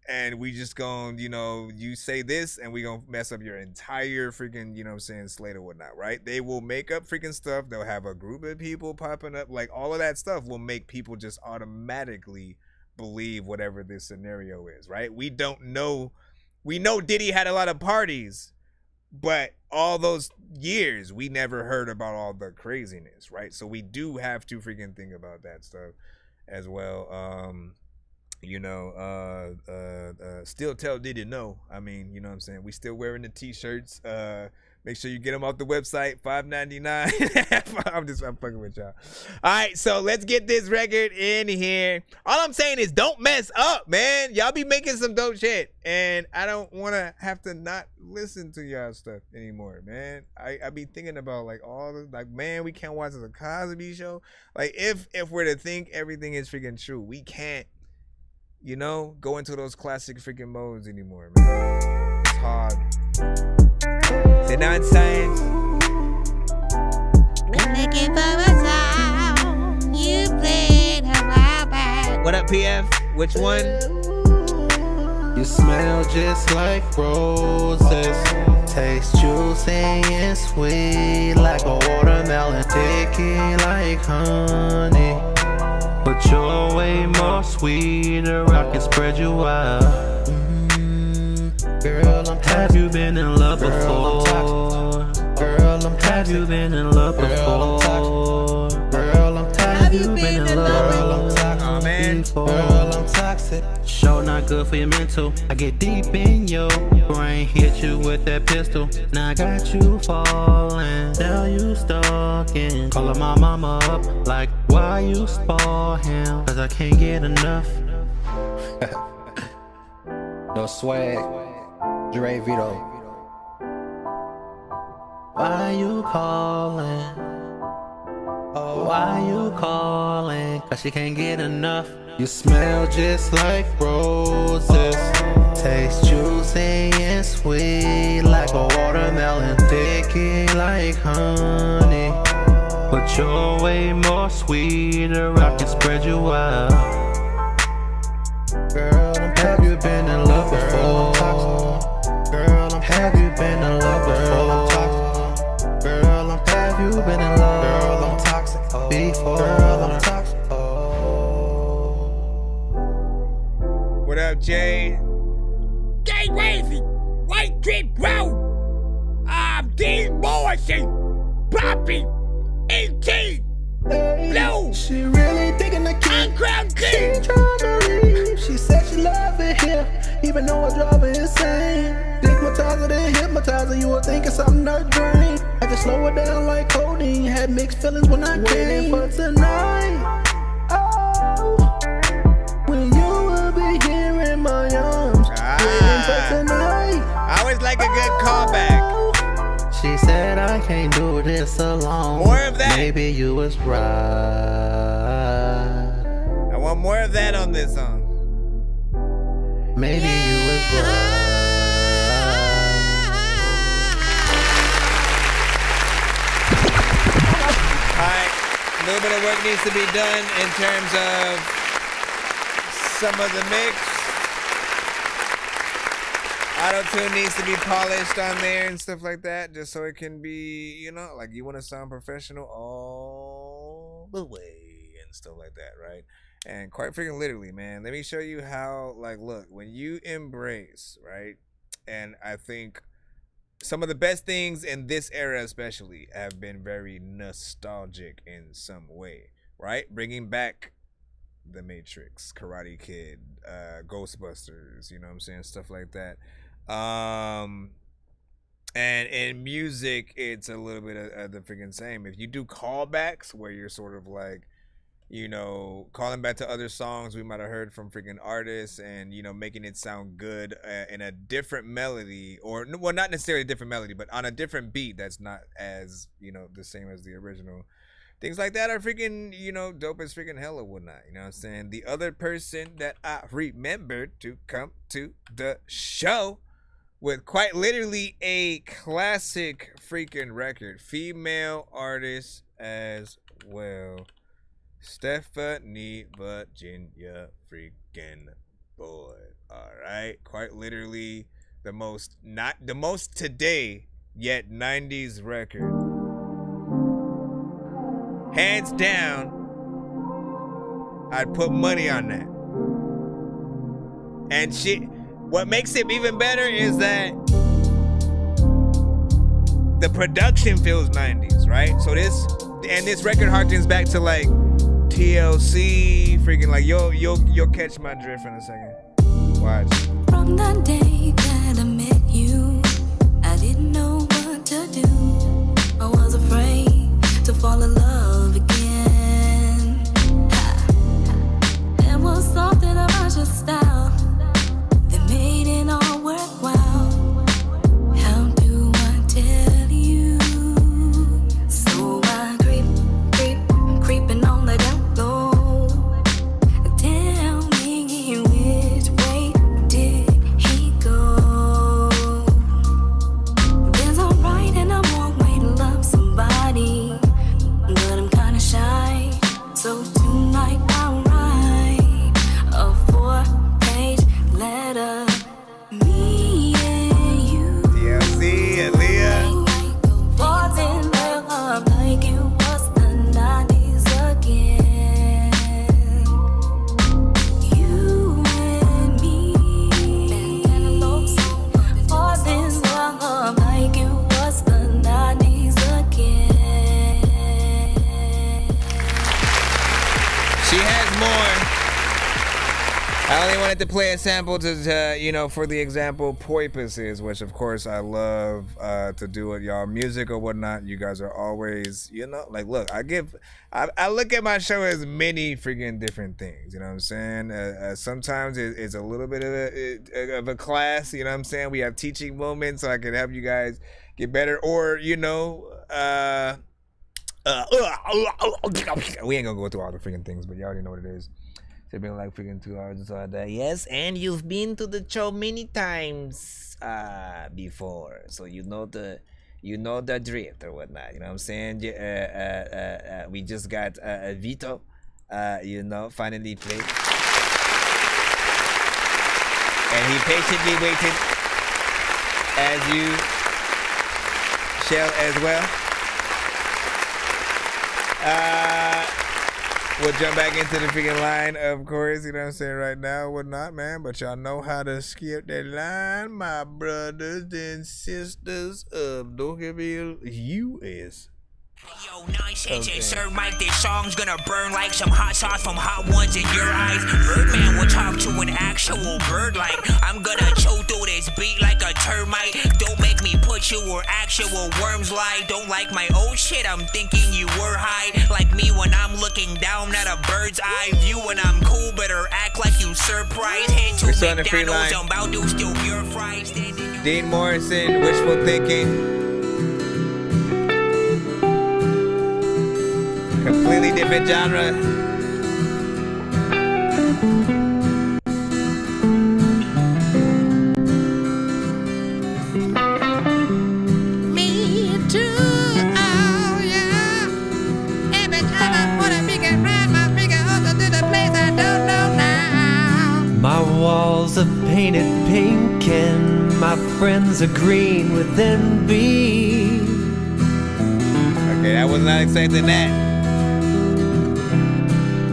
and we just gonna, you know, you say this and we gonna mess up your entire freaking, you know what I'm saying, slate or whatnot, right? They will make up freaking stuff. They'll have a group of people popping up. Like, all of that stuff will make people just automatically believe whatever this scenario is, right? We don't know. We know Diddy had a lot of parties, but all those years we never heard about all the craziness, right? So we do have to freaking think about that stuff as well. You know, still tell Diddy no. I mean, you know what I'm saying? We still wearing the t-shirts. Make sure you get them off the website, $5.99. I'm fucking with y'all. All right, so let's get this record in here. All I'm saying is don't mess up, man. Y'all be making some dope shit, and I don't want to have to not listen to y'all stuff anymore, man. I be thinking about, like, all the, like, man, we can't watch the Cosby Show. Like, if we're to think everything is freaking true, we can't, you know, go into those classic freaking modes anymore, man. It's hard. Say Nonsenze. Been looking for a song. You played a while back. What up, PF? Which one? You smell just like roses. Taste juicy and sweet like a watermelon. Sticky like honey. But you're way more sweeter. I can spread you out. Girl, have you been in love before? Girl, have you been in love before? Girl, have you been in love before? Girl, I'm toxic. Show alcohol, not good for your mental. I get deep in your brain, hit you with that pistol. Now I got you falling, now you stalking. Calling my mama up, like, why you spoil him? Cause I can't get enough. No swag, Dre Vito. Why you calling? Oh, why you calling? Cause she can't get enough. You smell just like roses, taste juicy and sweet like a watermelon, sticky like honey. But you're way more sweeter, I can spread you out. Girl, have you been in love before? Girl, have you been in love before? Girl, have you been in love? Girl, I'm toxic before. Girl, I'm toxic. What up, Jay? Gay Wavy, White Drip Road. These boys say Poppy, E.T., Blue. She really digging the kid. Crown She tryna leave. She said she love it here, even though I drive her insane. Stigmatizer then hypnotizer, you would think it's something I dream. I just slow it down like codeine. Had mixed feelings when I came for tonight. Oh, when you will be here in my arms, waiting for tonight. I always like a good callback. She said I can't do this alone. More of that. Maybe you was right. I want more of that on this song. Maybe you was right. Alright, a little bit of work needs to be done in terms of some of the mix. Auto-tune needs to be polished on there and stuff like that, just so it can be, you know, like you want to sound professional all the way and stuff like that, right? And quite freaking literally, man, let me show you how, like, look, when you embrace, right? And I think some of the best things in this era especially have been very nostalgic in some way, right? Bringing back The Matrix, Karate Kid, Ghostbusters, you know what I'm saying? Stuff like that. And in music, it's a little bit of the freaking same. If you do callbacks where you're sort of like, you know, calling back to other songs we might have heard from freaking artists and, you know, making it sound good in a different melody, or, well, not necessarily a different melody, but on a different beat that's not as, you know, the same as the original. Things like that are freaking, you know, dope as freaking hell or whatnot. You know what I'm saying? The other person that I remembered to come to the show with quite literally a classic freaking record. Female artist as well. Stephanie Virginia freaking boy. Alright. Quite literally the most, not the most today, yet 90s record. Hands down, I'd put money on that. And shit, what makes it even better is that the production feels 90s, right? So this record harkens back to like TLC, freaking like you'll catch my drift in a second. Watch. From the day that I met you, I didn't know what to do. I was afraid to fall in love again. There was something about your style that made it all worthwhile. How do I tell you? So I creeping on the down low. Tell me which way did he go? to play a sample to you know, for the example porpoises, which of course I love to do with y'all music or whatnot. You guys are always, you know, like, look, I look at my show as many freaking different things. You know what I'm saying? Sometimes it's a little bit of a class. You know what I'm saying? We have teaching moments so I can help you guys get better, or you know, we ain't gonna go through all the freaking things, but you already know what it is. It's been like freaking 2 hours and so like that. Yes, and you've been to the show many times before, so you know the drift or whatnot. You know what I'm saying? We just got Vito, you know, finally played, and he patiently waited, as you shall as well. We'll jump back into the freaking line, of course, you know what I'm saying, right now, whatnot, man. But y'all know how to skip that line, my brothers and sisters of Dorkyville, US. Yo, Nonsenze and Sir Mike, this song's gonna burn like some hot sauce from hot ones in your eyes. Birdman will talk to an actual bird like I'm gonna chew through this beat like a termite. Don't make me put you where actual worms lie. Don't like my old shit, I'm thinking you were high. Like me when I'm looking down at a bird's eye view. When I'm cool, better act like you surprised. Head to McDonald's, I'm about to steal your fries. Dean Morrison, wishful thinking. Completely different genre. Me too, oh yeah. Every time I put a finger around my finger, also to the place I don't know now. My walls are painted pink and my friends are green with envy. Okay, I was not expecting that.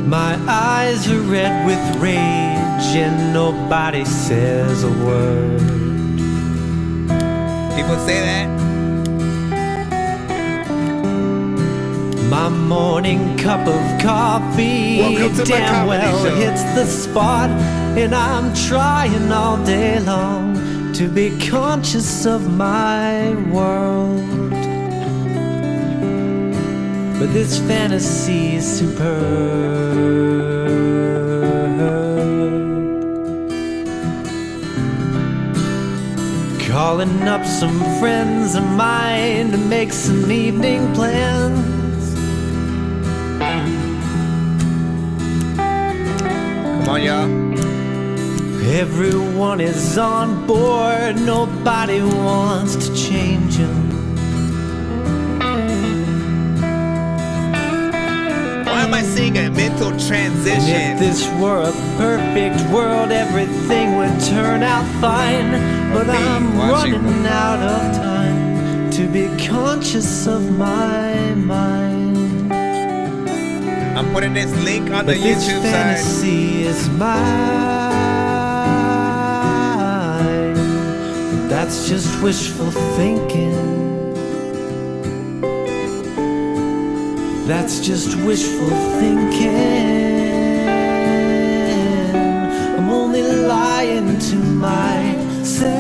My eyes are red with rage and nobody says a word. People say that. My morning cup of coffee damn well hits the spot, and I'm trying all day long to be conscious of my world. But this fantasy is superb. Calling up some friends of mine to make some evening plans. Come on, y'all. Everyone is on board, nobody wants to change them. Why am I seeing a mental transition? If this were a perfect world, everything would turn out fine. But I'm running out of time to be conscious of my mind. I'm putting this link on the YouTube this side. Fantasy is mine. That's just wishful thinking. That's just wishful thinking. I'm only lying to myself,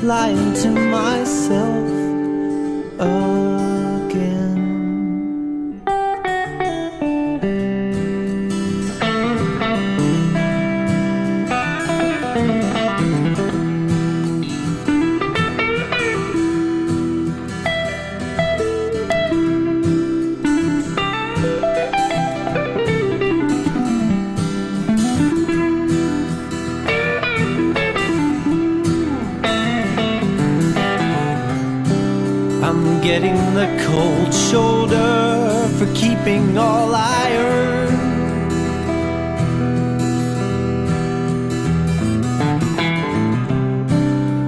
lying to myself again. Getting the cold shoulder for keeping all I earn.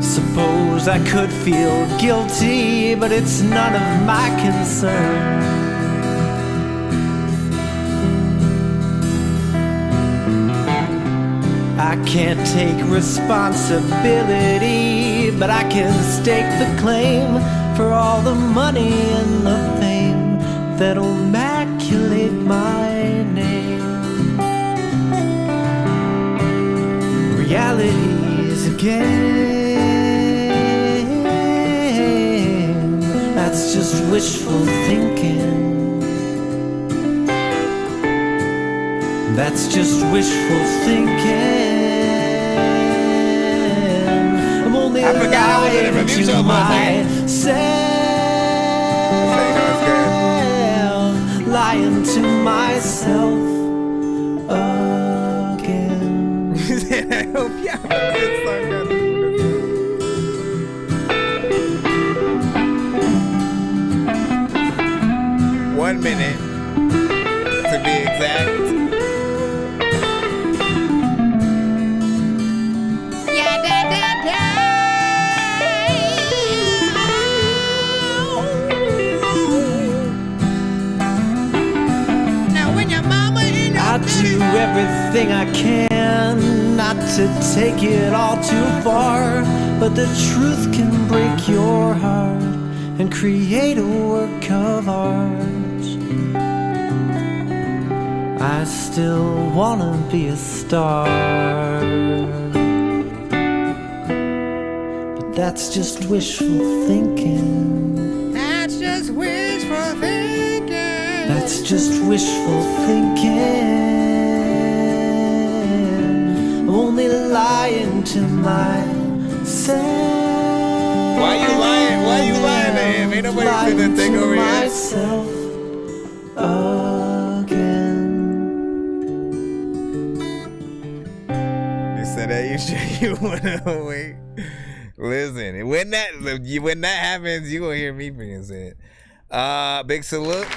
Suppose I could feel guilty, but it's none of my concern. I can't take responsibility, but I can stake the claim for all the money and the fame that'll maculate my name. possibilities again. That's just wishful thinking. That's just wishful thinking. I'm only lying to myself, lying to myself again. I hope y'all have a good song. 1 minute to be exact. I do everything I can not to take it all too far, but the truth can break your heart and create a work of art. I still wanna be a star, but that's just wishful thinking. That's just wishful thinking. That's just wishful thinking. I'm only lying to myself. Why you lying? Why you lying to him? Ain't nobody gonna take over here. Myself again. You said that you sure you wanna wait? Listen, when that happens, you gonna hear me freaking say it. Big salute.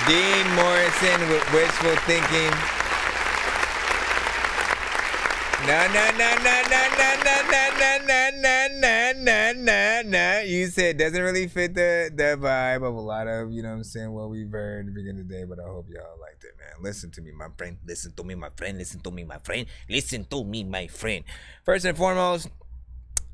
Dean Morrison with wishful thinking. No. You said doesn't really fit the vibe of a lot of, you know what I'm saying, what we've heard at the beginning of the day, but I hope y'all liked it, man. Listen to me, my friend. Listen to me, my friend. Listen to me, my friend. Listen to me, my friend. First and foremost,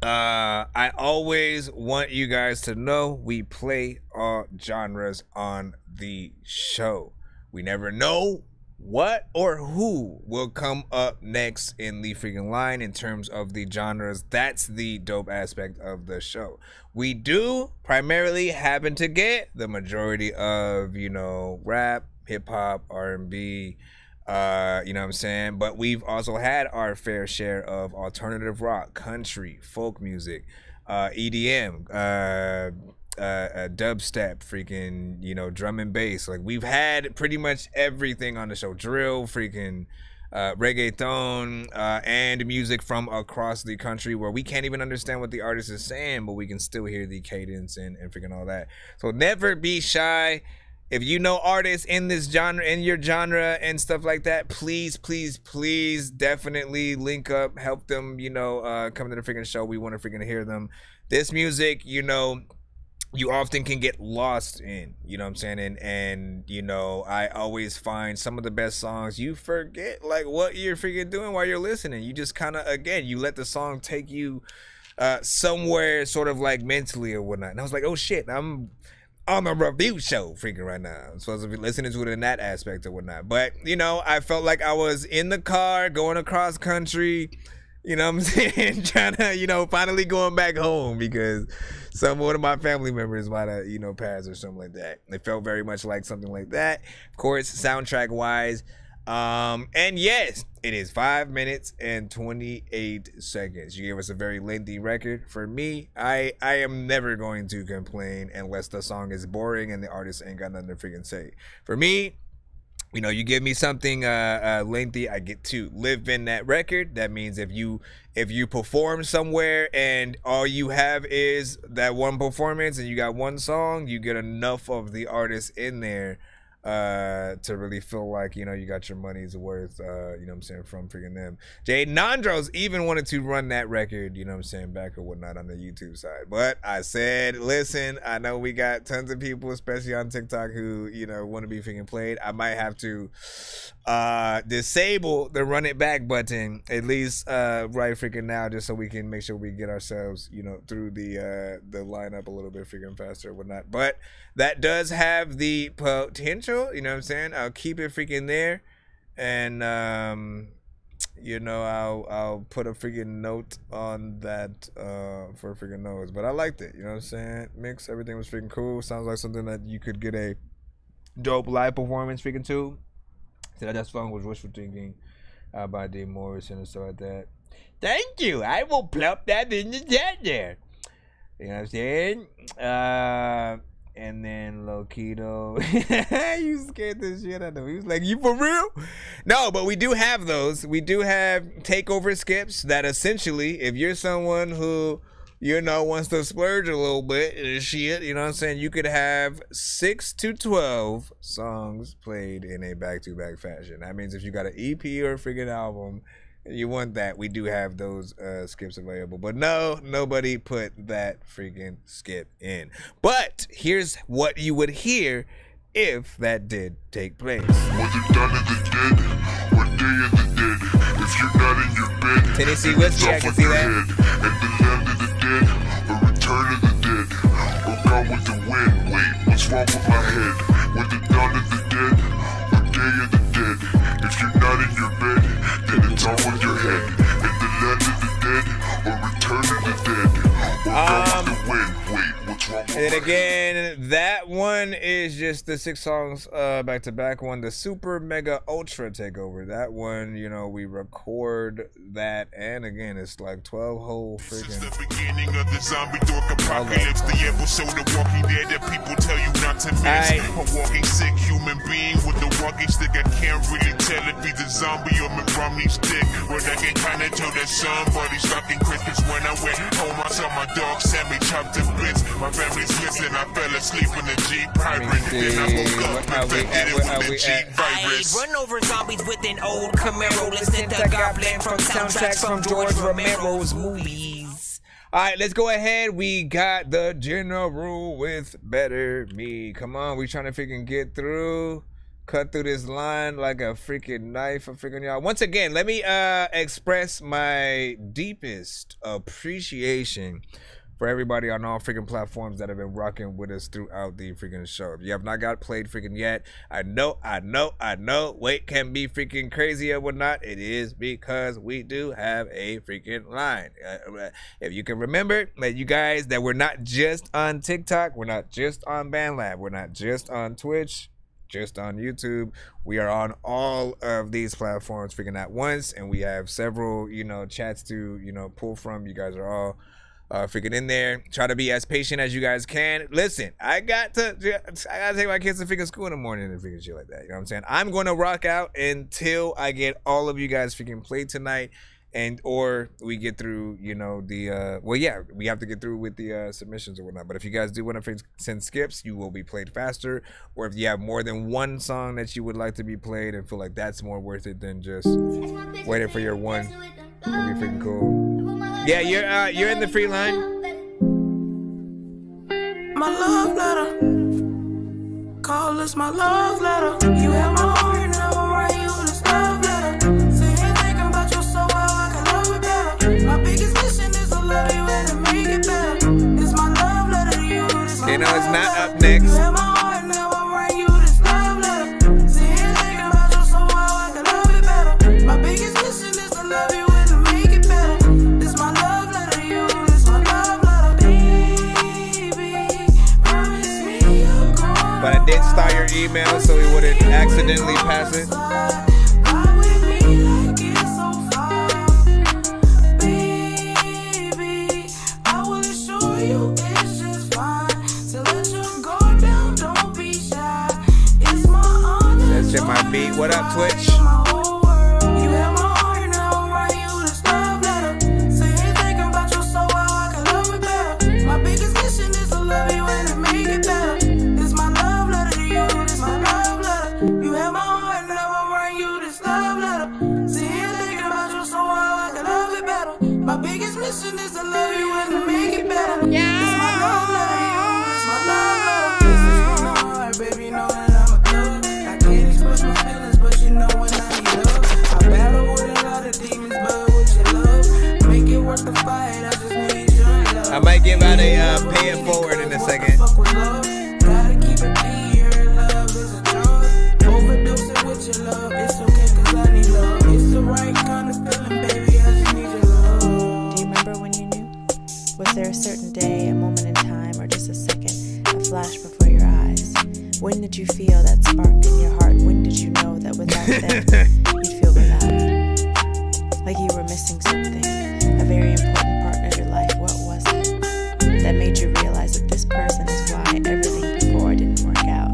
I always want you guys to know we play all genres on the show. We never know what or who will come up next in the freaking line in terms of the genres. That's the dope aspect of the show. We do primarily happen to get the majority of, you know, rap, hip-hop, R&B, you know what I'm saying? But we've also had our fair share of alternative rock, country, folk music, EDM, dubstep, freaking, you know, drum and bass. Like, we've had pretty much everything on the show. Drill, freaking reggaeton, and music from across the country where we can't even understand what the artist is saying, but we can still hear the cadence and freaking all that. So never be shy. If you know artists in this genre, in your genre and stuff like that, please definitely link up, help them, you know, come to the freaking show. We want to freaking hear them. This music, you know, you often can get lost in, you know what I'm saying? And you know, I always find some of the best songs, you forget like what you're freaking doing while you're listening. You just kind of, again, you let the song take you somewhere sort of like mentally or whatnot. And I was like, oh shit, I'm on a review show freaking right now. I'm supposed to be listening to it in that aspect or whatnot. But, you know, I felt like I was in the car going across country, you know what I'm saying? Trying to, you know, finally going back home because one of my family members might have, you know, passed or something like that. It felt very much like something like that. Of course, soundtrack wise. And yes, it is 5 minutes and 28 seconds. You gave us a very lengthy record. For me, I am never going to complain unless the song is boring and the artist ain't got nothing to freaking say. For me, you know, you give me something lengthy, I get to live in that record. That means if you perform somewhere and all you have is that one performance and you got one song, you get enough of the artist in there to really feel like, you know, you got your money's worth, you know what I'm saying, from freaking them. Jay Nandros even wanted to run that record, you know what I'm saying, back or whatnot on the YouTube side. But I said, listen, I know we got tons of people, especially on TikTok, who, you know, want to be freaking played. I might have to disable the run it back button, at least right freaking now, just so we can make sure we get ourselves, you know, through the lineup a little bit freaking faster or whatnot. But that does have the potential general, you know what I'm saying? I'll keep it freaking there. And, you know, I'll put a freaking note on that for freaking notes. But I liked it, you know what I'm saying? Mix, everything was freaking cool. Sounds like something that you could get a dope live performance freaking too. So that song was Wishful Thinking by D. Morrison and stuff like that. Thank you. I will plop that in the chat there. You know what I'm saying? And then Loquito, you scared the shit out of him. He was like, "You for real?" No, but we do have those. We do have takeover skips that essentially, if you're someone who, you know, wants to splurge a little bit and shit, you know what I'm saying, you could have 6 to 12 songs played in a back-to-back fashion. That means if you got an EP or a freaking album, you want that, we do have those skips available. But no, nobody put that freaking skip in. But here's what you would hear if that did take place. If you're not in your bed, Tennessee whiskey, I can see that. And the land of the dead, a return of the dead, or gone with the wind. Wait, what's wrong with my head? With the dawn of the dead, or day of the dead. If you're not in your bed, then it's all on your head. And the land of the dead, or return of the dead, or gone with the wind. Wait, what's wrong with And then again, that one is just the 6 songs back to back one, the Super Mega Ultra Takeover. That one, you know, we record that, and again, it's like 12 whole freaking. the beginning of the zombie dork apocalypse, the episode of Walking Dead that people tell you not to miss. A walking sick human being with a walking stick. I can't really tell if he's a zombie or McRomney's dick. But I can kinda tell that somebody's talking Christmas. When I went home, I saw my dog Sammy chopped to bits. My family's missing. I fell asleep in the Jeep pirate. Then I woke up infected with the Jeep virus. Run over zombies with an old Camaro. Listen to Goblin from soundtracks from George Romero's movies. All right, let's go ahead. We got the General with Better Me. Come on, we trying to freaking get through. Cut through this line like a freaking knife for freaking y'all. Once again, let me express my deepest appreciation for everybody on all freaking platforms that have been rocking with us throughout the freaking show. If you have not got played freaking yet, I know, wait can be freaking crazy or whatnot. It is because we do have a freaking line. If you can remember that you guys, that we're not just on TikTok, we're not just on BandLab, we're not just on Twitch, just on YouTube. We are on all of these platforms freaking at once, and we have several, you know, chats to, you know, pull from. You guys are all freaking in there. Try to be as patient as you guys can. Listen, I gotta take my kids to freaking school in the morning and freaking shit like that. You know what I'm saying? I'm gonna rock out until I get all of you guys freaking played tonight, and or we get through, you know, the well, yeah, we have to get through with the submissions or whatnot. But if you guys do want to send skips, you will be played faster. Or if you have more than one song that you would like to be played and feel like that's more worth it than just waiting for your one, it'll be freaking cool. Yeah, you're in the free line. My love letter, call this my love letter. You have my heart and I will write you this love letter. Sitting thinking about you so well, I can love it better. My biggest mission is to love you and to make it better. It's my love letter to you. You know it's not up next. You have my heart and I will write you this love letter. Sitting thinking about you so well, I can love it better. My biggest mission is to love you and to make it better. It's my love letter to you. It's my love letter, baby. Promise me you're gonna. But I did start your email so we wouldn't accidentally pass it. That's in my beat. What up, Twitch? My biggest mission is to love you and to make it better. Yeah. It's my love letter, you. It's my love letter. This is from the heart, baby. Know that I'm a thug. I can't express my feelings, but you know when I need love. I battle with a lot of demons, but with your love, make it worth the fight. I just need your love. I might give out a pay it forward in a second. Gotta keep it pure. Love is a drug. When did you feel that spark in your heart? When did you know that without them, you'd feel without? Like you were missing something, a very important part of your life. What was it that made you realize that this person is why everything before didn't work out?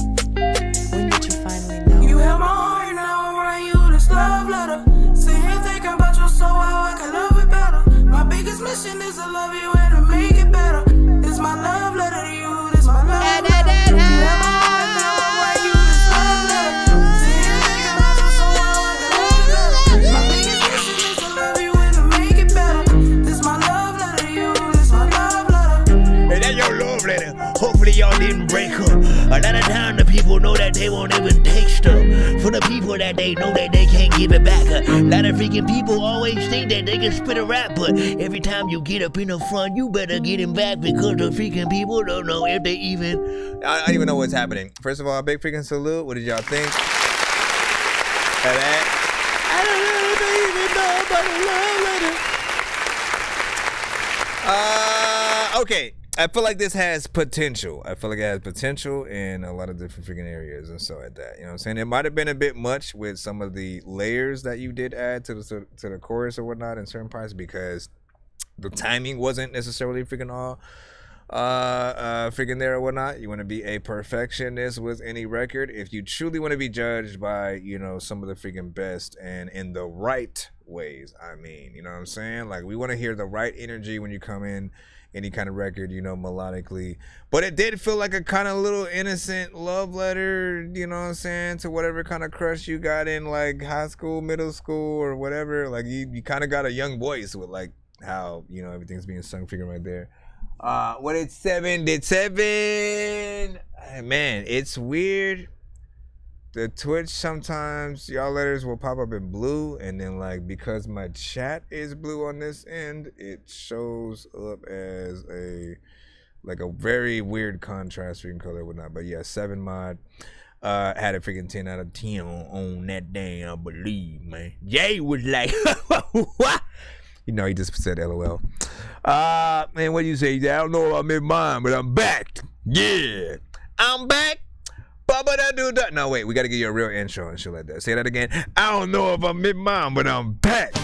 When did you finally know? You held my heart, now I'm writing you this love letter. Sitting here thinking about your soul, how I can love it better. My biggest mission is to love you and to make it better. This my love letter to you, this my love letter. You held my heart, now I'm writing you this love letter. Sitting here thinking about your soul, how I can love it better. My biggest mission is to love you and to make it better. This my love letter to you, this my love letter. Hey, that's your love letter. Hopefully y'all didn't break up. A lot of time the people know that they won't even take stuff. For the people that they know that they can't give it back. A lot of freaking people always think that they can spit a rap, but every time you get up in the front, you better get him back because the freaking people don't know if they even... I don't even know what's happening. First of all, a big freaking salute. What did y'all think of that? I don't even know about a love letter. Okay. I feel like this has potential. I feel like it has potential in a lot of different freaking areas and so like that. You know what I'm saying? It might have been a bit much with some of the layers that you did add to the chorus or whatnot in certain parts because the timing wasn't necessarily freaking all freaking there or whatnot. You want to be a perfectionist with any record. If you truly want to be judged by, you know, some of the freaking best and in the right ways, I mean, you know what I'm saying? Like we want to hear the right energy when you come in any kind of record, you know, melodically. But it did feel like a kind of little innocent love letter, you know what I'm saying, to whatever kind of crush you got in like high school, middle school, or whatever. Like you kind of got a young voice with like how, you know, everything's being sung freaking right there. What did 7? Did 7? Man, it's weird. The Twitch sometimes y'all letters will pop up in blue, and then like because my chat is blue on this end, it shows up as a like a very weird contrast freaking color and whatnot. But yeah, 7 mod had a freaking 10 out of 10 on that damn believe, man. Jay was like, what? You know, he just said LOL. Man, what do you say? I don't know if I'm in mine, but I'm back. Yeah, I'm back. No, wait, we gotta get you a real intro and shit like that. Say that again. I don't know if I'm in mine, but I'm back. You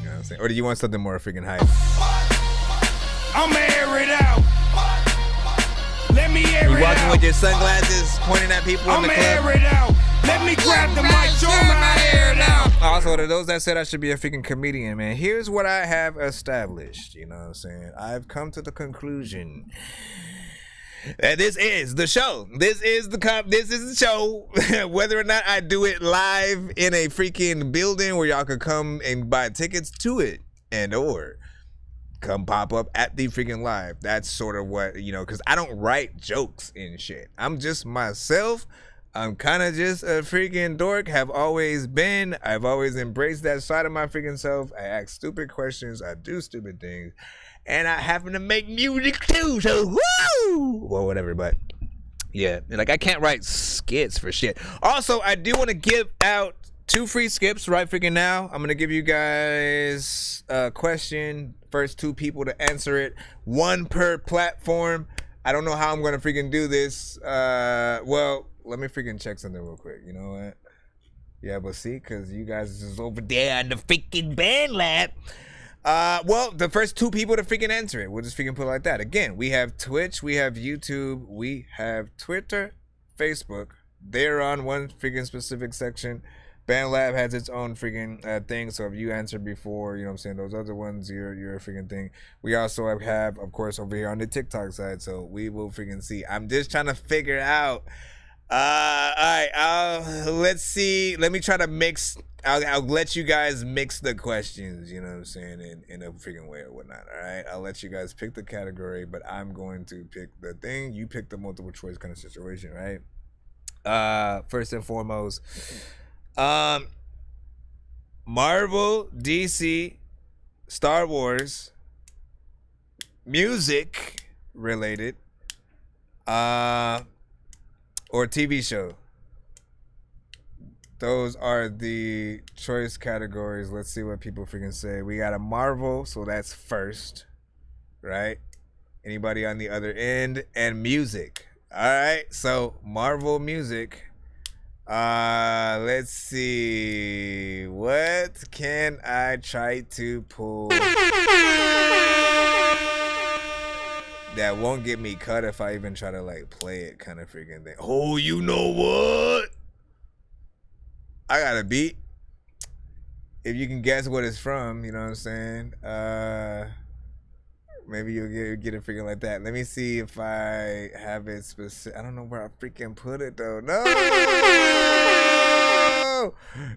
know what I'm saying? Or do you want something more freaking hype? I'ma air it out. Let me air it out. You walking with your sunglasses, pointing at people in the club? I'ma air it out. Let me grab the mic, show me how to air it out. Also, to those that said I should be a freaking comedian, man, here's what I have established. You know what I'm saying? I've come to the conclusion that this is the show. This is the show. Whether or not I do it live in a freaking building where y'all could come and buy tickets to it and or come pop up at the freaking live. That's sort of what, you know, because I don't write jokes and shit. I'm just myself. I'm kind of just a freaking dork, have always been. I've always embraced that side of my freaking self. I ask stupid questions. I do stupid things. And I happen to make music too, so woo! Well, whatever, but yeah. Like, I can't write skits for shit. Also, I do want to give out 2 free skips right freaking now. I'm going to give you guys a question. First 2 people to answer it. 1 per platform. I don't know how I'm going to freaking do this. Well, let me freaking check something real quick. You know what? Yeah, but see, because you guys is over there in the freaking band lab. Well, the first 2 people to freaking answer it. We'll just freaking put it like that. Again, we have Twitch, we have YouTube, we have Twitter, Facebook. They're on one freaking specific section. BandLab has its own freaking thing, so if you answered before, you know what I'm saying, those other ones, you're a freaking thing. We also have, of course, over here on the TikTok side, so we will freaking see. I'm just trying to figure out. Alright, let's see. Let me try to mix. I'll let you guys mix the questions, you know what I'm saying, in a freaking way or whatnot. Alright, I'll let you guys pick the category, but I'm going to pick the thing. You pick the multiple choice kind of situation, right? First and foremost, Marvel, DC, Star Wars, music related, or TV show. Those are the choice categories. Let's see what people freaking say. We got a Marvel, so that's first, right? Anybody on the other end? And music. All right, so Marvel music. Let's see. What can I try to pull that won't get me cut if I even try to like play it kind of freaking thing? Oh, you know what? I got a beat. If you can guess what it's from, you know what I'm saying? Maybe you'll get it freaking like that. Let me see if I have it specific. I don't know where I freaking put it though. No!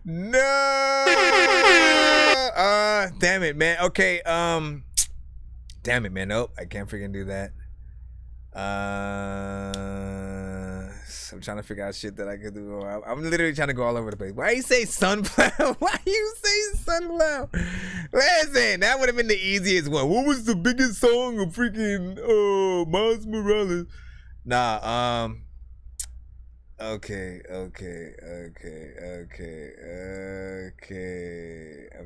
No! Damn it, man. Okay, damn it, man. Nope, I can't freaking do that. I'm trying to figure out shit that I could do. I'm literally trying to go all over the place. Why you say sunflower? Why you say sunflower? Listen, that would have been the easiest one. What was the biggest song of freaking Miles Morales? Nah, okay. I'm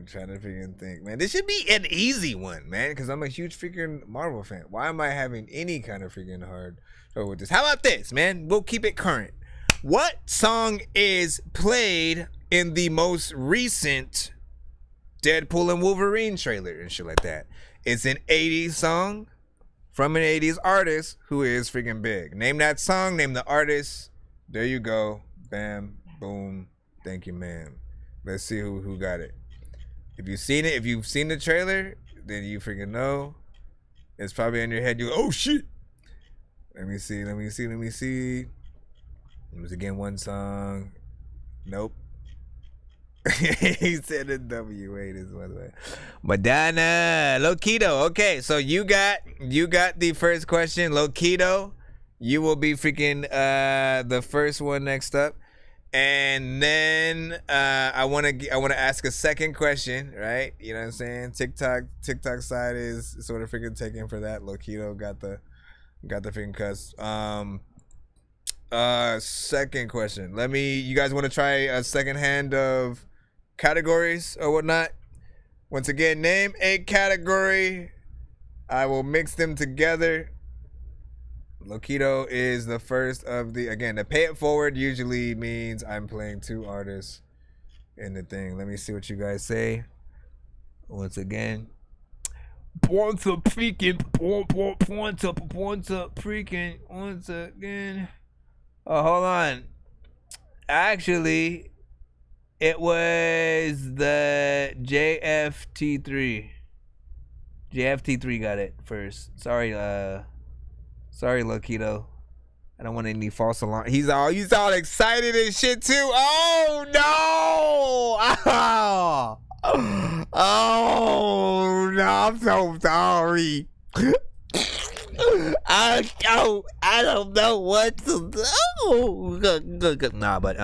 trying to freaking think, man. This should be an easy one, man, because I'm a huge freaking Marvel fan. Why am I having any kind of freaking hard trouble with this? How about this, man? We'll keep it current. What song is played in the most recent Deadpool and Wolverine trailer and shit like that? It's an 80s song from an 80s artist who is freaking big. Name that song, name the artist. There you go. Bam, boom. Thank you, ma'am. Let's see who got it. If you've seen it, if you've seen the trailer, then you freaking know. It's probably in your head. You go, oh shit. Let me see. It was again one song. Nope. He said a W. Wait, this one. Madonna, Loquito. Okay, so you got the first question, Loquito. You will be freaking the first one next up, and then I want to ask a second question, right? You know what I'm saying? TikTok side is sort of freaking taken for that. Loquito got the freaking cuss. Second question. You guys want to try a second hand of categories or whatnot? Once again, name a category. I will mix them together. Loquito is the first of the, again, the pay it forward usually means I'm playing two artists in the thing. Let me see what you guys say. Once again. Once again. Oh, hold on. Actually, it was the JFT3. JFT3 got it first. Sorry, Loquito. I don't want any false alarm. He's all excited and shit too. Oh no! Oh no! I'm so sorry. I don't know what to do. Nah, but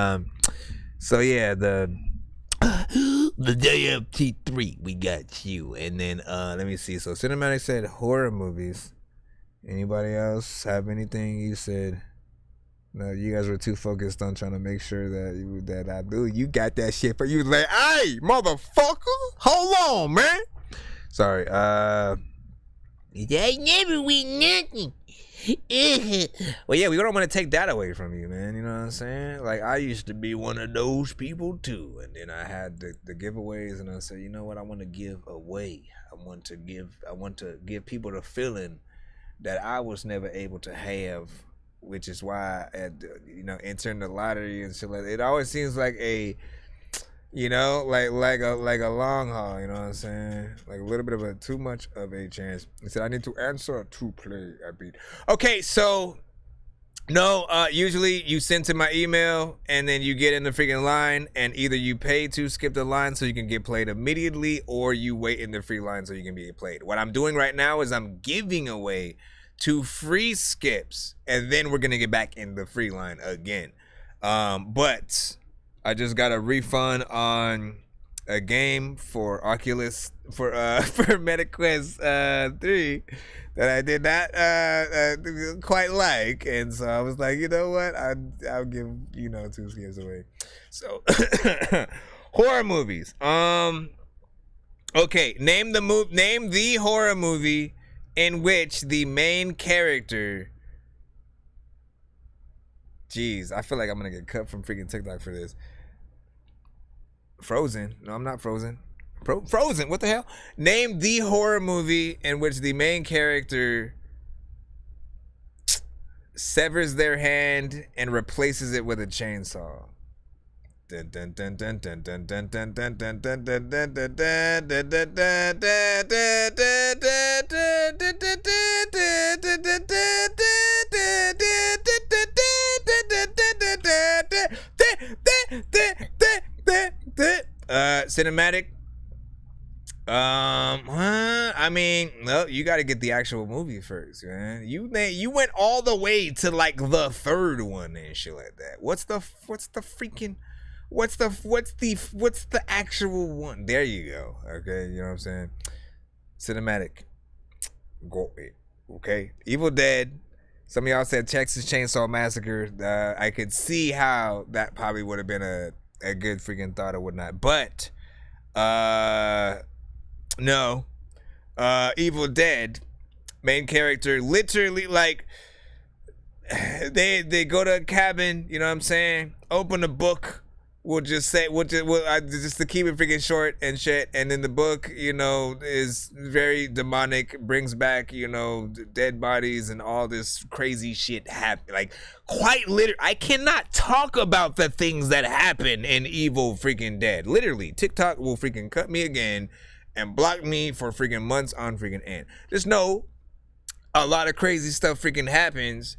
so yeah, the JFT3, we got you, and then let me see. So Cinematic said horror movies. Anybody else have anything? You said no. You guys were too focused on trying to make sure that I do. You got that shit for you. Was like, hey, motherfucker, hold on, man. Sorry. I never win nothing. Well, yeah, we don't want to take that away from you, man. You know what I'm saying? Like, I used to be one of those people too, and then I had the giveaways, and I said, you know what? I want to give away. I want to give people the feeling that I was never able to have, which is why I had, entering the lottery and shit like that. It always seems like a, like a long haul, you know what I'm saying? Like a little bit of a too much of a chance. He said, I need to answer to play a beat. Okay, so no, usually you send to my email and then you get in the freaking line, and either you pay to skip the line so you can get played immediately, or you wait in the free line so you can be played. What I'm doing right now is I'm giving away 2 free skips, and then we're gonna get back in the free line again. But I just got a refund on a game for Oculus for MetaQuest 3 that I did not quite like, and so I was like, you know what, I'll give 2 skips away. So horror movies. Okay, name the horror movie in which the main character, jeez, I feel like I'm gonna get cut from freaking TikTok for this. Frozen. No, I'm not Frozen. Frozen, what the hell? Name the horror movie in which the main character severs their hand and replaces it with a chainsaw. Cinematic. I mean, well, you got to get the actual movie first, man. You went all the way to like the third one and shit like that. What's the actual one? There you go. Okay, you know what I'm saying? Cinematic. Go. Okay. Evil Dead. Some of y'all said Texas Chainsaw Massacre. I could see how that probably would have been a good freaking thought or whatnot, but no. Evil Dead, main character, literally like they go to a cabin, you know what I'm saying? Open a book. We'll just to keep it freaking short and shit. And then the book, you know, is very demonic, brings back, you know, dead bodies and all this crazy shit happen. Like, quite literally, I cannot talk about the things that happen in Evil freaking Dead. Literally, TikTok will freaking cut me again and block me for freaking months on freaking end. Just know, a lot of crazy stuff freaking happens.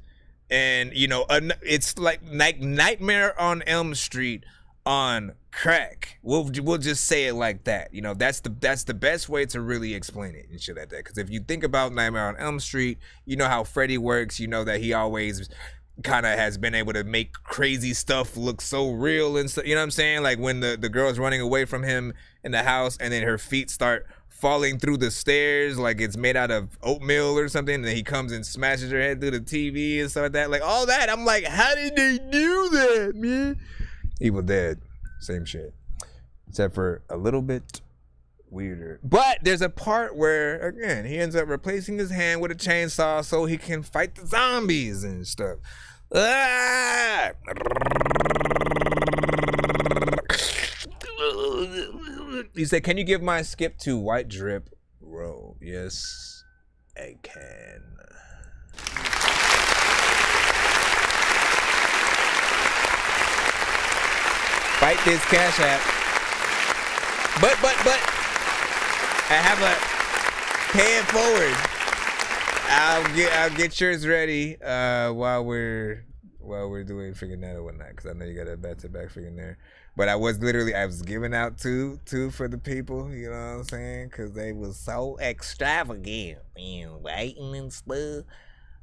And, you know, it's like Nightmare on Elm Street on crack. We'll just say it like that. You know, that's the best way to really explain it and shit like that. Because if you think about Nightmare on Elm Street, you know how Freddy works. You know that he always kind of has been able to make crazy stuff look so real and stuff. You know what I'm saying? Like when the girl's running away from him in the house and then her feet start falling through the stairs like it's made out of oatmeal or something, and then he comes and smashes her head through the TV and stuff like that. Like all that, I'm like, how did they do that, man? Evil Dead, same shit, except for a little bit weirder. But there's a part where, again, he ends up replacing his hand with a chainsaw so he can fight the zombies and stuff. He said, can you give my skip to White Drip Row? Yes, I can. Fight this Cash App. But I have a pay it forward. I'll get yours ready while we're doing freaking that or whatnot, because I know you got a back-to-back freaking there. But I was giving out two for the people, you know what I'm saying? Because they was so extravagant and waiting and stuff.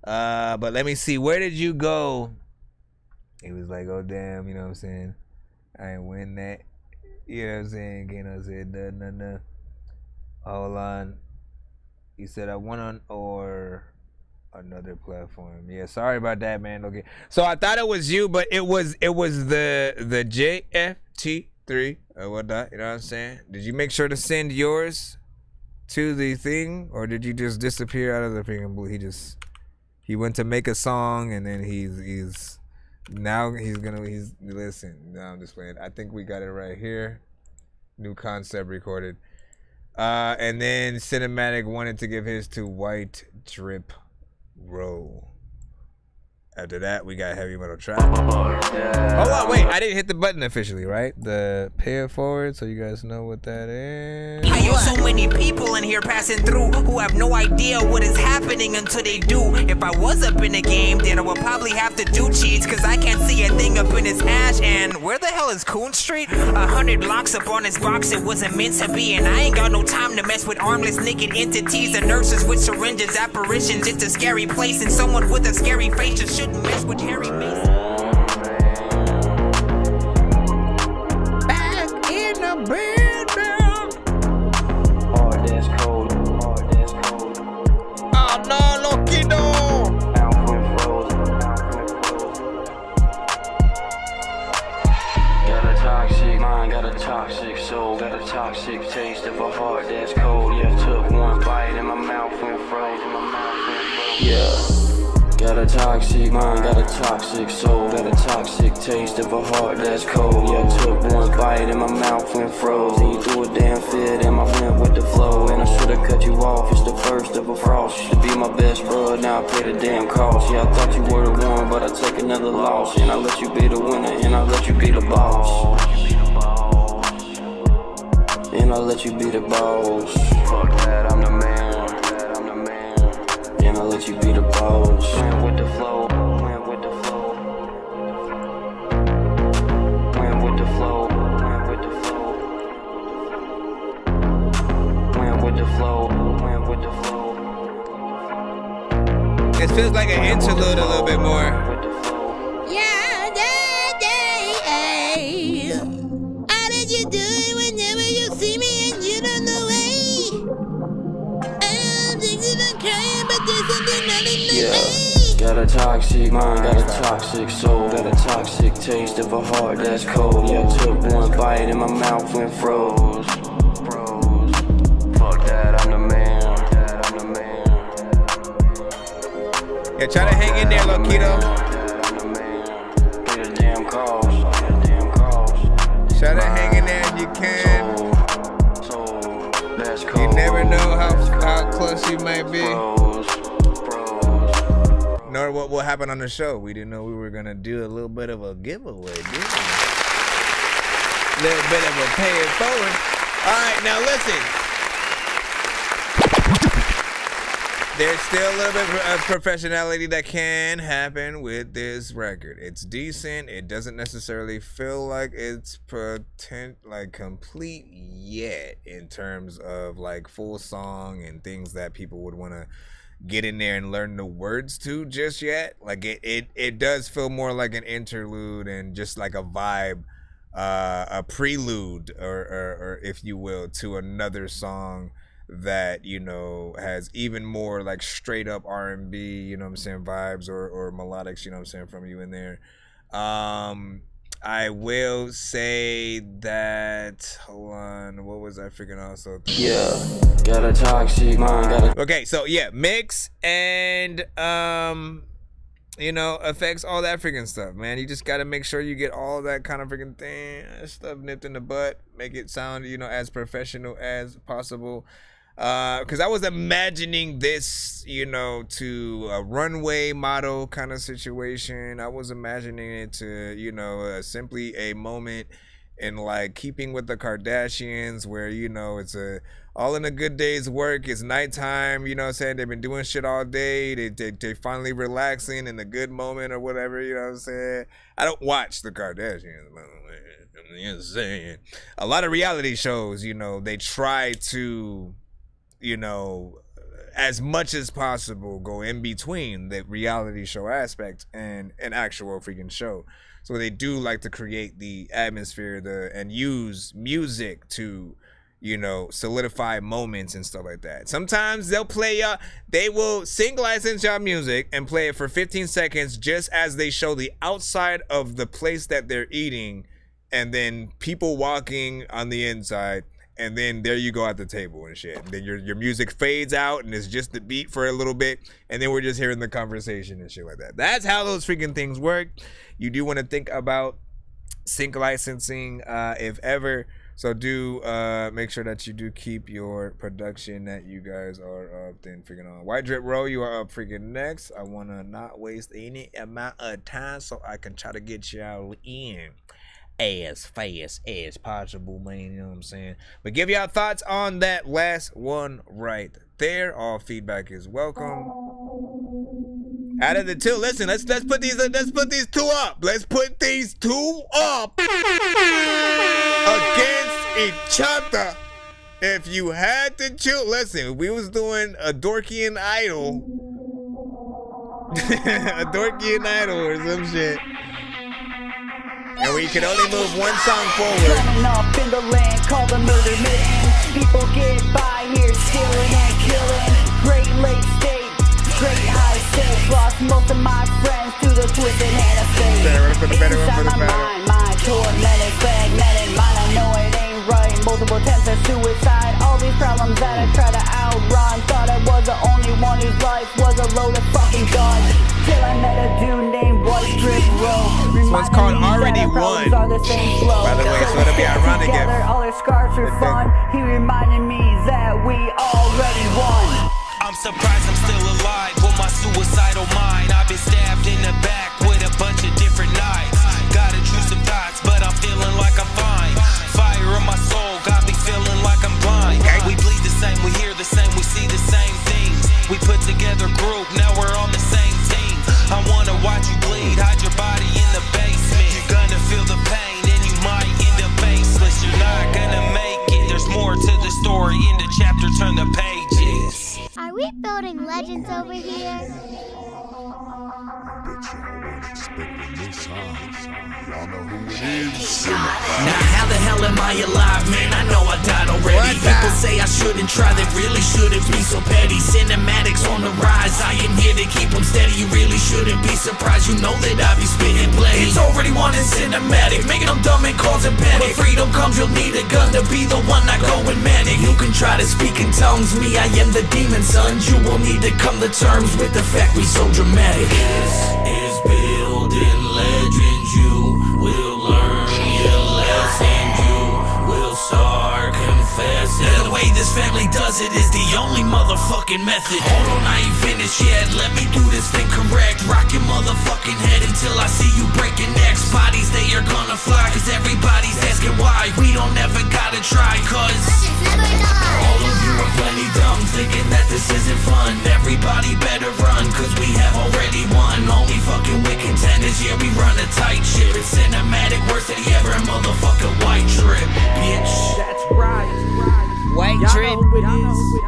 But let me see, where did you go? He was like, oh damn, you know what I'm saying? I ain't win that. You know what I'm saying? Geniuz said, no. Hold on. He said, I went on or another platform. Yeah, sorry about that, man. Okay. So I thought it was you, but it was the JFT3 or whatnot. You know what I'm saying? Did you make sure to send yours to the thing, or did you just disappear out of the freaking blue? He went to make a song, and then he's listen. No, I'm just playing. I think we got it right here. New concept recorded. And then Cinematic wanted to give his to White Drip Row. After that, we got Heavy Metal Trap. Hold on, wait, I didn't hit the button officially, right? The pay it forward, so you guys know what that is. Hey, yo, so many people in here passing through who have no idea what is happening until they do. If I was up in the game, then I would probably have to do cheats, cause I can't see a thing up in his ash. And where the hell is Coon Street? 100 locks up on his box, it wasn't meant to be. And I ain't got no time to mess with armless naked entities and nurses with syringes, apparitions. It's a scary place, and someone with a scary face just shouldn't mess with Harry Mason. Back in the building. Hard as cold. Oh no, Loki no. Got a toxic mind, got a toxic soul, got a toxic taste of a heart that's cold. Yeah, took one bite and my mouth went frozen. Yeah, got a toxic mind, got a toxic soul, got a toxic taste of a heart that's cold. Yeah, I took one bite and my mouth went froze. Then you threw a damn fit and I went with the flow. And I should've cut you off, it's the first of a frost. You should be my best bud, now I pay the damn cost. Yeah, I thought you were the one, but I take another loss. And I let you be the winner, and I let you be the boss. And I let you be the boss. Fuck that, I'm the man. And I let you be the boss. Went with the flow, went with the flow. Went with the flow, went with the flow. Went with the flow, went with the flow. It feels like an interlude a little bit more. Yeah, how did you do it whenever you see me and you don't know why? I'm thinking I'm crying, but there's something not in the way. Got a toxic mind, got a toxic soul, got a toxic taste of a heart that's cold. Yeah, I took one bite and my mouth went froze. Fuck that, I'm the man. Yeah, try to hang in there, Loquito. Get a damn cause. Try to hang in there if you can. You never know how close you might be. Nor what will happen on the show. We didn't know we were gonna do a little bit of a giveaway, did we? Little bit of a pay it forward. Alright, now listen. There's still a little bit of professionality that can happen with this record. It's decent. It doesn't necessarily feel like it's complete yet in terms of like full song and things that people would want to get in there and learn the words to just yet. Like it does feel more like an interlude and just like a vibe, a prelude or if you will, to another song that, you know, has even more like straight up R&B, you know what I'm saying, vibes or melodics, you know what I'm saying, from you in there. I will say that, hold on, what was I freaking also thinking? Yeah, got a toxic mind, got a... Okay, so yeah, mix and you know, effects, all that freaking stuff, man. You just gotta make sure you get all that kind of freaking thing, stuff nipped in the butt, make it sound, you know, as professional as possible. Because I was imagining this, you know, to a runway model kind of situation. I was imagining it to, you know, simply a moment in like keeping with the Kardashians where, you know, it's all in a good day's work. It's nighttime, you know what I'm saying? They've been doing shit all day. They finally relaxing in a good moment or whatever, you know what I'm saying? I don't watch the Kardashians, by the way. I'm just saying. A lot of reality shows, you know, they try to, you know, as much as possible go in between the reality show aspect and an actual freaking show. So they do like to create the atmosphere and use music to, you know, solidify moments and stuff like that. Sometimes they'll play they will sync license y'all music and play it for 15 seconds just as they show the outside of the place that they're eating and then people walking on the inside. And then there you go at the table and shit. And then your music fades out and it's just the beat for a little bit. And then we're just hearing the conversation and shit like that. That's how those freaking things work. You do want to think about sync licensing if ever. So do make sure that you do keep your production that you guys are up then freaking on. White Drip Row, you are up freaking next. I want to not waste any amount of time so I can try to get y'all in as fast as possible, man, you know what I'm saying? But give y'all thoughts on that last one right there. All feedback is welcome. Out of the two, listen, let's put these two up. Let's put these two up against each other. If you had to choose, listen, if we was doing a Dorky and Idol, a Dorky and Idol or some shit, and we can only move one song forward. Running up in the land called the murder mitten. People get by here stealing and killing. Great Lake State, great high stakes. Lost most of my friends to the twisted hand of fate. Inside my mind tormented, fragmented. Mine, I know it ain't right. Multiple attempts at suicide. All these problems that I try to outrun. Thought I was the only one whose life was a load of one's called Already Won. By the way, so it'll be ironic if all our scars are fun. He reminded me that we already won. I'm surprised I'm still alive with my suicidal mind. I've been stabbed in the back with a bunch of different knives. Got intrusive thoughts, but I'm feeling like I'm fine. Fire in my soul got me feeling like I'm blind. We bleed the same, we hear the same, we see the same things. We put together group, now we're on the same team. I wanna watch you bleed, hide your body in the basement. You're gonna feel the pain and you might end up faceless. You're not gonna make it, there's more to the story. In the chapter, turn the pages. Are we building legends over here? Now how the hell am I alive, man? I know I died already. People say I shouldn't try, they really shouldn't be so petty. Cinematics on the rise, I am here to keep them steady. You really shouldn't be surprised, you know that I be spitting play. It's already one in cinematic, making them dumb and causing panic. When freedom comes, you'll need a gun to be the one not going manic. You can try to speak in tongues, me, I am the demon, son. You will need to come to terms with the fact we so dramatic. This is building legends, you will learn your lesson, you will start confessing. The way this family does it is the only motherfucking method. Hold on, I ain't finished yet, let me do this thing correct. Rock your motherfucking head until I see you breaking necks. Bodies, they are gonna fly, cause everybody's asking why. We don't ever gotta try, cause all of you are plenty dumb, thinking that this isn't fun. Everybody better run, cause we have already won. Only fucking with contenders, yeah, we run a tight ship. It's cinematic, worse than ever, motherfucking white trip, bitch. That's right. White trip.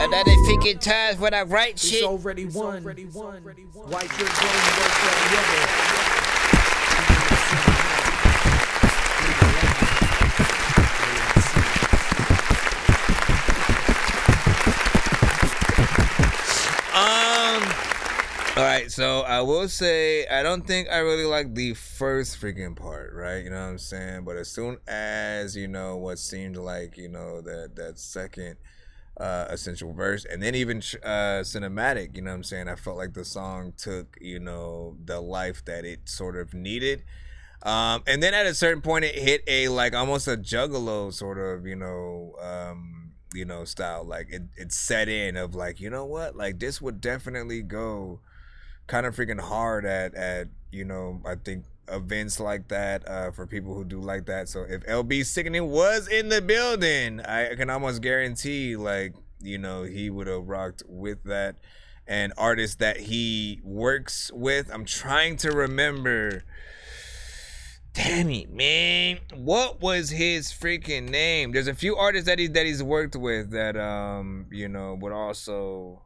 Another freaking times when I write shit. It's already won. White trip getting worse than ever. Alright, so I will say I don't think I really like the first freaking part, right? You know what I'm saying? But as soon as, you know, what seemed like, you know, that second essential verse, and then even cinematic, you know what I'm saying, I felt like the song took, you know, the life that it sort of needed. And then at a certain point it hit a like almost a juggalo sort of, you know, style. Like it set in of like, you know what, like this would definitely go kind of freaking hard at you know, I think events like that for people who do like that. So if LB Sickening was in the building, I can almost guarantee, like, you know, he would have rocked with that. And artists that he works with, I'm trying to remember. Damn it, man. What was his freaking name? There's a few artists that he's worked with that you know, would also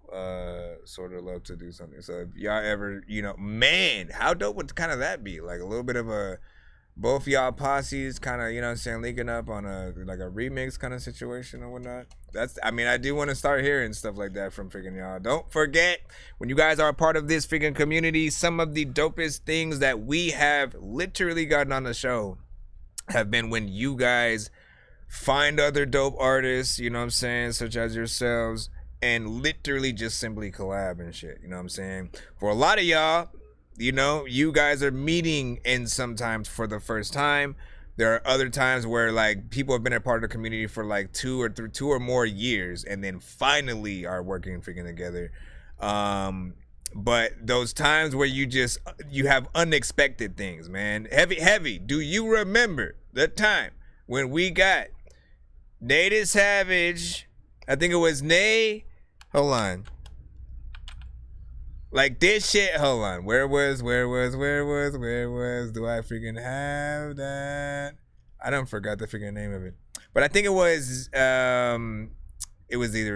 sort of love to do something. So if y'all ever, you know, man, how dope would kind of that be? Like a little bit of a both y'all posses kind of, you know what I'm saying, linking up on a like a remix kind of situation or whatnot. That's, I mean, I do want to start hearing stuff like that from freaking y'all. Don't forget, when you guys are a part of this freaking community, some of the dopest things that we have literally gotten on the show have been when you guys find other dope artists, you know what I'm saying, such as yourselves, and literally just simply collab and shit, you know what I'm saying? For a lot of y'all, you know, you guys are meeting and sometimes for the first time. There are other times where like people have been a part of the community for like 2 or more years and then finally are working freaking together. But those times where you have unexpected things, man. Heavy, do you remember the time when we got Native Savage? I think it was Nay. Hold on. Like this shit, hold on. Where was? Do I freaking have that? I don't forgot the freaking name of it. But I think it was either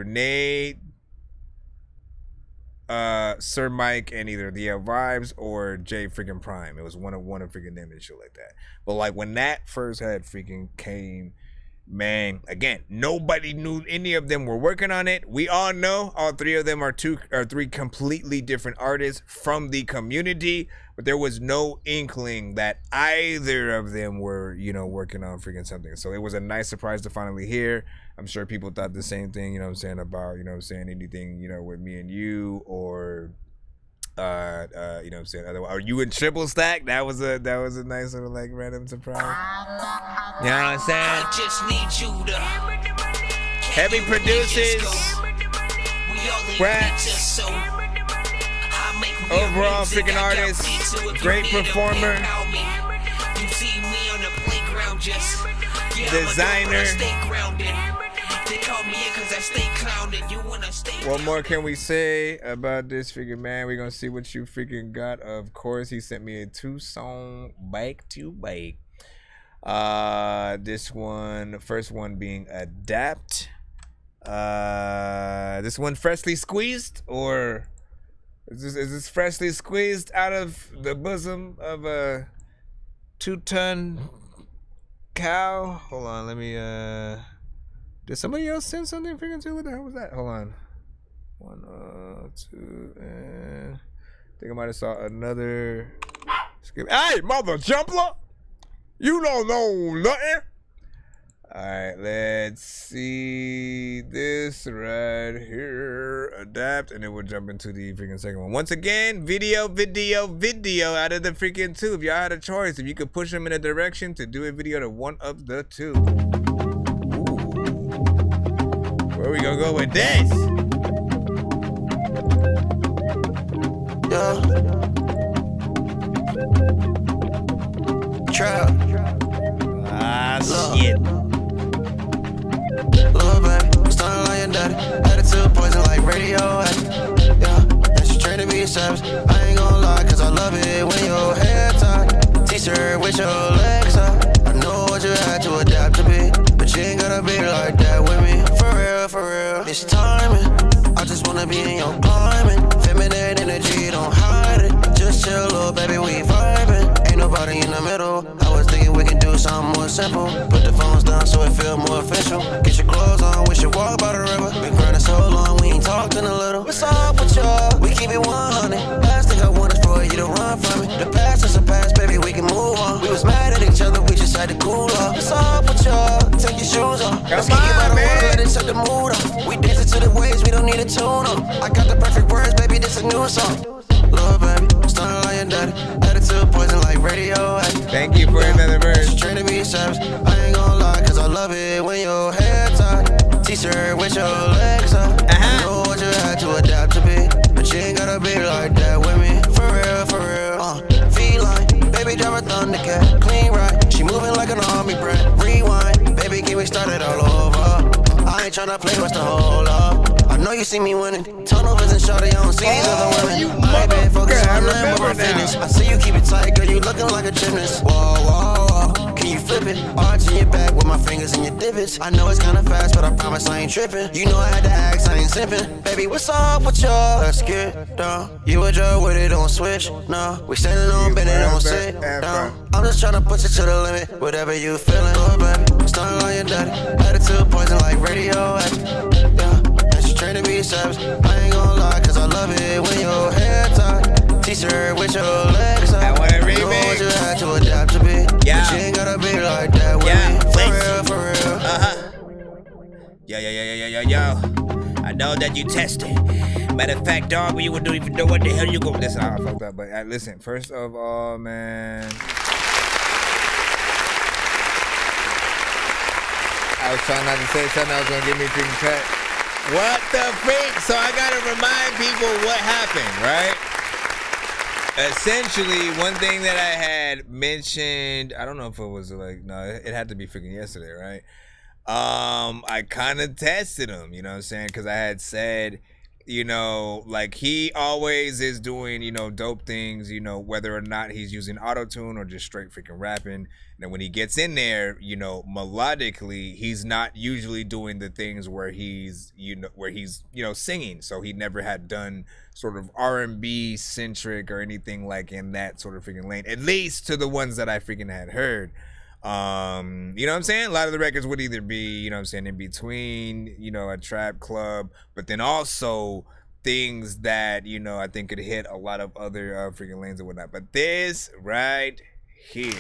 Nate, Sir Mike, and either the Vibes or Jay freaking Prime. It was one of freaking them and shit like that. But like when that first had freaking came, man, again, nobody knew any of them were working on it. We all know all three of them are three completely different artists from the community, but there was no inkling that either of them were, you know, working on freaking something. So it was a nice surprise to finally hear. I'm sure people thought the same thing, you know what I'm saying, about, you know what I'm saying, anything, you know, with me and you or You know what I'm saying? Are you in triple stack? That was a nice little like random surprise. You know what I'm saying? I just need you to Heavy producers, raps, overall freaking artist, great performer, designer. What more can we say about this freaking man? We're gonna see what you freaking got. Of course, he sent me a 2-song back to back. This one, first one being Adapt. This one freshly squeezed, or is this freshly squeezed out of the bosom of a 2-ton cow? Hold on, let me did somebody else send something freaking to? What the hell was that? Hold on. 1, 2, and I think I might have saw another skip. Hey, mother jumpler! You don't know nothing. Alright, let's see this right here. Adapt, and then we'll jump into the freaking second one. Once again, video out of the freaking two. If y'all had a choice, if you could push them in a direction to do a video to one of the two. Ooh. Where we gonna go with this? Yeah. Trap. Ah, shit. Little baby, starting like your daddy. Attitude poison like radioactive. Yeah, and she trained to be a savage. I ain't gonna lie, cause I love it when your hair tied. T-shirt with your legs up. I know what you had to adapt to be, but you ain't gotta be like that with me. For real, it's timing. I just wanna be in your climate. Feminine energy, don't hide it. Just chill, little baby, we vibing. Ain't nobody in the middle. I was thinking we can do something more simple. Put the phones down so it feel more official. Get your clothes on, we should walk by the river. Been grinding so long, we ain't talked in a little. What's up with y'all? We keep it 100. Last thing I want is for you to run from me. The past is the past, baby, we can move on. We was mad at each other, we just had to cool off. What's up with y'all? Take your shoes off. Let's get you by the water, let it set the mood off. We dancing to the waves, we don't need a tune on. I got the perfect words, baby, this a new song. Little baby, starting like your daddy. Attitude poison like radioactive. Thank you for another verse. She trained to be a savage. I ain't gonna lie, cause I love it when your hair tied. T-shirt with your legs up. I know what you had to adapt to be, but you ain't gotta be like that with me. For real. Feline, baby drive a Thundercat. Clean right, she moving like an army brat. Rewind, baby, can we start it all over? I ain't tryna play, what's the hold up? I know you see me winning. Turnovers and shorty, I don't see these other women. I ain't been focused on nothing but my fitness. I see you keep it tight, girl, you looking like a gymnast. Whoa. Can you flip it? Arching your back with my fingers in your divots. I know it's kinda fast, but I promise I ain't tripping. You know I had to ask, I ain't simping. Baby, what's up with y'all? Let's get down. You a drug with it, don't switch. No, we standing on bend it, don't sit down. I'm just tryna push it to the limit. Whatever you feeling, oh baby. Starting like your daddy. Attitude poison like radioactive. Yeah, and she trained to be a savage. I ain't gonna lie, cause I love it when your hair tied. T-shirt with your legs up. I want a remix. Know what you had to adapt to be. Yeah. But you ain't gotta be like that with me. For real. Yo. I know that you tested. Matter of fact, dog, you wouldn't even know what the hell you go. Listen, I fucked up, but listen. First of all, man, I was trying not to say something that was gonna get me freaking cut. What the freak? So I gotta remind people what happened, right? Essentially, one thing that I had mentioned, I don't know if it was like, no, it had to be freaking yesterday, right? I kind of tested him, you know what I'm saying? Because I had said, you know, like he always is doing, you know, dope things, you know, whether or not he's using auto-tune or just straight freaking rapping. And when he gets in there, you know, melodically, he's not usually doing the things where he's, you know, singing. So he never had done sort of R&B centric or anything like in that sort of freaking lane, at least to the ones that I freaking had heard. You know what I'm saying? A lot of the records would either be, you know what I'm saying, in between, you know, a trap club, but then also things that, you know, I think could hit a lot of other freaking lanes and whatnot. But this right here,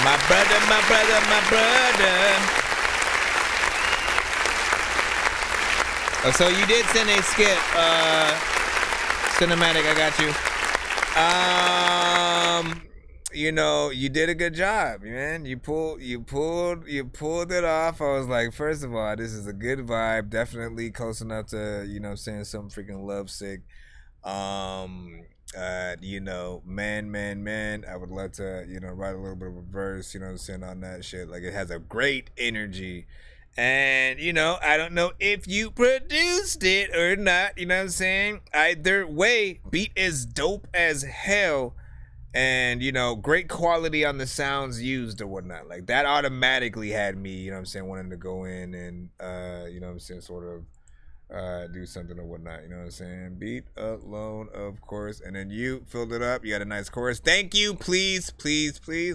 my brother. Oh, so you did send a skip. Cinematic, I got you. You know, you did a good job, man. You pulled it off. I was like, first of all, this is a good vibe. Definitely close enough to, you know, saying something freaking lovesick. You know, man, I would love to, you know, write a little bit of a verse, you know what I'm saying, on that shit. Like, it has a great energy. And, you know, I don't know if you produced it or not, you know what I'm saying? Either way, beat is dope as hell. And, you know, great quality on the sounds used or whatnot. Like, that automatically had me, you know what I'm saying, wanting to go in and, you know what I'm saying, sort of do something or whatnot, you know what I'm saying? Beat alone, of course. And then you filled it up. You had a nice chorus. Thank you. Please.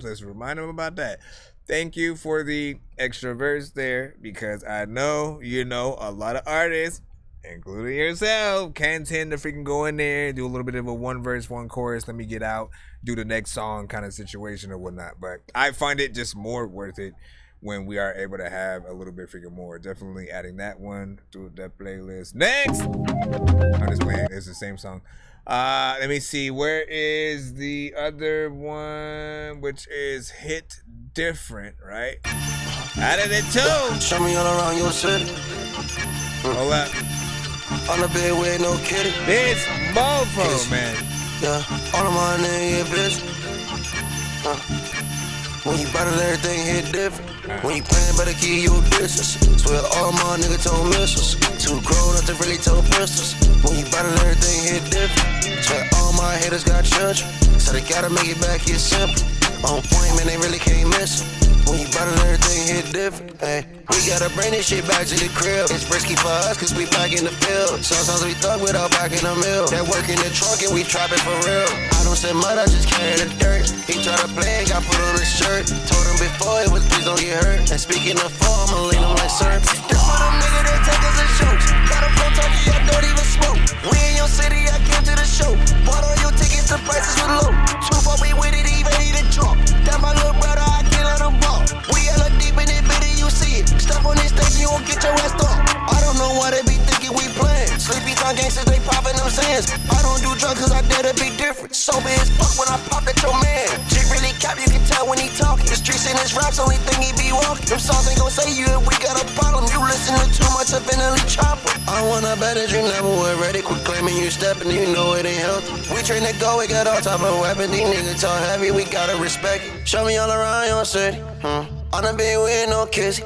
Let's remind them about that. Thank you for the extra verse there, because I know, you know, a lot of artists, including yourself, can tend to freaking go in there, do a little bit of a one verse, one chorus, let me get out, do the next song kind of situation or whatnot. But I find it just more worth it when we are able to have a little bit freaking more. Definitely adding that one to that playlist. Next! I'm just playing. It's the same song. Let me see. Where is the other one, which is Hit Different, right? Out of the two. Show me all around your city. Hold up. On the bed with no kitty. This mofo, man. Yeah, all of my niggas get busy. When you battle, everything hit different. When you playing, better keep your distance. Swear all my niggas told missiles. Too grown up to really told pistols. When you battle, everything hit different. Swear all my haters got children. So they gotta make it back here simple. On point, man, they really can't miss 'em. When you battle, everything hit different. Hey, we gotta bring this shit back to the crib. It's risky for us, cause we back in the field. Sometimes we thug without back in the mill. That work in the trunk and we trapping for real. I don't say mud, I just carry the dirt. He try to play, got put on his shirt. Told him before it was, please don't get hurt. And speaking of fall, I'ma lean him like syrup. This for them niggas that take us as shows. Got him from Turkey, I don't even smoke. We in your city, I came to the show. Bought all your tickets, the prices were low. Too far, we with it, even need a drop. That my little brother, I can't let him ball. We hella deep in it, bitty, you see it. Step on this stage, you won't get your ass off. I don't know why they be thinking we playing. Sleepy time gangsters, they popping them sands. I don't do drugs cause I dare to be different. Sober as fuck when I pop at your man. Chick really cap, you can tell when he talking. The streets in his raps, only thing he be walking. Them songs ain't gon' say you if we got a problem. You listen to too much of Vanilla Chopper. I wanna bet that you never were ready. Quit claiming you stepping, you know it ain't healthy. We train to go, we got all type of weapon. These niggas talk heavy, we gotta respect it. Show me all around your city, On the bed with no kissy,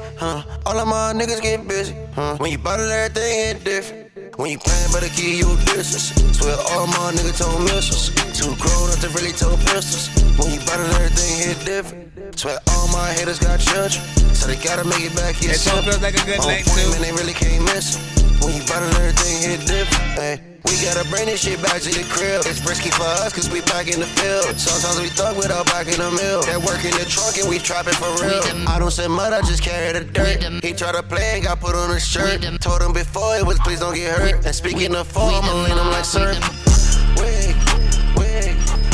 All of my niggas get busy, When you bottle, everything hit different. When you playing, better keep your distance. Swear all my niggas told missiles. Too grown up to really told pistols. When you bottle, everything hit different. Swear all my haters got children. So they gotta make it back here. It so feels like a good night point, too. Man, they really can't miss 'em. When you bottle, everything hit different. Hey, we gotta bring this shit back to the crib. It's risky for us cause we back in the field. Sometimes we thug without back in the mill. That work in the trunk and we trapping for real. I don't say mud, I just carry the dirt. He tried to play and got put on his shirt. Told him before it was, please don't get hurt. And speaking of fall, I'ma lean him like syrup.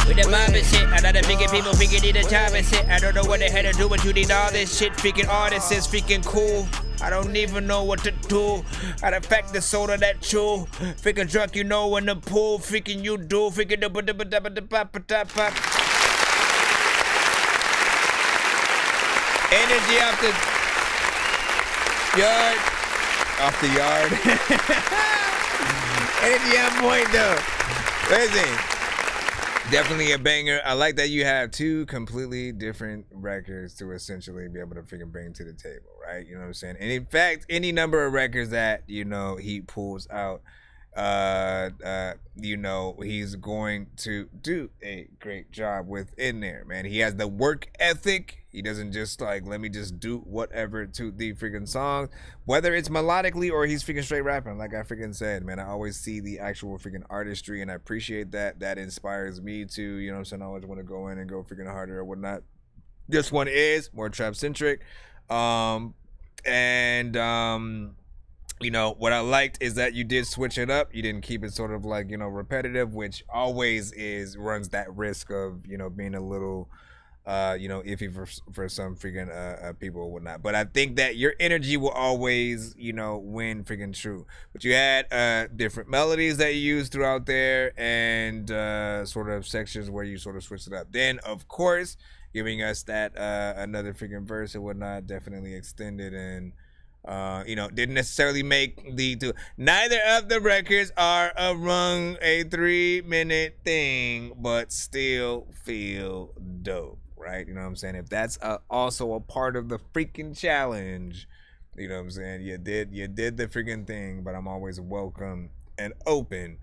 With the mob and shit, another freaking people freaking need a job and shit. I don't know what they had to do, but you need all this shit. Freaking artists is freaking cool. I don't even know what to do. How to pack the soda that chew. Freaking drunk, you know, in the pool. Freaking you do. Freaking the pop. Energy off the yard. Off the yard. Energy on point though. Listen. Definitely a banger. I like that you have two completely different records to essentially be able to freaking bring to the table, right? You know what I'm saying? And in fact, any number of records that, you know, he pulls out, you know, he's going to do a great job within there, man. He has the work ethic. He doesn't just like, let me just do whatever to the freaking song, whether it's melodically or he's freaking straight rapping. Like I freaking said, man, I always see the actual freaking artistry and I appreciate that. That inspires me to, you know what I'm saying? I always want to go in and go freaking harder or whatnot. This one is more trap centric. You know, what I liked is that you did switch it up. You didn't keep it sort of like, you know, repetitive, which always runs that risk of, you know, being a little you know, iffy for some freaking people or whatnot. But I think that your energy will always, you know, win freaking true. But you had different melodies that you used throughout there, and sort of sections where you sort of switched it up. Then, of course, giving us that another freaking verse and whatnot, definitely extended and you know, didn't necessarily make the two. Neither of the records are among a 3-minute thing, but still feel dope, right? You know what I'm saying? If that's also a part of the freaking challenge, you know what I'm saying? You did the freaking thing, but I'm always welcome and open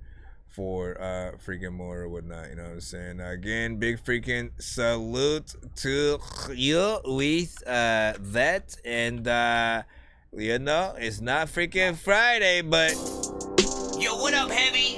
for freaking more or whatnot, you know what I'm saying? Again, big freaking salute to you with that, and you know, it's not freaking Friday, but yo, what up, Heavy?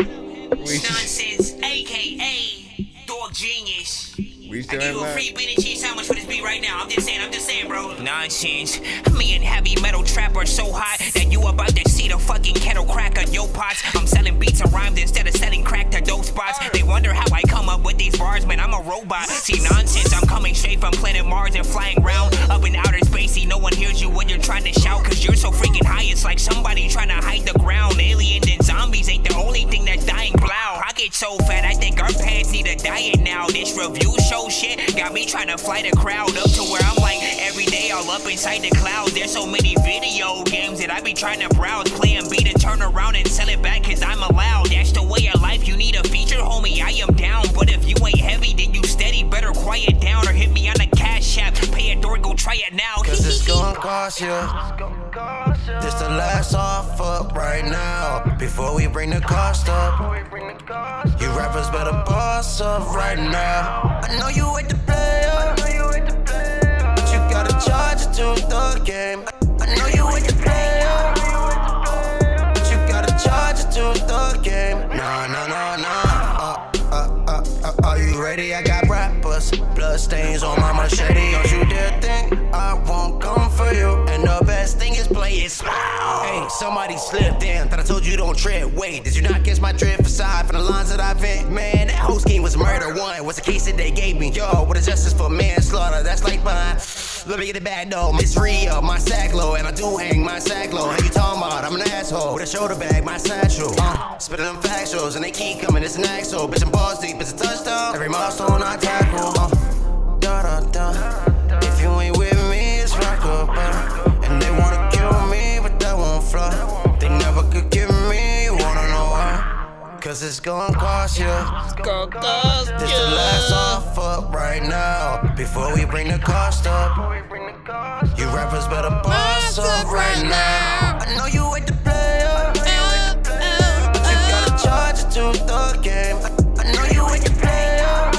Nonsense, aka Dork Genius. We I still give you a have free Benny cheese sandwich for this beat right now. I'm just saying, bro. Nonsense. Me and heavy metal trap are so hot that you about to see the fucking kettle crack on your pots. I'm selling beats and rhymes instead of selling crack to dope spots. They wonder how I come up with these bars, man. I'm a robot. See, nonsense. I'm coming straight from planet Mars and flying round up in outer space. See, no one hears you when you're trying to shout, cause you're so freaking high. It's like somebody trying to hide the ground. Aliens and zombies ain't the only thing that's dying. Blow. I get so fat, I think our pants need a diet now. This review show shit got me trying to fly the crowd up to where I'm like every day all up inside the clouds. There's so many video games that I be trying to browse, play and beat and turn around and sell it back cause I'm allowed. That's the way of life. You need a feature, homie, I am down. But if you ain't heavy, then you steady. Better quiet down or hit me on the cash app. Pay a door, go try it now. Cause it's gonna cost you. This the last offer right now. Before we bring the cost up, you rappers better boss up right now. I know you hate to play up, but you gotta charge it to the game. I know you hate to play up, but you gotta charge it to the game. Nah. Are you ready? I got rappers, blood stains on my machete. Don't you dare think I won't come for you. And the best thing is play it slow. Hey, somebody slipped in. Thought I told you don't tread. Wait, did you not guess my drift aside from the lines that I vent? Man, that whole scheme was murder. One was the case that they gave me. Yo, what is justice for manslaughter? That's like mine. Let me get it back though. It's real, my sack low, and I do hang my sack low. How you talking about? I'm an asshole with a shoulder bag, my satchel. Spitting them factuals, and they keep coming. It's an axle. Bitch, I'm balls deep. It's a touchdown. Every milestone I tackle. If you ain't with me, it's rock up. And they wanna kill me, but that won't fly. They never could give me. You wanna know why? Cause it's gonna cost you. This the last offer right now. Before we bring the cost up, you rappers better boss up right now. I know you hate to play up, but you gotta charge it to the game. I know you hate to play up,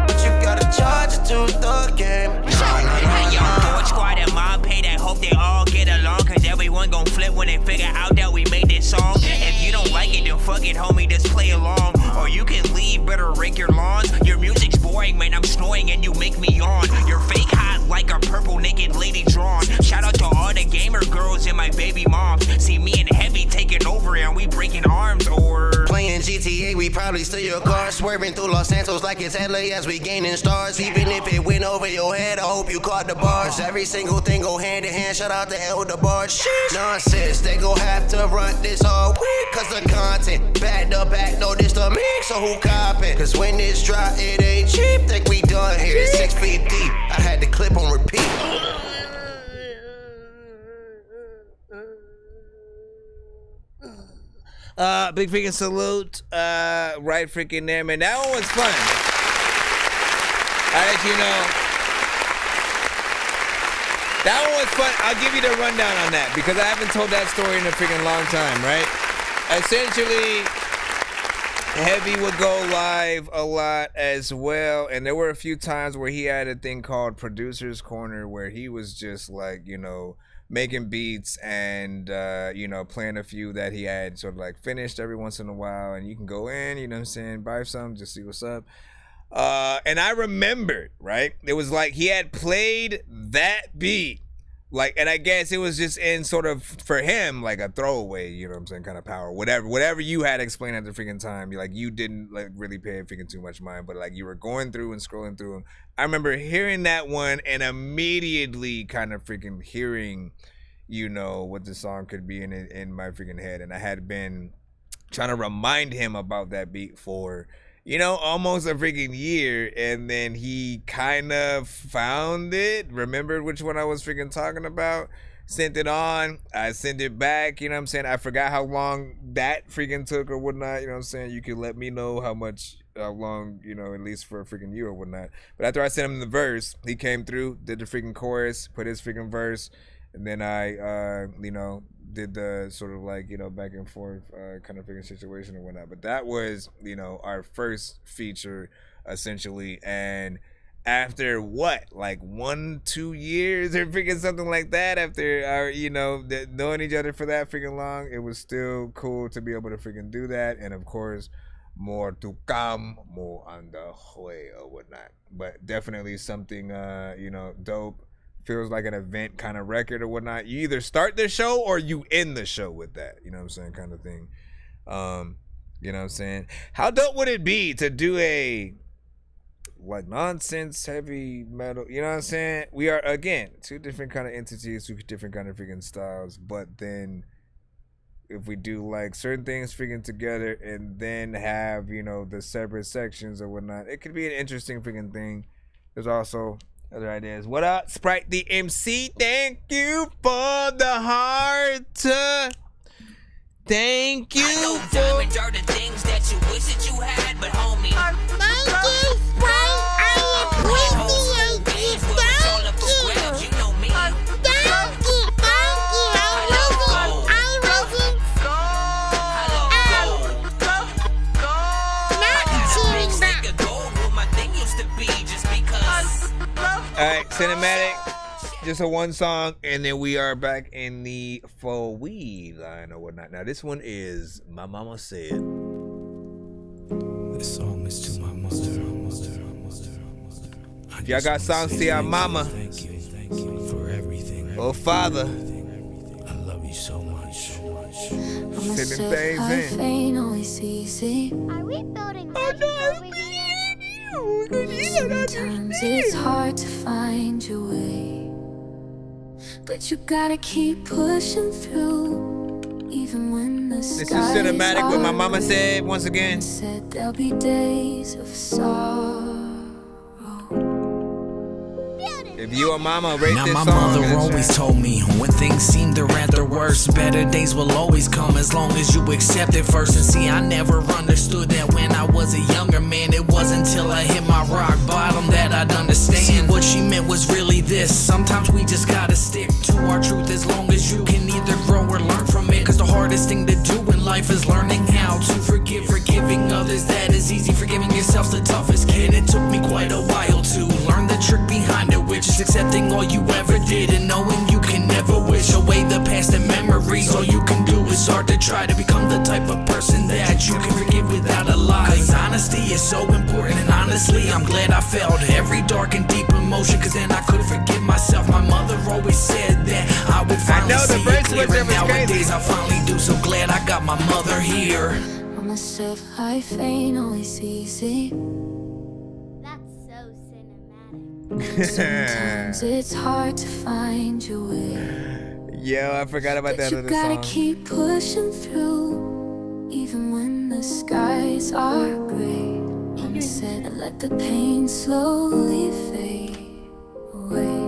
but you gotta charge it to the game. Hey, yo, Dork Squad and Mob Pay that hope they all get along, cause everyone gon' flip when they figure out that we made this song. If you don't like it, then fuck it, homie, just play along. Or you can leave, better rake your lawns. Your music's boring, man, I'm snoring and you make me yawn. You're fake hot like a purple naked lady drawn. Shout out to all the gamer girls and my baby moms. See me and Heavy taking over and we breaking arms. Or playing GTA, we probably steal your car. Swerving through Los Santos like it's LA as we gaining stars. Even if it went over your head, I hope you caught the bars. Every single thing go hand in hand. Shout out to Elder Bars. Nonsense, they gon' have to run this all week cause the content back to back, no this to me. So who copping? Cause when this drop, it ain't cheap. Think we done here, 6 feet deep. I had the clip on repeat. Big freaking salute, right freaking there, man. That one was fun. I'll let you know. That one was fun. I'll give you the rundown on that because I haven't told that story in a freaking long time, right? Essentially, Heavy would go live a lot as well, and there were a few times where he had a thing called Producer's Corner where he was just like, you know, making beats and, you know, playing a few that he had sort of like finished every once in a while, and you can go in, you know what I'm saying, buy some, just see what's up. And I remembered, right? It was like he had played that beat like, and I guess it was just in sort of for him like a throwaway, you know what I'm saying, kind of power. Whatever you had explained at the freaking time, you didn't like really pay freaking too much mind, but like you were going through and scrolling through them. I remember hearing that one and immediately kind of freaking hearing, what the song could be in my freaking head, and I had been trying to remind him about that beat for almost a freaking year, and then he kind of found it, remembered which one I was freaking talking about, sent it on, I sent it back, you know what I'm saying? I forgot how long that freaking took or whatnot, you know what I'm saying? You could let me know how long, at least for a freaking year or whatnot. But after I sent him the verse, he came through, did the freaking chorus, put his freaking verse, and then I, did the sort of like, back and forth kind of freaking situation and whatnot. But that was, our first feature essentially. And after like 1-2 years or freaking something like that, after our, knowing each other for that freaking long, it was still cool to be able to freaking do that. And of course, more to come, more on the way or whatnot. But definitely something, dope. Feels like an event kind of record or whatnot. You either start the show or you end the show with that, you know what I'm saying, kind of thing. You know what I'm saying? How dope would it be to do a like nonsense heavy metal, you know what I'm saying? We are, again, two different kind of entities, two different kind of freaking styles, but then if we do like certain things freaking together and then have, the separate sections or whatnot, it could be an interesting freaking thing. There's also other ideas. What up, Sprite the MC? Thank you for the heart. Thank you. I know diamonds are the things that you wish that you had, but homie. Thank you, Sprite. I appreciate you. Thank you. You know me. Thank you. Alright, cinematic, just a one song, and then we are back in the for we line or whatnot. Now this one is My Mama Said. This song is to my mother. If y'all got songs to your mama, thank you for everything. Oh father, I love you so much. Sending things in. Ain't always easy. Are we building legends over here? Sometimes it's hard to find your way, but you gotta keep pushing through, even when the This is cinematic with My Mama Said once again. Said there'll be days of sorrow. If you or mama rate now this my song, mother always told me when things seem to at their worst, better days will always come as long as you accept it first. And see, I never understood that when I was a younger man. It wasn't until I hit my rock bottom that I'd understand. See, what she meant was really this: sometimes we just gotta stick to our truth as long as you can either grow or learn from it. Cause the hardest thing to do in life is learning how to forgive. Forgiving others, that is easy. Forgiving yourself's the toughest, kid. It took me quite a while to learn the trick behind it, which is accepting all you ever did and knowing you can never wish away the past and memories. All you can do is start to try to become the type of person that you can forgive without a lie. Cause honesty is so important, and honestly I'm glad I felt every dark and deep emotion, cause then I could forgive myself. My mother always said that I would finally see it clear, and nowadays I finally do. So glad I got my mother here. Mama said life ain't always easy. Sometimes it's hard to find your way. Yo, I forgot about that other you gotta song. keep pushing through, even when the skies are gray. Mama said let the pain slowly fade away.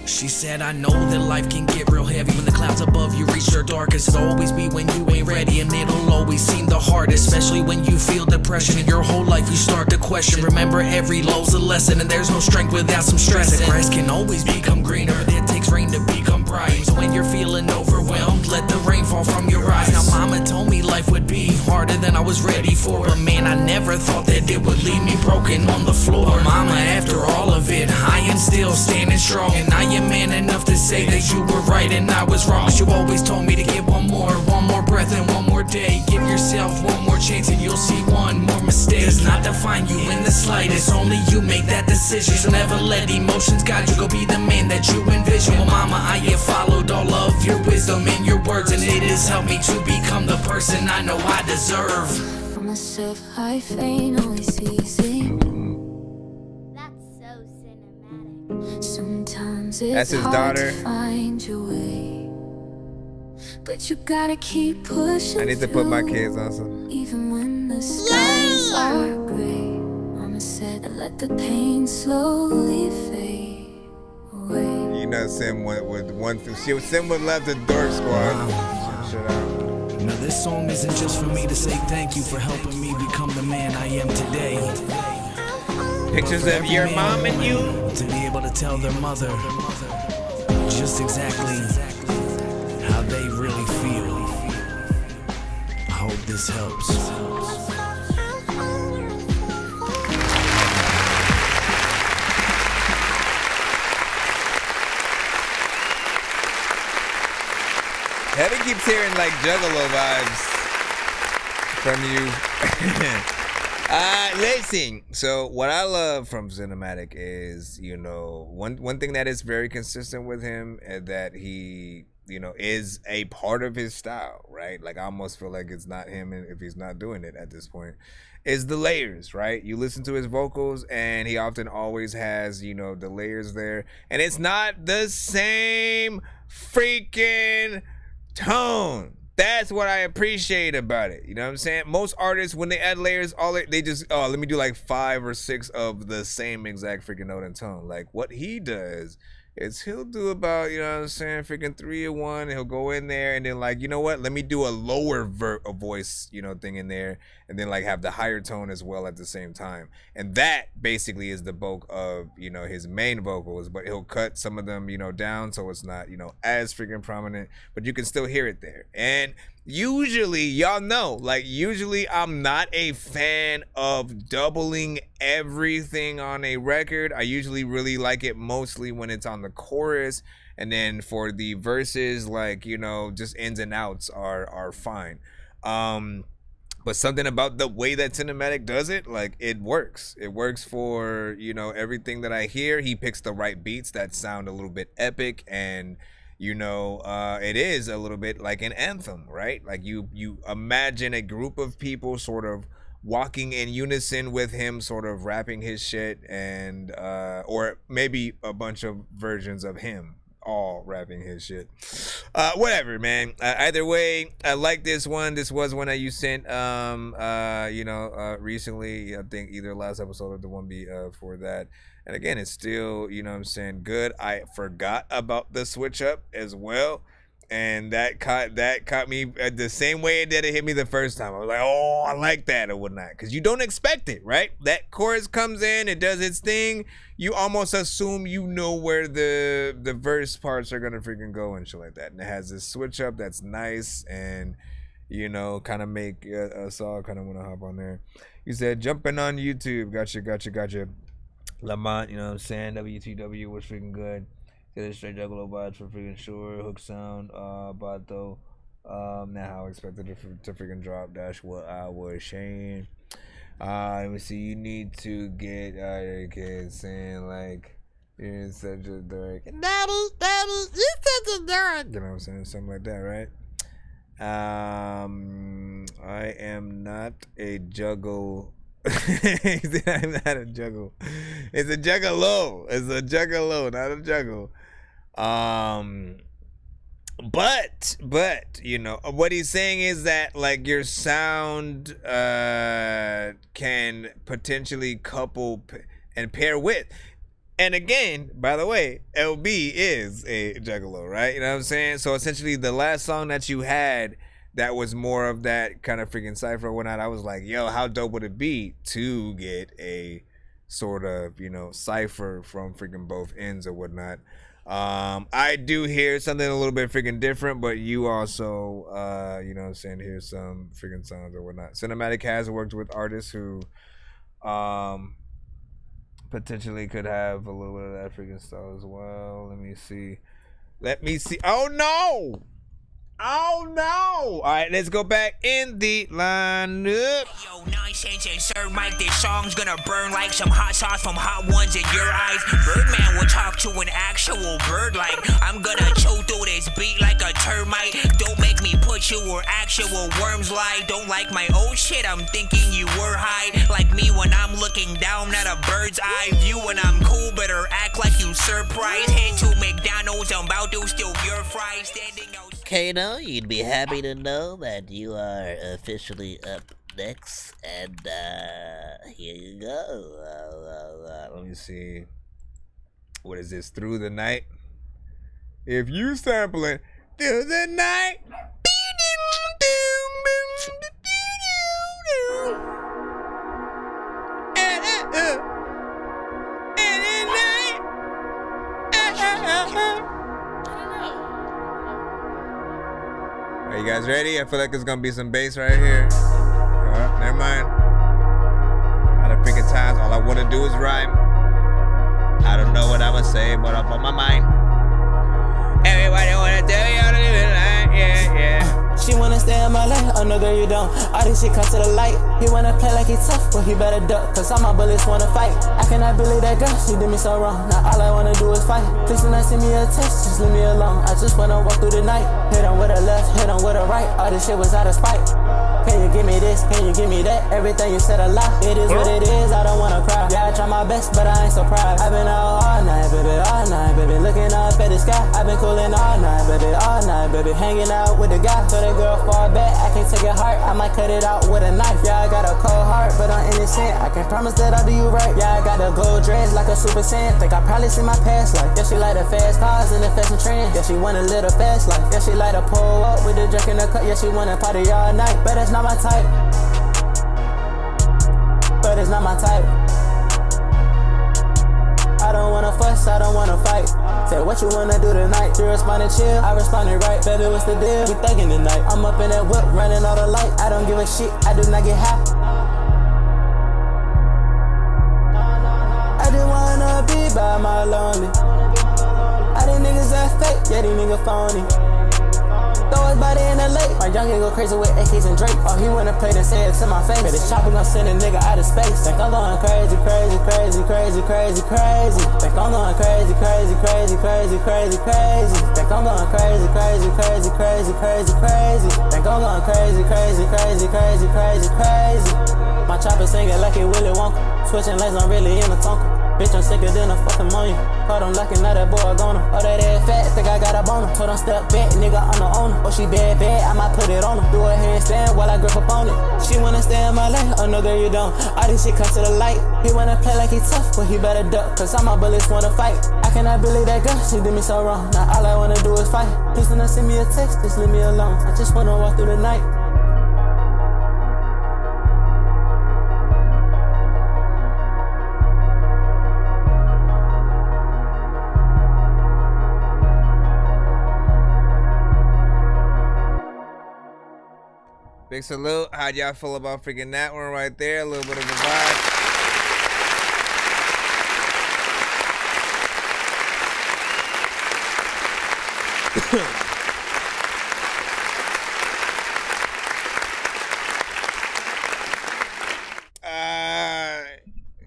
She said, I know that life can get real heavy when the clouds above you reach their darkest. It'll always be when you ain't ready, and it'll always seem the hardest, especially when you feel depression. In your whole life you start to question. Remember, every low's a lesson, and there's no strength without some stress. And grass can always become greener, but it takes rain to become bright. So when you're feeling overwhelmed, let the rain fall from your eyes. Now mama told me life would be harder than I was ready for, but man, I never thought that it would leave me broken on the floor. Mama, after all of it, I am still standing strong, and I am man enough to say that you were right and I was wrong. You always told me to get one more breath and one more day. Give yourself one more chance and you'll see one more mistake. It's not the define you in the slightest. Only you make that decision, so never let emotions guide you. Go be the man that you envision. Well, mama, I have followed all of your wisdom in your words, and it has helped me to become the person I know I deserve. For myself, I faint always easy. Sometimes it's That's his hard daughter. to find your way, but you gotta keep pushing. I need to put my kids on some. Even when the skies are gray, Mama said to let the pain slowly fade away. You know, Sim went with one through. Sim would left the Dork Squad. Shut up. Now this song isn't just for me to say thank you for helping me become the man I am today. Pictures of your mom and you. To be able to tell their mother just exactly how they really feel. I hope this helps. Heavy keeps hearing like Juggalo vibes from you. Listen, so what I love from Cinematic is, you know, one thing that is very consistent with him, and that he, you know, is a part of his style, right? Like I almost feel like it's not him if he's not doing it at this point, is the layers, right? You listen to his vocals and he often always has, you know, the layers there, and it's not the same freaking tone. That's what I appreciate about it. You know what I'm saying? Most artists, when they add layers, they just, oh, let me do like 5 or 6 of the same exact freaking note and tone. Like what he does is he'll do about, you know what I'm saying, freaking 3 of one, and he'll go in there and then like, you know what, let me do a lower voice, you know, thing in there, and then like have the higher tone as well at the same time. And that basically is the bulk of, you know, his main vocals, but he'll cut some of them, you know, down so it's not, you know, as freaking prominent, but you can still hear it there. And usually, y'all know, like usually I'm not a fan of doubling everything on a record. I usually really like it mostly when it's on the chorus, and then for the verses, like, you know, just ins and outs are fine. But something about the way that Cinematic does it, like it works. It works for, you know, everything that I hear. He picks the right beats that sound a little bit epic, and you know, it is a little bit like an anthem, right? Like you imagine a group of people sort of walking in unison with him, sort of rapping his shit, and or maybe a bunch of versions of him all rapping his shit. Whatever, man. Either way, I like this one. This was one that you sent you know, recently. I think either last episode or the one before that. And again, it's still, you know what I'm saying, good. I forgot about the switch up as well. And that caught me the same way that it hit me the first time. I was like, oh, I like that or whatnot. Because you don't expect it, right? That chorus comes in, it does its thing. You almost assume you know where the verse parts are going to freaking go and shit like that. And it has this switch up that's nice and, you know, kind of make us all kind of want to hop on there. You said, jumping on YouTube. Gotcha. Lamont, you know what I'm saying? WTW was freaking good. Get a straight Juggalo vibes for freaking sure. Hook sound, Bato. Not how I expected it to freaking drop. That's what I was saying. Let me see. You need to get out of your kids saying like you're such a dork. Daddy, you're such a dork. You know what I'm saying? Something like that, right? I am not a juggle. I'm not a juggle. It's a juggalo. It's a juggalo, not a juggle. But you know what he's saying is that like your sound can potentially couple and pair with. And again, by the way, LB is a juggalo, right? You know what I'm saying? So essentially, the last song that you had that was more of that kind of freaking cypher or whatnot, I was like, yo, how dope would it be to get a sort of, you know, cypher from freaking both ends or whatnot. I do hear something a little bit freaking different, but you also, you know what I'm saying, hear some freaking sounds or whatnot. Cinematic has worked with artists who potentially could have a little bit of that freaking style as well. Let me see. Oh, no! Oh no! All right, let's go back in the lineup. Yo, Nonsenze and Sir Mike, this song's gonna burn like some hot sauce from hot ones in your eyes. Birdman will talk to an actual bird like I'm gonna chew through this beat like a termite. Don't make me put you where actual worms lie. Don't like my old shit, I'm thinking you were high. Like me when I'm looking down at a bird's eye view. When I'm cool, better act like you surprised. Head to McDonald's, I'm about to steal your fries. Standing out. Kano, you'd be happy to know that you are officially up next, and here you go. Let me see. What is this? Through the Night? If you sampling Through the Night. Are you guys ready? I feel like there's gonna be some bass right here. Never mind. Out of freaking times, all I wanna do is rhyme. I don't know what I'ma say, but up on my mind. Everybody wanna tell me how to live it like, yeah. She wanna stay in my life, oh no girl you don't. All this shit come to the light. He wanna play like he tough, but he better duck. Cause all my bullets wanna fight. I cannot believe that girl, she did me so wrong. Now all I wanna do is fight. Please do not send me a text, just leave me alone. I just wanna walk through the night. Hit on with a left, hit on with a right. All this shit was out of spite. Can you give me this, can you give me that? Everything you said a lie. It is what it is, I don't wanna cry. Yeah, I try my best, but I ain't surprised. I've been out all night, baby, looking up at the sky. I've been cooling all night, baby, hanging out with the guy. So that girl fall back, I can't take it hard. I might cut it out with a knife. Yeah, I got a cold heart, but I'm innocent. I can promise that I'll do you right. Yeah, I got a gold dress like a super saiyan. Think I probably seen my past life. Yeah, she like the fast cars and the fashion trend. Yeah, she want a little fast life. Yeah, she like to pull up with the drink in the cup. Yeah, she wanna party all night, but that's not my type. But it's not my type. I don't wanna fuss, I don't wanna fight. Say what you wanna do tonight. You responded chill, I responded right. Baby, what's the deal? We thuggin' tonight. I'm up in that whip, running all the light. I don't give a shit, I do not get high. I just wanna be by my lonely. All these niggas are fake, yeah, these niggas phony. Throw his body in the lake. My youngin' go crazy with AKs and Drake. Oh, he wanna play to say it to my face. But this chopper gon' send a nigga out of space. Think I'm going crazy. Think I'm going crazy. Think I'm going crazy. Think I'm going crazy. My chopper singing like it Willy Wonka. Switching lanes, I'm really in the tonka. Bitch, I'm sicker than a fucking moon. Caught him locking out that boy, I gone her. Oh, that ass fat, think I got a boner. Told him step back, nigga, I'm the owner. Oh, she bad, I might put it on her. Do a handstand while I grip up on it. She wanna stay in my life, oh no girl you don't. All this shit come to the light. He wanna play like he tough, but he better duck. Cause all my bullets wanna fight. I cannot believe that girl, she did me so wrong. Now all I wanna do is fight. Please do not send me a text, just leave me alone. I just wanna walk through the night. Big salute. How'd y'all feel about freaking that one right there? A little bit of a vibe.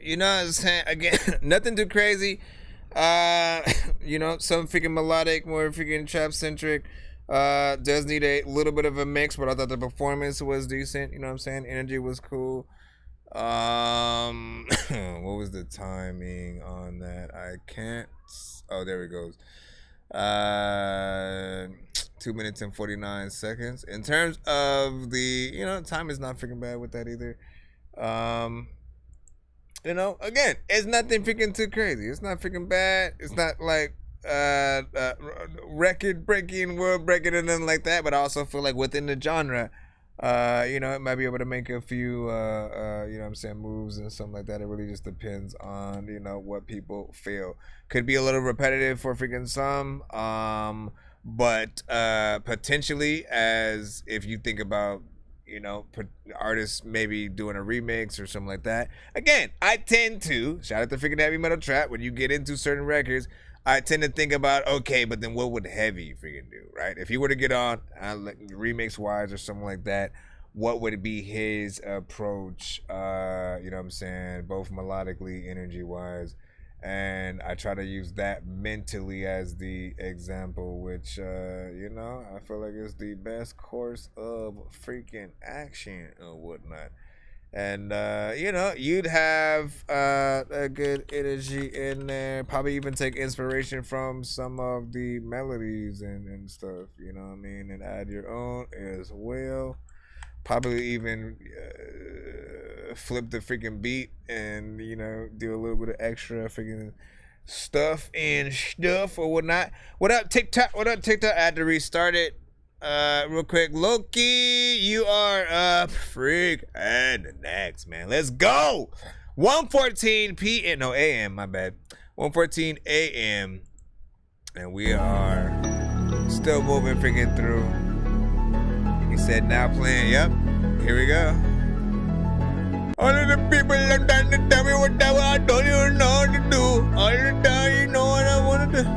You know what I'm saying? Again, nothing too crazy. You know, some freaking melodic, more freaking trap centric. Does need a little bit of a mix, but I thought the performance was decent. You know what I'm saying? Energy was cool. What was the timing on that? I can't. Oh, there it goes. 2 minutes and 49 seconds. In terms of the, you know, time is not freaking bad with that either. You know, again, it's nothing freaking too crazy. It's not freaking bad. It's not like record breaking, world breaking, and nothing like that. But I also feel like within the genre, you know, it might be able to make a few, you know what I'm saying, moves and something like that. It really just depends on, you know, what people feel. Could be a little repetitive for freaking some, but potentially, as if you think about, you know, artists maybe doing a remix or something like that. Again, I tend to, shout out to freaking Heavy Metal Trap, when you get into certain records, I tend to think about, okay, but then what would Heavy freaking do, right? If he were to get on, remix wise or something like that, what would be his approach? You know what I'm saying? Both melodically, energy wise. And I try to use that mentally as the example, which, you know, I feel like it's the best course of freaking action or whatnot. And, you know, you'd have a good energy in there. Probably even take inspiration from some of the melodies and stuff, you know what I mean? And add your own as well. Probably even flip the freaking beat and, you know, do a little bit of extra freaking stuff and stuff or whatnot. What up, TikTok? What up, TikTok? I had to restart it real quick. Loki, you are up. Freak. And the next, man. Let's go. 1:14 p.m. No, a.m. My bad. 1:14 a.m. And we are still moving freaking through. He said now playing. Yep. Here we go. All of the people are trying to tell me whatever I don't even know what to do. All the time you know what I want to do.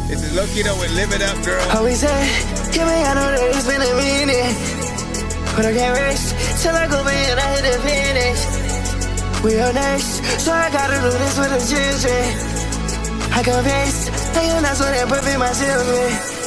This is Loki though with Live It Up, girl. Always say, give me, I know that it's been a minute. But I can't rest till I go in and I hit the finish. We are next, so I gotta do this with the children. I confess, and that's what I'm putting myself in.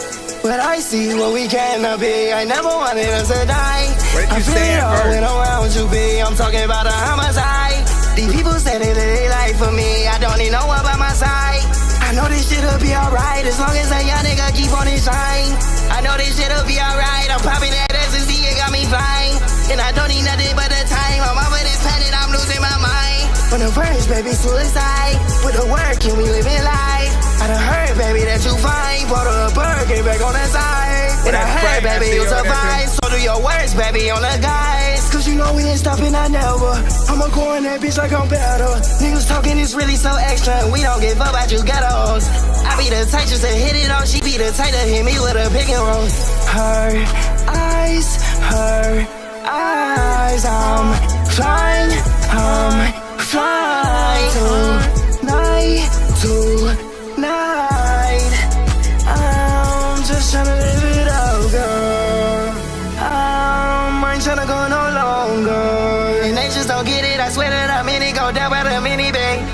But I see what we cannot be. I never wanted us to die. I feel it all when I'm around you, B. I'm talking about a homicide. These people say that they like for me. I don't need no one by my side. I know this shit'll be alright as long as a young nigga keep on his shine. I know this shit'll be alright. I'm popping that ecstasy, it got me flying. And I don't need nothing but the time. I'm over this planet, I'm losing my mind. When the first baby suicide, with the work and we living life. I done heard, baby, that you fine. Bought her a bird, get back on the side. And I heard, baby, you survive. So do your worst, baby, on the guys. Cause you know we ain't stopping, I never. I'ma go in that bitch like I'm better. Niggas talking is really so extra. And we don't give up about you ghettos. I be the type just to hit it off. She be the type to hit me with a pick and roll. Her eyes, I'm flying, tonight. I'm just tryna live it up, girl. I ain't tryna go no longer. And they just don't get it, I swear that I'm in it. Go down by the minivan.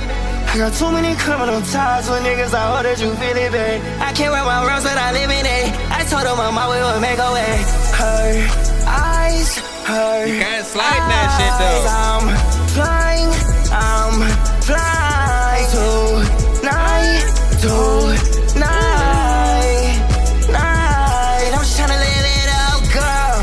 I got too many criminal ties with niggas, I hope that you feel it, babe. I can't wear my rose, but I live in it. I told her my mom we would make a way. Her eyes, you can't slide that shit though. I'm flying tonight. I'm just tryna live it up, girl.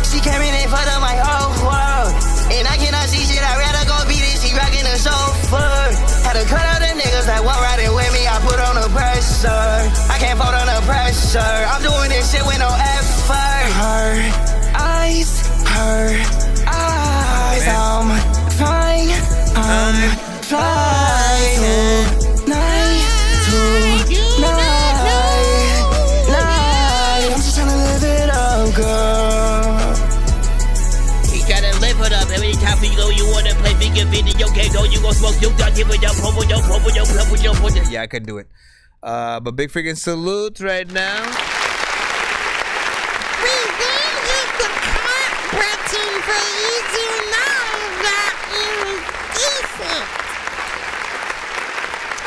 She came in and fucked up my whole world. And I cannot see shit, I'd rather go beat it. She rockin' the chauffeur. Had to cut out the niggas that won't ride it with me. I put on the pressure. I can't fold on the pressure. I'm doing this shit with no effort. Her eyes, I'm flying tonight. I'm just tryna live it up, girl. He tryna live it up. Every time you go, you wanna play video games. Oh, you gon' smoke, you done give it your pump, your. Yeah, I couldn't do it. But big freaking salute right now.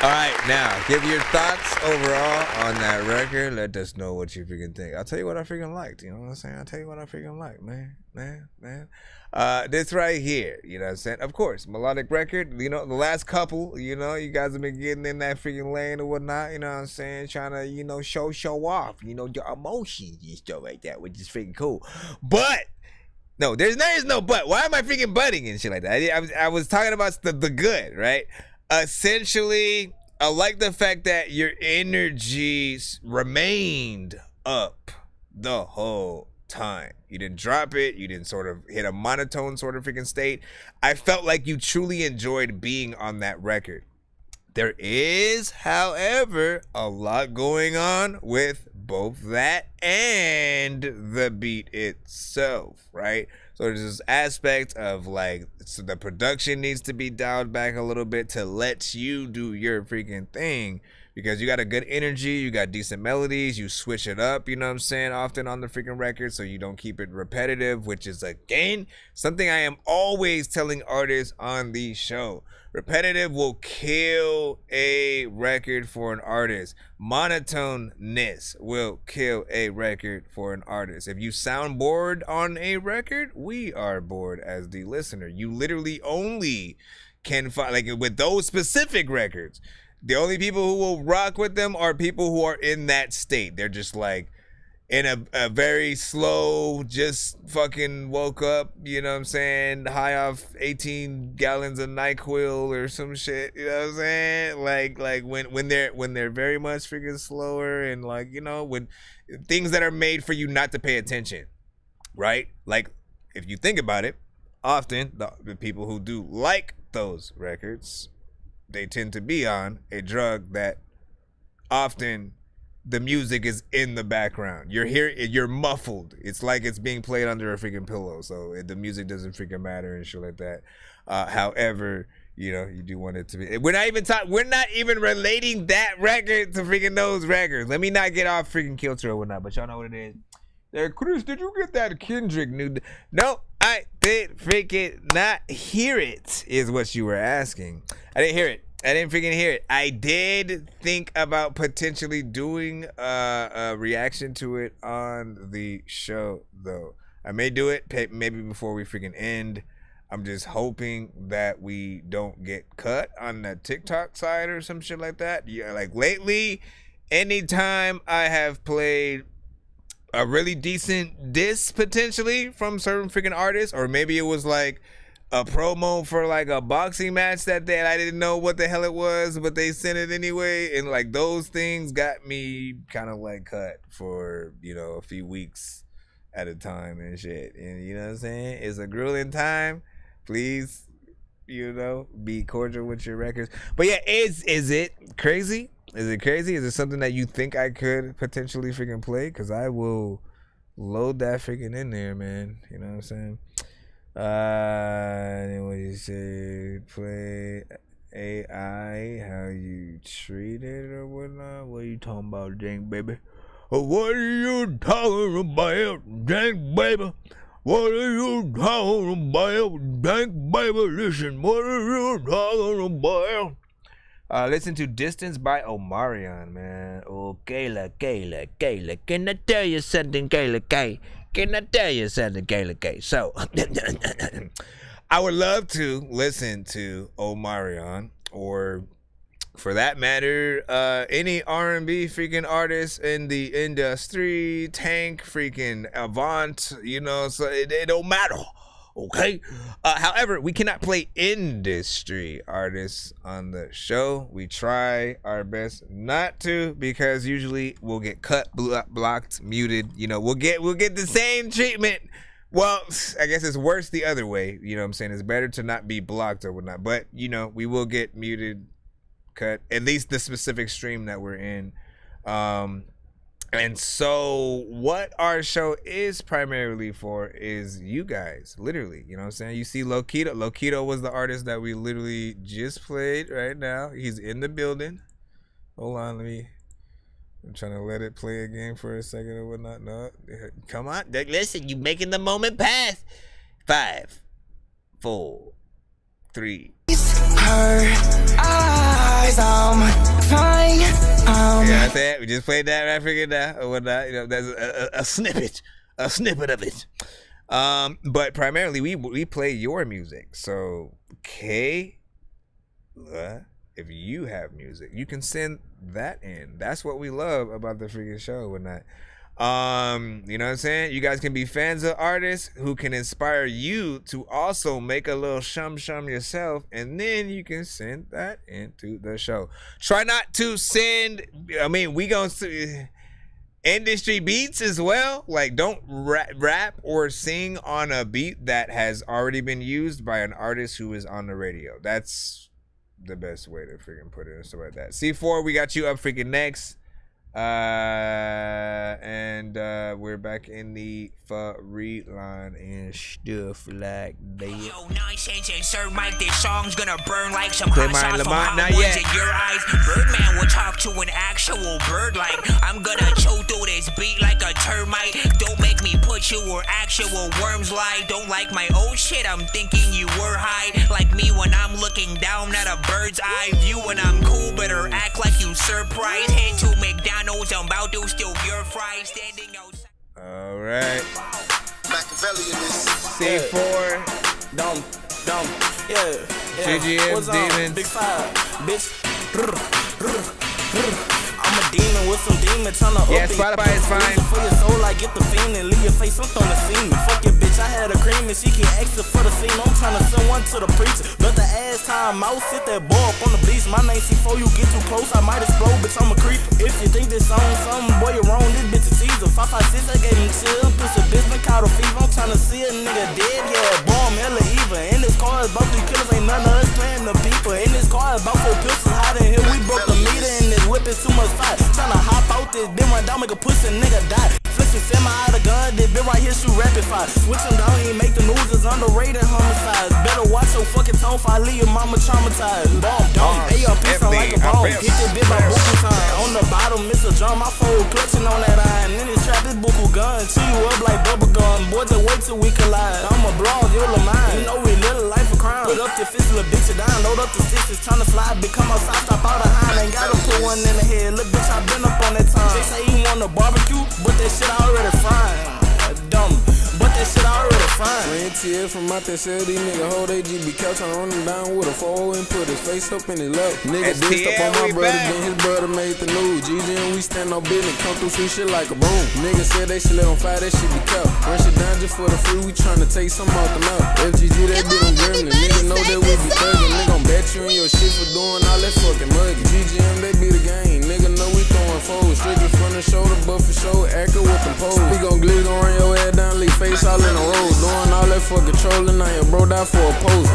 All right, now give your thoughts overall on that record. Let us know what you freaking think. I'll tell you what I freaking liked. You know what I'm saying? I'll tell you what I freaking liked, man. This right here, you know what I'm saying? Of course, melodic record. You know, the last couple, you know, you guys have been getting in that freaking lane or whatnot. You know what I'm saying? Trying to, you know, show off, you know, your emotions and stuff like that, which is freaking cool. But no, there is no but. Why am I freaking butting and shit like that? I was talking about the good, right? Essentially, I like the fact that your energies remained up the whole time. You didn't drop it. You didn't sort of hit a monotone sort of freaking state. I felt like you truly enjoyed being on that record. There is, however, a lot going on with both that and the beat itself, right? So there's this aspect of like, so the production needs to be dialed back a little bit to let you do your freaking thing, because you got a good energy, you got decent melodies, you switch it up, you know what I'm saying, often on the freaking record, so you don't keep it repetitive, which is, again, something I am always telling artists on the show. Repetitive will kill a record for an artist. Monotoneness will kill a record for an artist. If you sound bored on a record, we are bored as the listener. You literally only can find, like with those specific records, the only people who will rock with them are people who are in that state. They're just like in a very slow, just fucking woke up, you know what I'm saying, high off 18 gallons of NyQuil or some shit, you know what I'm saying? Like when they're very much freaking slower, and like, you know, when things that are made for you not to pay attention, right? Like if you think about it, often the people who do like those records, they tend to be on a drug that often the music is in the background. You're muffled. It's like it's being played under a freaking pillow. So the music doesn't freaking matter and shit like that. However, you know, you do want it to be. We're not even relating that record to freaking those records. Let me not get off freaking kilter or whatnot, but y'all know what it is. There, Chris, did you get that Kendrick new? No, I did freaking not hear it, is what you were asking. I didn't hear it. I didn't freaking hear it. I did think about potentially doing a reaction to it on the show, though. I may do it maybe before we freaking end. I'm just hoping that we don't get cut on the TikTok side or some shit like that. Yeah, like lately, anytime I have played a really decent diss potentially from certain freaking artists, or maybe it was like a promo for like a boxing match that day and I didn't know what the hell it was, but they sent it anyway, and like those things got me kind of like cut for, you know, a few weeks at a time and shit. And you know what I'm saying, it's a grueling time. Please, you know, be cordial with your records. But yeah, is it crazy? Is it crazy? Is it something that you think I could potentially freaking play? Because I will load that freaking in there, man. You know what I'm saying? And what you say, play AI, how you treat it or whatnot. What are you talking about, Jank, baby? What are you talking about, Jank, baby? What are you talking about, Jank, baby? Listen, what are you talking about? Listen to Distance by Omarion, man. Oh, Kayla. Can I tell you something, Kayla? Can I tell you something, Kayla? So, I would love to listen to Omarion, or for that matter, any R&B freaking artist in the industry, Tank, freaking Avant, you know, so it don't matter. Okay. However, we cannot play industry artists on the show. We try our best not to, because usually we'll get cut, blocked, muted. You know, we'll get the same treatment. Well, I guess it's worse the other way. You know what I'm saying? It's better to not be blocked or whatnot. But, you know, we will get muted, cut, at least the specific stream that we're in. And so what our show is primarily for is you guys, literally, you know what I'm saying? You see Lokito. Lokito was the artist that we literally just played right now. He's in the building. Hold on, I'm trying to let it play again for a second or whatnot. No, come on. Listen, you making the moment pass. 5, 4, 3. Her eyes, fine. Yeah, that's it. We just played that right figured that or whatnot. You know, that's a snippet of it. But primarily we play your music. So, okay, if you have music, you can send that in. That's what we love about the freaking show and whatnot. You know what I'm saying? You guys can be fans of artists who can inspire you to also make a little shum yourself, and then you can send that into the show. Try not to send, I mean, we gonna industry beats as well. Like, don't rap or sing on a beat that has already been used by an artist who is on the radio. That's the best way to freaking put it and stuff like that. C4, we got you up freaking next. And we're back in the free line and stuff like that. Yo, Nonsenze and Sir Mike, this song's gonna burn like some Play hot mine, sauce from Lamont, hot not ones yet. in your eyes. Birdman will talk to an actual bird like I'm gonna choke through this beat like a termite. Don't make me put you where actual worms lie. Don't like my old shit, I'm thinking you were high. Like me when I'm looking down at a bird's eye view. When I'm cool, better act like you surprised. Head to McDonald's, I'm about to steal your fries. Standing outside. All right. Machiavellian is C4. Dumb. Yeah. GGM What's Demons. Big Five, bitch. I'm a demon with some demon tryna Yeah, up it. Spotify is fine. For your soul, I get the fiend and leave your face up on the scene. Fuck your bitch, I had a cream and she can extra for the scene. I'm tryna send one to the preacher. But the ass time out, sit that boy up on the bleach. My name C4, you get too close, I might explode, bitch, I'm a creep. If you think this song something, boy, you're wrong, this bitch is Caesar. 556, I gave him chill. Pussy bitch been caught a fever. I'm tryna see a nigga dead, yeah. Boy, I'm hella evil. In this car is about 3 killers, ain't none of us playing the people. In this car is about 4 pistols, hot in here, we broke the meter. And this whip is too much fire. Tryna hop out this, then run down, make a pussy nigga die. Flexing semi out of gun, this bitch right here shoot rapid fire. Switch him down, he make the news, is underrated homicide. Better watch your fucking tone, if I leave your mama traumatized. Bomb, dumb, ARP sound like a bomb. Hit this bitch by buku time. On the bottom, it's a drum, I fold clutching on that iron. In this trap, this buku gun, chew you up like bubble gum. Boy, just wait till we collide. I'm a blog, you're a mine. You know we live a life of crime. Put up your fist, little bitch, you down. Load up the sixes, tryna slide, become outside, stop out of hind. Ain't gotta put one in the head. Look, bitch, I been up on that time. They say he want a barbecue, but that shit already frying. Dumb, but that shit already frying. Ran TL from out there, sell these niggas hold AGB couch. I run him down with a 4 and put his face up in his lap. Nigga dissed up on my brother, then his brother made the news. GG and we stand on business, come through sweet shit like a broom. Niggas said they shit lit on fire, that shit be kept. Run shit down just for the free, we tryna take some off the mouth. FGG, that be them gremlin. Nigga know that we be thuggin'. Nigga gon' bet you in your shit for doing all that fucking muggy. GGM, they be the game. Nigga know we throwing foes. Strictly from the shoulder, but for sure, echo with them poles. We gon' glitz, gon' run your head down, leave face all in the road. Doing all that fucking trolling, I ain't bro down for a post.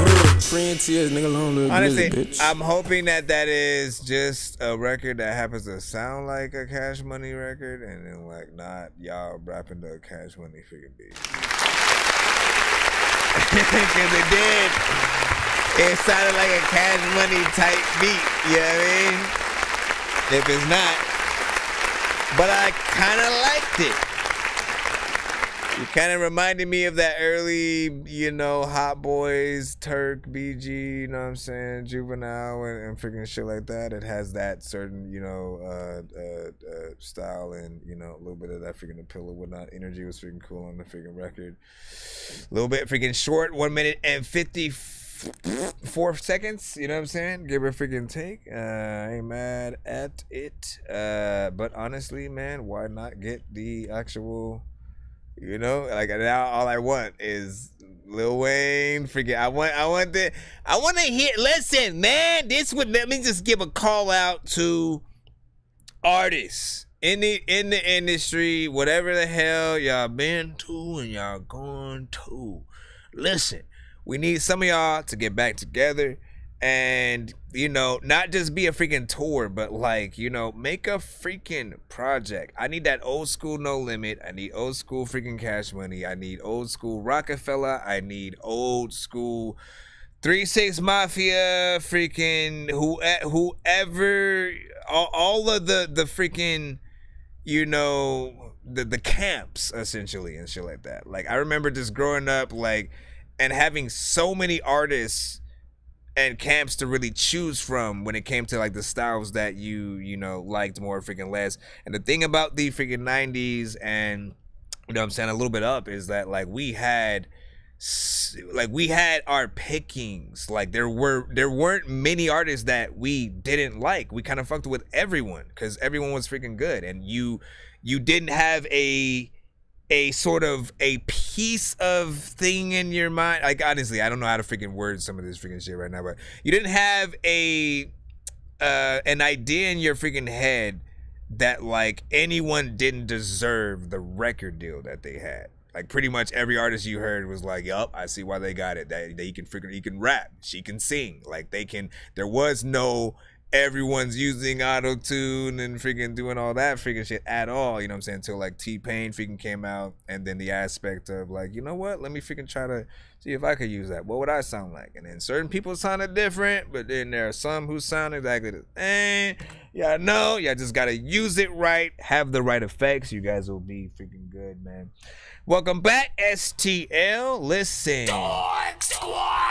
Free and tears, nigga, long little Honestly, bitch. I'm hoping that is just a record that happens to sound like a Cash Money record, and then like not y'all rapping the Cash Money freaking beat. Because it did. It sounded like a Cash Money type beat. You know what I mean? If it's not, but I kind of liked it. You kind of reminded me of that early, Hot Boys, Turk, BG, you know what I'm saying, Juvenile, and freaking shit like that. It has that certain, style and, a little bit of that freaking appeal and whatnot. Energy was freaking cool on the freaking record. A little bit freaking short, 1 minute and 54 seconds, you know what I'm saying? Give her a freaking take. I ain't mad at it. But honestly, man, why not get the actual... like now all I want is Lil Wayne. I want to hear. Listen, man, let me just give a call out to artists in the industry, whatever the hell y'all been to and y'all going to. Listen, we need some of y'all to get back together. And, not just be a freaking tour, but make a freaking project. I need that old school No Limit. I need old school freaking Cash Money. I need old school Rockefeller. I need old school 3-6 Mafia, freaking whoever, all of the freaking, the camps essentially and shit like that. Like I remember just growing up and having so many artists and camps to really choose from when it came to the styles that you liked more freaking less. And the thing about the freaking 90s and what I'm saying a little bit up is that we had our pickings. There weren't many artists that we didn't like. We kind of fucked with everyone because everyone was freaking good, and you didn't have a sort of a piece of thing in your mind. Honestly, I don't know how to freaking word some of this freaking shit right now, but you didn't have an idea in your freaking head that anyone didn't deserve the record deal that they had. Pretty much every artist you heard was yup, I see why they got it. That he can rap, she can sing. There was no everyone's using auto-tune and freaking doing all that freaking shit at all, you know what I'm saying, until like T-Pain freaking came out, and then the aspect of like, you know what, let me freaking try to see if I could use that. What would I sound like? And then certain people sounded different, but then there are some who sound exactly the same. Yeah, no, y'all just gotta use it right, have the right effects. You guys will be freaking good, man. Welcome back, STL. Listen. Dork Squad.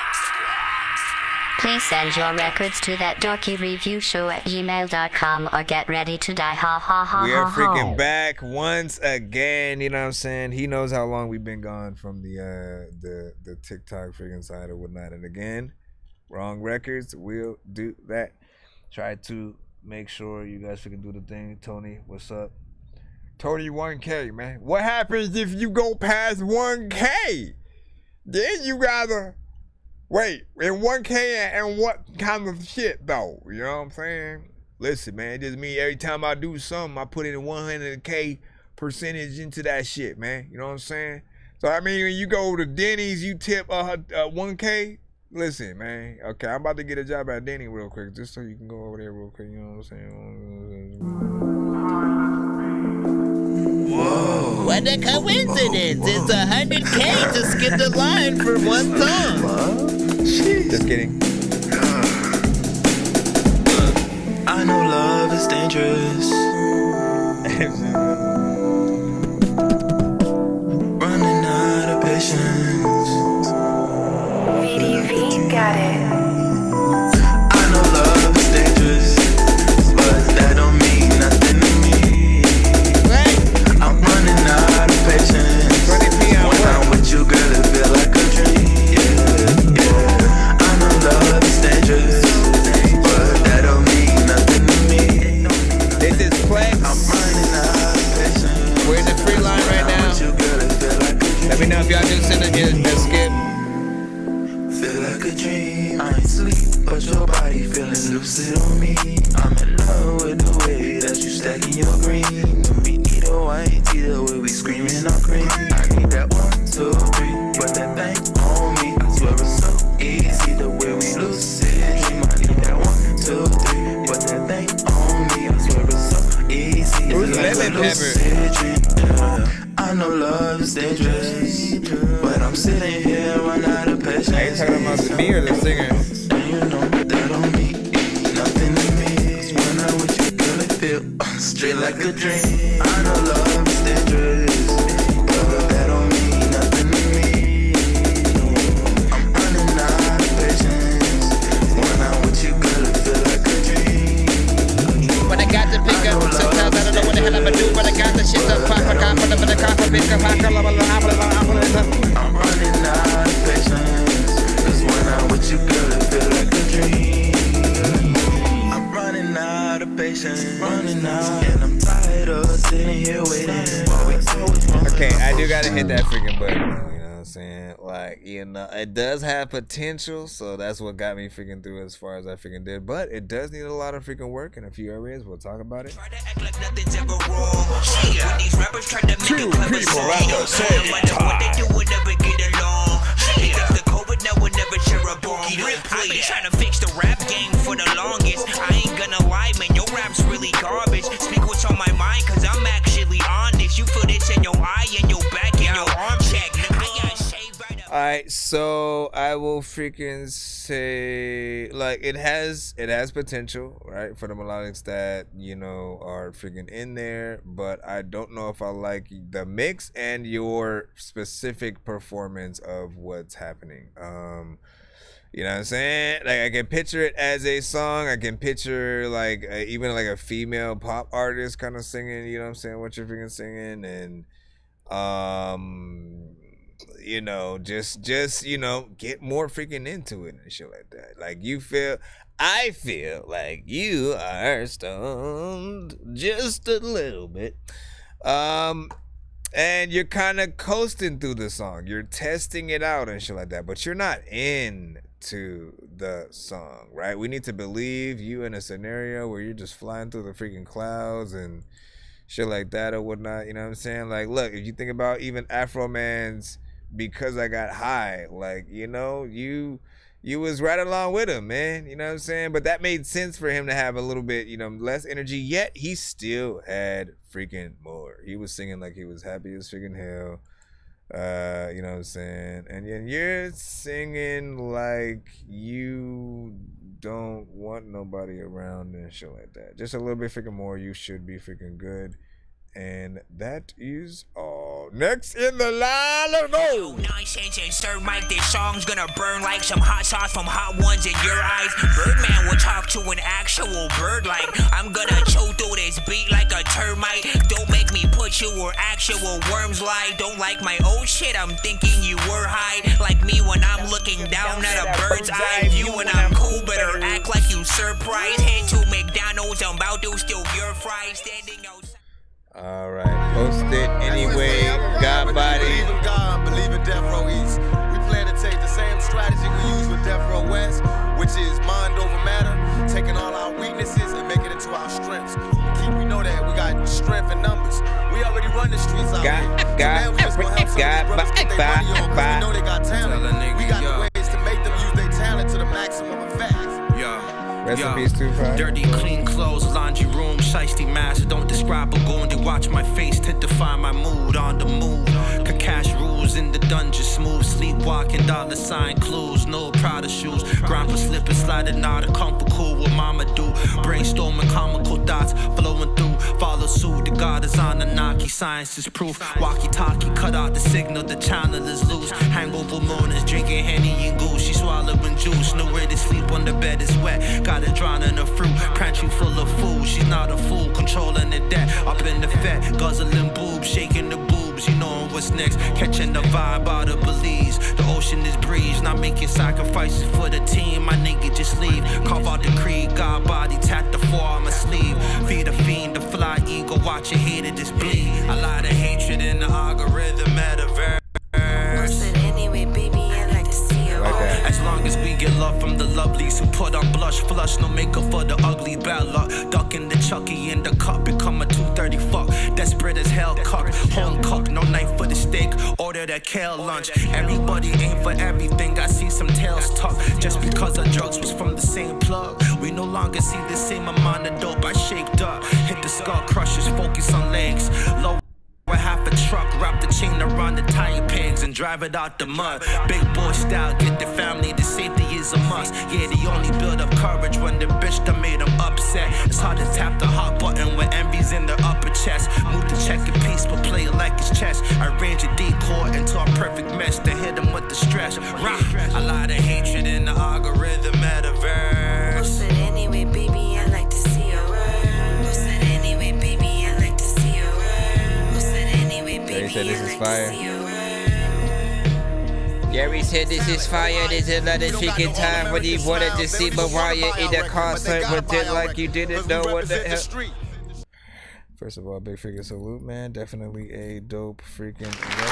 Please send your records to that dorkyreviewshow@gmail.com or get ready to die. Ha ha ha. We are freaking back once again. You know what I'm saying? He knows how long we've been gone from the TikTok freaking side or whatnot. And again, wrong records. We'll do that. Try to make sure you guys freaking do the thing. Tony, what's up? Tony, 1K, man. What happens if you go past 1K? Then you gotta wait, in 1K and what kind of shit though? You know what I'm saying? Listen, man, it just means every time I do something, I put in a 100K percentage into that shit, man. You know what I'm saying? So I mean, when you go to Denny's, you tip 1K. Listen, man. Okay, I'm about to get a job at Denny real quick, just so you can go over there real quick. You know what I'm saying? Whoa. What a coincidence. It's 100K to skip the line for one song. Just kidding. I know love is dangerous. Running out of patience. VDV got it. I know love is dangerous, but that don't mean nothing to me. I'm running out of patience. When I'm with you, girl, it feel like a dream. Yeah. I know love is dangerous, but that don't mean nothing to me. This is Plex. I'm running out of patience. We're in the free line right now. Let me know if y'all do send a skip. Feel like a dream. I ain't sleep, but your body feeling lucid on me. I'm in love with the way that you stacking your green. We need a white tee, the way we screaming our cream. I need that 1, 2, 3, put that thing on me. I swear it's so easy the way we lucid dream. I need that 1, 2, 3, put that thing on me. I swear it's so easy. It's like a lucid dream. I know love is dangerous, but I'm sitting here run out of patience. I ain't talking about the me or the singer. And you know that don't mean nothing to me. 'Cause when I'm with you, girl, it feel straight like a dream. I know love is dangerous, but that don't mean nothing to me. I'm running out of patience. When I'm with you, girl, it feel like a dream. When I got to pick up, sometimes I don't know what the hell I'm gonna do, but I got the shit to pop, I got for the cop, pick up, I'm running out of patience. 'Cause when I'm with you, girl, it feel like a dream. I'm running out of patience, running out, and I'm tired of sitting here waiting. Okay, I do gotta hit that freaking button, you know what I'm saying? Like, you know, it does have potential, so that's what got me freaking through as far as I freaking did. But it does need a lot of freaking work in a few areas. We'll talk about it. Two people at the same time. I've been trying to fix the rap game for the longest. I ain't gonna lie, man, your rap's really garbage. Speak what's on my mind, cause I'm actually honest. You feel this in your eye, in your back, in your arm check. I got shaved right up. Alright, so I will freaking say, like, it has potential, right, for the melodics that, you know, are freaking in there, but I don't know if I like the mix and your specific performance of what's happening. You know what I'm saying? Like, I can picture it as a song. I can picture, like, even like a female pop artist kind of singing, you know what I'm saying, what you're freaking singing, and you know, just you know, get more freaking into it and shit like that. Like, I feel like you are stoned just a little bit, and you're kind of coasting through the song. You're testing it out and shit like that, but you're not into the song, right? We need to believe you in a scenario where you're just flying through the freaking clouds and shit like that or whatnot. You know what I'm saying? Like, look, if you think about even Afro Man's Because I Got High, like, you know, you you was right along with him, man. You know what I'm saying? But that made sense for him to have a little bit, you know, less energy, yet he still had freaking more. He was singing like he was happy as freaking hell. You know what I'm saying? And then you're singing like you don't want nobody around and shit like that. Just a little bit freaking more. You should be freaking good. And that is all. Next in the line, let's go. Nonsense and Sir Mike, this song's gonna burn like some hot sauce from hot ones in your eyes. Birdman will talk to an actual bird like I'm gonna chew through this beat like a termite. Don't make me put you where actual worms lie. Don't like my old shit, I'm thinking you were high. Like me when I'm looking down at a bird's eye view. And I'm cool, better act like you surprised. Head to McDonald's, I'm about to steal your fries. Standing outside. All right, post it anyway. God body. Believe in God, believe in Death Row East. We plan to take the same strategy we use with Death Row West, which is mind over matter, taking all our weaknesses and making it to our strengths. We know that we got strength in numbers. We already run the streets out here. So now we just gonna help some of these brothers get their money on, 'cause we know they got talent. We got the ways to make them use their talent to the maximum effect. Rest in peace, Tupac. Dirty, clean clothes, laundry room, shiesty mask. Don't describe a goon. They watch my face to define my mood. On the move, Kakash rules in the dungeon. Smooth, sleepwalking, dollar sign clues. No Prada shoes. Grandpa slipping, sliding out of comfort, cool. What mama do? Brainstorming, comical dots flowing through. Follow suit. The God is on the knocky. Science is proof. Walkie-talkie, cut out the signal. The channel is loose. Hangover mornings, drinking Henny and Goose. She swallowing juice. Nowhere to sleep when the bed is wet. Got it drawn in the fruit, pantry full of food. She's not a fool, controlling the debt. Up in the fat, guzzling boobs, shaking the boobs. You know what's next, catching the vibe out of Belize. The ocean is breeze, not making sacrifices for the team. My nigga just leave, carve out the creed. God body, tap the forearm and sleeve. Feed a fiend, the fly eagle, watch your hater just bleed. A lot of hatred in the algorithm, metaverse. Anyway, baby, I like to see you. As long as we get love from the lovelies who put on blush, flush, no makeup for the ugly, bad luck. Ducking the Chucky in the cup, become a 230 fuck. Desperate as hell, cuck, home cook, no knife for the steak. Order that kale lunch. Everybody ain't for everything. I see some tails tuck. Just because our drugs was from the same plug, we no longer see the same amount of dope. I shaped up, hit the skull crushers, focus on legs. Low. Half a truck, wrap the chain around the tire pegs and drive it out the mud. Big boy style, get the family, the safety is a must. Yeah, they only build up courage when the bitch done made them upset. It's hard to tap the hot button when envy's in their upper chest. Move the check a piece, but play it like it's chess. Arrange a decoy into a perfect mesh to hit them with the stress. A lot of hatred in the algorithm metaverse. Anyway, baby, I like to see you. Anyway, baby, I like to see you. They said this is fire. Gary said this is fire. This is another freaking time for you wanted to see Mariah in the concert with it like you didn't know what the hell. First of all, big freaking salute, man. Definitely a dope freaking record.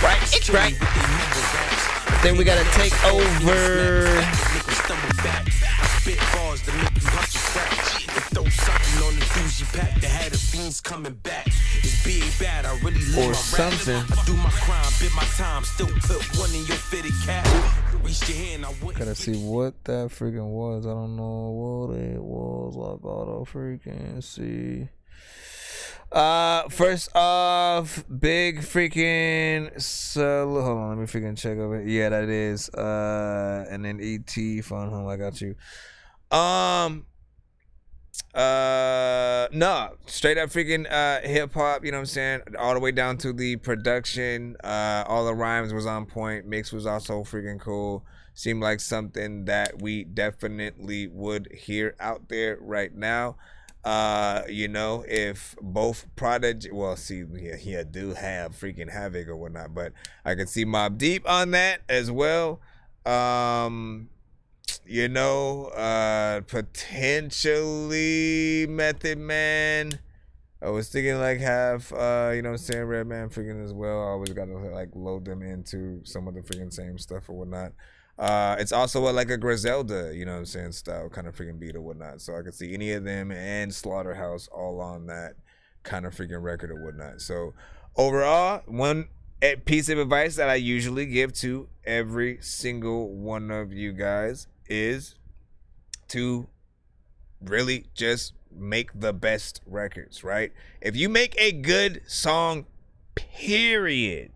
Right, it's right. Then we gotta take over. Spit bars to make you hustle fast. And throw something on the bougie pack that had the fiends coming back. It's big bad, I really live or my something. Rap. I do my crime, bit my time, still put one in your fitted cap. Reach your hand, I wouldn't. Gotta see what that freaking was. I don't know what it was. I gotta freaking see. First off, big freaking hold on, let me freaking check over. Yeah, that is. And then ET Fun Home, I got you. No, straight up freaking hip hop, you know what I'm saying? All the way down to the production. All the rhymes was on point. Mix was also freaking cool. Seemed like something that we definitely would hear out there right now. You know, if both Prodigy, well, see, yeah, do have freaking Havoc or whatnot, but I could see Mobb Deep on that as well. You know, potentially Method Man. I was thinking like have, you know what I'm saying, Redman freaking as well. I always gotta like load them into some of the freaking same stuff or whatnot. It's also like a Griselda, you know what I'm saying, style kind of freaking beat or whatnot. So I could see any of them and Slaughterhouse all on that kind of freaking record or whatnot. So overall, one piece of advice that I usually give to every single one of you guys is to really just make the best records, right? If you make a good song, period,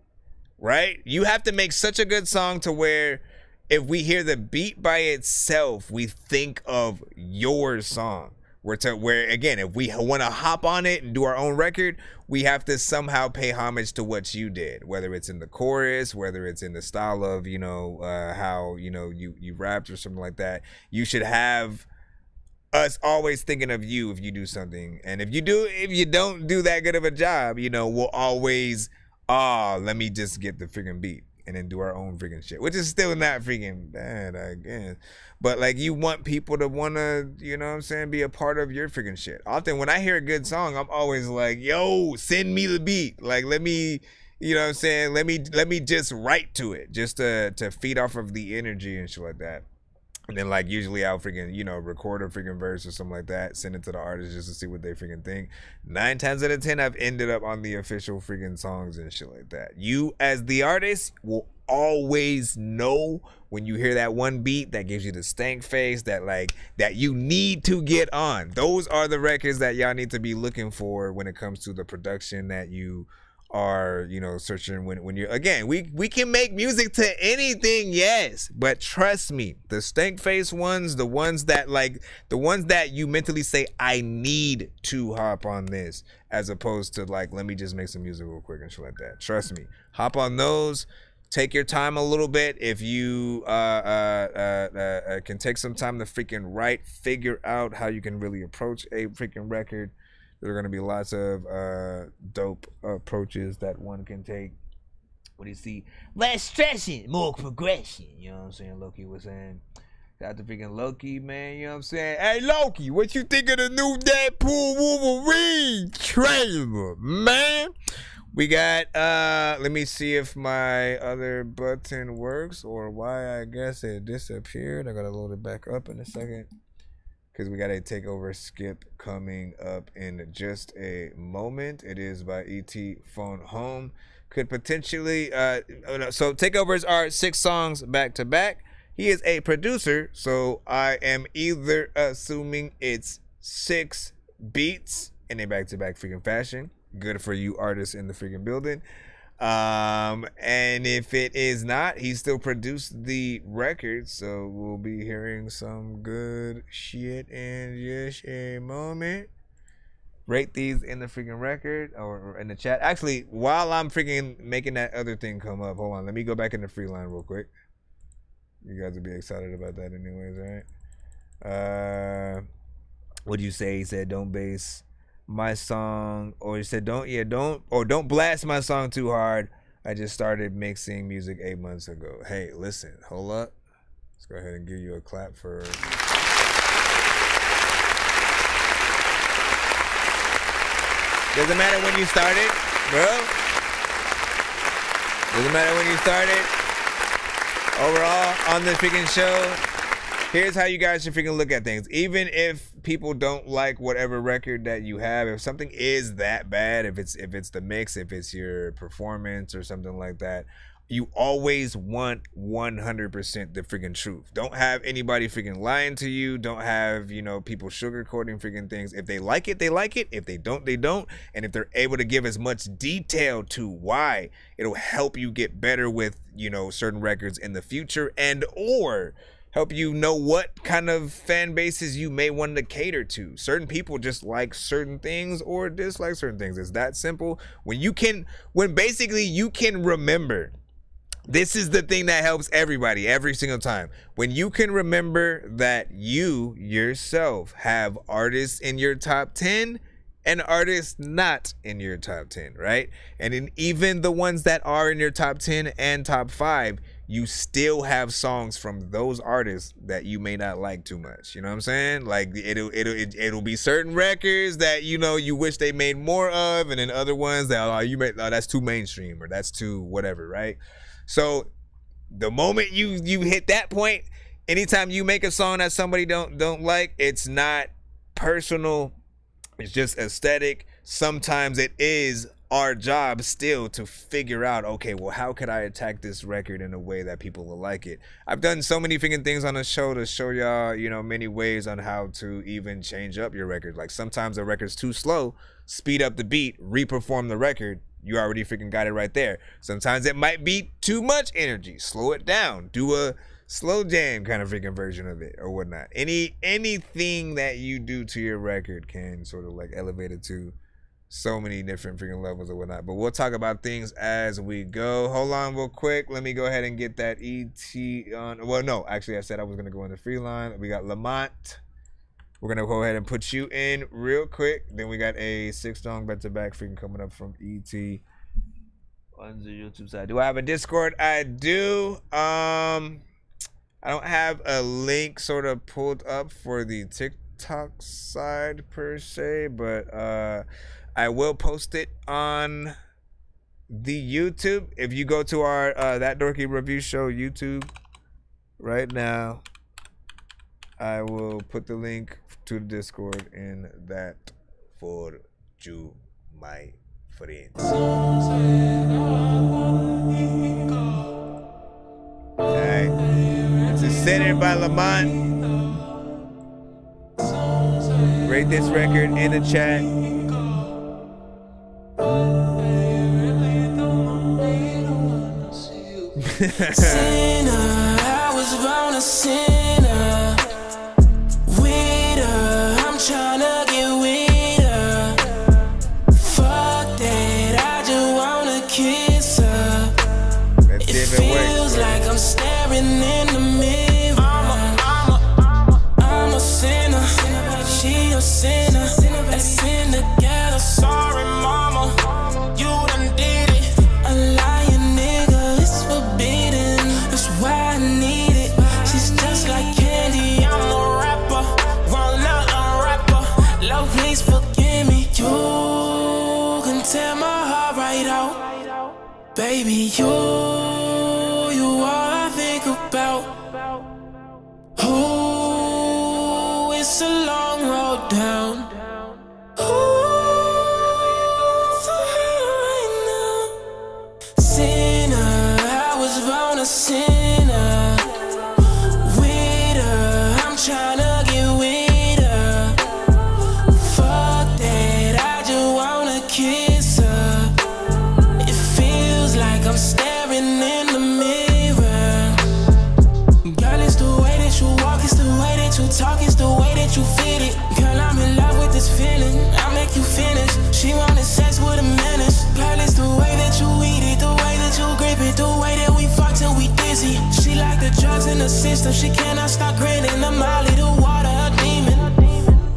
right? You have to make such a good song to where if we hear the beat by itself, we think of your song. Where again, if we want to hop on it and do our own record, we have to somehow pay homage to what you did, whether it's in the chorus, whether it's in the style of, how, you rapped or something like that. You should have us always thinking of you if you do something. And if you don't do that good of a job, we'll always, let me just get the freaking beat and then do our own freaking shit, which is still not freaking bad, I guess. But like, you want people to want to, be a part of your freaking shit. Often when I hear a good song, I'm always like, yo, send me the beat. Like, let me, let me just write to it just to feed off of the energy and shit like that. And then like usually I'll freaking, record a freaking verse or something like that, send it to the artist just to see what they freaking think. 9 times out of 10, I've ended up on the official freaking songs and shit like that. You as the artist will always know when you hear that one beat that gives you the stank face that you need to get on. Those are the records that y'all need to be looking for when it comes to the production that you are searching when you're, again, we can make music to anything, yes, but trust me, the stank face ones, the ones that you mentally say, I need to hop on this, as opposed to like, let me just make some music real quick and shit like that. Trust me, hop on those. Take your time a little bit. If you can take some time to freaking write, figure out how you can really approach a freaking record. There are going to be lots of dope approaches that one can take. What do you see? Less stressing, more progression. You know what I'm saying? Loki was saying. Shout out to freaking Loki, man. You know what I'm saying? Hey, Loki, what you think of the new Deadpool Wolverine trailer, man? We got, let me see if my other button works or why I guess it disappeared. I got to load it back up in a second. Because we got a takeover skip coming up in just a moment. It is by E.T. Phone Home. Could potentially, so takeovers are 6 songs back to back. He is a producer, so I am either assuming it's 6 beats in a back to back freaking fashion. Good for you artists in the freaking building. And if it is not, he still produced the record, so we'll be hearing some good shit in just a moment. Rate these in the freaking record or in the chat. Actually, while I'm freaking making that other thing come up, hold on, let me go back in the free line real quick. You guys will be excited about that anyways, right? What do you say? He said don't base my song, or he said don't blast my song too hard. I just started mixing music 8 months ago. Hey, listen, hold up. Let's go ahead and give you a clap for. Doesn't matter when you started, bro. Doesn't matter when you started. Overall, on this freaking show, here's how you guys should freaking look at things. Even if people don't like whatever record that you have, if something is that bad, if it's the mix, if it's your performance or something like that, you always want 100% the freaking truth. Don't have anybody freaking lying to you. Don't have, people sugarcoating freaking things. If they like it, they like it. If they don't, they don't. And if they're able to give as much detail to why, it'll help you get better with, certain records in the future, and or help you know what kind of fan bases you may want to cater to. Certain people just like certain things or dislike certain things. It's that simple. When basically you can remember, this is the thing that helps everybody every single time. When you can remember that you yourself have artists in your top 10 and artists not in your top 10, right? And in even the ones that are in your top 10 and top 5, you still have songs from those artists that you may not like too much. You know what I'm saying? Like it'll be certain records that you wish they made more of, and then other ones that that's too mainstream or that's too whatever, right? So the moment you hit that point, anytime you make a song that somebody don't like, it's not personal. It's just aesthetic. sometimes it is our job still to figure out, okay, well, how could I attack this record in a way that people will like it? I've done so many freaking things on the show to show y'all, you know, many ways on how to even change up your record. Like sometimes a record's too slow, speed up the beat, re-perform the record. You already freaking got it right there. Sometimes it might be too much energy. Slow it down. Do a slow jam kind of freaking version of it or whatnot. Anything that you do to your record can sort of like elevate it to so many different freaking levels or whatnot. But we'll talk about things as we go. Hold on real quick. Let me go ahead and get that ET on. Well, no, actually I said I was going to go in the free line. We got Lamont. We're going to go ahead and put you in real quick. Then we got a 6-song back-to-back freaking coming up from ET on the YouTube side. Do I have a Discord? I do. I don't have a link sort of pulled up for the TikTok side per se, but I will post it on the YouTube. If you go to our That Dorky Review Show YouTube right now, I will put the link to the Discord in that for you, my friends. Alright. This is centered by Lamont. Rate this record in the chat. Sinner, I was born a sinner. With her, I'm tryna get with her. Fuck that, I just wanna kiss her. It feels like I'm staring in the mirror. I'm a sinner, she a sinner. Let's sin together. Sorry, mama, you done did it. A lying nigga, it's forbidden. That's why I need it. She's just like candy. I'm a rapper, roll out a rapper. Love, please forgive me. You can tear my heart right out, baby. You all I think about. Oh, it's a long road down. A sinner. With her, I'm tryna get with her. Fuck that, I just wanna kiss her. It feels like I'm staring in the mirror. Girl, it's the way that you walk, it's the way that you talk, it's the way that you fit it. Girl, I'm in love with this feeling, I'll make you finish. She wanted sex with a menace. Girl, it's the way that you eat it, the way that you grip it, the way that we fuck till we dizzy. She like the drugs in the system, she cannot stop grinning. I'm Molly, the water, a demon.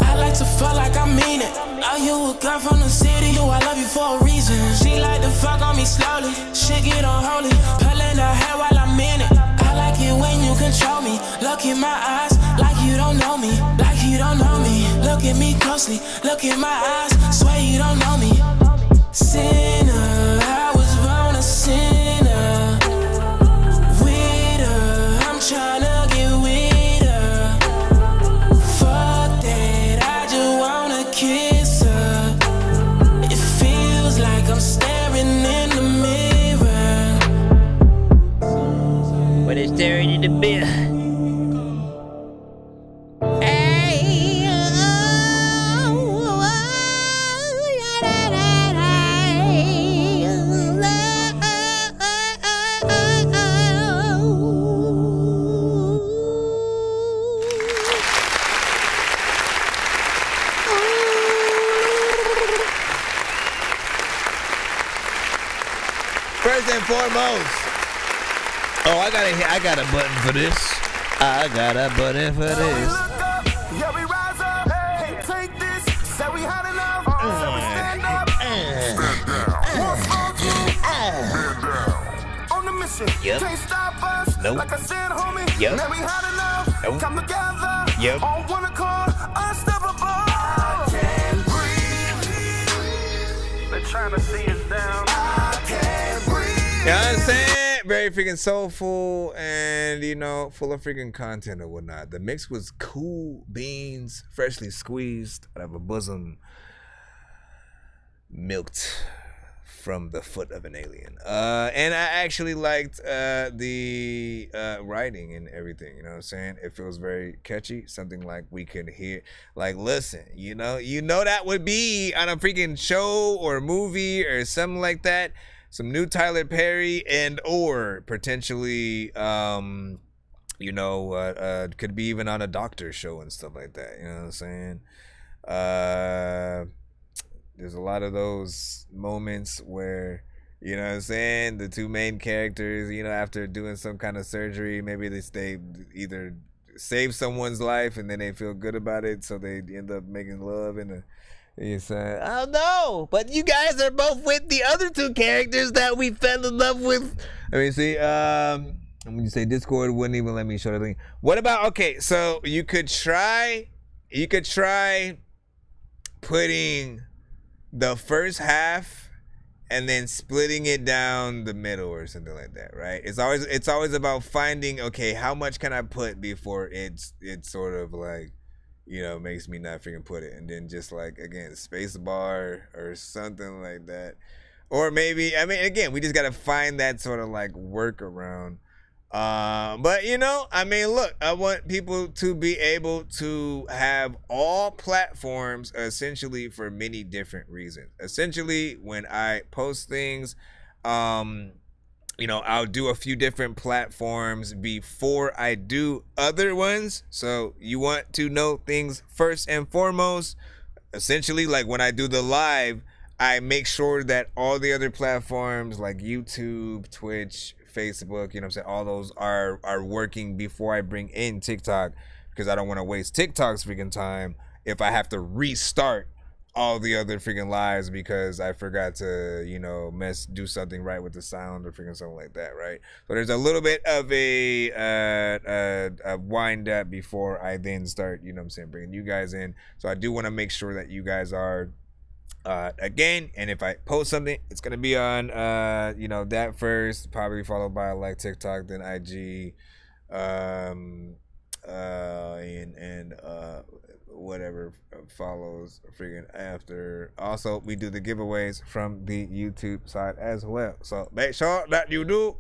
I like to fuck like I mean it. Are you a girl from the city? You, I love you for a reason. She like to fuck on me slowly, shit get unholy. Pulling her hair while I'm in it. I like it when you control me. Look in my eyes, like you don't know me, like you don't know me. Look at me closely, look in my eyes, swear you don't know me. Sinner, I was born a sinner. With her, I'm tryna get with her. Fuck that, I just wanna kiss her. It feels like I'm staring in the mirror. When it's staring in the mirror. First and foremost, oh, I got a button for this. I got a button for this. Yeah, we rise up, hey, take this, say we had enough, so we stand up, stand down, on the mission, can't stop us, like I said, homie, now we had enough, come together, on one accord, unstoppable, I can't breathe, they're trying to see us down, I can't breathe. You know what I'm saying? Very freaking soulful and, you know, full of freaking content or whatnot. The mix was cool beans, freshly squeezed out of a bosom. milked from the foot of an alien. And I actually liked the writing and everything, you know what I'm saying? It feels very catchy, something like we could hear, like, listen, you know that would be on a freaking show or movie or something like that, some new Tyler Perry and or potentially, could be even on a doctor show and stuff like that, you know what I'm saying? There's a lot of those moments where, you know what I'm saying, the two main characters, after doing some kind of surgery, maybe they either save someone's life and then they feel good about it, so they end up making love and you say, oh no, but you guys are both with the other two characters that we fell in love with. Let me see. When you say Discord wouldn't even let me show the link. What about, okay, so you could try putting the first half and then splitting it down the middle or something like that, right? It's always about finding, okay, how much can I put before it's sort of like, makes me not freaking put it, and then just like, again, space bar or something like that. Or maybe, again, we just gotta find that sort of like workaround. But look, I want people to be able to have all platforms essentially for many different reasons. Essentially, when I post things, I'll do a few different platforms before I do other ones. So you want to know things first and foremost. Essentially, like when I do the live, I make sure that all the other platforms like YouTube, Twitch, Facebook, all those are working before I bring in TikTok, because I don't want to waste TikTok's freaking time if I have to restart all the other freaking lives because I forgot to, do something right with the sound or freaking something like that, right? So there's a little bit of a wind up before I then start, bringing you guys in. So I do want to make sure that you guys are again, and if I post something, it's gonna be on that first, probably followed by like TikTok, then IG, and whatever follows freaking after. Also, we do the giveaways from the YouTube side as well, so make sure that you do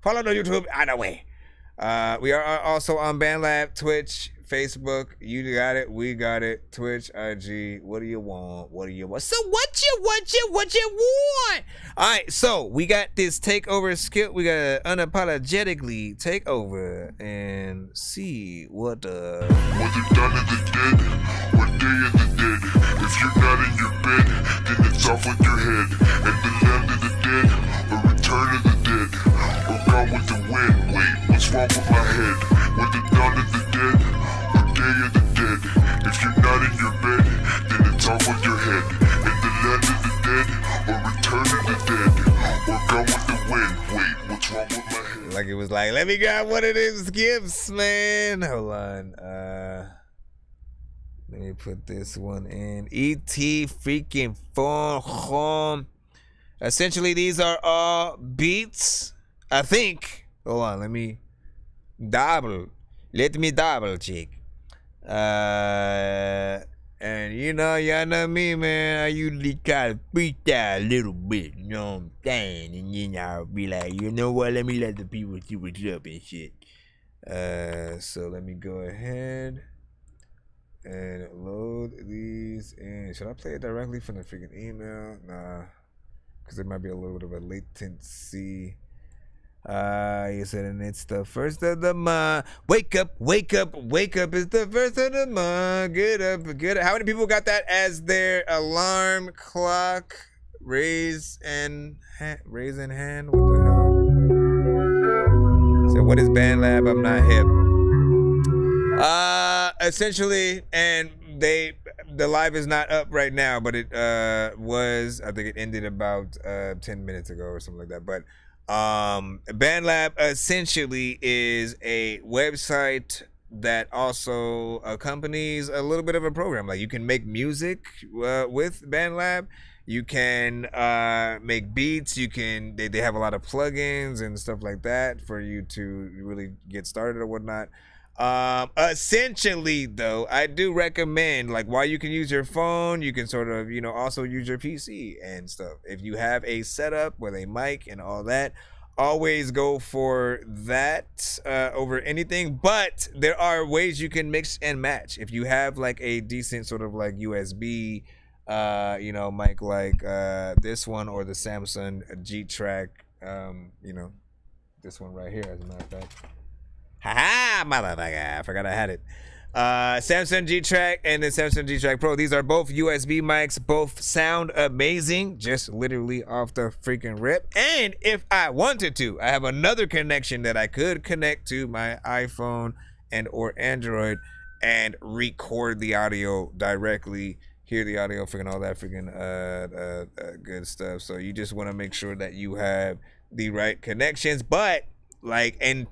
follow the YouTube either way. We are also on BandLab, Twitch, Facebook. You got it, we got it. Twitch, IG. What do you want? So what you want? All right, so we got this takeover skill. We gotta unapologetically take over and see what the. Whether dawn of the dead or day of the dead, if you're not in your bed, then it's off with your head. And the land of the dead or return of the dead or gone with the wind. Wait, what's wrong with my head? Whether dawn of the dead or day of the dead, if you're not in your bed, then it's off with your head. And the land of the dead or return of the dead or gone with the wind. Wait, what's wrong with my head? Like it was like, let me grab one of these gifts, man. Hold on. Let me put this one in. E.T. freaking phone home. Essentially, these are all beats, I think. Hold on, let me double check. And y'all know me, man. I usually try to freestyle a little bit, you know what I'm saying? And then I'll be like, you know what? Let me let the people see what's up and shit. So let me go ahead and load these in. Should I play it directly from the freaking email? Nah, because there might be a little bit of a latency. You said, and it's the first of the month. Wake up, it's the first of the month. Get up. How many people got that as their alarm clock? Raise in hand. What the hell? So what is BandLab? I'm not hip. Essentially, and the live is not up right now, but it was, I think it ended about 10 minutes ago or something like that. But BandLab essentially is a website that also accompanies a little bit of a program. Like you can make music with BandLab. You can make beats. You can. They have a lot of plugins and stuff like that for you to really get started or whatnot. Essentially, though, I do recommend, like, while you can use your phone, you can sort of, you know, also use your PC and stuff. If you have a setup with a mic and all that, always go for that over anything. But there are ways you can mix and match. If you have like a decent sort of like USB, you know, mic like this one or the Samsung G-Track, you know, this one right here, as a matter of fact. Haha, motherfucker, I forgot I had it. Samsung G-Track and the Samsung G-Track Pro. These are both USB mics. Both sound amazing, just literally off the freaking rip. And if I wanted to, I have another connection that I could connect to my iPhone and or Android and record the audio directly, hear the audio, freaking all that freaking good stuff. So you just want to make sure that you have the right connections. But like, and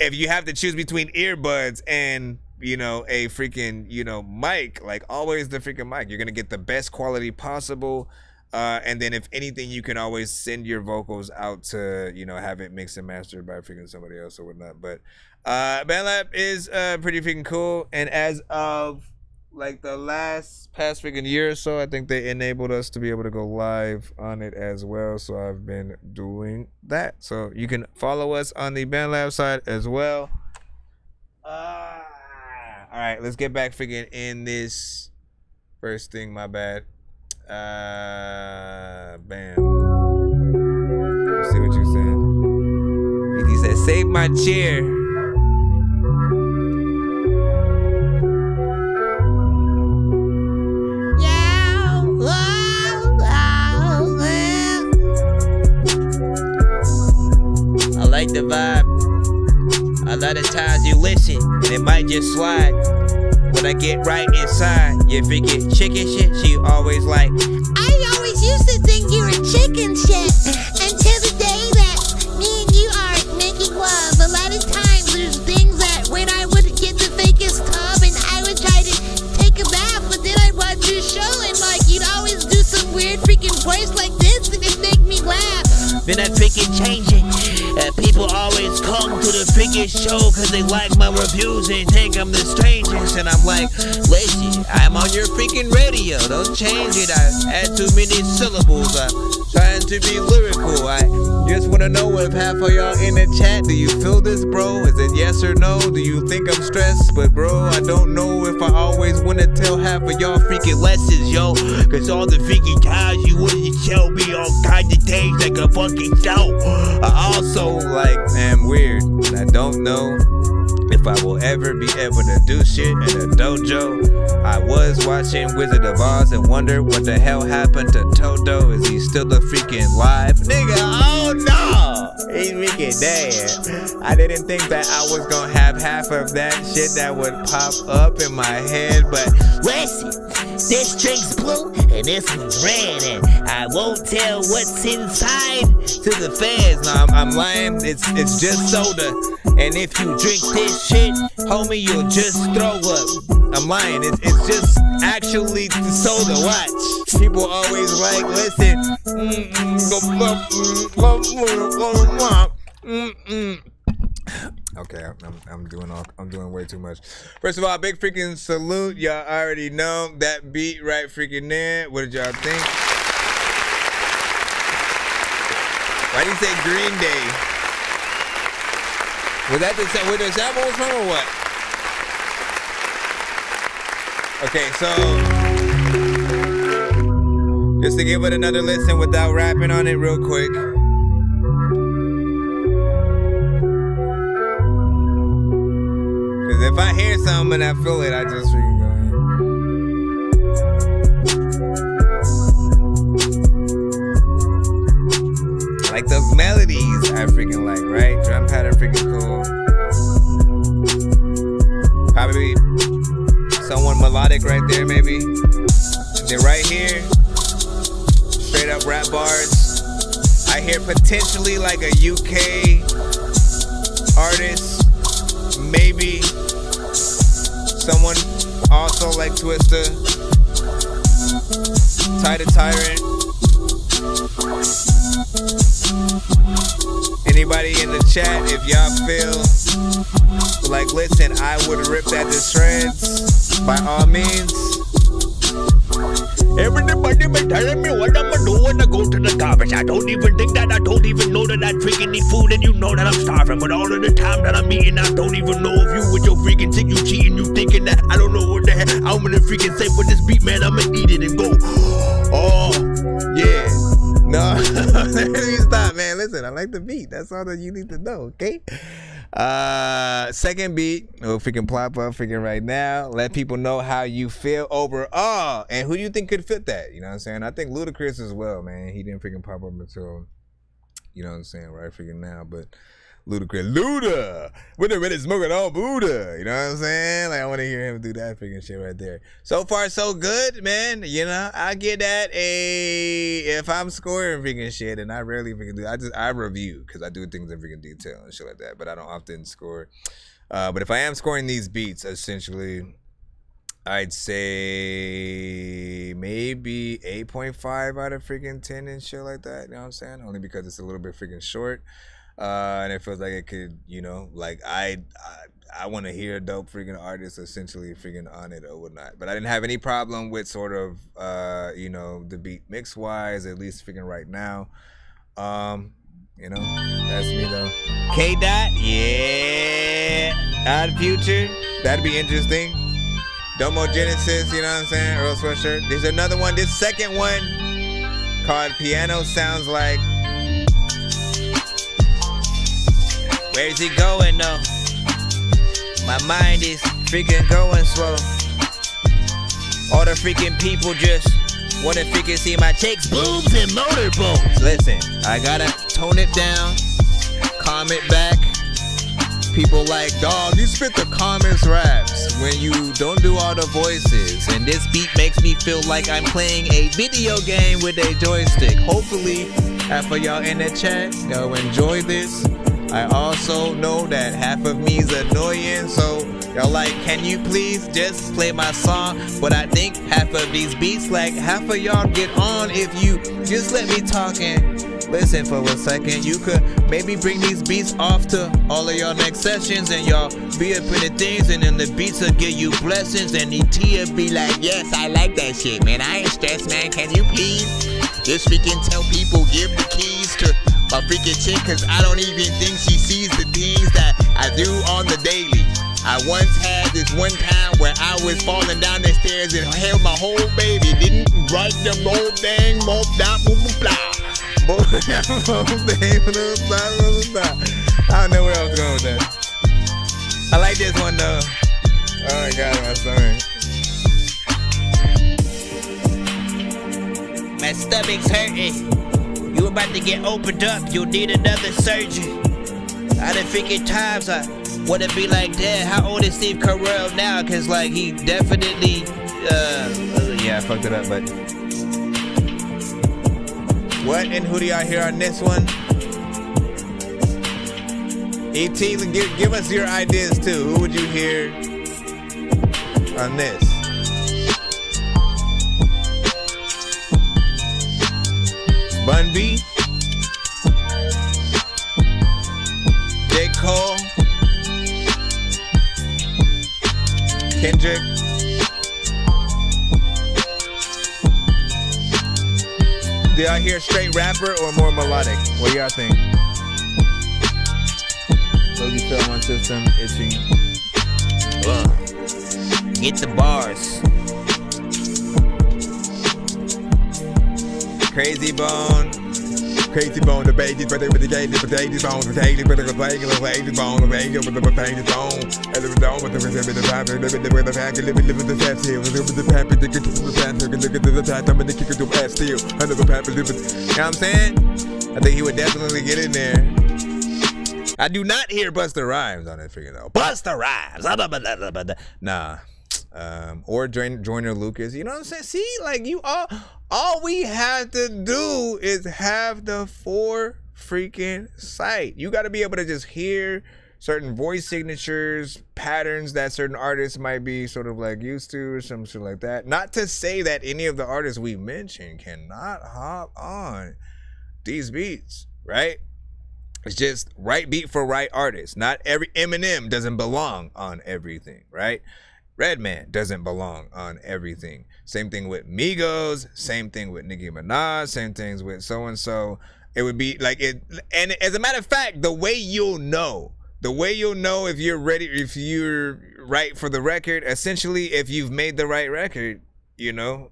if you have to choose between earbuds and, you know, a freaking, you know, mic, like always the freaking mic, you're going to get the best quality possible. And then if anything, you can always send your vocals out to, you know, have it mixed and mastered by freaking somebody else or whatnot. But BandLab is pretty freaking cool. And as of like the past freaking year or so, I think they enabled us to be able to go live on it as well. So I've been doing that. So you can follow us on the BandLab side as well. All right, let's get back freaking in this first thing. My bad. Bam. Let's see what you said. He said, "Save my chair." Like the vibe. A lot of times you listen and it might just slide. When I get right inside, you freaking chicken shit. She always like, I always used to think you were chicken shit until the day that me and you are making love. A lot of times there's things that when I would get the fakest tub and I would try to take a bath, but then I'd watch your show and like you'd always do some weird freaking voice like this and it'd make me laugh. Then I freaking change it. People always come to the freaking show cause they like my reviews and think I'm the strangest. And I'm like, listen, I'm on your freaking radio. Don't change it. I add too many syllables. I'm trying to be lyrical. I just want to know if half of y'all in the chat, do you feel this, bro? Is it yes or no? Do you think I'm stressed? But bro, I don't know if I always want to tell half of y'all freaking lessons, yo. Cause all the freaking times you wouldn't tell me all kinds of things like a fucking show. I also like am weird and I don't know if I will ever be able to do shit in a dojo. I was watching Wizard of Oz and wondered what the hell happened to Toto. Is he still the freaking live? Nigga, oh no! He's freaking dead. I didn't think that I was gonna have half of that shit that would pop up in my head, but listen, this drink's blue and this one's red, and I won't tell what's inside to the fans. No, I'm lying. It's just soda. And if you drink this shit, homie, you'll just throw up. I'm lying. It's just actually the soda. Watch. People always like, listen. Okay, I'm doing way too much. First of all, big freaking salute. Y'all already know that beat right freaking there. What did y'all think? Why did you say Green Day? Was that where the sample was from or what? Okay, so just to give it another listen without rapping on it real quick. Cause if I hear something and I feel it, I just freaking go ahead. Like those melodies I freaking like, right? Drum pattern freaking cool. Probably someone melodic right there, maybe. Then right here, straight up rap bars. I hear potentially like a UK artist, maybe someone also like Twista, Ty the Tyrant. Anybody in the chat, if y'all feel like, listen, I would rip that to shreds, by all means. Everybody be telling me what I'ma do when I go to the garbage. I don't even think that I don't even know that I freaking need food, and you know that I'm starving. But all of the time that I'm eating, I don't even know if you with your freaking tick, you cheating, you thinking that I don't know what the heck I'm gonna freaking say with this beat, man. I'ma eat it and go. Oh, yeah. No, let me stop, man. Listen, I like the beat. That's all that you need to know, okay? Second beat, if we can plop up freaking right now, let people know how you feel overall and who do you think could fit that. You know what I'm saying? I think Ludacris as well, man. He didn't freaking pop up until, you know what I'm saying, right freaking now. But Ludacris, Luda, with the ready smoking on Buddha. You know what I'm saying? Like, I want to hear him do that freaking shit right there. So far, so good, man. You know, I get that if I'm scoring freaking shit, and I rarely freaking do. I review because I do things in freaking detail and shit like that. But I don't often score. But if I am scoring these beats, essentially, I'd say maybe 8.5 out of freaking 10 and shit like that. You know what I'm saying? Only because it's a little bit freaking short. And it feels like it could, you know, like I want to hear a dope freaking artist essentially freaking on it or whatnot. But I didn't have any problem with sort of, you know, the beat mix wise, at least freaking right now. You know, that's me though. K-Dot, yeah. Odd Future, that'd be interesting. Domo Genesis, you know what I'm saying? Earl Sweatshirt. There's another one, this second one called Piano Sounds Like. Where's it going though? My mind is freaking going slow. All the freaking people just wanna freaking see my chicks, boobs, and motorboats. Listen, I gotta tone it down, calm it back. People like, dog, you spit the calmest raps when you don't do all the voices. And this beat makes me feel like I'm playing a video game with a joystick. Hopefully, half of y'all in the chat, y'all enjoy this. I also know that half of me is annoying, so y'all like, can you please just play my song? But I think half of these beats, like half of y'all get on if you just let me talk and listen for a second. You could maybe bring these beats off to all of y'all next sessions and y'all be up in the things, and then the beats will give you blessings, and the T will be like, yes, I like that shit, man. I ain't stressed, man. Can you please just freaking tell people, give the keys to my freaking chick, cause I don't even think she sees the things that I do on the daily. I once had this one time where I was falling down the stairs and held my whole baby. Didn't write the whole thing, blah, blah, blah, blah. I don't know where I was going with that. I like this one though. Oh my god, my stomach. My stomach's hurting. You about to get opened up, you'll need another surgery. Out of freaking times I wanna be like, damn, how old is Steve Carell now? Cause like he definitely, yeah, I fucked it up, but. What and who do y'all hear on this one? ET, give us your ideas too. Who would you hear on this? Bun B, J. Cole, Kendrick, do y'all hear straight rapper or more melodic? What do y'all think? Logie feel one system itching. Get the bars. Crazy Bone, the babies, but they with the gated potatoes bones, potatoes, but the regular ladies bone, the radio with the potatoes bone, and the dome with the pepper, live the pack, live the fast hill, live the pepper, the good to the fast, look at the time, I'm in the kick of the ass steel, under the pepper, live it. You know what I'm saying? I think he would definitely get in there. I do not hear Busta Rhymes on it, freaking though. Busta Rhymes, nah. Or Joyner Lucas, you know what I'm saying? See, like you all we have to do is have the 4 freaking sight. You got to be able to just hear certain voice signatures, patterns that certain artists might be sort of like used to or some shit like that. Not to say that any of the artists we mentioned cannot hop on these beats, right? It's just right beat for right artist. Not every Eminem doesn't belong on everything, right? Redman doesn't belong on everything. Same thing with Migos, same thing with Nicki Minaj, same things with so-and-so. It would be like it, and as a matter of fact, the way you'll know if you're ready, if you're right for the record, essentially if you've made the right record, you know,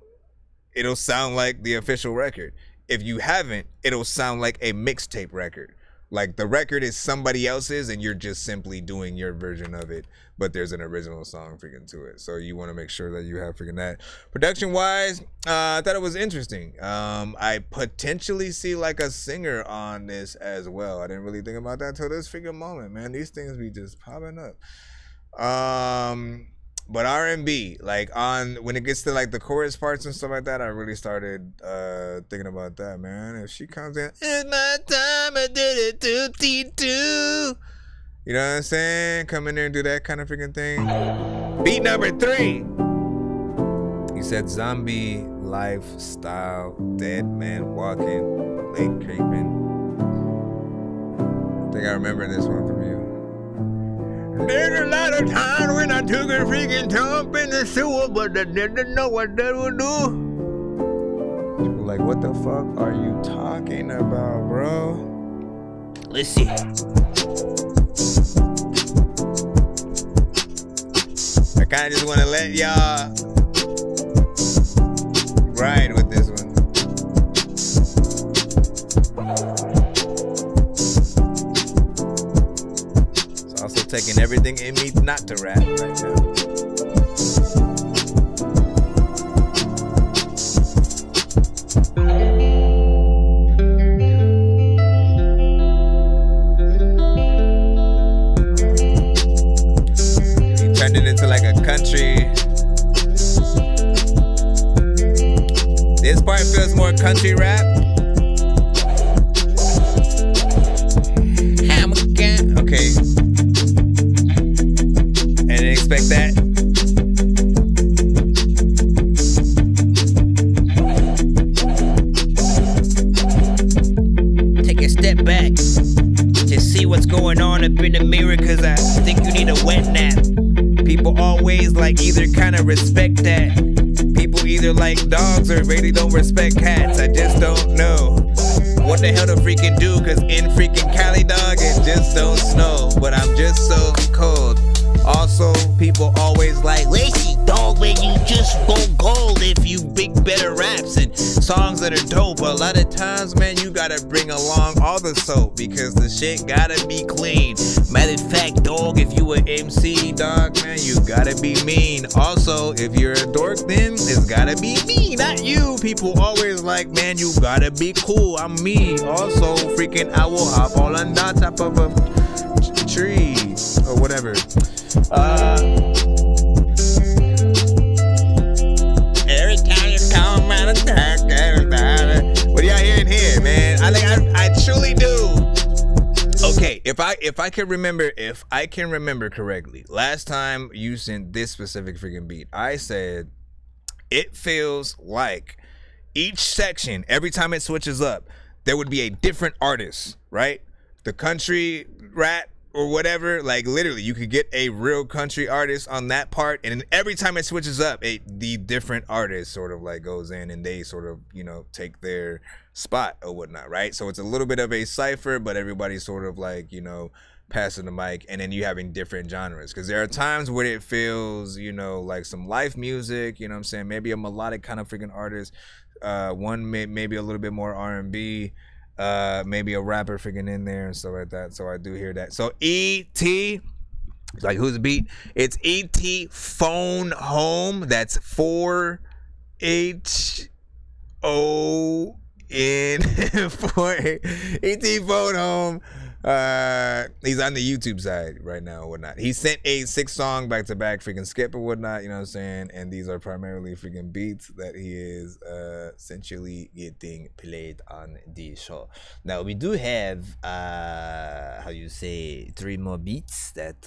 it'll sound like the official record. If you haven't, it'll sound like a mixtape record. Like the record is somebody else's and you're just simply doing your version of it, but there's an original song freaking to it. So you want to make sure that you have freaking that. Production wise, I thought it was interesting. I potentially see like a singer on this as well. I didn't really think about that till this freaking moment, man. These things be just popping up. But R&B, like when it gets to like the chorus parts and stuff like that, I really started thinking about that, man. If she comes in, it's my time, I did it to T2. You know what I'm saying? Come in there and do that kind of freaking thing. Beat number 3. He said zombie lifestyle, dead man walking, lake creeping. I think I remember this one from you. There's a lot of time when I took a freaking dump in the sewer, but I didn't know what that would do. People like, what the fuck are you talking about, bro? Let's see. I kind of just want to let y'all ride with this one. Also taking everything in me not to rap right now. He turned it into like a country. This part feels more country rap. Okay. I didn't expect that. Take a step back to see what's going on up in the mirror, cause I think you need a wet nap. People always like either kind of respect that. People either like dogs or really don't respect cats. I just don't know what the hell to freaking do, cause in freaking Cali, dog, it just don't snow. But I'm just so cold. Also, people always like, lazy dog, man, you just go gold if you big better raps and songs that are dope. A lot of times, man, you gotta bring along all the soap because the shit gotta be clean. Matter of fact, dog, if you an MC, dog, man, you gotta be mean. Also, if you're a dork, then it's gotta be me, not you. People always like, man, you gotta be cool. I'm me. Also, freaking, I will hop all on top of a tree or whatever. Every time you come out of dark, what are y'all hearing here, man? I truly do. Okay, if I can remember correctly, last time you sent this specific freaking beat, I said it feels like each section, every time it switches up, there would be a different artist, right? The country rap or whatever, like literally you could get a real country artist on that part, and then every time it switches up, the different artist sort of like goes in and they sort of, you know, take their spot or whatnot, right? So it's a little bit of a cipher, but everybody's sort of like, you know, passing the mic, and then you having different genres, because there are times where it feels, you know, like some life music, you know what I'm saying, maybe a melodic kind of freaking artist, one maybe a little bit more R&B, maybe a rapper freaking in there and stuff like that. So I do hear that. So E.T., like who's the beat? It's E.T. Phone Home. That's 4 H-O-N 4 E.T. Phone Home. He's on the YouTube side right now or whatnot. He sent a 6-song back-to-back freaking skip or whatnot, you know what I'm saying? And these are primarily freaking beats that he is essentially getting played on the show. Now we do have how you say 3 more beats that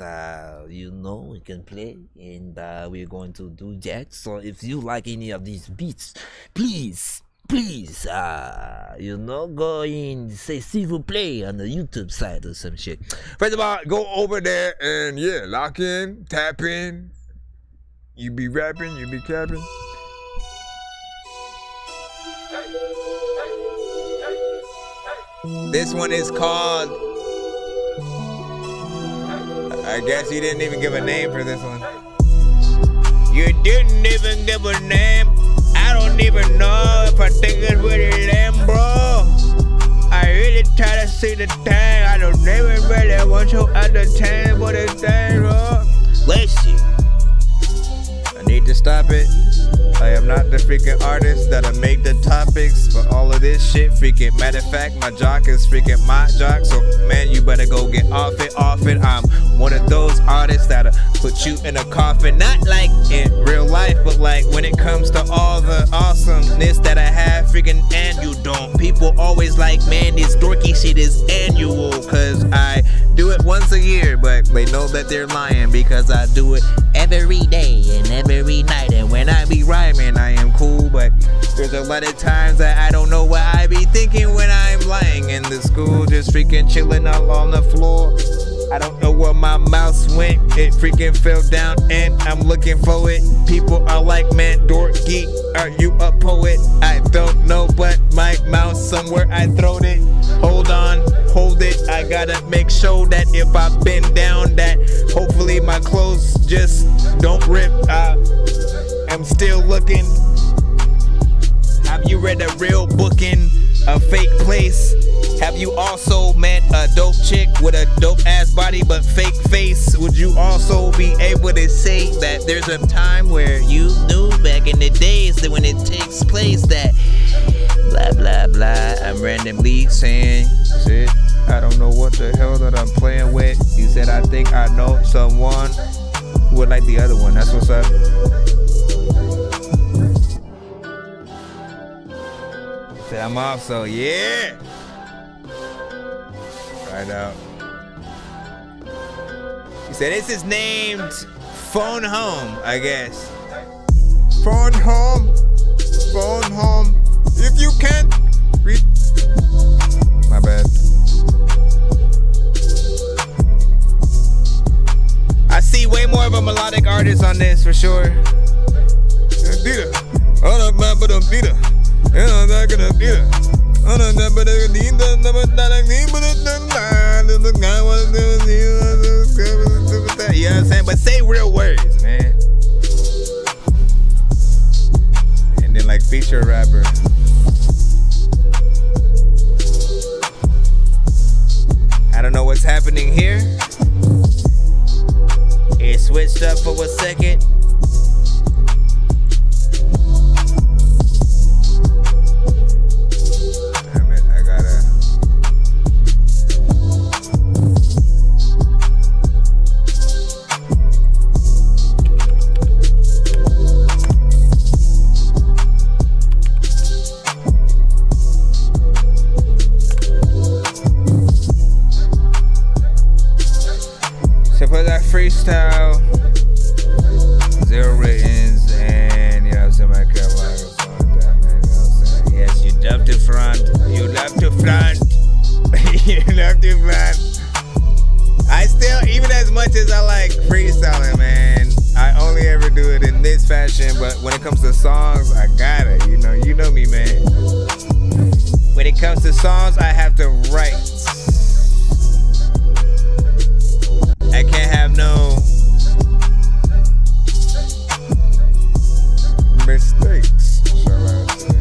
you know we can play, and we're going to do that. So if you like any of these beats, please please, go in, say s'il vous plaît on the YouTube side or some shit. First of all, go over there and lock in, tap in. You be rapping, you be capping. This one is called, I guess you didn't even give a name for this one. You didn't even give a name. I don't even know if I think it's really lame, bro. I really try to see the thing. I don't even really want you at the table for this thing, bro. Let's see. I need to stop it. I am not the freaking artist that'll make the topics for all of this shit. Freaking matter of fact, my jock is freaking my jock. So man, you better go get off it. I'm one of those artists that'll put you in a coffin. Not like in real life, but like when it comes to all the awesomeness that I have, freaking, and you don't. People always like, man, this dorky shit is annual, cause I do it once a year, but they know that they're lying because I do it every day and every night. And when I be rhyming, I am cool, but there's a lot of times that I don't know what I be thinking when I'm lying in the school, just freaking chilling all on the floor. I don't know where my mouse went, it freaking fell down and I'm looking for it. People are like, man, Dorky, are you a poet? I don't know, but my mouse somewhere I throwed it. Hold on, hold it, I gotta make sure that if I bend down that hopefully my clothes just don't rip. I'm still looking. Have you read a real book in a fake place? Have you also met a dope chick with a dope ass body but fake face? Would you also be able to say that there's a time where you knew back in the days that when it takes place that blah blah blah? I'm randomly saying shit. I don't know what the hell that I'm playing with. He said I think I know someone who would like the other one. That's what's up. Said I'm off, so yeah. Right out. He said this is named Phone Home, I guess. Phone Home. Phone Home. If you can. Read. My bad. I see way more of a melodic artist on this for sure. You know what I'm saying? But say real words, man. And then like feature a rapper. I don't know what's happening here. It switched up for a second. Freestyle, 0 ratings, and you know what I'm saying, my catalog or something like that, man. You know what I'm saying? Yes, you love to front. You love to front. You love to front. I still, even as much as I like freestyling, man, I only ever do it in this fashion. But when it comes to songs, I got it. You know me, man. When it comes to songs, I have to write. I can't have no mistakes, shall I say.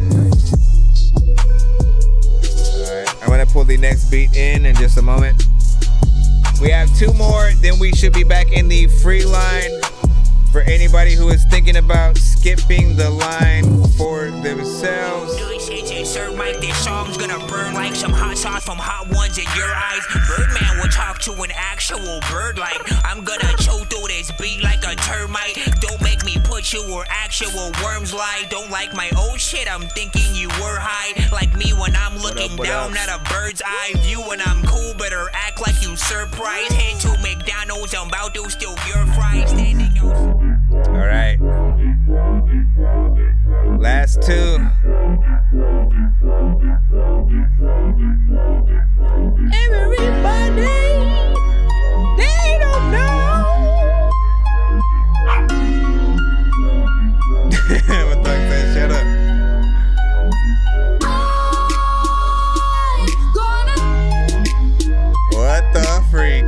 Alright, I'm gonna pull the next beat in just a moment. We have 2 more, then we should be back in the free line. For anybody who is thinking about skipping the line for themselves. Sir Mike, this song's gonna burn like some hot sauce from hot ones in your eyes. Birdman will talk to an actual bird like I'm gonna choke through this beat like a termite. Don't make me put you where actual worms lie. Don't like my old shit, I'm thinking you were high. Like me when I'm looking down at a bird's eye view. When I'm cool, better act like you surprised. Head to McDonald's, I'm about to steal your fries. Alright. Last 2. Everybody, they don't know. What the fuck, man? Shut up. What the freak?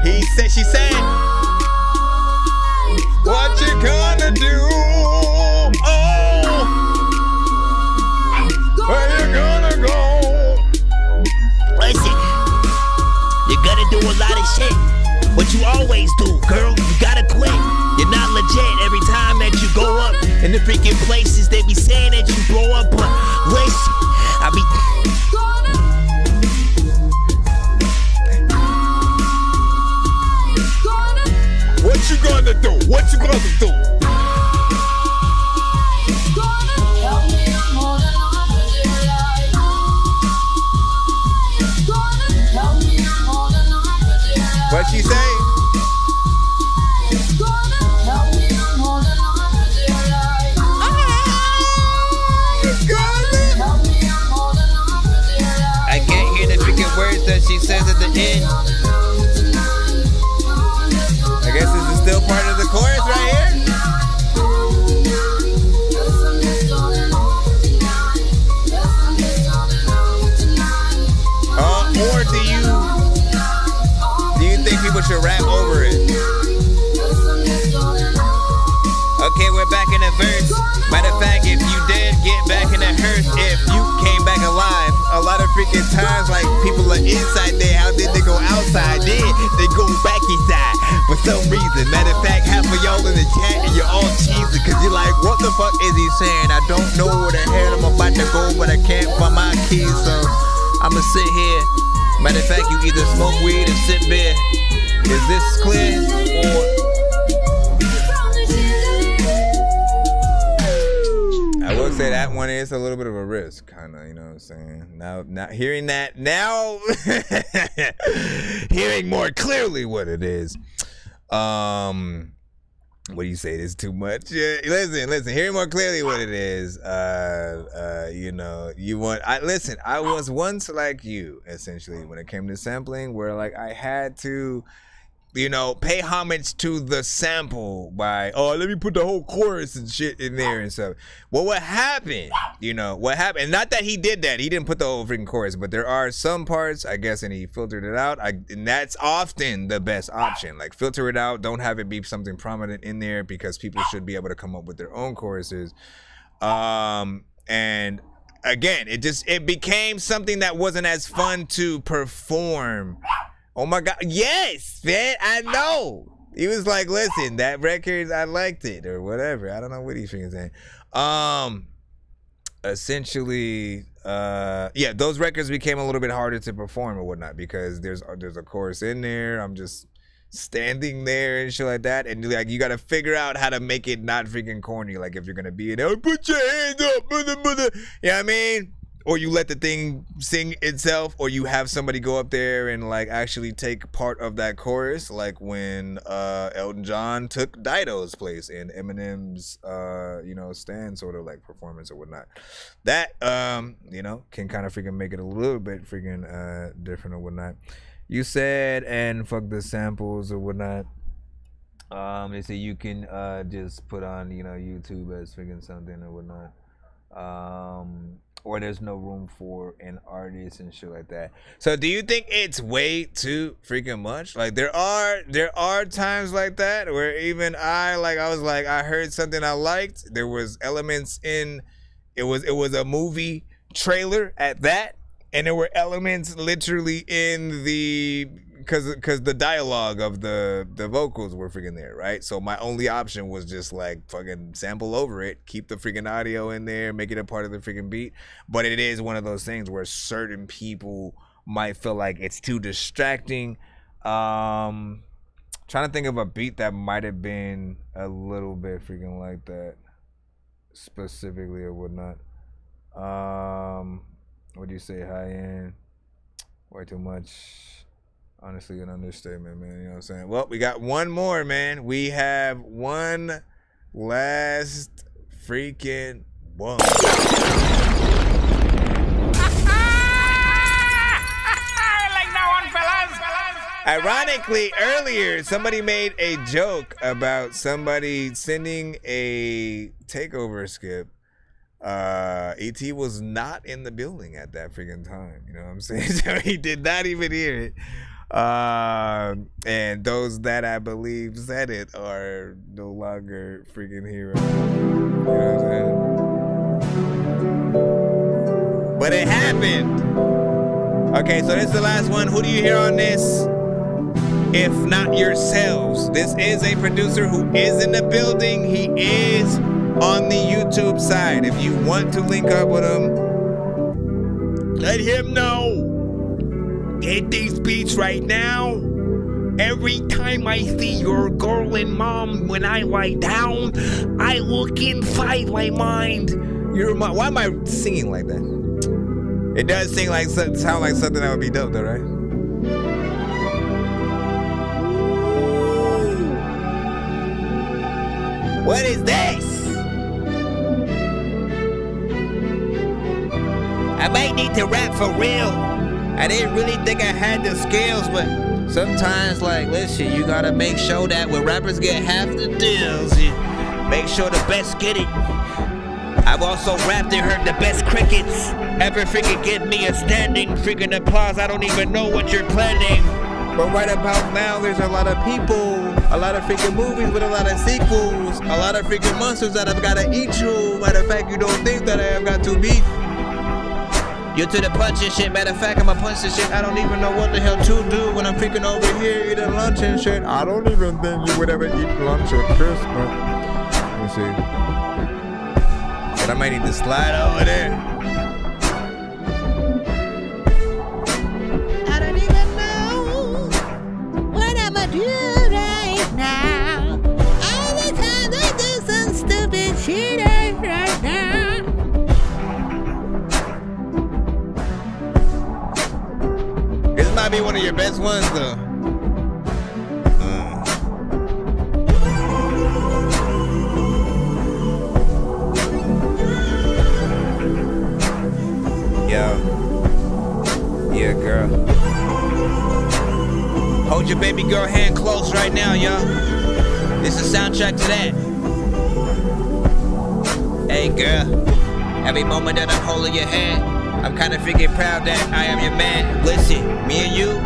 He said, she said, what you gonna do? Oh, where you gonna go? Listen, you're gonna do a lot of shit. What you always do, girl, you gotta quit. You're not legit every time that you go up in the freaking places they be saying that you blow up. But listen, I be. What you gonna do? What you gonna do? What she say? I can't hear the freaking words that she says at the end. I guess this is still part of the chorus right here. Or do you think people should rap over it? Okay, we're back in the verse. Matter of fact, if you did get back in the hearse, if you came back alive, a lot of freaking times, like, people are inside there. How did they go outside? They go back inside for some reason. Matter of fact, half of y'all in the chat and you're all cheesy because you're like, what the fuck is he saying? I don't know where the hell I'm about to go, but I can't find my keys, so I'ma sit here. Matter of fact, you either smoke weed or sip beer. Is this clear or? I will say that one is a little bit of a risk, kind of, you know what I'm saying? Now hearing that, now hearing more clearly what it is. What do you say? This too much? Yeah, listen. Hearing more clearly what it is. You know, I was once like you, essentially, when it came to sampling, where like I had to, you know, pay homage to the sample by, let me put the whole chorus and shit in there and stuff. Well, what happened? And not that he did that. He didn't put the whole freaking chorus, but there are some parts, I guess, and he filtered it out. And that's often the best option. Like, filter it out. Don't have it be something prominent in there because people should be able to come up with their own choruses. And again, it became something that wasn't as fun to perform. Oh my God, yes, man, I know. He was like, listen, that record, I liked it, or whatever. I don't know what he's saying. Essentially, yeah, those records became a little bit harder to perform or whatnot because there's a chorus in there. I'm just standing there and shit like that, and like you gotta figure out how to make it not freaking corny. Like if you're gonna be in there, put your hands up, you know what I mean? Or you let the thing sing itself, or you have somebody go up there and like actually take part of that chorus, like when Elton John took Dido's place in Eminem's stand sort of like performance or whatnot. That can kind of freaking make it a little bit freaking different or whatnot. You said, and fuck the samples or whatnot. They say you can just put on YouTube as freaking something or whatnot. Or there's no room for an artist and shit like that. So do you think it's way too freaking much? Like there are times like that where even I heard something I liked. There was elements in it was a movie trailer at that, and there were elements literally in the because the dialogue of the vocals were freaking there, right? So my only option was just like fucking sample over it, keep the freaking audio in there, make it a part of the freaking beat. But it is one of those things where certain people might feel like it's too distracting. Trying to think of a beat that might have been a little bit freaking like that specifically or whatnot. What do you say? High end? Way too much. Honestly, an understatement, man. You know what I'm saying? Well, we got one more, man. We have one last freaking one. Ironically, earlier somebody made a joke about somebody sending a takeover skip. ET was not in the building at that freaking time. You know what I'm saying? So he did not even hear it. And those that I believe said it are no longer freaking heroes. You know what I'm saying? But it happened. Okay, so this is the last one. Who do you hear on this? If not yourselves. This is a producer who is in the building. He is on the YouTube side. If you want to link up with him, let him know. Get these beats right now. Every time I see your girl and mom, when I lie down, I look inside my mind. Why am I singing like that? It does sound like something that would be dope though, right? What is this? I might need to rap for real. I didn't really think I had the skills, but sometimes, like, listen, you gotta make sure that when rappers get half the deals, you make sure the best get it. I've also rapped and heard the best crickets ever freaking give me a standing freaking applause. I don't even know what you're planning. But right about now, there's a lot of people, a lot of freaking movies with a lot of sequels, a lot of freaking monsters that I've gotta eat you. Matter of fact, you don't think that I have got to beat. You're to the punch and shit. Matter of fact, I'm a punch and shit. I don't even know what the hell to do when I'm freaking over here eating lunch and shit. I don't even think you would ever eat lunch at Christmas. Let me see. But I might need to slide over there. I don't even know what I'ma do right now. All the time I do some stupid shit right now. This might be one of your best ones though. Yeah, girl. Hold your baby girl hand close right now, y'all. This is a soundtrack to that. Hey, girl. Every moment that I'm holding your hand, I'm kinda freaking proud that I am your man. Listen, me and you,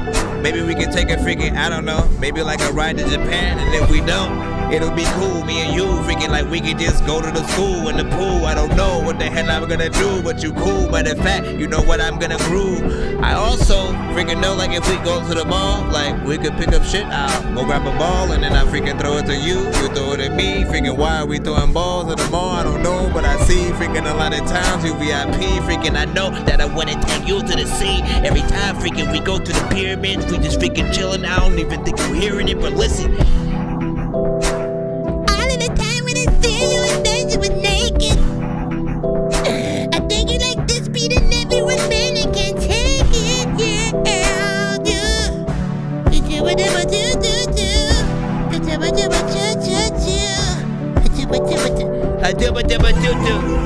maybe we can take a freaking, I don't know, maybe like a ride to Japan, and if we don't, it'll be cool. Me and you freaking like we could just go to the school in the pool. I don't know what the hell I'm gonna do, but you cool. Matter of fact, you know what I'm gonna groove. I also freaking know like if we go to the mall, like we could pick up shit. I'll go grab a ball and then I freaking throw it to you. You throw it at me. Freaking why are we throwing balls at the mall? I don't know, but I see freaking a lot of times you VIP. Freaking I know that I wanna take you to the sea. Every time freaking we go to the pyramids, we just freaking chilling. I don't even think you're hearing it, but listen.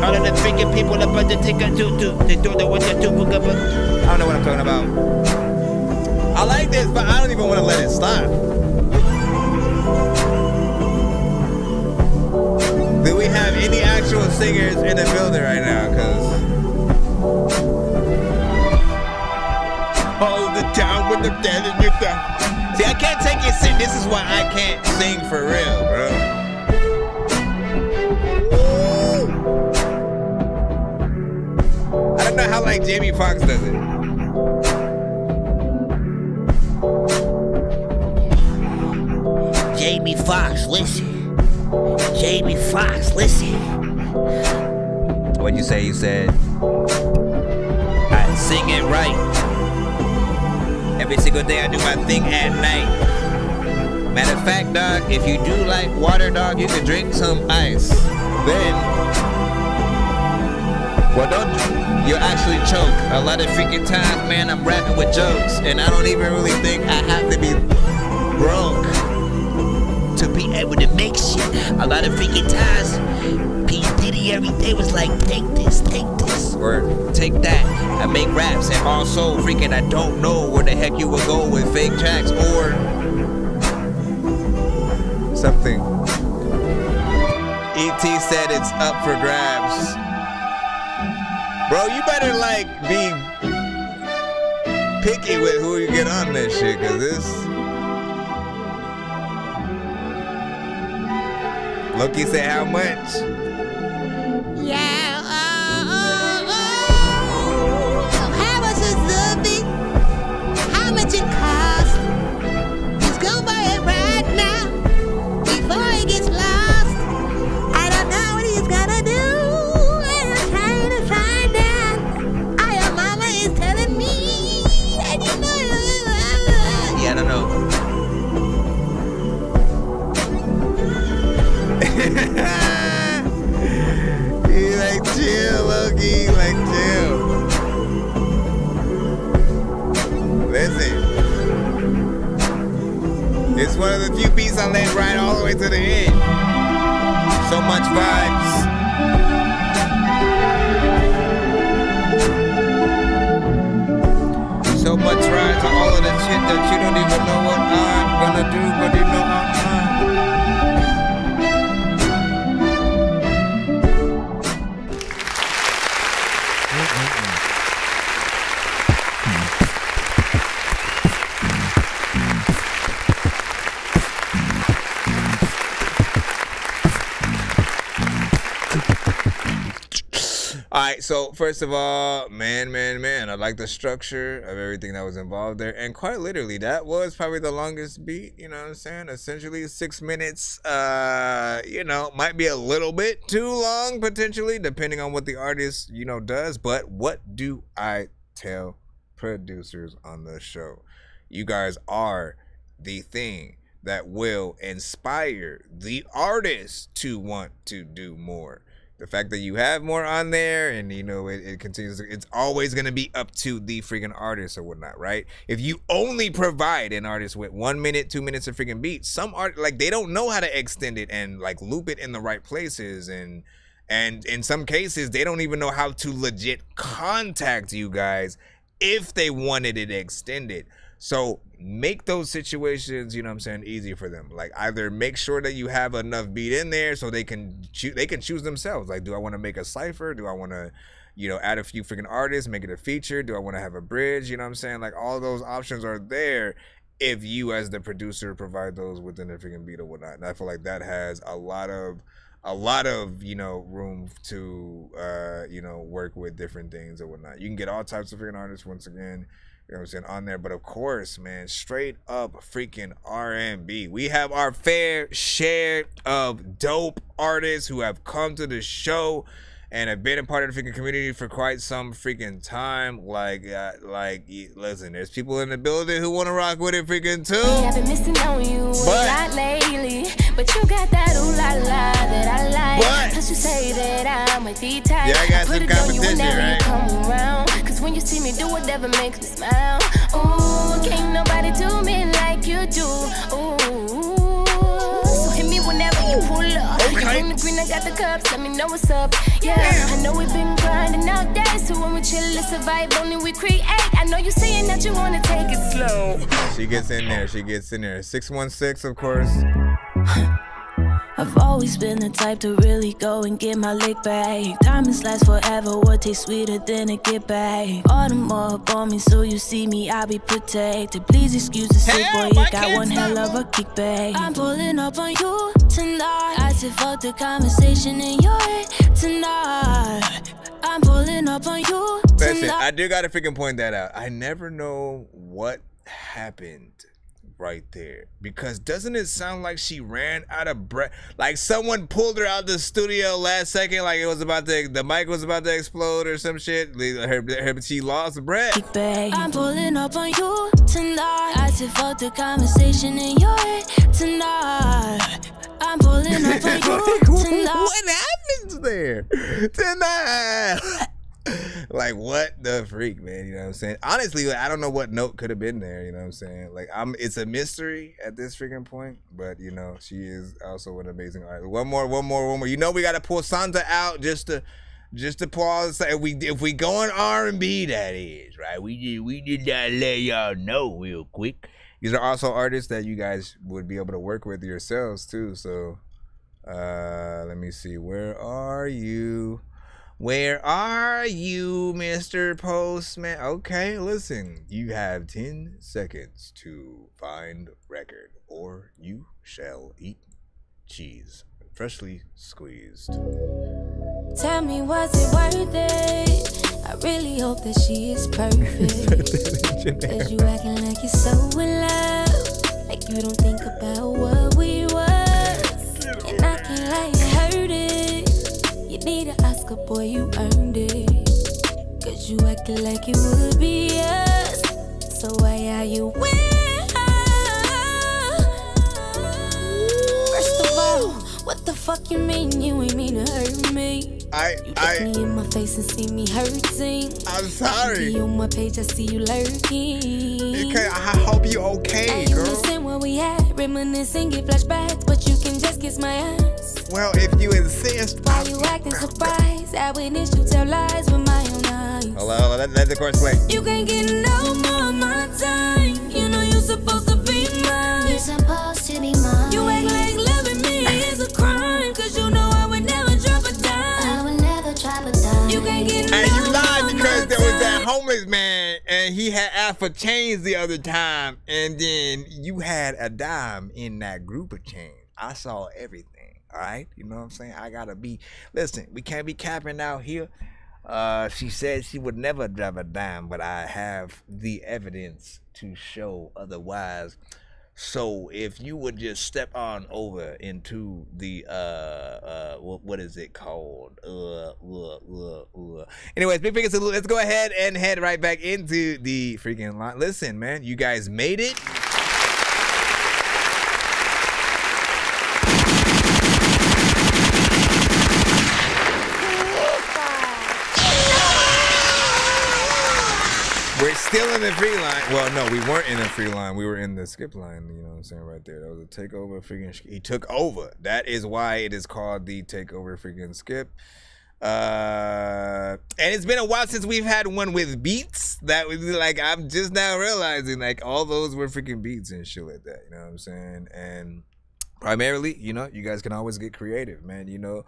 All of the freaking people about to take a tutu. They don't know what to do. I don't know what I'm talking about. I like this, but I don't even want to let it stop. Do we have any actual singers in the building right now? Cause all the time when I'm dead in your thumb. See, I can't take it serious. This is why I can't sing for real, bro. I don't know how like Jamie Foxx does it. Jamie Foxx, listen. Jamie Foxx, listen. What'd you say? You said I sing it right. Every single day I do my thing at night. Matter of fact, dog, if you do like water, dog, you can drink some ice. Then, well, don't you actually choke. A lot of freaking times, man, I'm rapping with jokes, and I don't even really think I have to be broke to be able to make shit. A lot of freaking times, P. Diddy every day was like, take this, or take that. I make raps, and also freaking I don't know where the heck you would go with fake tracks or something. E.T. said it's up for grabs. Bro, you better like be picky with who you get on this shit, cause this Loki said how much? Yeah, how much is the beat? How much it costs? He's gonna buy it right now before he gets lost. I don't know what he's gonna do. I'm trying to find out. Your mama is telling me that you know. yeah, I don't know. He like chill, Loki, like chill. Listen, it's one of the few beats I let ride all the way to the end. So much vibes. So much ride to all of the shit that you don't even know what I'm gonna do, but you know Alright, so first of all, man, I like the structure of everything that was involved there. And quite literally, that was probably the longest beat, you know what I'm saying? Essentially 6 minutes, might be a little bit too long, potentially, depending on what the artist, does. But what do I tell producers on the show? You guys are the thing that will inspire the artist to want to do more. The fact that you have more on there and, it continues, it's always going to be up to the freaking artist or whatnot, right? If you only provide an artist with 1 minute, 2 minutes of freaking beat, some art, like, they don't know how to extend it and, like, loop it in the right places. And in some cases, they don't even know how to legit contact you guys if they wanted it extended. So make those situations, easy for them. Like, either make sure that you have enough beat in there so they can choose themselves. Like, do I want to make a cipher? Do I want to, add a few freaking artists, make it a feature? Do I want to have a bridge? Like, all those options are there if you as the producer provide those within the freaking beat or whatnot. And I feel like that has a lot of room to work with different things or whatnot. You can get all types of freaking artists once again, on there. But of course, man, straight up freaking R&B. We have our fair share of dope artists who have come to the show and have been a part of the freaking community for quite some freaking time. Listen, there's people in the building who want to rock with it freaking too. Hey, I've been missing on you a lot lately, but you got that ooh la la that I like. Plus you say that I'm with the type. Yeah, I got some competition, right? Come around, cause when you see me do whatever makes me smile. Ooh, can't nobody do me like you do. Ooh, so hit me whenever you pull up. Okay. On the green, I got the cups, let me know what's up. Yeah, I know we've been grinding all day, so when we chill, it's a vibe, only we create. I know you saying that you wanna take it slow. She gets in there. 616, of course. I've always been the type to really go and get my lick back. Diamonds last forever, what tastes sweeter than a get back. All the more up on me, so you see me, I'll be protected. Please excuse the sick boy, you got one hell of a kickback. I'm pulling up on you tonight. I said fuck the conversation in your head tonight. I'm pulling up on you tonight. Listen, I do gotta freaking point that out. I never know what happened right there, because doesn't it sound like she ran out of breath? Like someone pulled her out the studio last second, like the mic was about to explode or some shit. She lost breath. I'm pulling up on you tonight. I said fuck the conversation in your head tonight. I'm pulling up on you tonight. What happens there tonight? Like, what the freak, man? You know what I'm saying? Honestly, like, I don't know what note could have been there. You know what I'm saying? Like, it's a mystery at this freaking point. But you know, she is also an amazing artist. One more. You know, we gotta pull Santa out just to pause. If we go on R&B, that is right. We did not let y'all know real quick. These are also artists that you guys would be able to work with yourselves too. So, let me see. Where are you? Where are you, Mr. Postman? Okay, listen. You have 10 seconds to find record, or you shall eat cheese, freshly squeezed. Tell me, was it worth it? I really hope that she is perfect. Cause you acting like you're so in love, like you don't think about what we was. And I can't like hurt it. You need an Oscar, boy, you earned it. Cause you acted like it would be us. So why are you with her? First of all, what the fuck you mean? You ain't mean to hurt me. You look me in my face and see me hurting. I'm sorry. You on my page, I see you lurking. Okay, I hope you okay, girl. You listen where we at, reminiscing, get flashbacks, but you can just kiss my ass. Well, if you insist. Why you acting surprised? I witnessed you tell lies with my own eyes. Hello, let the chorus play. You can't get no more of my time. You know you're supposed to be mine. You're supposed to be mine. You act like loving me is a crime. Cause you know I would never drop a dime. I would never drop a dime. You can't get no more. And you lied because there was that homeless man and he had asked for change the other time. And then you had a dime in that group of change. I saw everything. All right, you know what I'm saying? I gotta be, listen, we can't be capping out here. She said she would never drop a dime, but I have the evidence to show otherwise. So if you would just step on over into the, what is it called? Anyways, big fingers, let's go ahead and head right back into the freaking line. Listen, man, you guys made it. We're still in the free line. Well, no, we weren't in the free line. We were in the skip line. You know what I'm saying? Right there. That was a takeover freaking. He took over. That is why it is called the takeover freaking skip. And it's been a while since we've had one with beats. That was like, I'm just now realizing like all those were freaking beats and shit like that. You know what I'm saying? And primarily, you know, you guys can always get creative, man. You know.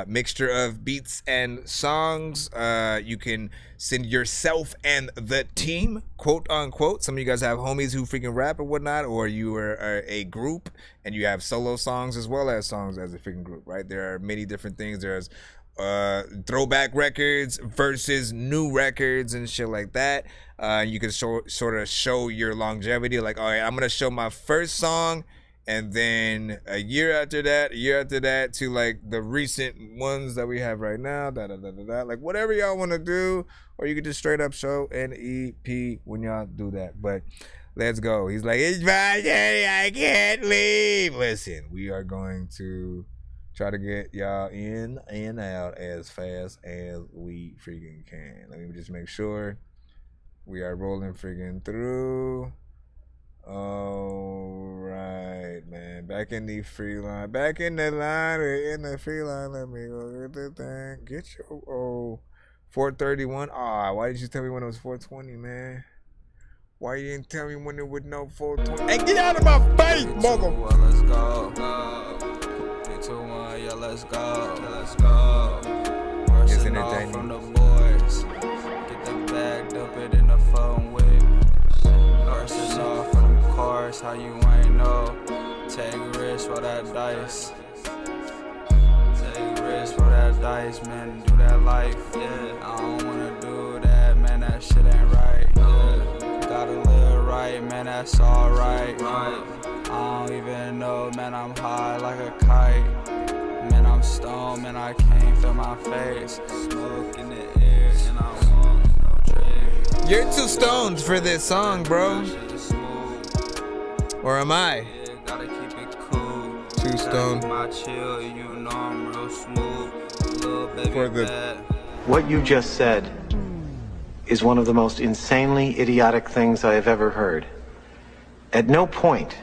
Mixture of beats and songs. You can send yourself and the team, quote unquote. Some of you guys have homies who freaking rap or whatnot, or you are a group and you have solo songs as well as songs as a freaking group, right? There are many different things. There's throwback records versus new records and shit like that. You can sort of show your longevity, like, all right, I'm gonna show my first song, and then a year after that, to like the recent ones that we have right now, like whatever y'all want to do, or you could just straight up show an EP when y'all do that. But let's go. He's like, it's Friday, I can't leave. Listen, we are going to try to get y'all in and out as fast as we freaking can. Let me just make sure we are rolling freaking through. All right, man. Back in the free line. Back in the line. We're in the free line. Let me go get the thing. Get your 431. Ah, why didn't you tell me when it was 420, man? Why you didn't tell me when it was no 420? Hey, get out of my face, mother. Let's go. 3, 2, 1, yeah, let's go. Let's go. It's Mercy off entertaining. from the boys. Get the bag, dump it in the phone with. Verses off from the chorus, how you ain't know. Take risks for that dice. Take risks for that dice, man. Do that life, yeah. I don't wanna do that, man. That shit ain't right. Yeah. Gotta live right, man. That's alright. I don't even know, man. I'm high like a kite. Man, I'm stoned, man. I can't feel my face. Smoke in the air, and I want no trade. You're too stoned for this song, bro. Or am I? Yeah, gotta keep it cool. Too stoned. My chill, you know I'm real smooth. Little baby For the bad. What you just said is one of the most insanely idiotic things I have ever heard. At no point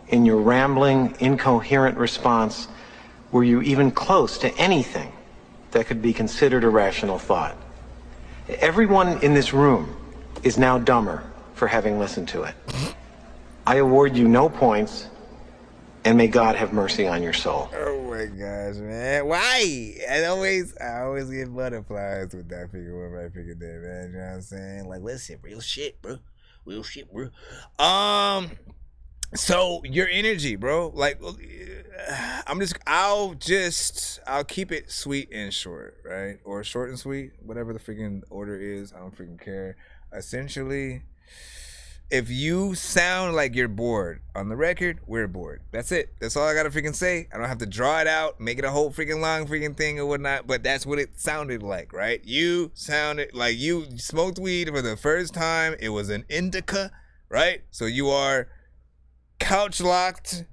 in your rambling, incoherent response were you even close to anything that could be considered a rational thought. Everyone in this room is now dumber for having listened to it. I award you no points, and may God have mercy on your soul. Oh my gosh, man. Why? I always get butterflies with that figure one right figure there, man. You know what I'm saying? Like, listen, real shit, bro. Real shit, bro. So your energy, bro. Like, I'll keep it sweet and short, right? Or short and sweet, whatever the freaking order is. I don't freaking care. Essentially, if you sound like you're bored on the record, we're bored. That's it. That's all I gotta freaking say. I don't have to draw it out, make it a whole freaking long freaking thing or whatnot, but that's what it sounded like, right? You sounded like you smoked weed for the first time. It was an indica, right? So you are couch locked.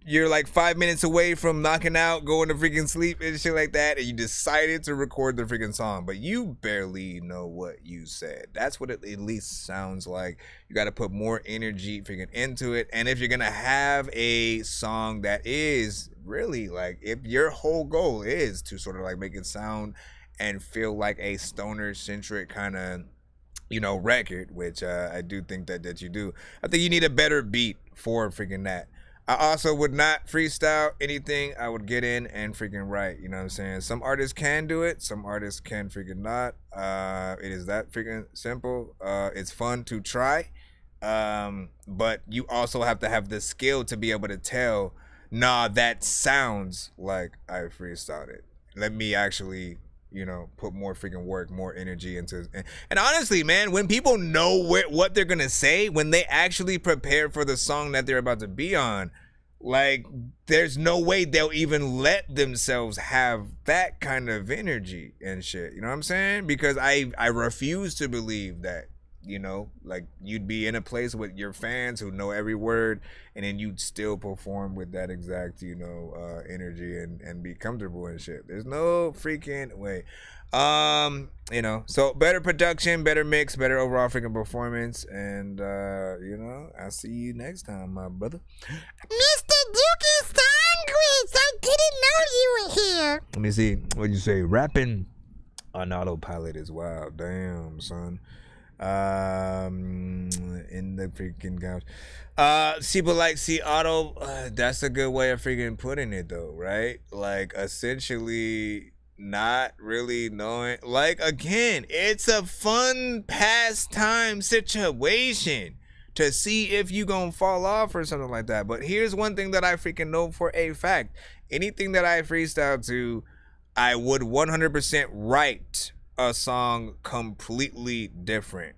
You're like 5 minutes away from knocking out, going to freaking sleep and shit like that, and you decided to record the freaking song, but you barely know what you said. That's what it at least sounds like. You got to put more energy freaking into it, and if you're gonna have a song that is really like, if your whole goal is to sort of like make it sound and feel like a stoner-centric kind of, you know, record, which I do think that you do, I think you need a better beat for freaking that. I also would not freestyle anything. I would get in and freaking write. You know what I'm saying? Some artists can do it. Some artists can freaking not. It is that freaking simple. It's fun to try. But you also have to have the skill to be able to tell, nah, that sounds like I freestyled it. Let me actually, you know, put more freaking work, more energy into it. And honestly, man, when people know what they're gonna say, when they actually prepare for the song that they're about to be on, like, there's no way they'll even let themselves have that kind of energy and shit. You know what I'm saying? Because I refuse to believe that, you know, like, you'd be in a place with your fans who know every word, and then you'd still perform with that exact, you know, energy and be comfortable and shit. There's no freaking way. You know, so better production, better mix, better overall freaking performance, and you know, I'll see you next time, my brother. Mr. Dorkiest Congress, I didn't know you were here. Let me see. What'd you say? Rapping on autopilot is wild. Damn, son. In the freaking couch. Auto, that's a good way of freaking putting it though, right? Like, essentially not really knowing, like, again, it's a fun pastime situation to see if you gonna fall off or something like that. But here's one thing that I freaking know for a fact. Anything that I freestyle to, I would 100% write a song completely different.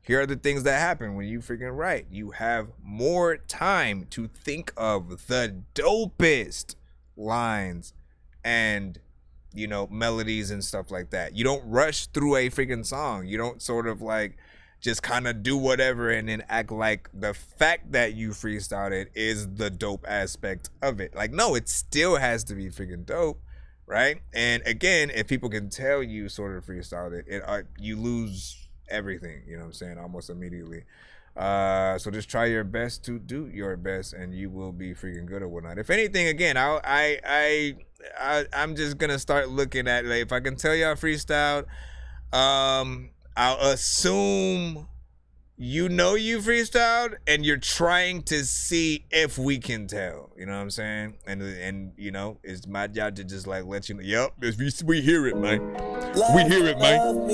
Here are the things that happen when you freaking write. You have more time to think of the dopest lines and, you know, melodies and stuff like that. You don't rush through a freaking song. You don't sort of like just kind of do whatever and then act like the fact that you freestyled it is the dope aspect of it. Like, no, it still has to be freaking dope, right? And again, if people can tell you sort of freestyled it, you lose everything, you know what I'm saying, almost immediately. So just try your best to do your best, and you will be freaking good or whatnot. If anything, again, I'm just gonna start looking at, like, if I can tell y'all freestyled, I'll assume you know you freestyled and you're trying to see if we can tell, you know what I'm saying? And you know, it's my job to just like let you know, yep, we hear it, man. We hear it, man.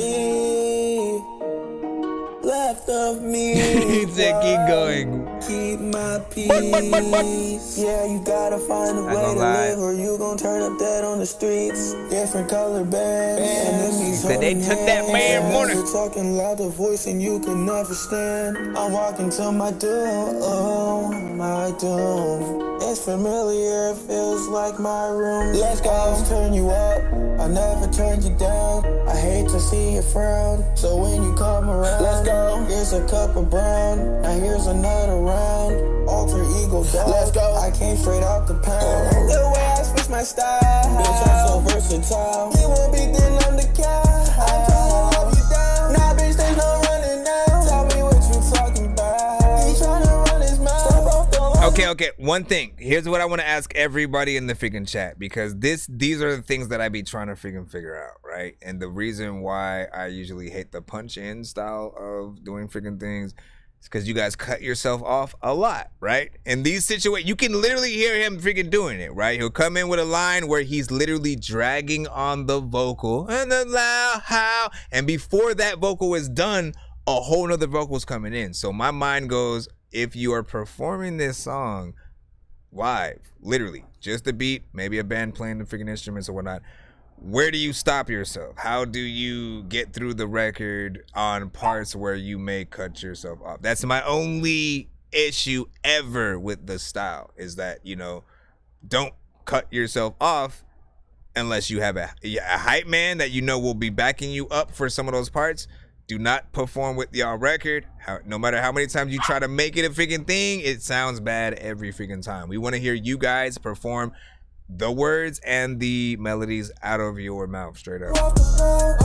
Left of me. He said keep going. Keep my peace. Yeah, you gotta find a way to live or you gon' turn up dead on the streets. Different color bands. Enemies said they took that man morning. You're talking loud, the voice and you can never stand. I'm walking to my doom, my doom. It's familiar, it feels like my room. Let's go, turn you up. I never turned you down. I hate to see you frown. So when you come around, let's go. Here's a cup of brown. Now here's another round. Alter ego dog. Let's go. I came straight out the pound. The way I switch my style. Bitch, I'm so versatile. You won't be thin on the couch. I'm tryna love you down. Nah, bitch, there's no running now. Tell me what you talking about. He tryna run his mouth. Step off the line. Okay. One thing. Here's what I want to ask everybody in the freaking chat, because these are the things that I be trying to freaking figure out, right? And the reason why I usually hate the punch-in style of doing freaking things is because you guys cut yourself off a lot, right? In these situations, you can literally hear him freaking doing it, right? He'll come in with a line where he's literally dragging on the vocal and the loud how, and before that vocal is done, a whole nother vocal is coming in. So my mind goes, if you are performing this song live, literally just the beat, maybe a band playing the freaking instruments or whatnot, where do you stop yourself? How do you get through the record on parts where you may cut yourself off? That's my only issue ever with the style, is that, you know, don't cut yourself off unless you have a hype man that you know will be backing you up for some of those parts. Do not perform with y'all record. No matter how many times you try to make it a freaking thing, it sounds bad every freaking time. We want to hear you guys perform the words and the melodies out of your mouth, straight up. I'm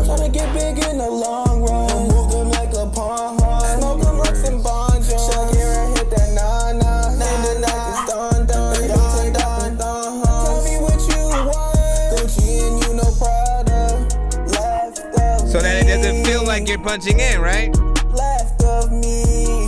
tryna get big in the long run. Move them like a pawn. Smoke them like some Bon Jones. Shakira hit that nah. Name the night is done. Tell me what you want. Gucci and you know Prada. Left of so that it doesn't feel like you're punching in, right? Left of me.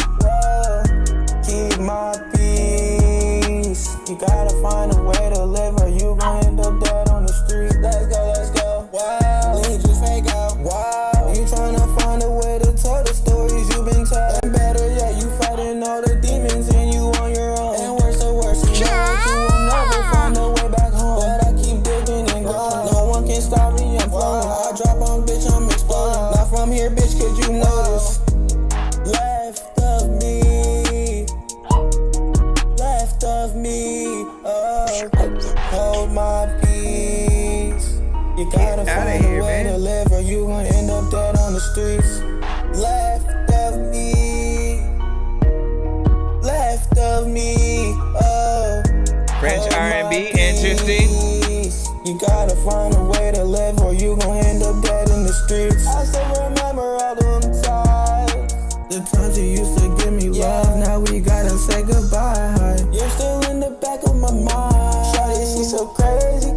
Keep my peace. You gotta find a way to live, or you gon' end up dead on the street. Let's go. Wow, we just fake out. Wow, you tryna find a way to tell the stories you've been telling. And better yet, you fighting all the demons and you on your own. And worse, you know that you will never find a way back home. But I keep digging and going. No one can stop me, I'm flowing. I drop on, bitch, I'm exploding. Not from here, bitch, could you notice? Left of me. Left of me. Hold my peace. You gotta find a way to live, or you gon' end up dead on the streets. Left of me. Left of me. French R&B, interesting. You gotta find a way to live, or you gon' end up dead in the streets. I still remember all them times. The times you used to give me love, now we gotta say goodbye. You're still in the back of my mind. Shawty, she's so crazy.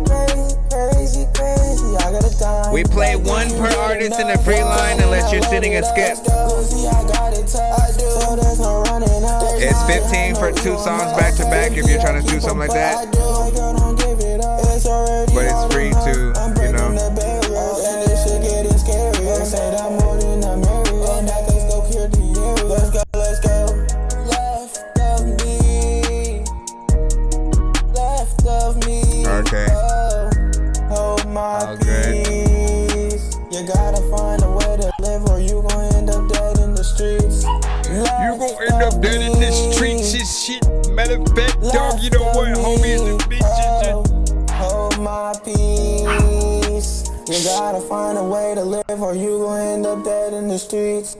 I gotta die. We play one per artist in the free line unless you're sitting a skip. It's 15 for 2 songs back to back if you're trying to do something like that. But it's free too, you know. Let's go. Left of me. Okay. Hold my peace. You gotta find a way to live, or you gon' end up dead in the streets. You gon' end up dead in the streets. This shit. Matter of fact, dog, you know what, homie? It's the bitch. Hold my peace. You gotta find a way to live, or you gon' end up dead in the streets.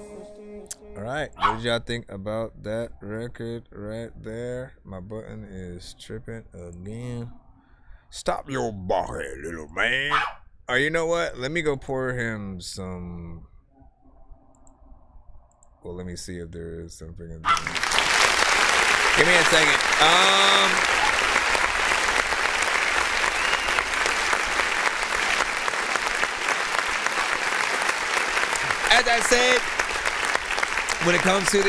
All right, what did y'all think about that record right there? My button is tripping again. Stop your body, little man. Oh, you know what? Let me go pour him some. Well, let me see if there is some freaking thing. Give me a second. As I said, when it comes to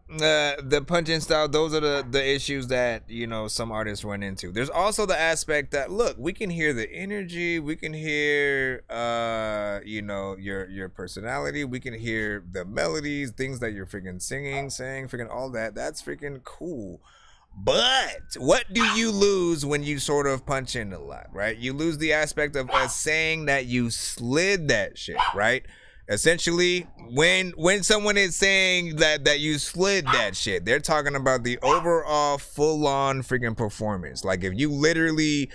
the punch-in style, those are the issues that, you know, some artists run into. There's also the aspect that, look, we can hear the energy, we can hear you know, your personality, we can hear the melodies, things that you're freaking singing, saying, freaking all that. That's freaking cool. But what do you lose when you sort of punch in a lot, right? You lose the aspect of us saying that you slid that shit, right? Essentially, when someone is saying that you slid that shit, they're talking about the overall full-on freaking performance. Like, if you literally,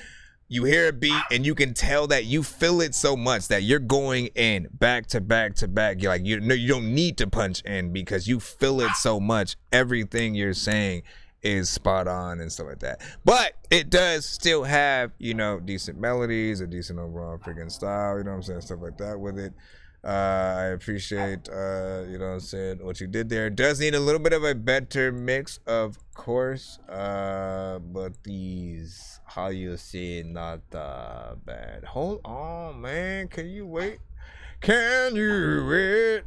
you hear a beat and you can tell that you feel it so much that you're going in back to back to back. You're like, you don't need to punch in because you feel it so much. Everything you're saying is spot on and stuff like that. But it does still have, you know, decent melodies, a decent overall freaking style, you know what I'm saying, stuff like that with it. I appreciate, you know what I'm saying, what you did there. It does need a little bit of a better mix, of course, but these, how you see, not bad. Hold on, man. Can you wait? Can you wait?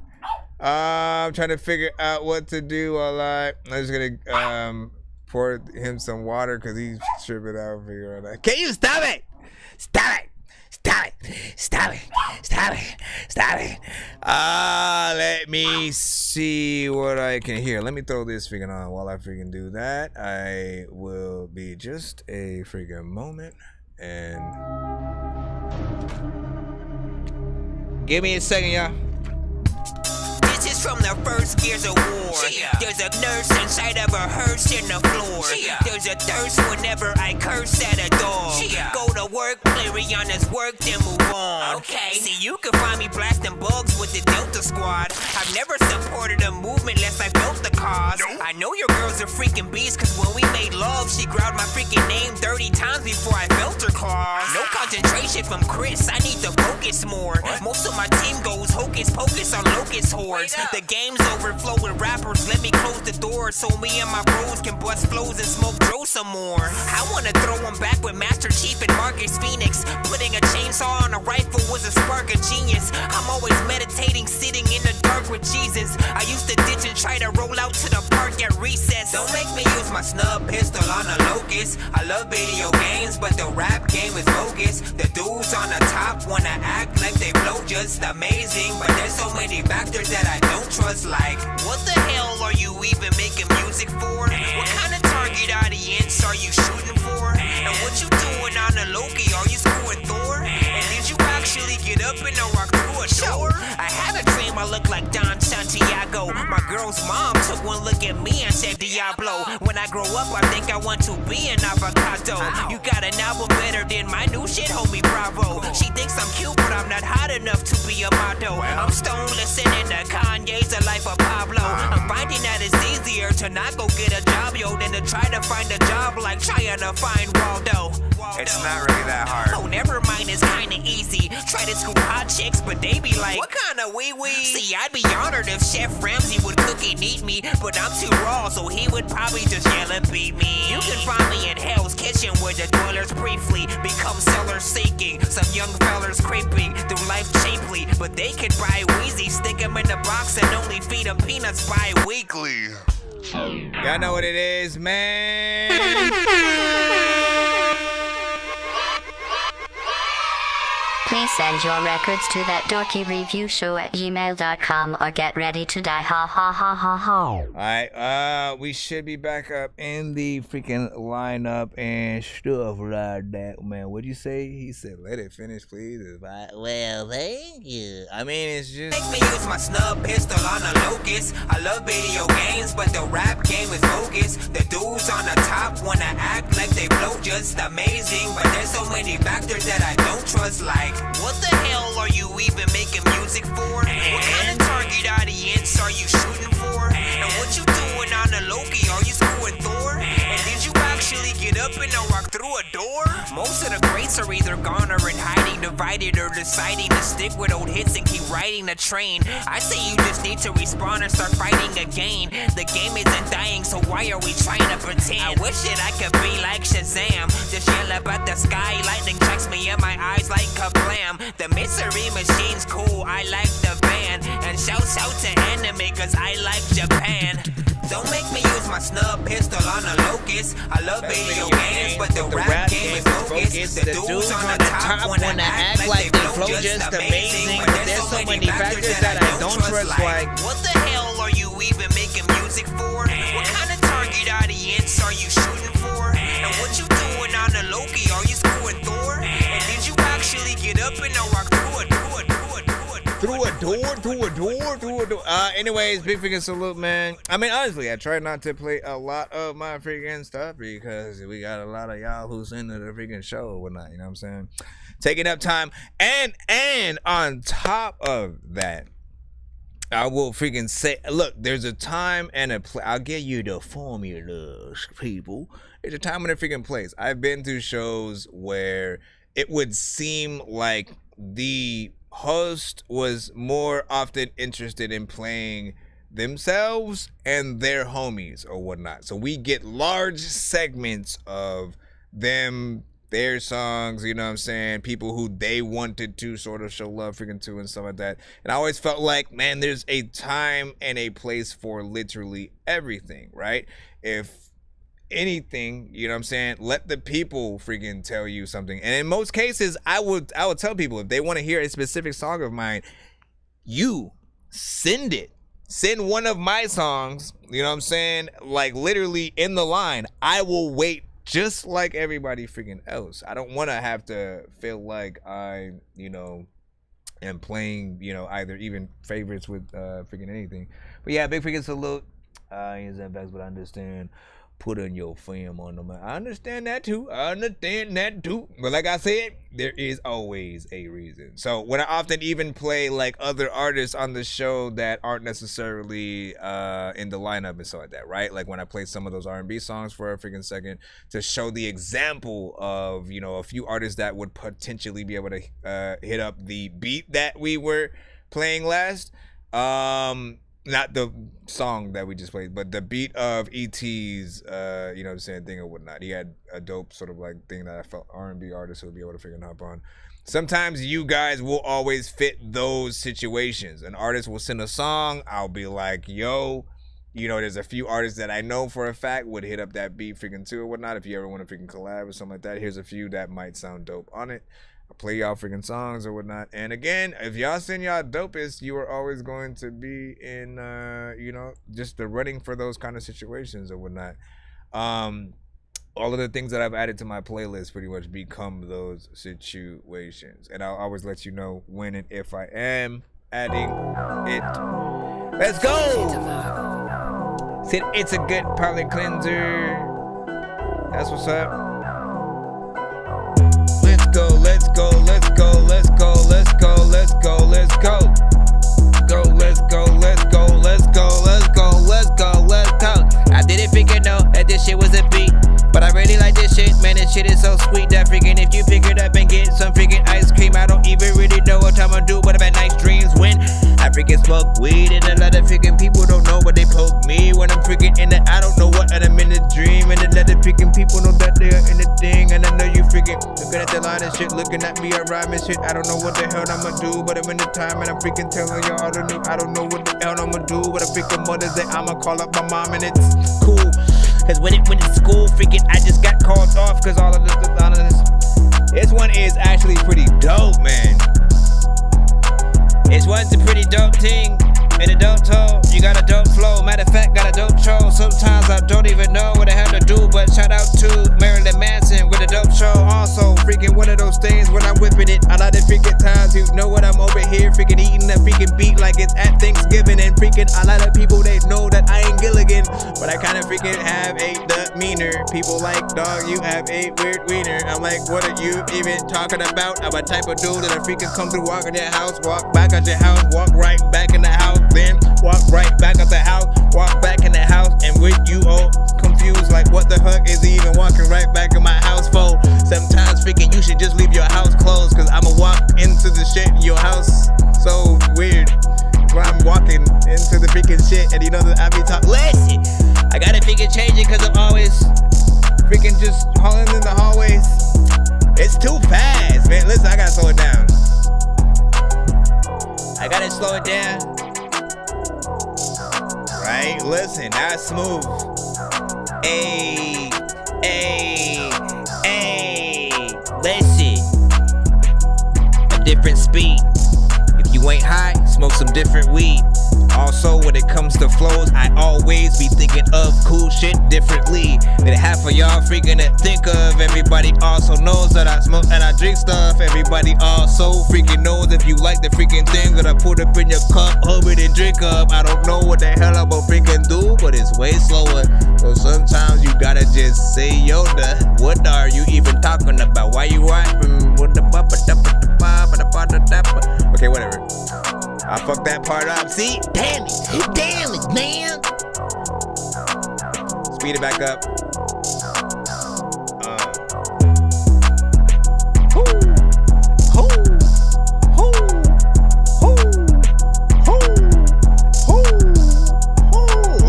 I'm trying to figure out what to do while I'm just gonna pour him some water because he's tripping out. Figure it out. Can you stop it? Stop it! Stop it! Stop it! Stop it! Stop it! Let me see what I can hear. Let me throw this freaking on while I freaking do that. I will be just a freaking moment and give me a second, y'all. This is from the first gears of war. There's a nurse inside of a hearse in the floor. There's a thirst whenever I curse at a dog. Go to work, play Rihanna's work, then move on. Okay. See, you can find me blasting bugs with the Delta Squad. I've never supported a movement unless I felt the cause. I know your girl's a freaking beast, cause when we made love, she growled my freaking name 30 times before I felt her claws. No concentration from Chris, I need to focus more. Most of my team goes hocus pocus on locust hordes. The game's overflow with rappers, let me close the door so me and my bros can bust flows and smoke dro some more. I wanna throw them back with Master Chief and Marcus Phoenix. Putting a chainsaw on a rifle was a spark of genius. I'm always meditating, sitting in the dark with Jesus. I used to ditch and try to roll out to the park at recess. Don't make me use my snub pistol on a locust. I love video games, but the rap game is bogus. The dudes on the top wanna act like they blow just amazing, but there's so many factors that I don't trust. Like, what the hell are you even making music for? What kind of target audience are you shooting for? And what you doing on the Loki? Are you screwing Thor? And did you actually get up and walk through a door? I had a dream I look like Don Santiago. My girl's mom took one look at me and said Diablo. When I grow up, I think I want to be an avocado. You got an album better than my new shit, homie, bravo. She thinks I'm cute, but I'm not hot enough to be a model. I'm stone listening to Kanye's The Life of Pablo. I'm finding that it's easier to not go get a job, yo, than to try to find a job like trying to find Waldo. It's not really that hard. Oh, never mind, it's kinda easy. Try to scoop hot chicks, but they be like, what kind of wee-wee? See, I'd be honored if Chef Ramsay would cook and eat me, but I'm too raw, so he would probably just yell and beat me. You can find me in Hell's Kitchen where the dwellers briefly become sellers seeking. Some young fellers creeping through life cheaply, but they could buy Wheezy, stick them in the box and only feed them peanuts bi-weekly. Y'all know what it is, man. Please send your records to that dorkyreviewshow@gmail.com or get ready to die. Ha ha ha ha ha. Alright, we should be back up in the freaking lineup and stuff like that, man. What'd you say? He said, let it finish, please. Well, thank you. I mean, it's just make me use my snub pistol on a locust. I love video games, but the rap game is bogus. The dudes on the top wanna act like they blow just amazing, but there's so many factors that I don't trust. Like, what the hell are you even making music for? What kind of target audience are you shooting for? And what you doing on the Loki? Are you screwing Thor? And did you actually get up and walk through a door? Most of the greats are either gone or in hiding, divided or deciding to stick with old hits and keep riding the train. I say you just need to respawn and start fighting again. The game isn't dying, so why are we trying to pretend? I wish that I could be like Shazam, just yell up at the sky, lightning strikes me in my eyes like kablam. The mystery machine's cool, I like the band, and shouts out to anime cause I like Japan. Don't make me use my snub pistol on a locust. I love video games, but the rap game is bogus. The dudes on the top wanna act like they flow just amazing, but there's so many factors that I don't trust. Like, what the hell are you even making music for? What kind of target audience are you shooting for? And what you doing on the Loki? Are you screwing Thor? And did you actually get up and walk through a door? Anyways, big freaking salute, man. I mean, honestly, I try not to play a lot of my freaking stuff because we got a lot of y'all who's into the freaking show or whatnot, you know what I'm saying? Taking up time. And on top of that, I will freaking say, look, there's a time and a place. I'll give you the formulas, people. There's a time and a freaking place. I've been to shows where it would seem like the host was more often interested in playing themselves and their homies or whatnot. So we get large segments of them, their songs, you know what I'm saying, people who they wanted to sort of show love freaking to and stuff like that. And I always felt like, man, there's a time and a place for literally everything, right? If anything, you know what I'm saying, let the people freaking tell you something. And in most cases, I would tell people, if they want to hear a specific song of mine, you send it. Send one of my songs, you know what I'm saying, like literally in the line. I will wait just like everybody freaking else. I don't want to have to feel like I, you know, am playing, you know, either even favorites with freaking anything. But yeah, big freaking salute. Is that best, but I understand. Put on your film on them. I understand that too. But like I said, there is always a reason. So when I often even play like other artists on the show that aren't necessarily in the lineup and stuff like that, right? Like when I play some of those R&B songs for a freaking second to show the example of, you know, a few artists that would potentially be able to hit up the beat that we were playing last. Not the song that we just played, but the beat of E.T.'s, you know what I'm saying, thing or whatnot. He had a dope sort of like thing that I felt R&B artists would be able to figure hop on. Sometimes you guys will always fit those situations. An artist will send a song. I'll be like, yo, you know, there's a few artists that I know for a fact would hit up that beat freaking too or whatnot. If you ever want to freaking collab or something like that, here's a few that might sound dope on it. I'll play y'all freaking songs or whatnot. And again, if y'all send y'all dopest, you are always going to be in, you know, just the running for those kind of situations or whatnot. All of the things that I've added to my playlist pretty much become those situations. And I'll always let you know when and if I am adding it. Let's go! Said it's a good palate cleanser. That's what's up. Let's go, let's go, let's go, let's go, let's go, let's go, let's go. Go, let's go, let's go, let's go, let's go, let's go, let's go. I didn't figure no that this shit was a beat, but I really like this shit, man. This shit is so sweet that freaking if you pick it up and get some freaking ice cream, I don't even really know what I'm gonna do, but I've had nice dreams when I freaking smoke weed, and a lot of freaking people don't know what they poke me when I'm freaking in it. I don't know what, and I'm in a dream, and a lot of freaking people know that they are in the thing, and I know you freaking looking at the line and shit, looking at me, I rhyme and shit. I don't know what the hell I'ma do, but I'm in the time, and I'm freaking telling y'all all the new. I don't know what the hell I'ma do, but I freaking mother say I'ma call up my mom, and it's cool. Cause when it's school, freaking I just got called off, cause all of this. This one is actually pretty dope, man. It's one's a pretty dope thing, and a dope toe. You got a dope flow, matter of fact, got a dope show. Sometimes I don't even know what the hell to do, but shout out to Marilyn Manson with a dope show. Also, freaking one of those things when I'm whipping it. A lot of freaking times, you know what, I'm over here freaking eating a freaking beat like it's at Thanksgiving, and freaking a lot of people, they know that I ain't Gilligan, but I kind of freaking have a demeanor. People like, dog, you have a weird wiener. I'm like, what are you even talking about? I'm a type of dude that I freaking come through, walk in your house, walk back out your house, walk right back in the house, then walk right back out the house, walk back in the house, and with you all confused like what the fuck is he even walking right back in my house for? Sometimes freaking you should just leave your house closed, cause I'ma walk into the shit in your house. So weird. That's why I'm walking into the freaking shit, and you know that I be talking. Listen, I gotta freaking change it, cause I'm always freaking just hauling in the hallways. It's too fast, man. Listen, I gotta slow it down. I gotta slow it down. Right? Listen, now it's smooth. Ayy, ayy, ayy. Listen. A different speed. If you ain't high, smoke some different weed. Also, when it comes to flows, I always be thinking of cool shit differently than half of y'all freaking to think of. Everybody also knows that I smoke and I drink stuff. Everybody also freaking knows if you like the freaking thing that I put up in your cup, hub it and drink up. I don't know what the hell I'm gonna freaking do, but it's way slower. So sometimes you gotta just say, Yoda, what are you even talking about? Why you rapping? Okay, whatever. I fucked that part up. See? Damn it, man. Speed it back up.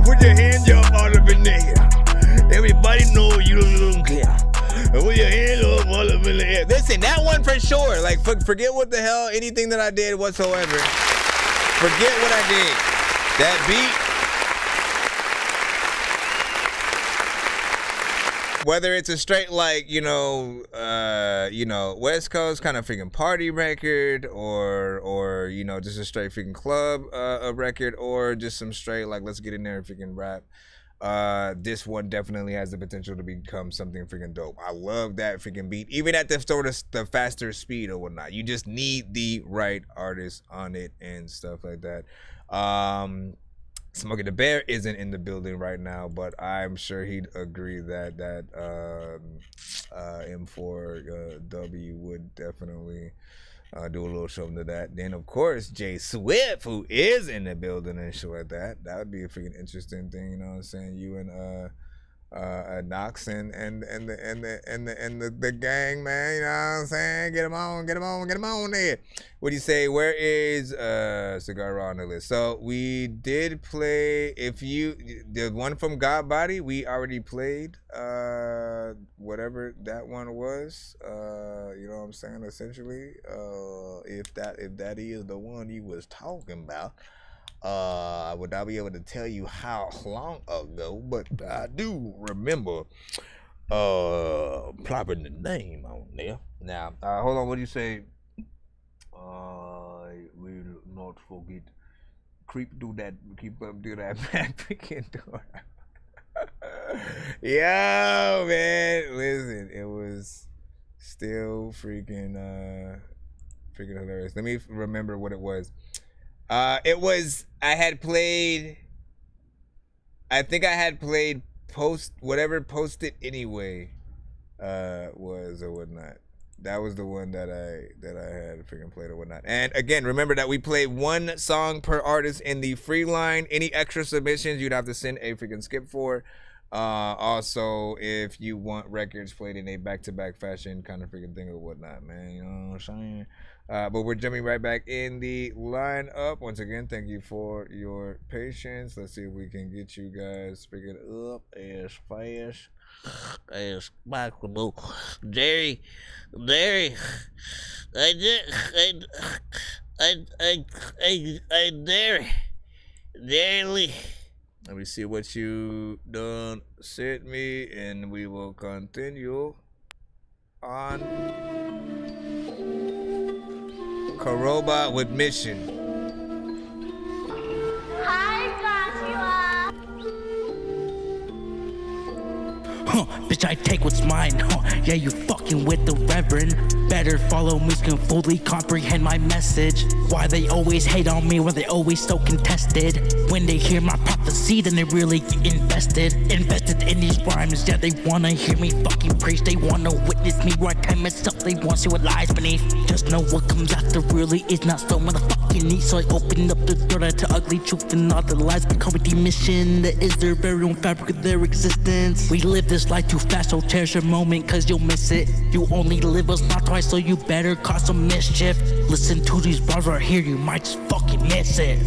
Put your hands up all up in there. Everybody know you don't care. Put your hands up all up in the air. Listen, that one for sure. Like, forget what the hell, anything that I did whatsoever. Forget what I did. That beat. Whether it's a straight, like, West Coast kind of freaking party record, or just a straight freaking club record, or just some straight, like, let's get in there and freaking rap. This one definitely has the potential to become something freaking dope. I love that freaking beat, even at the sort of the faster speed or whatnot. You just need the right artist on it and stuff like that. Smokey the Bear isn't in the building right now, but I'm sure he'd agree that M4W would definitely do a little something to that. Then of course Jay Swift, who is in the building and shit like that. That would be a freaking interesting thing, you know what I'm saying? You and Knox and the gang, man, you know what I'm saying? Get them on there. What do you say? Where is Cigar on the list? So we did play, the one from God Body, we already played, whatever that one was, you know what I'm saying, essentially, if that is the one you was talking about. I would not be able to tell you how long ago, but I do remember plopping the name on there. Now, hold on, what do you say? I will not forget. Keep up do that back freaking door. Yo, man, listen, it was still freaking hilarious. Let me remember what it was. I think I had played Post It Anyway was or whatnot. That was the one that I had freaking played or whatnot. And again, remember that we play one song per artist in the free line. Any extra submissions you'd have to send a freaking skip for. Also, if you want records played in a back-to-back fashion kind of freaking thing or whatnot, man, you know what I'm saying? But we're jumping right back in the lineup. Once again, thank you for your patience. Let's see if we can get you guys figured up as fast as possible. Jerry, Jerry. Let me see what you done sent me, and we will continue on. Karoba with Mission. Hi, Joshua. Bitch, I take what's mine. Yeah, you fucking with the Reverend. Better follow me, can fully comprehend my message. Why they always hate on me when they always so contested. When they hear my prophecy, then they really get invested in these rhymes. Yeah, they wanna hear me fucking preach. They wanna witness me where I time myself. They wanna see what lies beneath. Just know what comes after really is not so motherfucking neat. So I open up the door to ugly truth and all the lies. Become a mission that is their very own fabric of their existence. We live this life too fast, so cherish your moment, cause you'll miss it. You only live us not twice, so you better cause some mischief. Listen to these bars right here, you might just fucking miss it.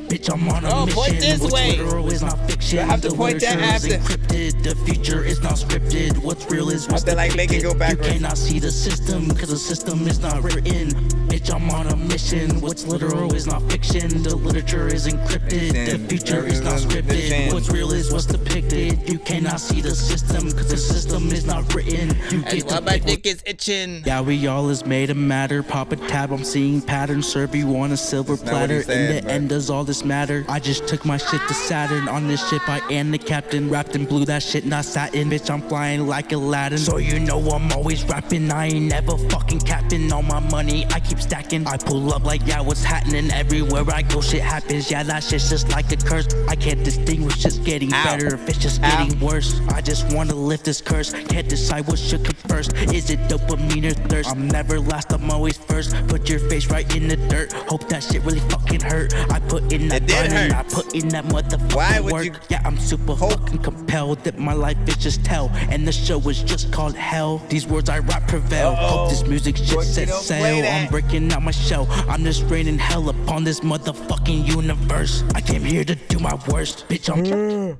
Bitch, I'm on a mission. Point this way. Literal is not fiction. I have to point that after. Encrypted. The future is not scripted. What's real is what's like make it go backwards. You cannot see the system, cause the system is not written. Bitch, I'm on a mission. What's literal is not fiction. The literature is encrypted. The future is not scripted. What's real is what's depicted. You cannot see the system, cause the system is not written. You That's why my dick is itching. Yeah, we all is made of matter. Pop a tab, I'm seeing patterns. Serve you on a silver platter. In the end, does all this matter? I just took my shit to Saturn. On this ship, I am the captain. Wrapped in blue, that shit not satin. Bitch, I'm flying like Aladdin. So you know I'm always rapping. I ain't never fucking capping. All my money, I keep stacking. I pull up like, yeah, what's happening? Everywhere I go, shit happens. Yeah, that shit's just like a curse. I can't distinguish, it's getting better if it's just getting worse. I just wanna lift this curse. Can't decide what should come first. Is it dopamine or thirst? I'm never last, I'm always first. Put your face right in the dirt. Hope that shit really fucking hurt. I put in that grind and I put in that motherfucking work. Yeah, I'm super fucking compelled that my life is just hell. And the show is just called hell. These words I rap prevail. Hope this music shit sets sail. I'm breaking out my shell. I'm just raining hell upon this motherfucking universe. I came here to do my worst. Bitch, I'm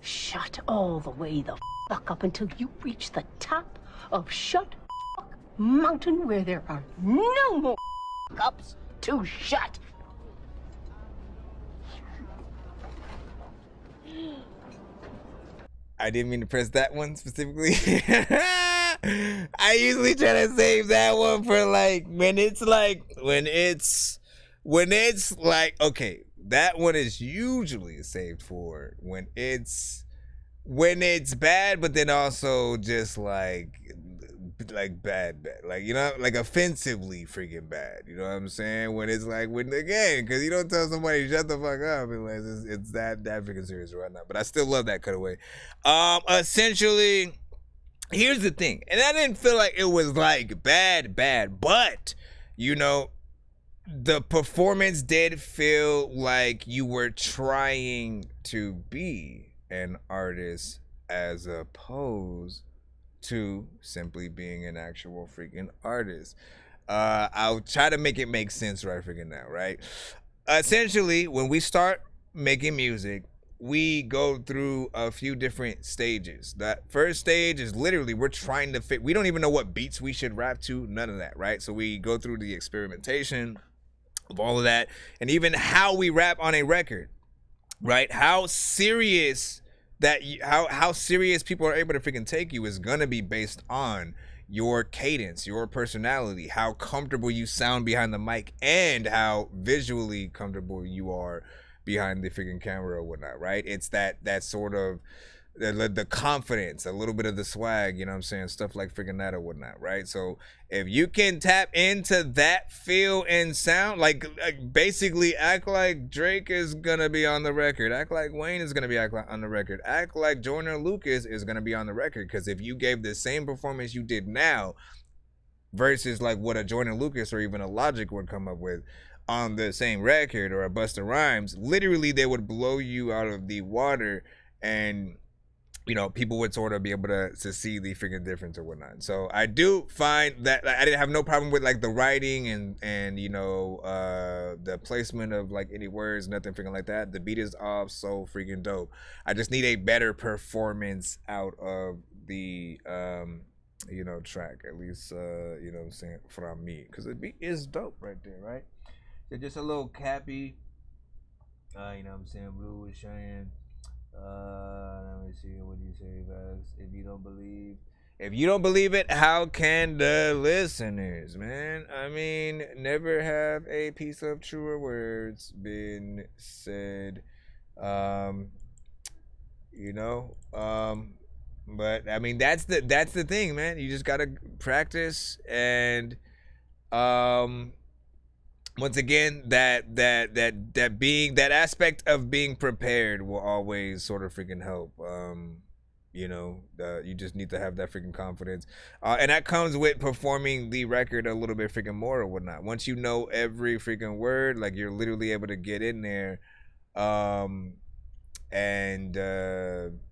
Shut all the way the fuck up until you reach the top of Shut Fuck Mountain where there are no more ups to shut. I didn't mean to press that one specifically. I usually try to save that one for like when it's like, okay, that one is usually saved for when it's bad, but then also just like bad, like, you know, like offensively freaking bad, you know what I'm saying? When it's like, again, because you don't tell somebody shut the fuck up unless it's that freaking serious or whatnot. But I still love that cutaway. Essentially, here's the thing, and I didn't feel like it was like bad, but you know, the performance did feel like you were trying to be an artist as opposed to simply being an actual freaking artist. I'll try to make it make sense right freaking now, right? Essentially, when we start making music, we go through a few different stages. That first stage is literally we're trying to fit. We don't even know what beats we should rap to, none of that, right? So we go through the experimentation of all of that, and even how we rap on a record, right? How serious how serious people are able to freaking take you is gonna be based on your cadence, your personality, how comfortable you sound behind the mic, and how visually comfortable you are behind the freaking camera or whatnot, right? It's that sort of the confidence, a little bit of the swag, you know what I'm saying? Stuff like freaking that or whatnot, right? So if you can tap into that feel and sound, like basically act like Drake is gonna be on the record, act like Wayne is gonna be on the record, act like Joyner Lucas is gonna be on the record, because if you gave the same performance you did now versus like what a Joyner Lucas or even a Logic would come up with on the same record, or a Busta Rhymes, literally they would blow you out of the water, and you know, people would sort of be able to see the freaking difference or whatnot. So I do find that I didn't have no problem with like the writing and you know, the placement of like any words, nothing freaking like that. The beat is off, so freaking dope. I just need a better performance out of the you know, track, at least you know what I'm saying, from me, because the beat is dope right there, right? So just a little cappy, you know what I'm saying, blue is shining. Let me see, what do you say, Vax? If you don't believe it, how can the listeners, man? I mean, never have a piece of truer words been said, you know, but I mean, that's the thing, man. You just gotta practice, and once again, that aspect of being prepared will always sort of freaking help. You know, you just need to have that freaking confidence, and that comes with performing the record a little bit freaking more or whatnot. Once you know every freaking word, like you're literally able to get in there, and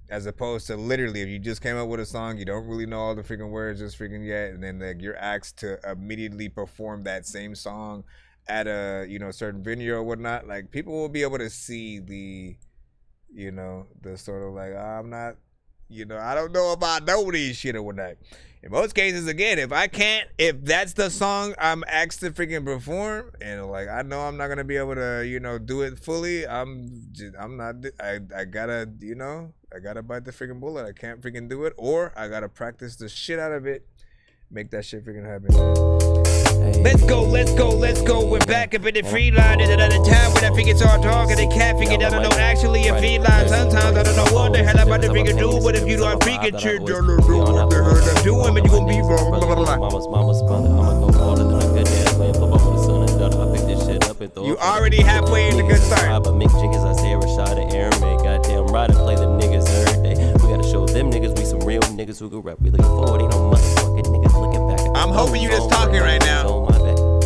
as opposed to literally, if you just came up with a song, you don't really know all the freaking words just freaking yet, and then like you're asked to immediately perform that same song at a, you know, certain venue or whatnot, like people will be able to see the, you know, the sort of like, I'm not, you know, I don't know if I know these shit or whatnot. In most cases, again, if that's the song I'm asked to freaking perform, and like I know I'm not gonna be able to, you know, do it fully, I gotta, you know, I gotta bite the freaking bullet. I can't freaking do it, or I gotta practice the shit out of it, make that shit freaking happen. Let's go. We're back up in the free line. There's another time when I figure it's all talk and the cat figured I don't know actually a feed line. Sometimes I don't know what the hell I'm about to figure do, but if you don't freaking shit, you don't know what the hell I'm doing, but you gonna be wrong. You already halfway in the good start. But Mick Jenkins, I say Rashad and Aaron May. Goddamn right, I play the niggas every day. We gotta show them niggas we some real niggas who can rap. We looking forward, ain't no motherfucking niggas looking back. I'm hoping you just talking right now.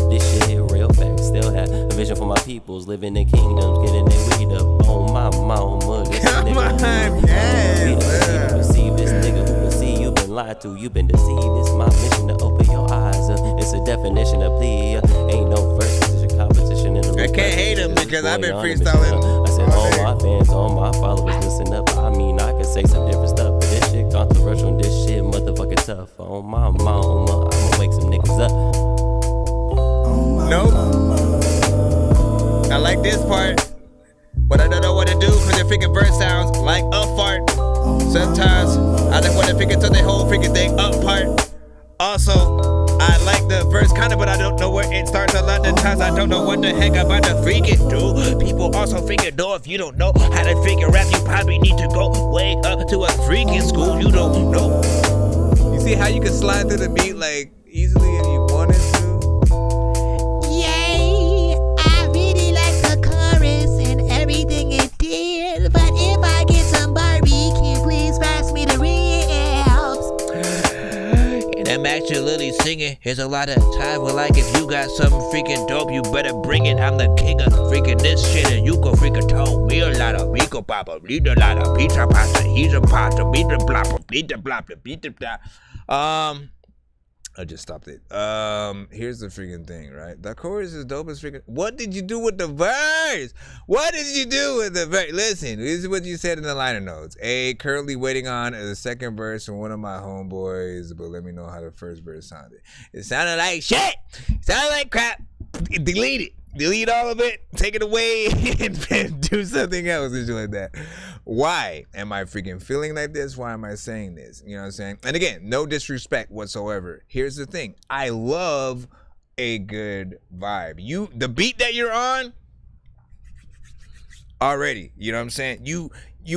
This shit here real fast. Still have a vision for my peoples, living in kingdoms, getting their weed up on my mama. Come on, yes. Receive this nigga who can see you been lied to, you been deceived. It's my mission to open your eyes up. It's a definition of plea. Ain't no first position competition in the I can't hate him because I've been freestyling. I said all my fans, all my followers, listen up. I mean, I can say some different stuff, but this shit controversial and this shit motherfucking tough. On my mama, I'ma wake some niggas up. Nope. I like this part, but I don't know what to do because the freaking verse sounds like a fart. Sometimes I just want to figure to the whole freaking thing up part. Also, I like the verse kinda, but I don't know where it starts. A lot of times I don't know what the heck I'm about to freaking do. People also freaking know if you don't know how to freaking rap, you probably need to go way up to a freaking school. You don't know. You see how you can slide through the beat like easily if you wanted to? Yay! I really like the chorus and everything it did. But if I get some barbecue, please pass me the ribs. And I'm actually singing. There's a lot of time where like if you got something freaking dope, you better bring it. I'm the king of freaking this shit, and you can freaking tell me a lot of Miko Papa, read a lot of pizza pasta, he's a pasta, beat the blop, beat the blop, beat the blop. I just stopped it. Here's the freaking thing, right? The chorus is dope as freaking. What did you do with the verse? What did you do with the verse? Listen, this is what you said in the liner notes. Currently waiting on the second verse from one of my homeboys, but let me know how the first verse sounded. It sounded like shit. It sounded like crap. Delete it. Delete all of it, take it away, and do something else and shit like that. Why am I freaking feeling like this? Why am I saying this? You know what I'm saying? And again, no disrespect whatsoever. Here's the thing. I love a good vibe. The beat that you're on, already, you know what I'm saying? You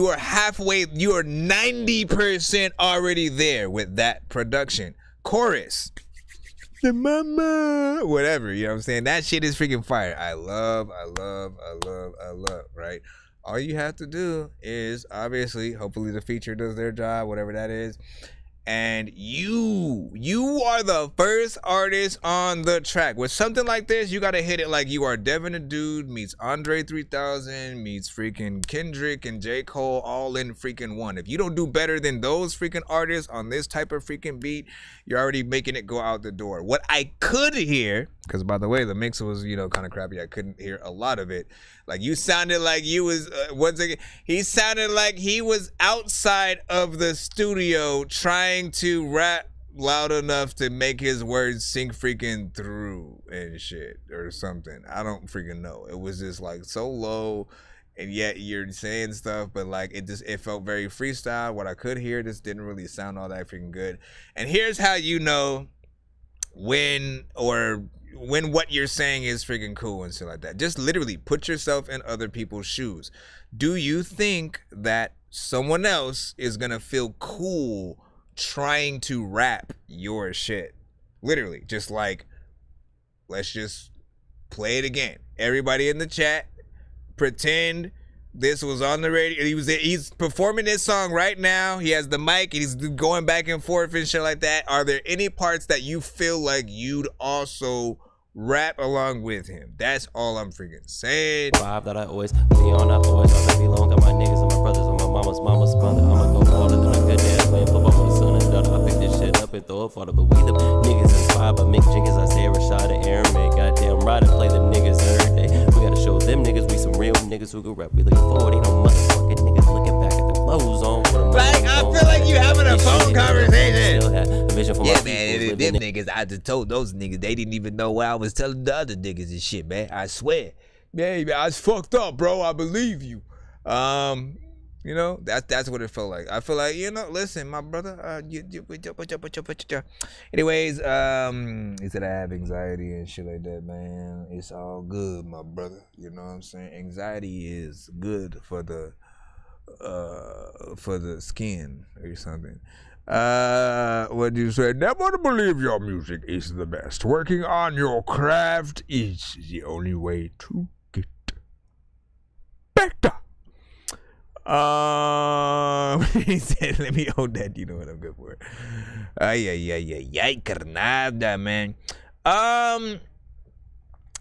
are halfway, you are 90% already there with that production. Chorus. The mama, whatever, you know what I'm saying? That shit is freaking fire. I love, right? All you have to do is, obviously, hopefully the feature does their job, whatever that is. And you are the first artist on the track. With something like this, you gotta hit it like you are Devin the Dude meets Andre 3000 meets freaking Kendrick and J. Cole all in freaking one. If you don't do better than those freaking artists on this type of freaking beat, you're already making it go out the door. What I could hear, because by the way, the mix was, kind of crappy. I couldn't hear a lot of it. Like you sounded like you was, once again, he sounded like he was outside of the studio trying to rap loud enough to make his words sink freaking through and shit or something. I don't freaking know. It was just like so low, and yet you're saying stuff, but like it felt very freestyle. What I could hear, this didn't really sound all that freaking good. And here's how you know when what you're saying is freaking cool and shit like that. Just literally put yourself in other people's shoes. Do you think that someone else is gonna feel cool trying to rap your shit? Literally, just like, let's just play it again. Everybody in the chat, pretend this was on the radio. He's performing this song right now. He has the mic. He's going back and forth and shit like that. Are there any parts that you feel like you'd also rap along with him? That's all I'm freaking saying. Vibe that I always be on. I always want to be long. Got my niggas and my brothers and my mama's mother. I'ma go harder than a good dad playing football with a son and daughter. I pick this shit up and throw it farther. But we the niggas inspired by Mick Jenkins. I say Rashad and Aaron May. Goddamn right, I play the niggas every day. We gotta show them niggas we some real niggas who can rap. We looking forward, ain't no motherfucking niggas looking back at the clothes on. Like, I feel like you having a phone conversation. Still have a vision for yeah, my man, them niggas, I just told those niggas, they didn't even know what I was telling the other niggas and shit, man. I swear. Man, I was fucked up, bro. I believe you. You know, that's what it felt like. I feel like, you know, listen, my brother. Anyways, he said I have anxiety and shit like that, man. It's all good, my brother. You know what I'm saying? Anxiety is good for the skin or something. What do you say? Never believe your music is the best. Working on your craft is the only way to get better. He said, let me hold that. You know what I'm good for. Carnada, man.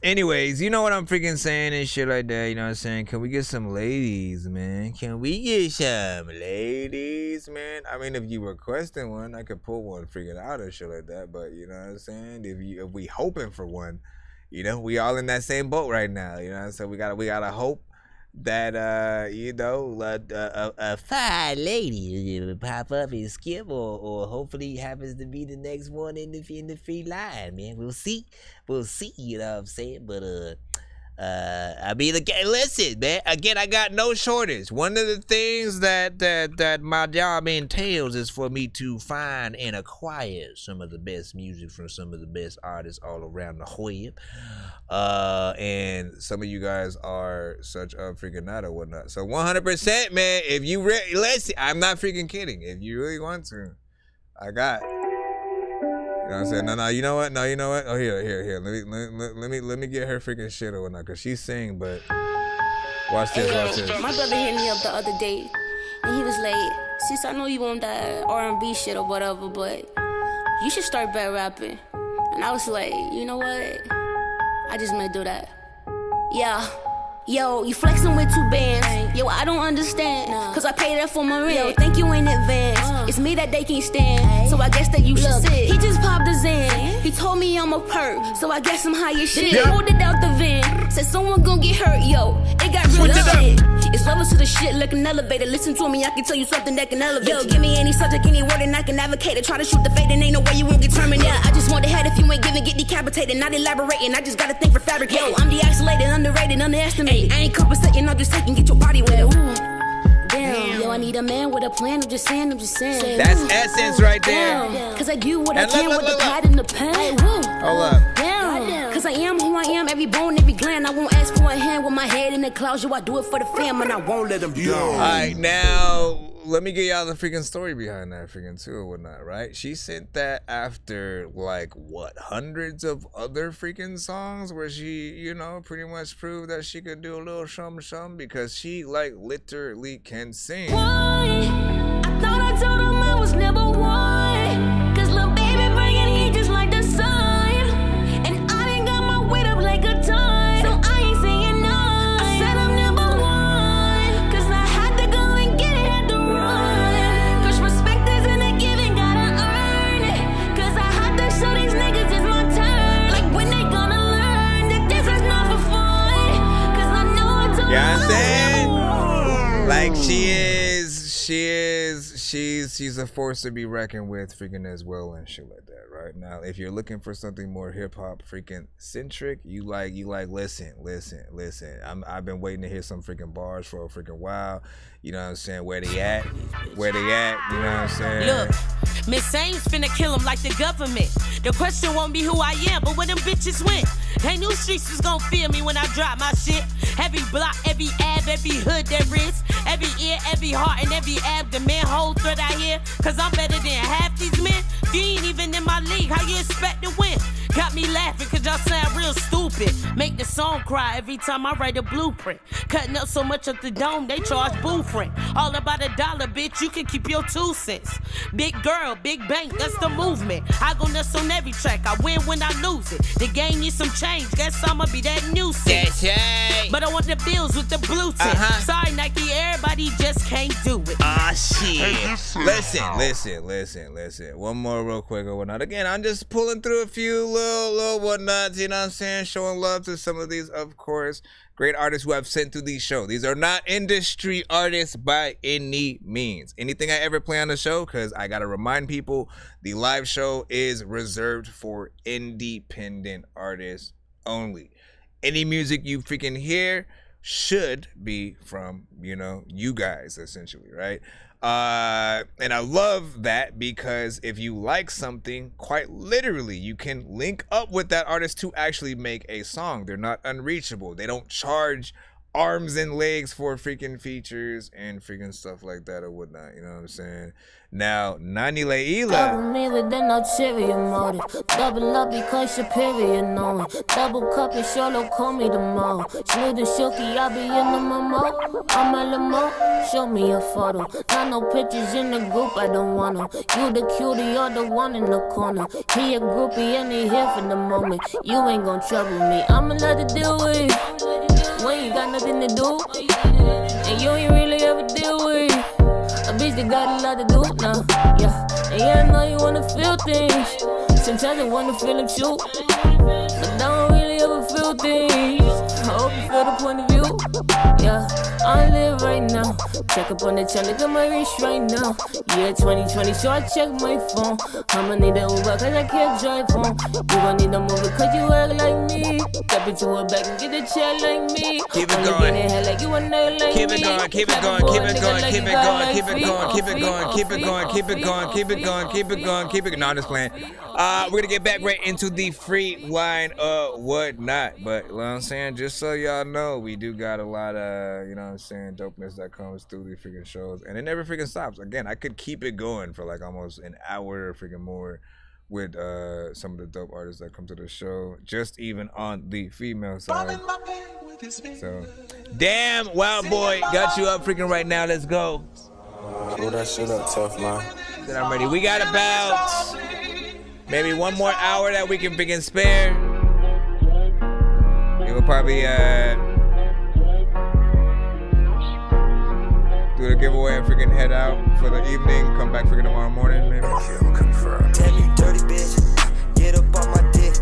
Anyways, you know what I'm freaking saying and shit like that. You know what I'm saying? Can we get some ladies, man? Can we get some ladies, man? I mean, if you requesting one, I could pull one freaking out or shit like that. But you know what I'm saying? If we hoping for one, you know, we all in that same boat right now. You know what I'm saying? We gotta hope that you know, a fine lady will pop up and skip, or hopefully happens to be the next one in the free line, man. We'll see, you know what I'm saying? But I mean, again, listen, man. Again, I got no shortage. One of the things that my job entails is for me to find and acquire some of the best music from some of the best artists all around the web. And some of you guys are such a freaking nut or whatnot. So 100%, man. If you listen, I'm not freaking kidding. If you really want to, I got. You know what I'm saying? No, you know what? No, you know what? Oh, here. Let me get her freaking shit or whatnot, cause she's singing. But watch this. My brother hit me up the other day, and he was like, "Sis, I know you want that R&B shit or whatever, but you should start bad rapping." And I was like, you know what? I just might do that. Yeah. Yo, you flexing with 2 bands. Yo, I don't understand. Cause I paid that for my rent. Yo, thank you in advance. It's me that they can't stand. So I guess that you should sit. He just popped his in. He told me I'm a perk. So I guess I'm high as shit. Yeah. Pulled it out the van. Said someone gon' get hurt. Yo, it got real shit. It's levels to the shit like an elevator. Listen to me, I can tell you something that can elevate. Yo, give me any subject, any word, and I can advocate it. Try to shoot the fade, and ain't no way you won't get terminated. I just want the head if you ain't giving, get decapitated. Not elaborating, I just gotta think for fabricating. Yo, I'm de-isolated, underrated, underestimated. I ain't compensating, I'm just taking, get your body with it. Ooh. Damn. Yo, I need a man with a plan. I'm just saying. That's essence right there. Damn. Cause I do what I can with the pride and the pen. Hey, woo. Hold up. Damn. Cause I am who I am, every bone, every gland. I won't ask for a hand with my head in the clouds. Yo, I do it for the fam, and I won't let them do it. Alright, now let me get y'all the freaking story behind that freaking too or whatnot, right? She sent that after like what, hundreds of other freaking songs where she, you know, pretty much proved that she could do a little shum because she like literally can sing. Why? I thought I told him I was number one. Cause little baby bringing heat just like the sun. And I done got my weight up like a ton. So I ain't saying none. I said I'm number one. Cause I had to go and get it, had to run. Cause respect isn't a given, gotta earn it. Cause I had to show these niggas it's my turn. Like when they gonna learn that this is not for fun. Cause I know I told You know what I'm saying? Like she's a force to be reckoned with freaking as well and shit like that right now. If you're looking for something more hip-hop freaking centric, you like listen. I've been waiting to hear some freaking bars for a freaking while. You know what I'm saying? Where they at? You know what I'm saying? Look, Miss Ames finna kill him like the government. The question won't be who I am, but where them bitches went. They knew streets was gon' feel me when I drop my shit. Every block, every ab, every hood there is. Every ear, every heart, and every abdomen. Whole thread out here, cause I'm better than half these men. You ain't even in my league, how you expect to win? Got me laughing cause y'all sound real stupid. Make the song cry every time I write a blueprint. Cutting up so much of the dome, they charge booth rent. All about $1, bitch, you can keep your 2 cents. Big girl, big bank, that's the movement. I go nuts on every track, I win when I lose it. The game needs some change, guess I'ma be that nuisance. That's right. But I want the bills with the blue tint. Sorry Nike, everybody just can't do it. Ah, shit. Listen. One more real quick or whatnot. Again, I'm just pulling through a few little whatnots, you know what I'm saying? Showing love to some of these, of course, great artists who have sent through these shows. These are not industry artists by any means. Anything I ever play on the show, because I got to remind people, the live show is reserved for independent artists only. Any music you freaking hear should be from, you know, you guys essentially, right? And I love that because if you like something, quite literally, you can link up with that artist to actually make a song. They're not unreachable. They don't charge arms and legs for freaking features and freaking stuff like that or whatnot. You know what I'm saying? Now, Nani Leila. Double me with an ulterior motive. Double up because your period knowing. Double cup and solo call me tomorrow. Smooth and silky, I be in the memo. I'm a limo, show me a photo. Not no pictures in the group, I don't want them. You the cutie, you're the one in the corner. He a groupie and he here for the moment. You ain't gon' trouble me, I'ma let it deal with it. When you got nothing to do, and you ain't really ever deal with it. A bitch that got a lot to do now, yeah. And yeah, I know you wanna feel things. Sometimes I wanna feel them too, but I don't really ever feel things. I hope you feel the point of view, yeah. I live right now. Check up on the channel, look at my wrist right now. Yeah, 2020, so I check my phone. I'ma need an Uber cause I can't drive home. You gon' need a movie cause you act like me. Step into a bag and get a chair like me. Keep it going. Like you a nigga like Keep it me. going, keep it going, keep it going, keep it going, keep it going, keep it going, keep it going, keep it going, keep it going, keep it going, keep it going. No, I'm just playing. We're gonna get back right into the free line of whatnot. But you know what I'm saying, just so y'all know, we do got a lot of, you know what I'm saying, dopeness that comes through these freaking shows. And it never freaking stops. Again, I could keep it going for like almost an hour or freaking more with some of the dope artists that come to the show, just even on the female side. So, damn, Wild Boy, got you up freaking right now. Let's go. Pull that shit up tough, man. Then I'm ready. We got about maybe one more hour that we can freaking spare. We will probably do the giveaway and freaking head out for the evening. Come back freaking tomorrow morning, maybe. Tell you dirty bitch, get up on my dick.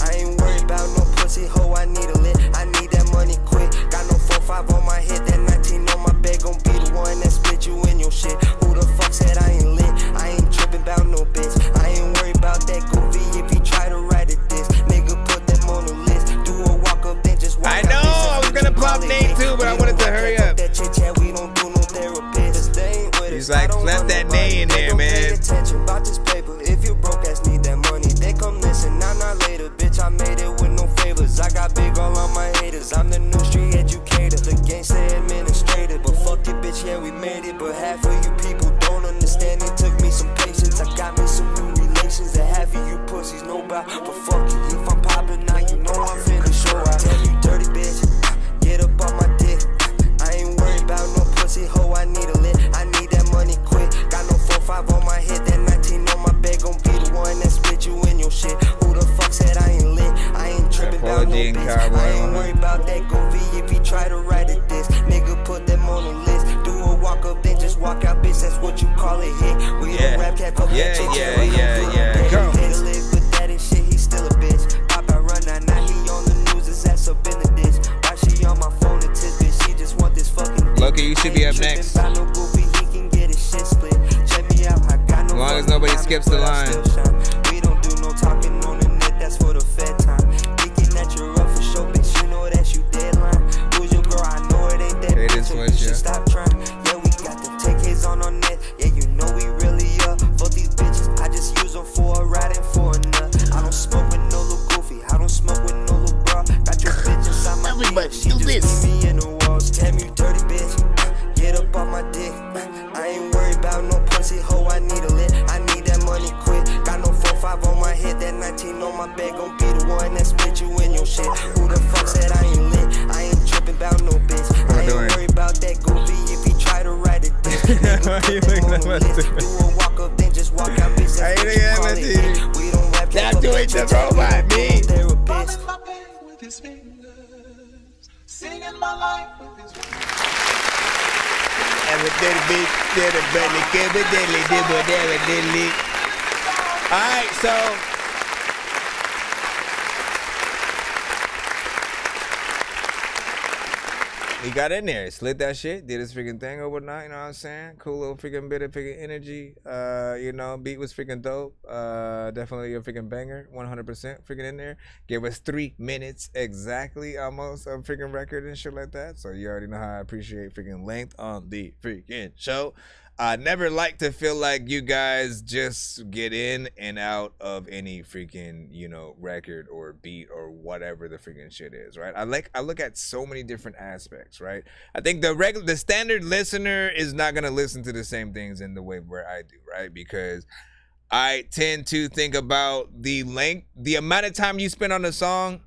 I ain't worried about no pussy hoe, I need a lick. I need that money quick. Got no 4-5 on my head, that 19 on my bed. Gon' be the one that split you in your shit. Who the fuck said I ain't lit? I ain't tripping about no bitch. I ain't worried about that goofy if he try to write it this. Nigga put them on the list. Do a walk up, then just walk I know, I was gonna pop name too, but I wanted to hurry up. That chit chat, we don't do no therapist. They ain't with He's like, slap that name in there, man. Attention about this paper. If you broke ass need that money, they come listen. Now not later, bitch. I made it with no favors. I got big all on my haters. I'm the new street educator, the gangster administrator. But fuck it, bitch. Yeah, we made it. But half of you people don't understand. It took me some patience. I got me some new relations. That half of you pussies know about. But fuck it, if I'm popping now, you know I'm finna show out. Tell you dirty bitch, get up on my dick. I ain't worried about no pussy hoe. I need a lit. I need that money quick. Got no 4-5 on my head, that 19 on my bed. Gon' be the one that split you in your shit. Who the fuck said I ain't lit? I ain't tripping about no bitch. I ain't worried about that goofy if he try to write it this. Nigga put them on the list. Do a walk up, then just walk out, bitch. That's what you call it hit. We don't rap cat, fuck that chick. Yeah. Go. Pay to live with that and shit, he still a bitch. Pop out run now he on the news, his ass up in the ditch. Why she on my phone to tidbit? She just want this fucking. Loki, you should be up next. As long as nobody skips the line. We don't do no talking on the net, that's for the fed time. Thinking that you're up for show, bitch, you know that you deadline. Who's your girl? I know it ain't that bitch, so you should stop trying. Yeah, we got them 10Ks on our net. Yeah, you know we really up. For these bitches, I just use them for a ride and for a nut. I don't smoke with no little goofy, I don't smoke with no little bra. Got your bitch inside my dick, she just leave me in the walls. Damn you dirty bitch, get up on my dick. I ain't worried about no pussy hoe, I need a lit. I need that money quick. Got no 4-5 on my head, that 19 on my bed. Gon' be the one that split you in your shit. Who the fuck said I ain't lit? I ain't tripping about no bitch. I ain't worried about that goofy if he try to write it this. Do a walk up, then just walk out, bitch. That's what you call it. We don't rap that. Stop doing the robot, me. Singing my life with his Alright, so he got in there, slid that shit, did his freaking thing or whatnot, you know what I'm saying? Cool little freaking bit of freaking energy. You know, beat was freaking dope. Definitely a freaking banger, 100% freaking in there. Gave us 3 minutes exactly almost of freaking record and shit like that. So you already know how I appreciate freaking length on the freaking show. I never like to feel like you guys just get in and out of any freaking, you know, record or beat or whatever the freaking shit is, right? I look at so many different aspects, right? I think the standard listener is not gonna listen to the same things in the way where I do, right? Because I tend to think about the length, the amount of time you spend on a song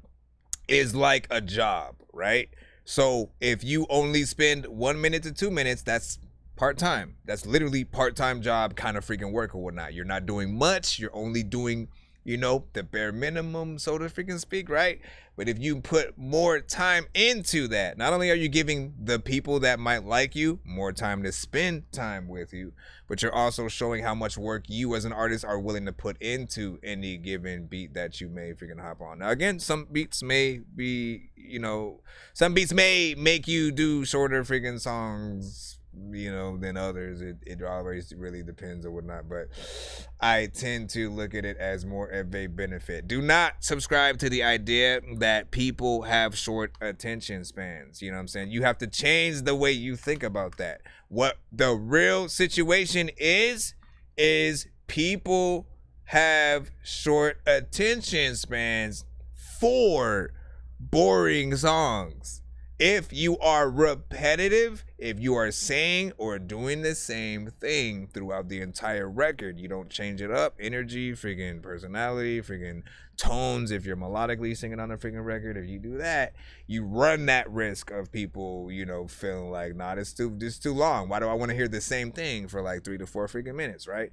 is like a job, right? So if you only spend 1 minute to 2 minutes, that's part-time. That's literally part-time job kind of freaking work or whatnot. You're not doing much. You're only doing, you know, the bare minimum, so to freaking speak, right? But if you put more time into that, not only are you giving the people that might like you more time to spend time with you, but you're also showing how much work you as an artist are willing to put into any given beat that you may freaking hop on. Now, again, some beats may be, you know, some beats may make you do shorter freaking songs, you know, than others. It always really depends or whatnot, but I tend to look at it as more of a benefit. Do not subscribe to the idea that people have short attention spans. You know what I'm saying? You have to change the way you think about that. What the real situation is people have short attention spans for boring songs. If you are repetitive, if you are saying or doing the same thing throughout the entire record, you don't change it up, energy, freaking personality, freaking tones, if you're melodically singing on a freaking record, if you do that, you run that risk of people, you know, feeling like, nah, this is too long. Why do I want to hear the same thing for like 3 to 4 freaking minutes, right?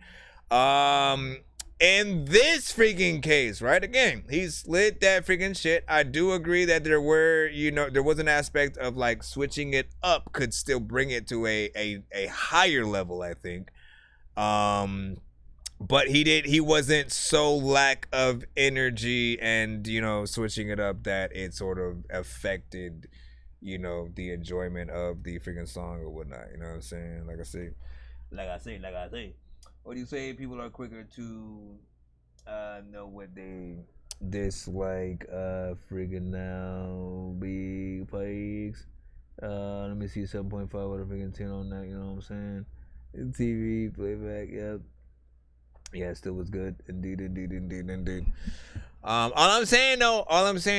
In this freaking case, right? Again, he slid that freaking shit. I do agree that there were, you know, there was an aspect of like switching it up could still bring it to a higher level, I think. But he wasn't so lack of energy and, you know, switching it up that it sort of affected, you know, the enjoyment of the freaking song or whatnot. You know what I'm saying? Like I say. What do you say? People are quicker to know what they dislike. Freaking now, big pikes. Let me see 7.5 out of freaking 10 on that. You know what I'm saying? TV playback. Yep. Yeah, it still was good. Indeed. All I'm saying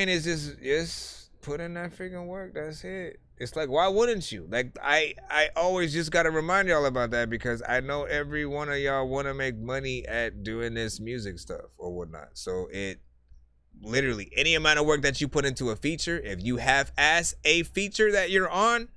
is just put in that freaking work. That's it. It's like, why wouldn't you? Like, I always just got to remind y'all about that because I know every one of y'all want to make money at doing this music stuff or whatnot. So it literally, any amount of work that you put into a feature, if you have as a feature that you're on,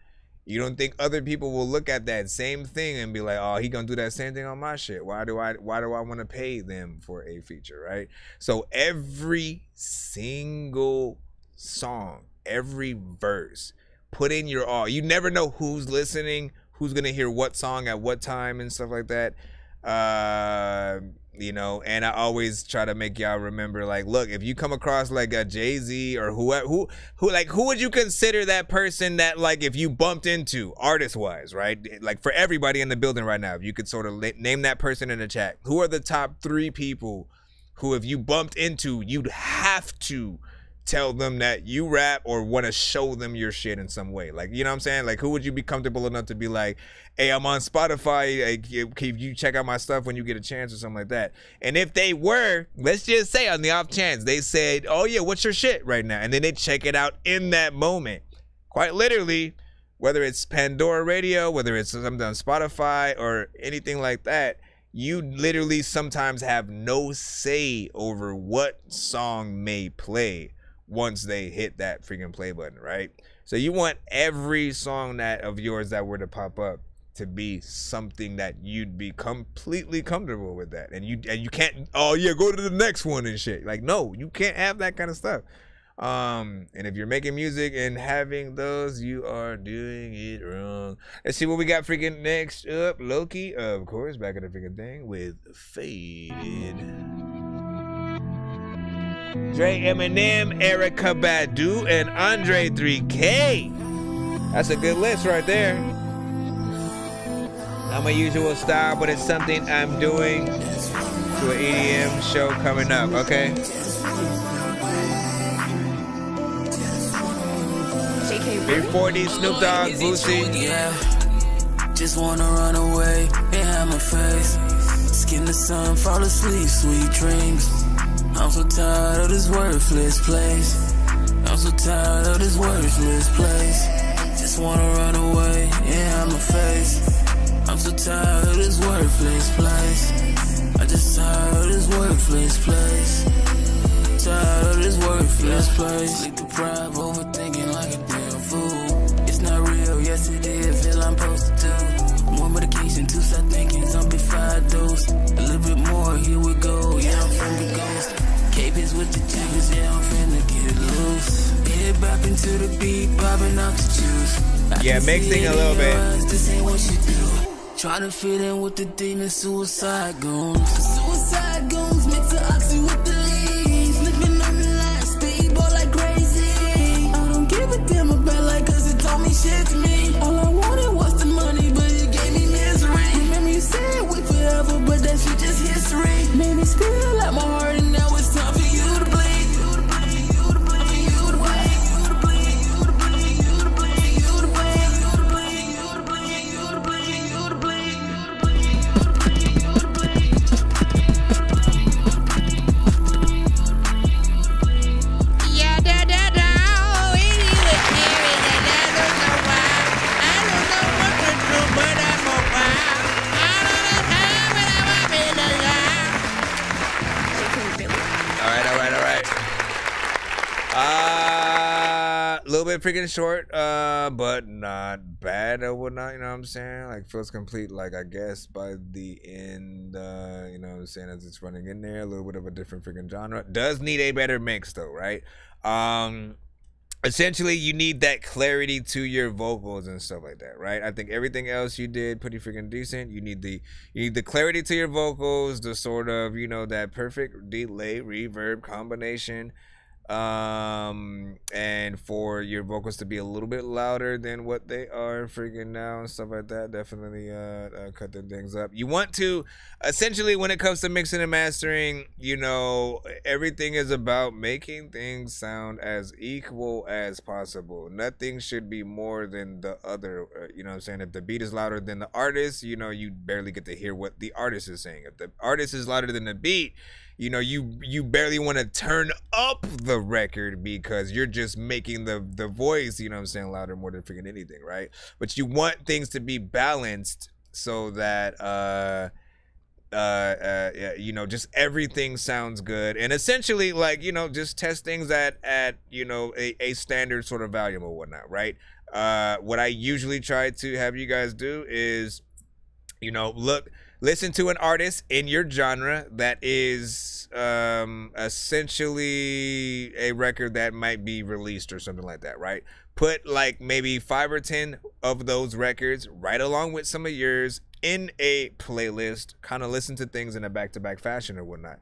you don't think other people will look at that same thing and be like, oh, he gonna do that same thing on my shit. Why do I want to pay them for a feature, right? So every single song, every verse, put in your all. You never know who's listening, who's gonna hear what song at what time and stuff like that. You know, and I always try to make y'all remember, like, look, if you come across like a Jay-Z or who would you consider that person that, like, if you bumped into artist wise, right? Like, for everybody in the building right now, if you could sort of name that person in the chat, who are the top 3 people who, if you bumped into, you'd have to tell them that you rap or want to show them your shit in some way? Like, you know what I'm saying? Like, who would you be comfortable enough to be like, hey, I'm on Spotify, can you check out my stuff when you get a chance or something like that? And if they were, let's just say on the off chance, they said, oh yeah, what's your shit right now? And then they check it out in that moment. Quite literally, whether it's Pandora Radio, whether it's something on Spotify or anything like that, you literally sometimes have no say over what song may play once they hit that freaking play button, right? So you want every song that of yours that were to pop up to be something that you'd be completely comfortable with that. And you can't, oh yeah, go to the next one and shit. Like, no, you can't have that kind of stuff. And if you're making music and having those, you are doing it wrong. Let's see what we got freaking next up. Loki, of course, back at the freaking thing with Faded. Dre, Eminem, Erykah Badu, and Andre 3K. That's a good list right there. Not my usual style, but it's something I'm doing to an EDM show coming up, okay? B40, Snoop Dogg, Boosie. Yeah, just wanna run away and have my face. Skin the sun, fall asleep, sweet dreams. I'm so tired of this worthless place. I'm so tired of this worthless place. Just wanna run away and have my face. I'm so tired of this worthless place. I just tired of this worthless place. Tired of this worthless place. Sleep deprived, overthinking like a damn fool. It's not real, yes it is, feel I'm supposed to do. More medication to start thinking, zombified dose. A little bit more, here we go, yeah I'm finna ghost. Capers with the jiggers, yeah I'm finna get loose. Head back into the beat, popping out the juice. Yeah, mixing a little bit. This ain't what you do. Try to fit in with the demon suicide goons. Suicide goons mix the oxy with the leaves. Living on the last speedball like crazy. I don't give a damn about like cause it told me shit to me. All I wanted was the money, but it gave me misery. Remember you said wait forever, but that shit just history. Made me spill out my heart and now it's time for you to bleed. A little bit freaking short, but not bad or whatnot, you know what I'm saying? Like, feels complete, like, I guess, by the end, you know what I'm saying, as it's running in there, a little bit of a different freaking genre. Does need a better mix, though, right? Essentially, you need that clarity to your vocals and stuff like that, right? I think everything else you did pretty freaking decent. You need the clarity to your vocals, the sort of, you know, that perfect delay reverb combination. And for your vocals to be a little bit louder than what they are freaking now and stuff like that, definitely cut them things up. You want to, essentially, when it comes to mixing and mastering, you know, everything is about making things sound as equal as possible. Nothing should be more than the other, you know what I'm saying? If the beat is louder than the artist, you know, you barely get to hear what the artist is saying. If the artist is louder than the beat, you know, you barely want to turn up the record because you're just making the voice, you know what I'm saying, louder more than freaking anything, right? But you want things to be balanced so that, you know, just everything sounds good. And essentially, like, you know, just test things at you know, a standard sort of volume or whatnot, right? What I usually try to have you guys do is, you know, listen to an artist in your genre that is essentially a record that might be released or something like that, right? Put like maybe 5 or 10 of those records right along with some of yours in a playlist, kind of listen to things in a back-to-back fashion or whatnot.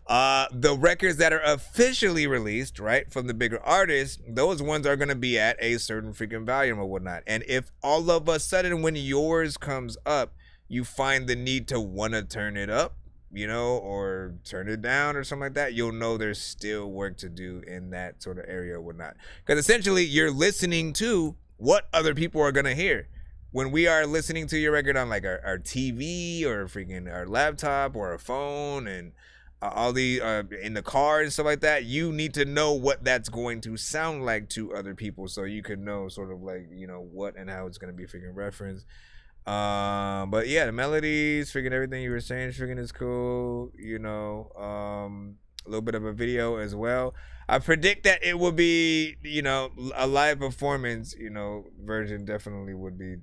The records that are officially released, right, from the bigger artists, those ones are going to be at a certain freaking volume or whatnot. And if all of a sudden when yours comes up, you find the need to want to turn it up, you know, or turn it down or something like that, you'll know there's still work to do in that sort of area or whatnot. Because essentially you're listening to what other people are going to hear. When we are listening to your record on like our TV or freaking our laptop or a phone and all the in the car and stuff like that, you need to know what that's going to sound like to other people so you can know sort of like, you know, what and how it's going to be freaking referenced. But yeah, the melodies, freaking everything you were saying, freaking is cool, you know. A little bit of a video as well. I predict that it will be, you know, a live performance, you know, version definitely would be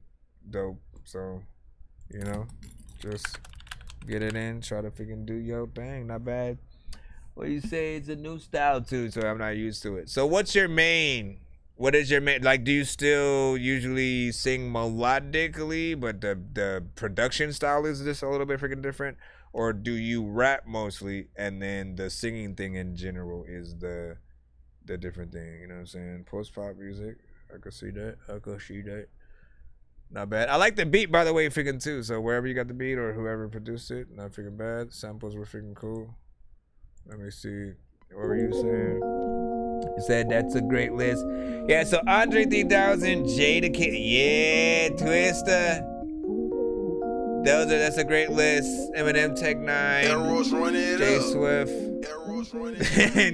dope. So, you know, just get it in, try to freaking do your thing. Not bad. Well, you say it's a new style too, so I'm not used to it. So what's your main? What is your main, like, do you still usually sing melodically, but the production style is just a little bit freaking different? Or do you rap mostly, and then the singing thing in general is the different thing, you know what I'm saying? Post-pop music, I could see that. Not bad. I like the beat, by the way, freaking too. So wherever you got the beat or whoever produced it, not freaking bad. Samples were freaking cool. Let me see. What were you saying? You said that's a great list. Yeah, so Andre 3000, Jada Kid, yeah, Twista. That's a great list. Eminem, Tech 9, J Swift.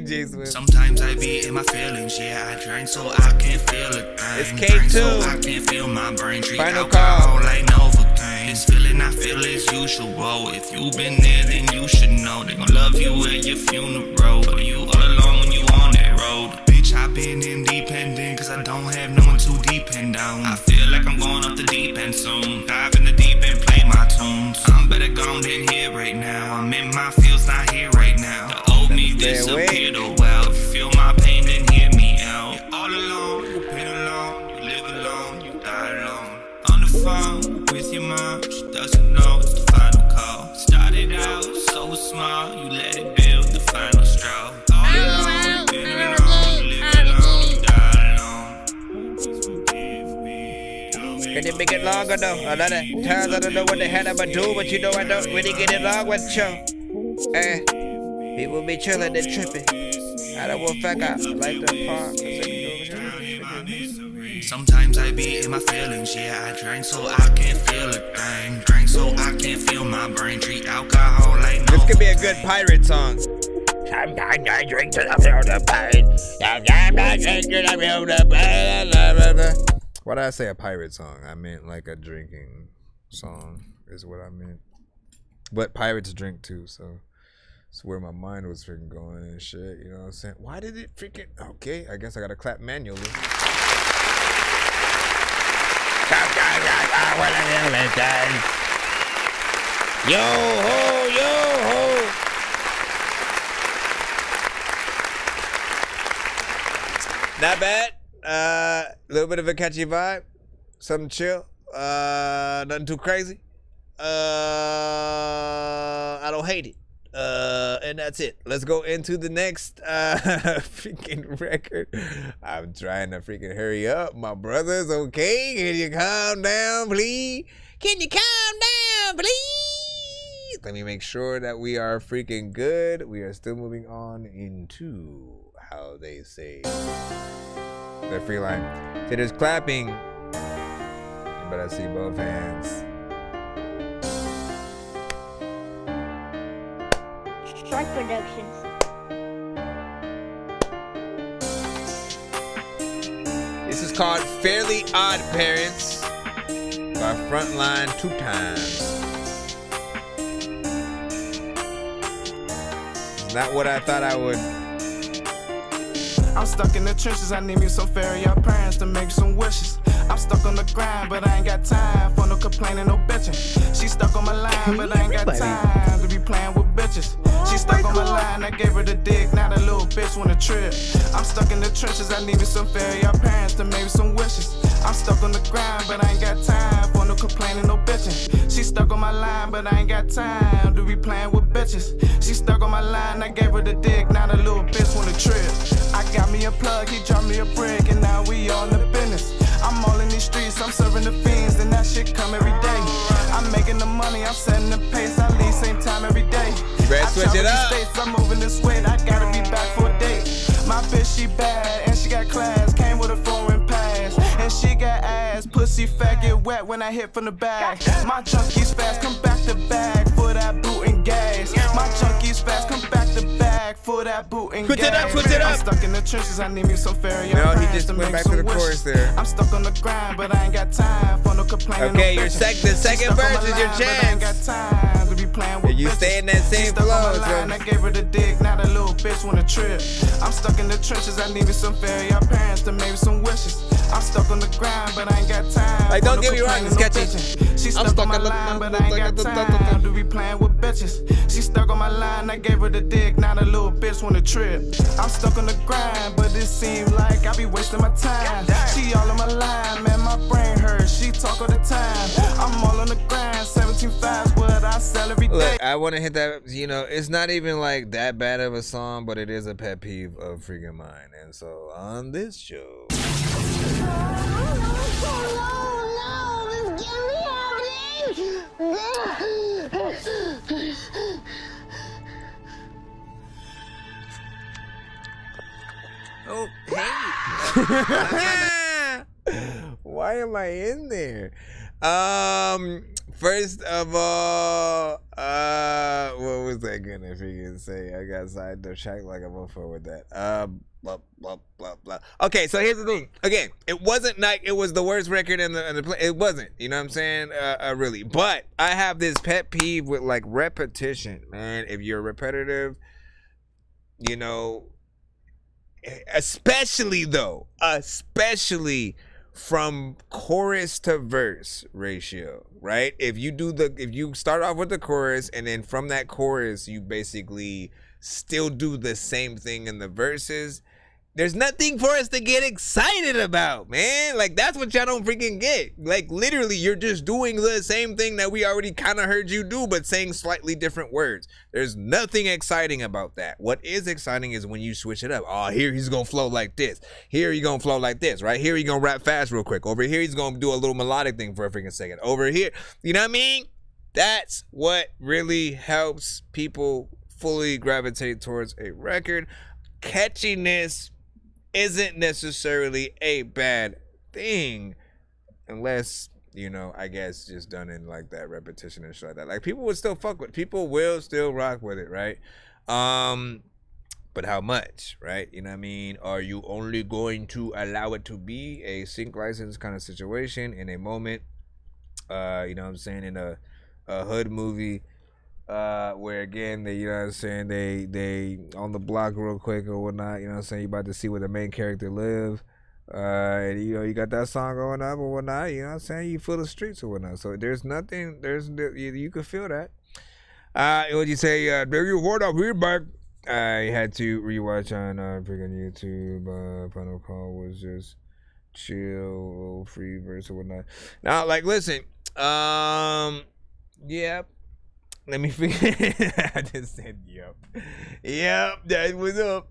J Swift. Sometimes I be in my feelings, yeah. I drink so I can't feel a thing. It's K2. So I can't feel my brain. Treat Final alcohol call. like Novocaine. This feeling I feel is usual. If you been there, then you should know. They gon' love you at your funeral. But you all alone when you on that road. Bitch, I been independent, cause I don't have no one to depend on. I feel like I'm going off the deep end soon. Dive in the deep end, play my tunes. I'm better gone than here right now. I'm in my fields, not here right now. The old me disappeared, oh well. If you feel my pain, then hear me out. You're all alone, you've been alone. You live alone, you die alone. On the phone with your mom, she doesn't know it's the final call. Started out so small, you let it build the final straw. All alone, you've been alone. You live alone, you die alone. Please forgive me. Can you make it longer though? A lot of times I don't know what the hell I'ma do, but you know I don't really get along with you. People be chillin' and trippin'. I don't want fuck out like the park. Sometimes I be in my feelings, yeah. I drink so I can't feel a thing. Drink so I can't feel my brain. Treat alcohol like This could be a good pirate song. Sometimes I drink till I feel the pain. Sometimes I drink till I feel the pain. Why did I say a pirate song? I meant like a drinking song is what I meant. But pirates drink too, so it's where my mind was freaking going and shit. You know what I'm saying? Why did it freaking... Okay, I guess I gotta clap manually. Sometimes I wanna feel the pain. Yo ho, yo ho. Not bad. A little bit of a catchy vibe. Something chill. Nothing too crazy. I don't hate it. And that's it. Let's go into the next freaking record. I'm trying to freaking hurry up, my brothers. Okay, can you calm down, please? Can you calm down, please? Let me make sure that we are freaking good. We are still moving on into how they say the free line. So there's clapping, but I see both hands. Dork Productions. This is called Fairly Odd Parents by Frontline 2 times. It's not what I thought I would. I'm stuck in the trenches, I need me some fairy odd parents to make some wishes. I'm stuck on the grind, but I ain't got time for no complaining, no bitching. She stuck on my line, but I ain't got time to be playing with bitches. She stuck on my line, I gave her the dick, now the little bitch wanna trip. I'm stuck in the trenches, I need me some fairy odd parents to make some wishes. I'm stuck on the grind, but I ain't got time for no complaining, no bitching. She stuck on my line, but I ain't got time to be playing with bitches. She stuck on my line, I gave her the dick, now the little bitch wanna trip. I got me a plug, he dropped me a brick, and now we on the business. I'm all in these streets, I'm serving the fiends, and that shit come every day. I'm making the money, I'm setting the pace, I leave same time every day. You better switch it up. States, I'm moving this weight, I gotta be back for a date. My bitch, she bad, and she got class, came with a foreign pass. And she got ass, pussy fat, get wet when I hit from the back. My junkies fast, come back to back for that boot and gas. My junkies fast, come back to back for that boot and Switch gas. it up, switch it up. I'm stuck in the trenches, I need me some fairy. No, he just went back to the chorus there. I'm stuck on the grind, but I ain't got time for no complaining. Okay, no the bitching. second verse is your chance. You stay in that same flow. I gave her the dick, now the little bitch wanna trip. I'm stuck in the trenches, I need me some fairy odd parents to maybe some wishes. I'm stuck on the grind, but I ain't got time. Like, don't get me wrong, it's sketchy. She stuck on my line, but I ain't got time to be playing with bitches. She stuck on my line, I gave her the dick, now the little bitch wanna trip. I'm stuck on the grind, but it seems like I be wasting my time. She all on my line, man, my brain hurts. She talk all the time. I'm all on the grind, 17.5 what I sell every day. Look, I want to hit that, you know, it's not even like that bad of a song, but it is a pet peeve of freaking mine. And so on this show, Why am I in there? First of all, what was I gonna freaking say? I got sidetracked like I'm up for with that. Blah blah blah blah. Okay, so here's the thing. Again, it wasn't like it was the worst record in the play. It wasn't. You know what I'm saying? Really. But I have this pet peeve with like repetition, man. If you're repetitive, you know, especially from chorus to verse ratio, right? If you start off with the chorus and then from that chorus you basically still do the same thing in the verses, there's nothing for us to get excited about, man. Like, that's what y'all don't freaking get. Like, literally, you're just doing the same thing that we already kind of heard you do, but saying slightly different words. There's nothing exciting about that. What is exciting is when you switch it up. Oh, here he's gonna flow like this. Here he's gonna flow like this, right? Here he's gonna rap fast real quick. Over here he's gonna do a little melodic thing for a freaking second. Over here, you know what I mean? That's what really helps people fully gravitate towards a record. Catchiness isn't necessarily a bad thing unless, you know, I guess just done in like that repetition and shit like that. Like, people would still fuck with, people will still rock with it, right? But how much, right? You know what I mean? Are you only going to allow it to be a sync license kind of situation in a moment, you know what I'm saying, in a hood movie, where again they, you know what I'm saying, they on the block real quick or whatnot, you know what I'm saying, you about to see where the main character live, and you know you got that song going up or whatnot, you know what I'm saying, you feel the streets or whatnot, so there's nothing, you can feel that. What you say, what up, we're back. I had to rewatch on freaking YouTube. Final Call was just chill, little free verse or whatnot. Now, like, listen, yeah. Let me figure. I just said, yep. Yep, that was up.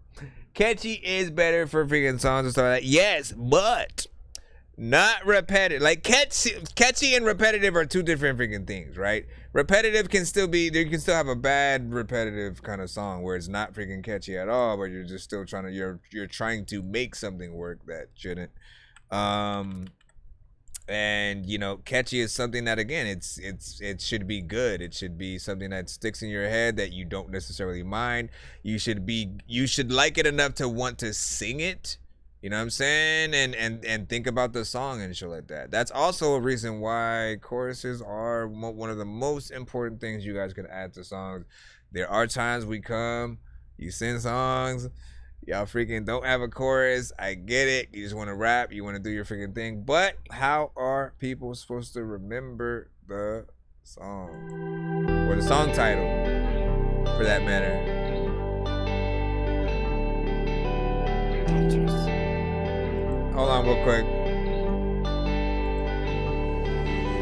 Catchy is better for freaking songs and stuff like that. Yes, but not repetitive. Like, catchy and repetitive are two different freaking things, right? Repetitive can still be, you can still have a bad repetitive kind of song where it's not freaking catchy at all, but you're just still trying to, you're trying to make something work that shouldn't. And you know, catchy is something that, again, it should be good. It should be something that sticks in your head that you don't necessarily mind. You should like it enough to want to sing it. You know what I'm saying? And think about the song and shit like that. That's also a reason why choruses are one of the most important things you guys can add to songs. There are times you sing songs, y'all freaking don't have a chorus. I get it. You just want to rap. You want to do your freaking thing. But how are people supposed to remember the song? Or the song title, for that matter. Hold on real quick.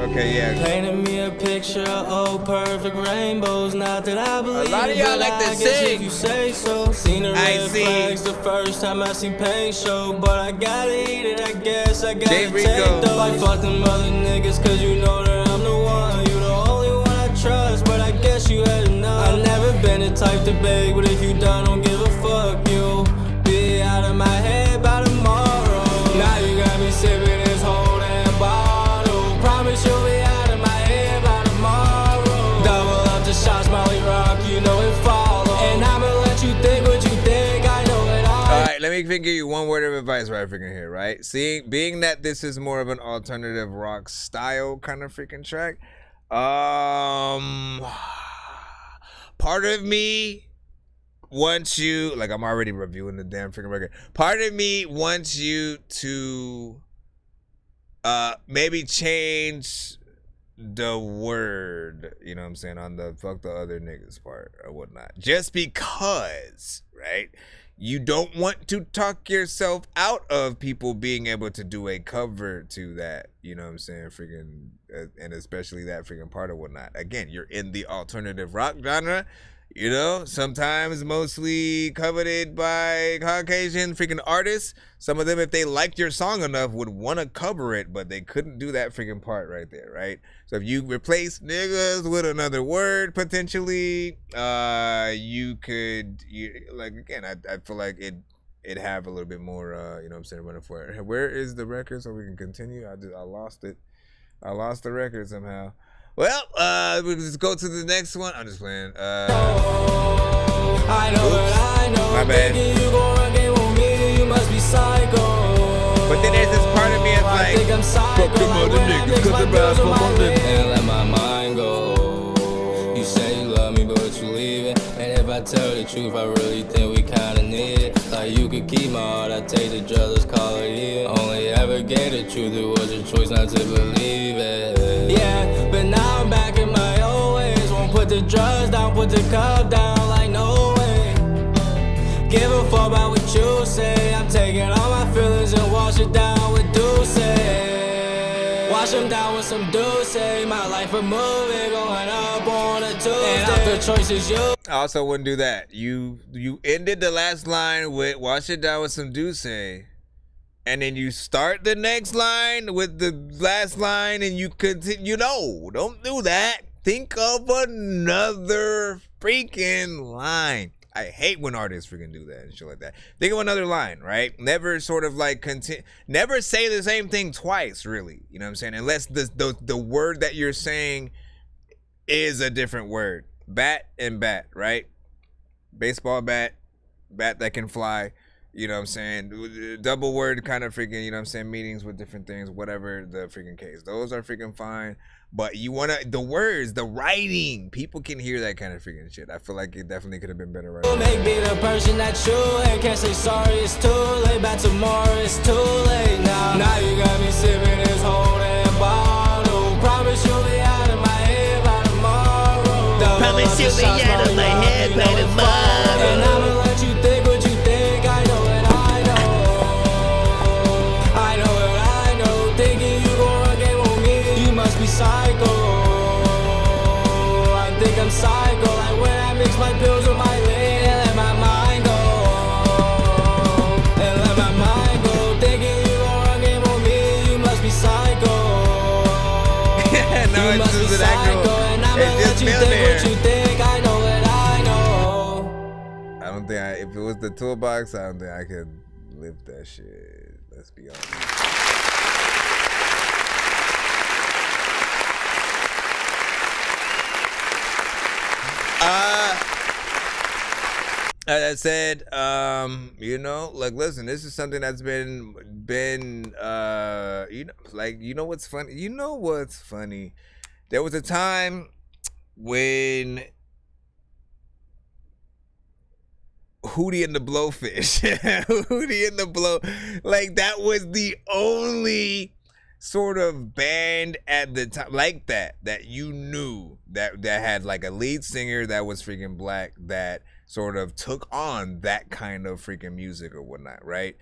Okay, yeah. Painted me a picture of old perfect rainbows. Not that I believe a lot of y'all like to sing. If you say so. Seen the red flags the first time I seen paint show, but I gotta eat it. I guess I gotta take those. Like, fuck them other niggas, cause you know that I'm the one. You the only one I trust, but I guess you had enough. I never been the type to beg, but if you done, don't give a fuck. You'll be out of my head by tomorrow. Now you got me sipping this whole damn bottle. Promise you'll be out of my head by tomorrow. Double up the shots, Molly Rock, you know it follow. And I'ma let you think what you think, I know it all. Alright, let me give you one word of advice right freaking here, right? Being that this is more of an alternative rock style kind of freaking track, part of me wants you, like, I'm already reviewing the damn freaking record. Part of me wants you to maybe change the word, you know what I'm saying, on the fuck the other niggas part or whatnot. Just because, right? You don't want to talk yourself out of people being able to do a cover to that, you know what I'm saying, freaking, and especially that freaking part or whatnot. Again, you're in the alternative rock genre. You know, sometimes mostly coveted by Caucasian freaking artists. Some of them, if they liked your song enough, would want to cover it, but they couldn't do that freaking part right there, right? So if you replace niggas with another word, potentially, you could, like, again, I feel like it have a little bit more, you know what I'm saying, running for it. Where is the record so we can continue? I lost it. I lost the record somehow. Well, we just go to the next one. I'm just playing. I know oops, I know. my bad. You gon' run game with me, you must be psycho. But then there's this part of me that's like, I think I'm psycho. Fuck them other niggas, cause the bad from my lips. And let my mind go. You say you love me, but you leave it. And if I tell the truth, I really think we kinda need it. Like you could keep my heart, I take the drugs, let's call it even. Only ever gave the truth, it was your choice not to believe it. Yeah, but now I'm back in my old ways. Won't put the drugs down, put the cup down, like no way. Give a fuck about what you say. I'm taking all my feelings and wash it down with Deuce. Wash them down with some Deuce. My life a movie going up on a Tuesday. And after choices you. I also wouldn't do that. You ended the last line with wash it down with some Deuce. And then you start the next line with the last line and you continue. No, don't do that. Think of another freaking line. I hate when artists freaking do that and shit like that. Think of another line, right? Never sort of like never say the same thing twice, really. You know what I'm saying? Unless the word that you're saying is a different word. Bat and bat, right? Baseball bat, bat that can fly. You know what I'm saying? Double word kind of freaking, you know what I'm saying, meanings with different things, whatever the freaking case. Those are freaking fine. But you want to, the words, the writing, people can hear that kind of freaking shit. I feel like it definitely could have been better right. Make me the person that you and can't say sorry, it's too late. Back tomorrow, it's too late now. Now you got me sipping this whole damn bottle. Promise you'll be out of my head by tomorrow. Promise you'll be out of my head by tomorrow. And I'ma let you think what you think. I know what I know. I know what I know. Thinking you gon' run game with me, you must be psycho. I think I'm psycho. Like when I mix my pills with my lean and let my mind go. And let my mind go. Thinking you gon' run game with me, you must be psycho. No, you must be psycho. And I'ma let you think what you think. I know what I know. I don't think if it was the toolbox, I don't think I could lift that shit. Let's be honest. As I said, you know, like, listen, this is something that's been, you know, like, you know what's funny? You know what's funny? There was a time when Hootie and the Blowfish, Hootie and the Blow, like, that was the only sort of band at the time like that you knew that had like a lead singer that was freaking black that sort of took on that kind of freaking music or whatnot, right?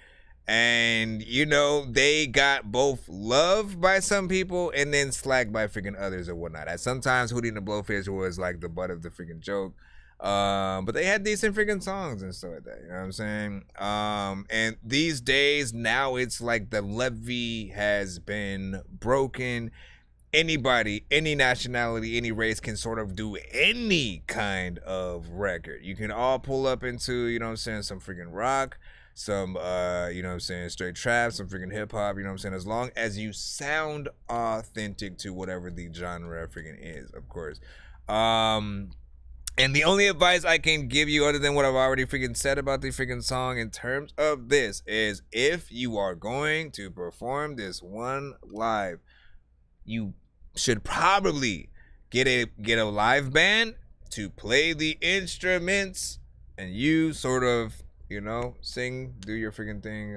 And you know, they got both loved by some people and then slacked by freaking others or whatnot. And sometimes Hootie and the Blowfish was like the butt of the freaking joke. But they had decent freaking songs and stuff like that, you know what I'm saying? And these days, now it's like the levee has been broken. Anybody, any nationality, any race can sort of do any kind of record. You can all pull up into, you know what I'm saying, some freaking rock, some, you know what I'm saying, straight trap, some freaking hip hop, you know what I'm saying, as long as you sound authentic to whatever the genre freaking is, of course. And the only advice I can give you other than what I've already freaking said about the freaking song in terms of this is if you are going to perform this one live, you should probably get a live band to play the instruments and you sort of, you know, sing, do your freaking thing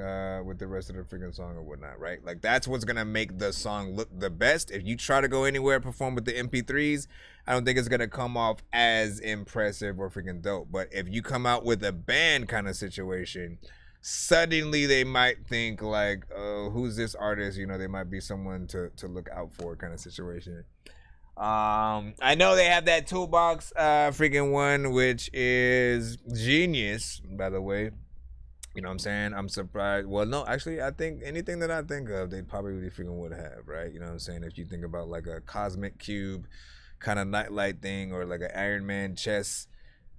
with the rest of the freaking song or whatnot, right? Like, that's what's gonna make the song look the best. If you try to go anywhere, perform with the MP3s, I don't think it's gonna come off as impressive or freaking dope. But if you come out with a band kind of situation, suddenly they might think like, oh, who's this artist? You know, they might be someone to look out for kind of situation. I know they have that toolbox freaking one, which is Geniuz, by the way. You know what I'm saying? I'm surprised. Well, no, actually, I think anything that I think of, they probably really freaking would have, right? You know what I'm saying? If you think about like a cosmic cube kind of nightlight thing or like an Iron Man chest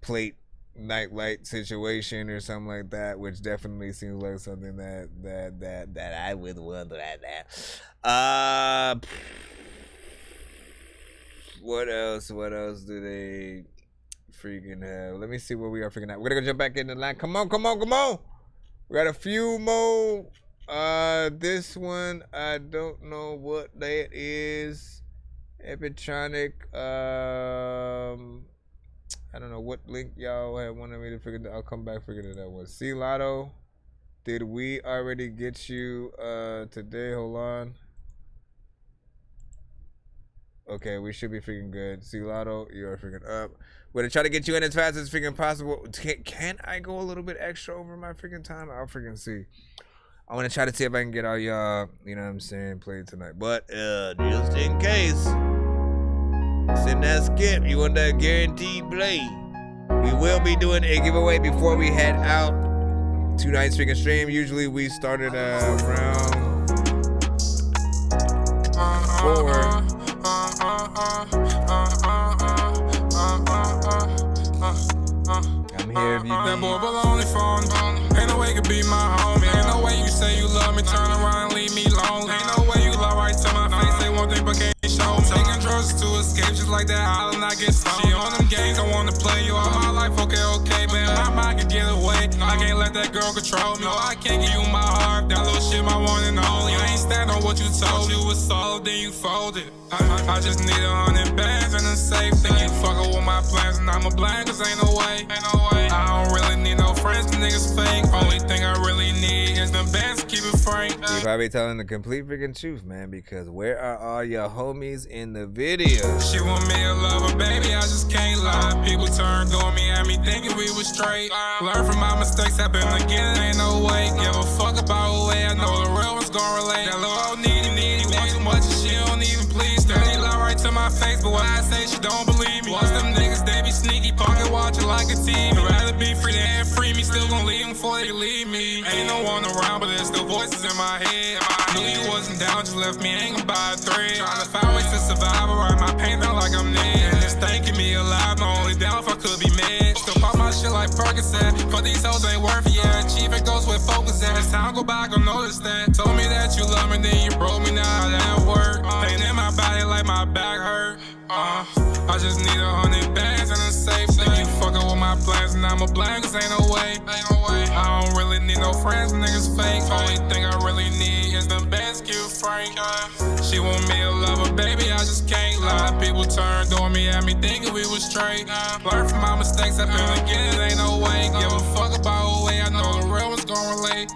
plate, nightlight situation or something like that, which definitely seems like something that I would want right now. What else do they freaking have? Let me see what we are freaking out. We're gonna go jump back in the line. Come on. We got a few more. This one, I don't know what that is. Epitronic. I don't know what link y'all had wanted me to figure that. I'll come back figure that out. Was C Lotto? Did we already get you today? Hold on. Okay, we should be freaking good. C Lotto, you're freaking up. We're gonna try to get you in as fast as freaking possible. Can I go a little bit extra over my freaking time? I'll freaking see. I want to try to see if I can get all y'all, you know what I'm saying, played tonight. But just in case, send that skip. You want that guaranteed play? We will be doing a giveaway before we head out. Tonight's freaking stream. Usually we started around 4. I'm here if you that boy baloney phone. Ain't no way you could be my homie. Ain't no way you say you love me, turn around and leave me lonely. Ain't no way you lie right to my face. Say one thing but can't show me. Taking drugs to escape, just like that island I get stoned. She on them games, I wanna play you all my life. Okay, but my mind can get away. I can't let that girl control me. No, I can't give you my heart. That little shit, my one and only. You ain't stand on what you told. You was solid, then you folded. I just need 100 bands and a safe. Then you fuckin' with my plans and I'ma blind, cause ain't no way. I don't really need no friends, the niggas fake. Only thing I really need is the bands, keep it frank. You probably telling the complete freaking truth, man, because where are all your homies in the video? She want me to love her, baby, I just can't lie. People turned on me at me thinking we was straight. Learn from my mistakes, happen again, ain't no way. Give a fuck about who way, I know the real one's gon' relate. That little old needy, want too much and she don't even please. Steady lie right to my face, but when I say she don't believe me. Watch them niggas, they be sneaky, pocket watching like a TV. Rather be free than free me, still gon' leave them before they leave me. Ain't no one around, but there's still voices in my head. Knew you wasn't down, just left me hanging by a thread. Tryna find ways to survive, write my pain down like I'm Ned. And just thanking me alive, my only down if I could be mad. Still pop my shit like Percocet, for these hoes ain't worth it, yeah. Achievement goes with focus, and as time go by, I gon' notice that. Told me that you love me, then you broke me, now how that work. Pain in my body like my back hurt. I just need 100 bands and a safe. Then you fucking with my plans and I'ma blind, cause ain't no way. I don't really need no friends, niggas fake. Only thing I really need is the bands, keep it frank. She want me to love her, baby, I just can't lie. People turned on me at me thinking we was straight. Learn from my mistakes, happen again, it ain't no way. Give a fuck about who way, I know the real ones gon' relate.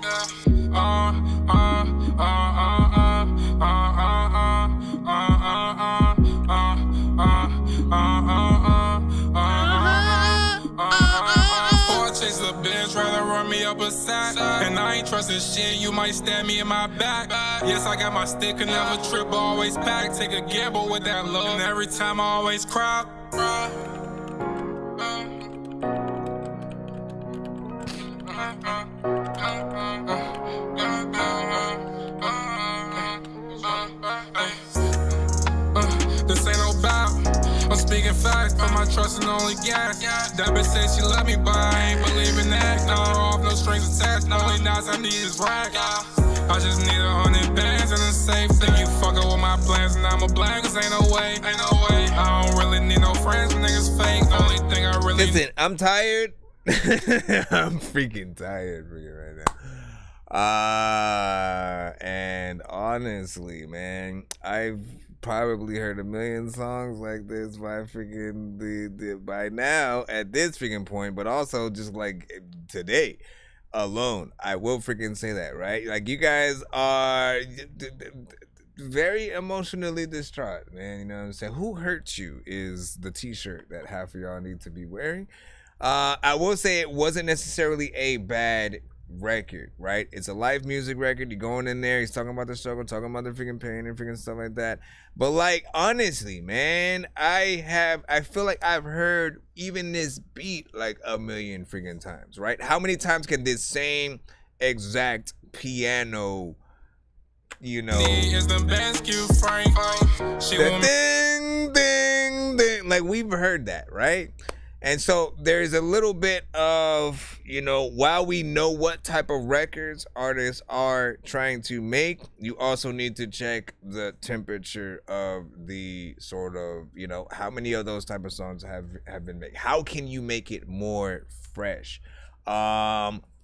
Chase a bitch, rather run me up a sack. And I ain't trusting shit, you might stab me in my back. Yes, I got my stick and never trip, but always pack. Take a gamble with that love, and every time I always cry. This ain't no bout. I'm speaking facts, put my trust in only gas. That bitch said she love me, but I ain't believing that. No off, no strings attached. Only knots I need is rack. I just need 100 bands and a safe. Think you fucking with my plans and I'ma blind, cause ain't no way. I don't really need no friends, niggas fake. Only thing I really listen, I'm tired. I'm freaking tired right now. And honestly, man, I've probably heard a million songs like this by freaking by now at this freaking point, but also just like today alone, I will freaking say that, right? Like, you guys are very emotionally distraught, man. You know what I'm saying? Who hurt you is the t-shirt that half of y'all need to be wearing. I will say it wasn't necessarily a bad record, right? It's a live music record. You're going in there, he's talking about the struggle, talking about the freaking pain and freaking stuff like that. But like, honestly, man, I feel like I've heard even this beat like a million freaking times, right? How many times can this same exact piano, you know, the ding, ding, ding, like, we've heard that, right? And so there's a little bit of, while we know what type of records artists are trying to make, you also need to check the temperature of the sort of, how many of those type of songs have been made. How can you make it more fresh?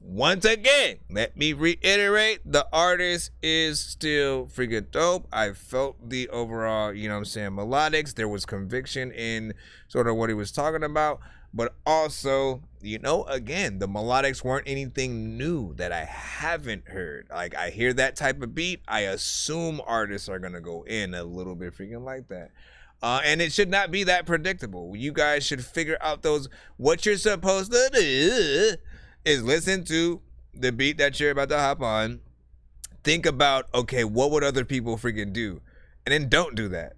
Once again, let me reiterate, the artist is still freaking dope. I felt the overall, melodics. There was conviction in sort of what he was talking about. But also, again, the melodics weren't anything new that I haven't heard. Like, I hear that type of beat, I assume artists are going to go in a little bit freaking like that. And it should not be that predictable. You guys should figure out what you're supposed to do is listen to the beat that you're about to hop on. Think about, okay, what would other people freaking do? And then don't do that.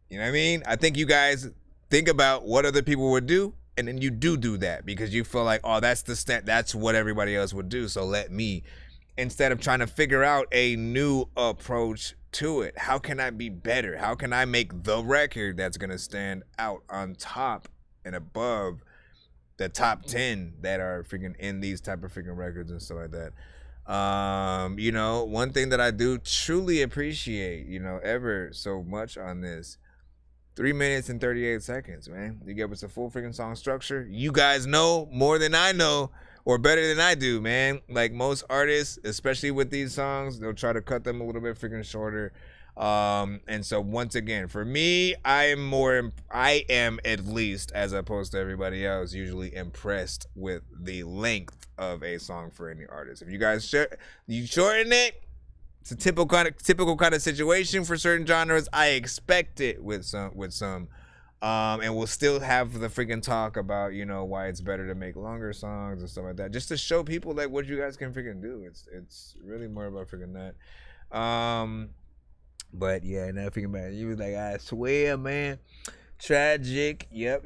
You know what I mean? I think you guys think about what other people would do, and then you do that because you feel like, oh, that's what everybody else would do. So let me, instead of trying to figure out a new approach to it, how can I be better? How can I make the record that's going to stand out on top and above the top 10 that are freaking in these type of freaking records and stuff like that. One thing that I do truly appreciate, ever so much on this, 3 minutes and 38 seconds, man. You give us a full freaking song structure. You guys know more than I know, or better than I do, man. Like most artists, especially with these songs, they'll try to cut them a little bit freaking shorter. And so once again, for me, I am at least, as opposed to everybody else, usually impressed with the length of a song for any artist. If you guys you shorten it, it's a typical kind of situation for certain genres. I expect it with some, and we'll still have the freaking talk about, why it's better to make longer songs and stuff like that, just to show people like what you guys can freaking do. It's really more about freaking that. But yeah, nothing about it. You was like, I swear, man. Tragic. Yep.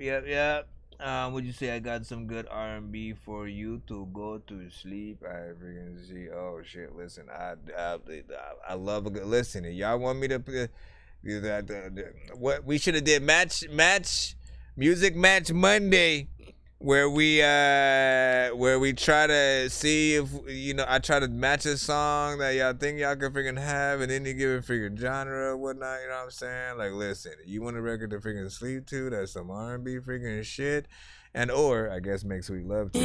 Would you say I got some good R&B for you to go to sleep? I freaking see. Oh shit! Listen, I love a good listen. Y'all want me to do that? What we should have did music match Monday, where we try to see if I try to match a song that y'all think y'all can freaking have, and then you give it freaking genre or whatnot. You know what I'm saying? Like, listen, you want a record to freaking sleep to? That's some R&B freaking shit, or I guess make sweet love to.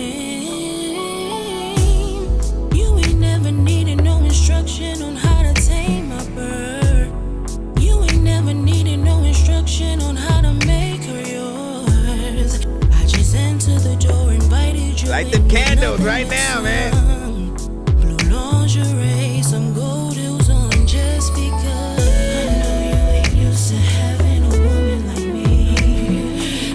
You ain't never needed no instruction on how to tame my bird. You ain't never needed no instruction on how to make her yours. Enter the door, invited you. Light the candles right now, man. Blue lingerie, some gold heels on just because. I know you ain't used to having a woman like me.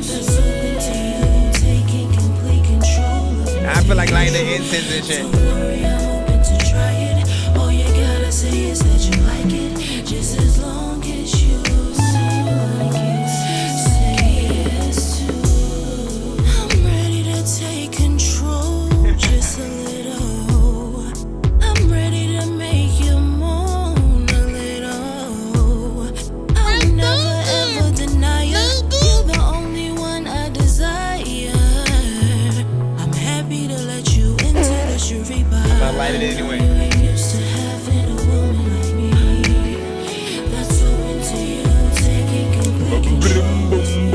That's open to you, taking complete control of me. I feel like lighting the incense and shit. Don't worry, I'm open to try it. All you gotta say is that you like it, just as long as you say you like it. Say yes to. Take control just a little. I'm ready to make you moan a little. I'll never ever deny you. You're the only one I desire. I'm happy to let you into the jury box. I light it anyway. You ain't used to having a woman like me. That's open to you, taking complete control.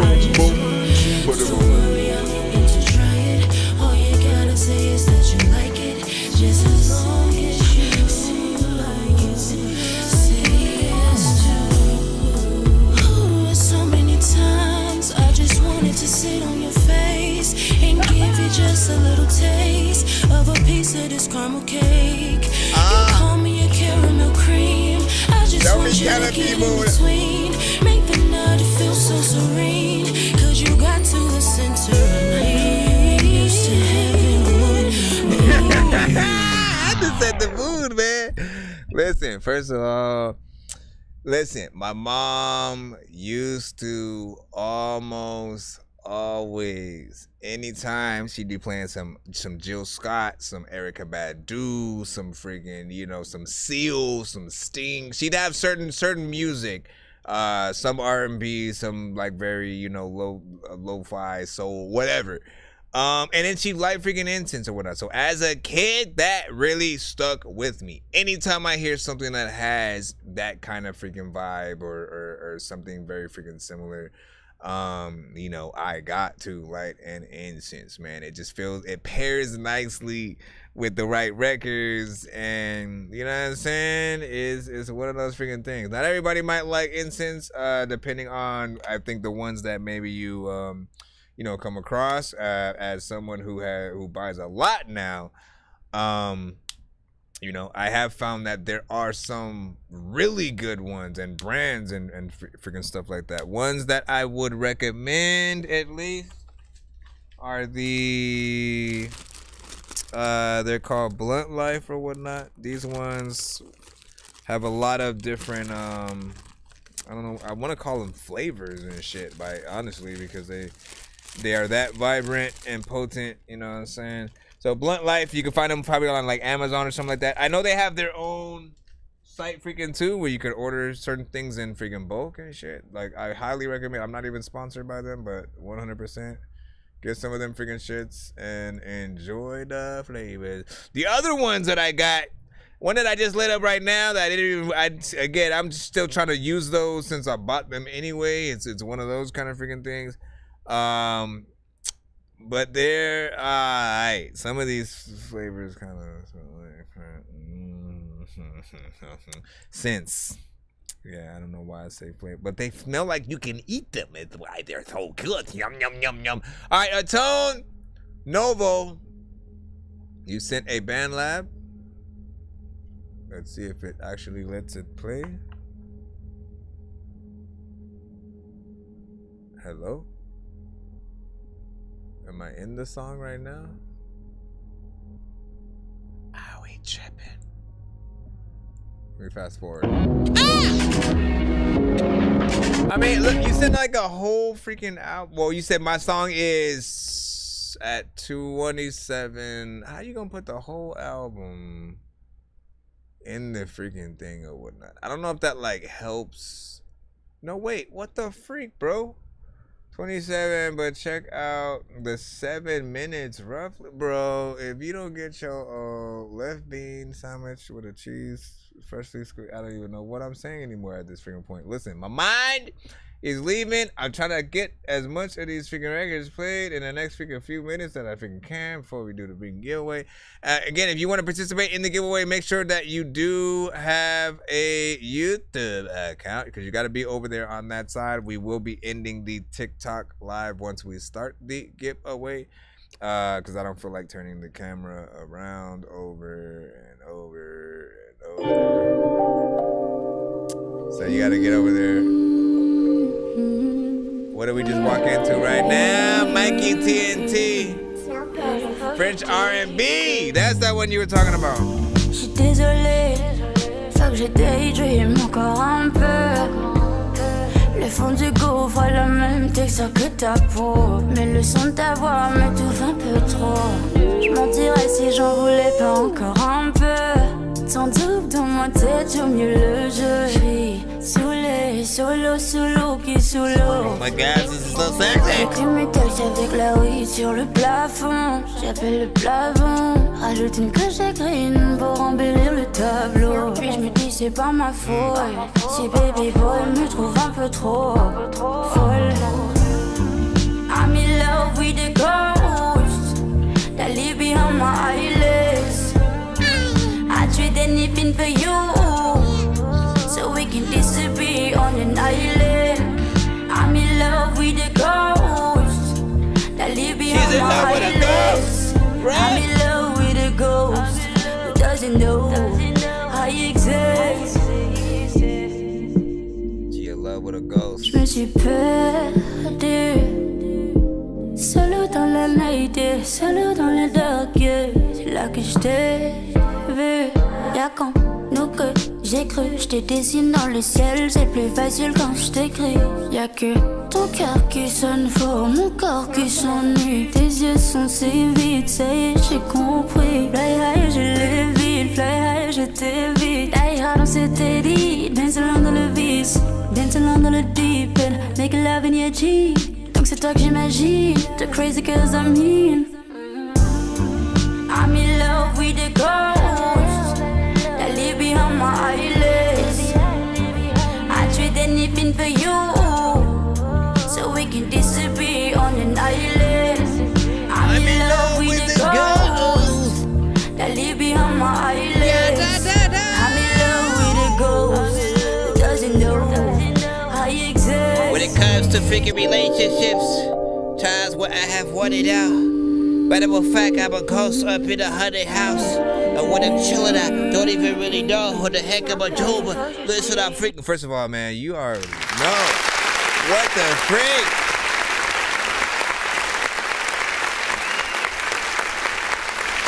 I just want you to worry, I'm open to try it. All you gotta say is that you like it, just as long as you like it. Say yes to. Oh, so many times I just wanted to sit on your face and give you just a little taste of a piece of this caramel cake. You call me a caramel cream. I just want you to get in between. Make the night feel so serene. Cause you got to the center of me. Used to having a woman. I just set the mood, man. Listen, first of all, my mom used to almost always, anytime she'd be playing some Jill Scott, some Erykah Badu, some freaking, some Seal, some Sting. She'd have certain music Some R&B, some like very, you know, lo-fi, soul, whatever. And then she liked freaking Incense or whatnot. So as a kid, that really stuck with me. Anytime I hear something that has that kind of freaking vibe or something very freaking similar, you know, I got to light an incense, man. It just feels, it pairs nicely with the right records, and you know what I'm saying, is one of those freaking things. Not everybody might like incense, depending on, I think, the ones that maybe you you know, come across. As someone who buys a lot now, you know, I have found that there are some really good ones and brands and freaking stuff like that. Ones that I would recommend at least are the they're called Blunt Life or whatnot. These ones have a lot of different I don't know, I want to call them flavors and shit, honestly, because they are that vibrant and potent, you know what I'm saying? So Blunt Life, you can find them probably on like Amazon or something like that. I know they have their own site freaking too, where you could order certain things in freaking bulk and shit. Like, I highly recommend. I'm not even sponsored by them, but 100%. Get some of them freaking shits and enjoy the flavors. The other ones that I got, one that I just lit up right now that I didn't even, I'm just still trying to use those since I bought them anyway. It's one of those kind of freaking things. But they're alright. Some of these flavors kind of sense. Yeah, I don't know why I say flavor, but they smell like you can eat them. It's why they're so good. Yum, yum, yum, yum. All right, Atone Novo, you sent a band lab. Let's see if it actually lets it play. Hello? Am I in the song right now? Oh, we tripping. Let me fast forward. I mean, look, you said like a whole freaking album. Well, you said my song is at 227. How you gonna put the whole album in the freaking thing or whatnot? I don't know if that like helps. No, wait, what the freak, bro? 27, but check out the 7 minutes roughly, bro. If you don't get your left bean sandwich with a cheese freshly squeezed, I don't even know what I'm saying anymore at this freaking point. Listen, my mind is leaving. I'm trying to get as much of these freaking records played in the next freaking few minutes that I freaking can before we do the freaking giveaway. Again, if you want to participate in the giveaway, make sure that you do have a YouTube account, because you got to be over there on that side. We will be ending the TikTok live once we start the giveaway, because I don't feel like turning the camera around over and over and over. So you got to get over there. What do we just walk into right now? Mikey TNT. French R&B. That's that one you were talking about. J'suis désolée, faut que j'ai daydream encore un peu. Le fond du gouffre a la même texture que ta peau. Mais le son de ta voix m'étouffe un peu trop. J'mentirais si j'en voulais pas encore un peu. Sans doute dans ma tête, au mieux le jeu. J'suis saoulé, solo, solo, qui sous l'eau. Oh my god, this is so sexy. J'écris mes textes avec la weed sur le plafond. J'appelle le plafond. Rajoute une couche de green pour embellir le tableau. Puis je me dis c'est pas ma faute si baby boy me trouve un peu trop folle. I'm in love with the ghost that live behind my eyelids. I trade anything for you, so we can disappear on an island. I'm in love with the ghost that live behind my eyelids. I'm in love with a ghost who doesn't know I exist. She in love with a ghost. Je me suis perdue, solo dans la night, solo dans le dark. C'est là que je t'ai vu. Y'a quand nous que j'ai cru, je te dessine dans le ciel. C'est plus facile quand je t'écris. Y'a que ton cœur qui sonne fort, mon corps qui s'ennuie. Tes yeux sont si vides, ça y est, j'ai compris. Play high, je l'évite. fly high, je t'évite. Die hard, on s'était dit. Dance along dans le vice, dance along dans le deep end. Make love in your Jeep. Donc c'est toi que j'imagine. The crazy cause I'm mean. I'm in love with the ghost that live behind my eyelids. I trade anything for you, so we can disappear on an island. I'm in love with the ghost that live behind my eyelids. I'm in love with the ghost that doesn't know I exist. When it comes to freaking relationships, times where I have wanted out. Matter of fact, I'm a ghost up in a haunted house. And when I'm chilling, I don't even really know who the heck I'm a do. But listen, I'm freaking. First of all, man, you already know. What the freak?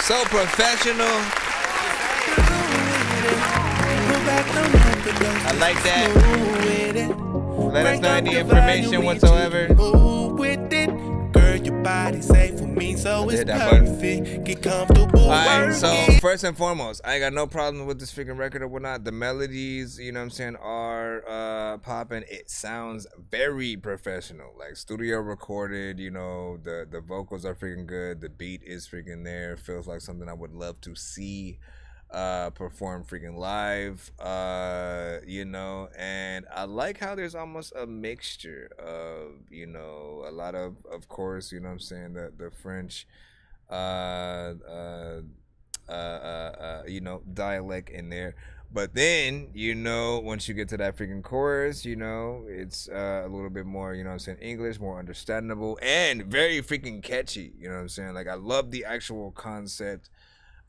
So professional. I like that. Let us know any information whatsoever. Girl, your body safe for me, so it's perfect. Get comfortable. Alright, so first and foremost, I ain't got no problem with this freaking record or whatnot. The melodies, you know what I'm saying, are popping. It sounds very professional, like studio recorded. You know, the vocals are freaking good. The beat is freaking there. Feels like something I would love to see perform freaking live, you know. And I like how there's almost a mixture of, you know, a lot of course, you know what I'm saying, the French you know, dialect in there. But then, you know, once you get to that freaking chorus, you know, it's a little bit more, you know what I'm saying, English, more understandable, and very freaking catchy, you know what I'm saying? Like, I love the actual concept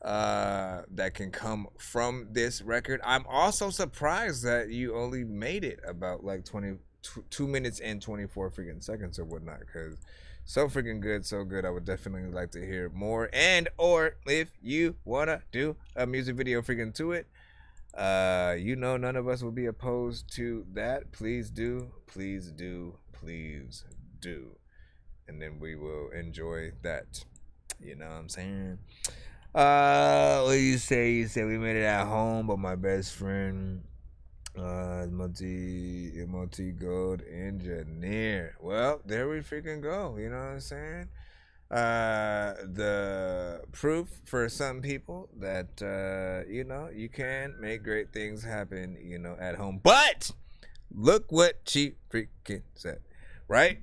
that can come from this record. I'm also surprised that you only made it about like 2 minutes and 24 freaking seconds or whatnot, because so freaking good, so good. I would definitely like to hear more, and or if you wanna do a music video freaking to it, you know, none of us will be opposed to that. Please do, please do, please do, and then we will enjoy that, you know what I'm saying? What do you say? You say we made it at home, but my best friend, multi gold engineer. Well, there we freaking go. You know what I'm saying? The proof for some people that you know, you can make great things happen, you know, at home. But look what she freaking said, right?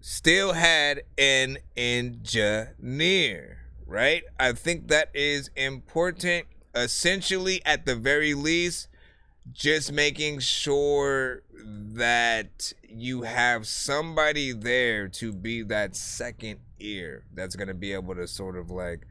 Still had an engineer. Right? I think that is important. Essentially, at the very least, just making sure that you have somebody there to be that second ear that's going to be able to sort of like,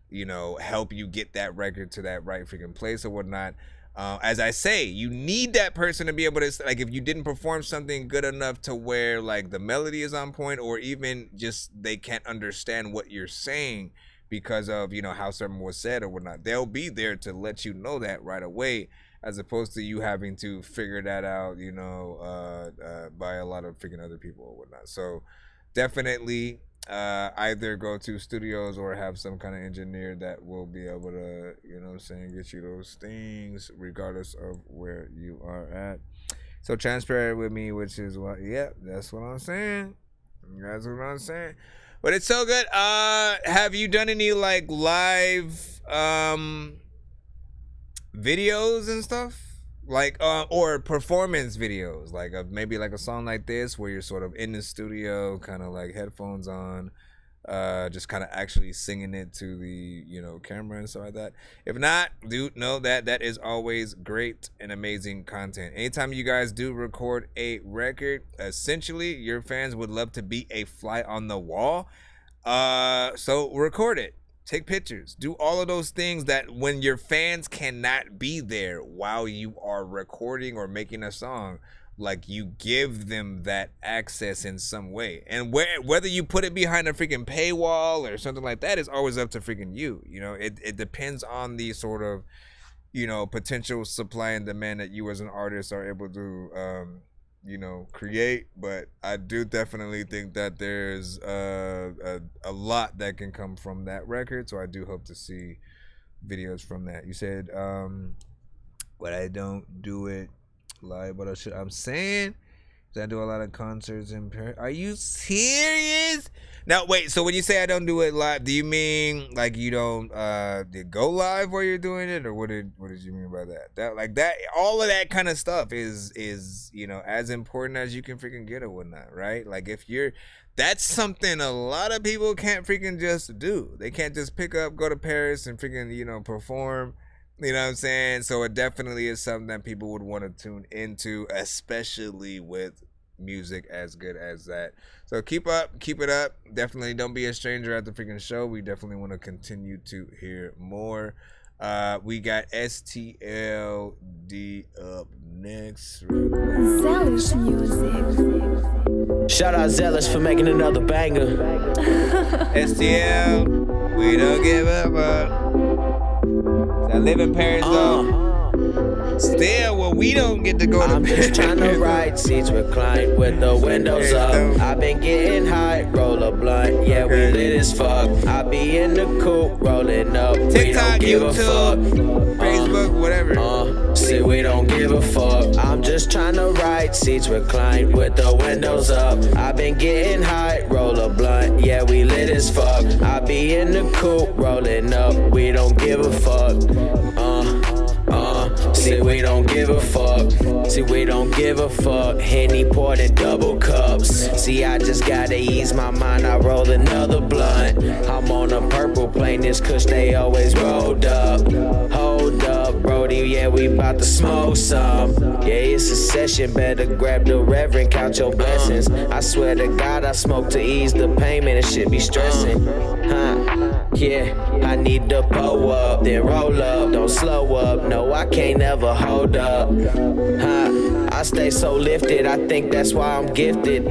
you know, help you get that record to that right freaking place or whatnot. As I say, you need that person to be able to, like, if you didn't perform something good enough to where like the melody is on point, or even just they can't understand what you're saying because of, you know, how something was said or whatnot, they'll be there to let you know that right away, as opposed to you having to figure that out, you know, by a lot of freaking other people or whatnot. So definitely either go to studios or have some kind of engineer that will be able to, you know what I'm saying, get you those things regardless of where you are at. So transparent with me, which is what, yeah, that's what I'm saying. That's what I'm saying. But it's so good. Have you done any like live videos and stuff? Like or performance videos, like maybe like a song like this where you're sort of in the studio, kind of like headphones on, just kind of actually singing it to the, you know, camera and stuff like that. If not, do know that that is always great and amazing content. Anytime you guys do record a record, essentially your fans would love to be a fly on the wall. So record it. Take pictures, do all of those things that when your fans cannot be there while you are recording or making a song, like you give them that access in some way. And whether you put it behind a freaking paywall or something like that is always up to freaking you. You know, it depends on the sort of, you know, potential supply and demand that you as an artist are able to, you know, create. But I do definitely think that there's a lot that can come from that record, so I do hope to see videos from that. You said, but I don't do it live. But I'm saying, I do a lot of concerts in Paris. Are you serious? Now wait. So when you say I don't do it live, do you mean like you don't go live while you're doing it, or what did you mean by that? That all of that kind of stuff is as important as you can freaking get or whatnot, right? Like that's something a lot of people can't freaking just do. They can't just pick up, go to Paris, and freaking perform. You know what I'm saying? So it definitely is something that people would want to tune into, especially with music as good as that. So keep it up. Definitely don't be a stranger at the freaking show. We definitely want to continue to hear more. We got STLD up next. Zealous music. Shout out Zealous for making another banger. STL, we don't give a fuck. I live in Paris though. Still, well, we don't get to go to Paris. I'm just trying to ride seats reclined with the windows up. I've been getting high, roll a blunt. Yeah, we lit as fuck. I be in the coupe rolling up. TikTok, we don't give YouTube, a fuck. Facebook, whatever. See, we don't give a fuck. I'm just trying to ride seats reclined with the windows up. I've been getting high, roll a blunt. Yeah, we lit as fuck. I be in the coupe rolling up. We don't give a fuck. See, we don't give a fuck. See, we don't give a fuck. Henny poured in double cups. See, I just gotta ease my mind. I roll another blunt. I'm on a purple plane. This kush they always rolled up. Hold up, Brody. Yeah, we bout to smoke some. Yeah, it's a session. Better grab the reverend, count your blessings. I swear to God, I smoke to ease the pain. Man, it should be stressing. Yeah, I need to pull up, then roll up, don't slow up. No, I can't ever hold up. I stay so lifted, I think that's why I'm gifted.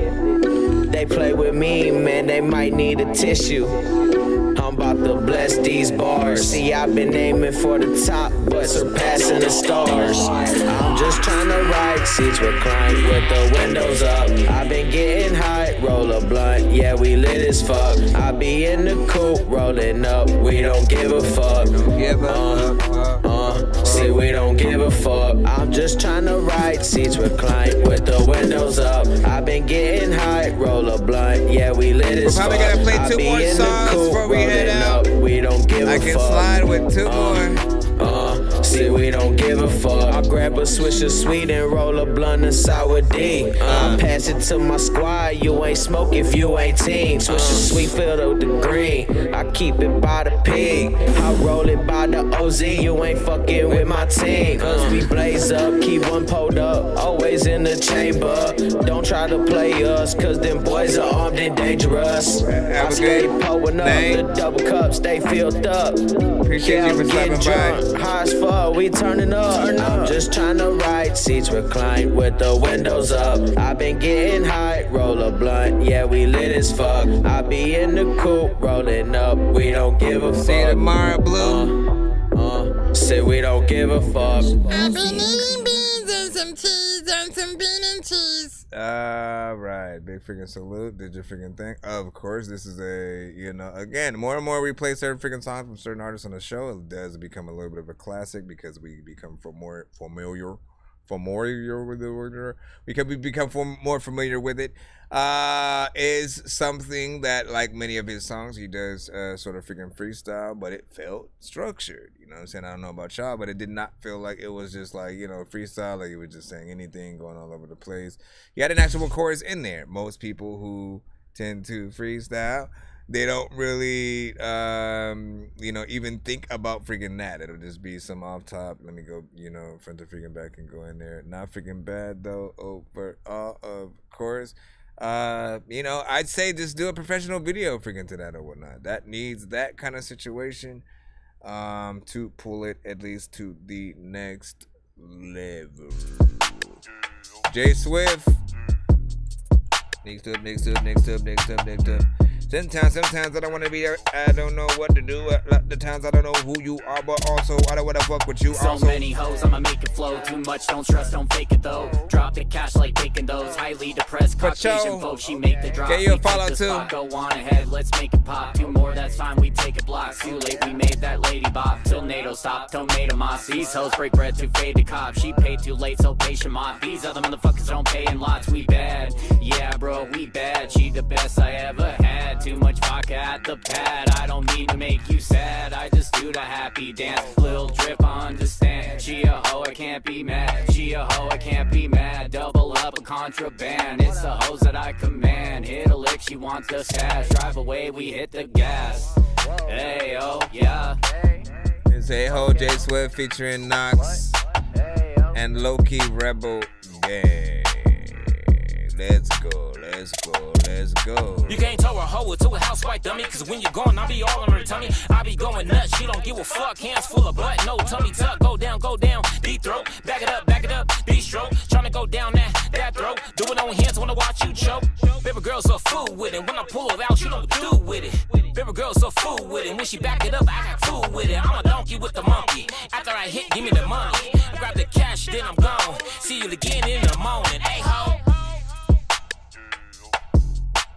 They play with me, man, they might need a tissue. I'm about to bless these bars. See, I've been aiming for the top, but surpassing the stars. I'm just trying to ride seats reclined with the windows up. I've been getting high, roll a blunt. Yeah, we lit as fuck. I be in the coupe rolling up. We don't give a fuck. See, we don't give a fuck. I'm just trying to ride seats reclined with the windows up. I've been getting high, roll a blunt. Yeah, we lit as fuck. Probably gotta play two more songs before we head out. We don't give a fuck. I can slide with two more. See, we don't give a fuck. I grab a swish of sweet and roll a blunt of sour D. I pass it to my squad. You ain't smoke if you ain't team. Swish of sweet filled with the green. I keep it by the pig. I roll it by the OZ. You ain't fucking with my team. Cause we blaze up, keep one pulled up. Always in the chamber. Don't try to play us, cause them boys are armed and dangerous. I stay pulling up the double cups, stay filled up. Appreciate you for stopping by. High as fuck, we turning up. I'm just trying to ride seats reclined with the windows up. I've been getting high, roll a blunt. Yeah, we lit as fuck. I be in the coupe rolling up. We don't give a fuck. See you tomorrow, Blue. Say we don't give a fuck. I've been eating beans and some cheese and some bean and cheese. Alright, big freaking salute. Did your freaking thing? Of course, this is again, more and more we play certain freaking songs from certain artists on the show. It does become a little bit of a classic because we become more familiar with it. Because we become more familiar with it. Is something that, like many of his songs, he does sort of freaking freestyle, but it felt structured. You know what I'm saying? I don't know about y'all, but it did not feel like it was just like, freestyle, like he was just saying anything, going all over the place. He had an actual chorus in there. Most people who tend to freestyle, they don't really, even think about freaking that. It'll just be some off top. Let me go, front to freaking back and go in there. Not freaking bad though. Over all, of course. I'd say just do a professional video freaking to that or whatnot. That needs that kind of situation to pull it at least to the next level. J Swift. Next up. Sometimes I don't want to be there. I don't know what to do. A lot of times I don't know who you are, but also I don't want to fuck with you. So also. many hoes, I'ma make it flow. Too much, don't stress, don't fake it though. Drop the cash like taking those. Highly depressed Caucasian folks, she make the drop. Get you a follow too. Go on ahead, let's make it pop. 2 more, that's fine, we take it blocks. Too late, we made that lady bop. Till NATO stop, tomato moss. These hoes break bread to fade to cop. She paid too late, so patient mop. These other motherfuckers don't pay in lots. We bad, yeah bro, we bad. She the best I ever had. Too much vodka at the pad. I don't mean to make you sad, I just do the happy dance. Little drip, I understand. She a hoe, I can't be mad. She a hoe, I can't be mad. Double up a contraband. It's the hoes that I command. Hit a lick, she wants the stash. Drive away, we hit the gas. Hey, oh, yeah. It's Hey Ho, J Swift featuring Knox and Low-Key Rebel Gang. Let's go, let's go, let's go. You can't tell a hoe to a housewife dummy, cause when you're gone, I be all in her tummy. I be going nuts, she don't give a fuck. Hands full of butt, no tummy tuck. Go down, deep throat. Back it up, D-stroke. Tryna go down that throat. Do it on hands, wanna watch you choke. Baby girl's a fool with it. When I pull it out, she don't do with it. Baby girl's a fool with it. When she back it up, I got fool with it. I'm a donkey with the monkey. After I hit, give me the money. I grab the cash, then I'm gone. See you again in the morning. Hey ho.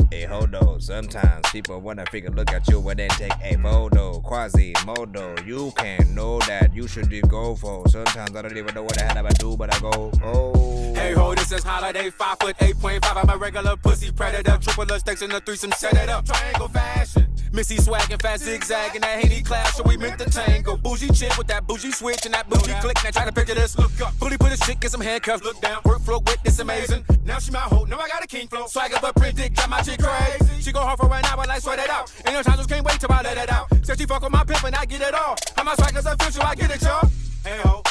Hey, hold on. Sometimes people wanna freaking look at you and then take a photo. Quasimodo, you can't know that you should go for. Sometimes I don't even know what the hell I'm gonna do, but I go, oh. Hey ho, this is Holiday 5'8.5. I'm a regular pussy predator. Triple stakes in the threesome, set it up. Triangle fashion. Missy swaggin' fast zigzag in that Haiti class, so we meant to tango. Bougie chick with that bougie switch and that bougie click. Now try to picture this. Look up, bully put a shit, get some handcuffs. Look down, work flow with this amazing. Now she my hoe, now I got a king flow. Swagger but print dick, got my chick crazy. She go hard for right now, but I sweat it out. Ain't no time, just can't wait till I let it out. Said she fuck with my pimp and I get it all. How my swagger's official, I get it, y'all. Hey ho.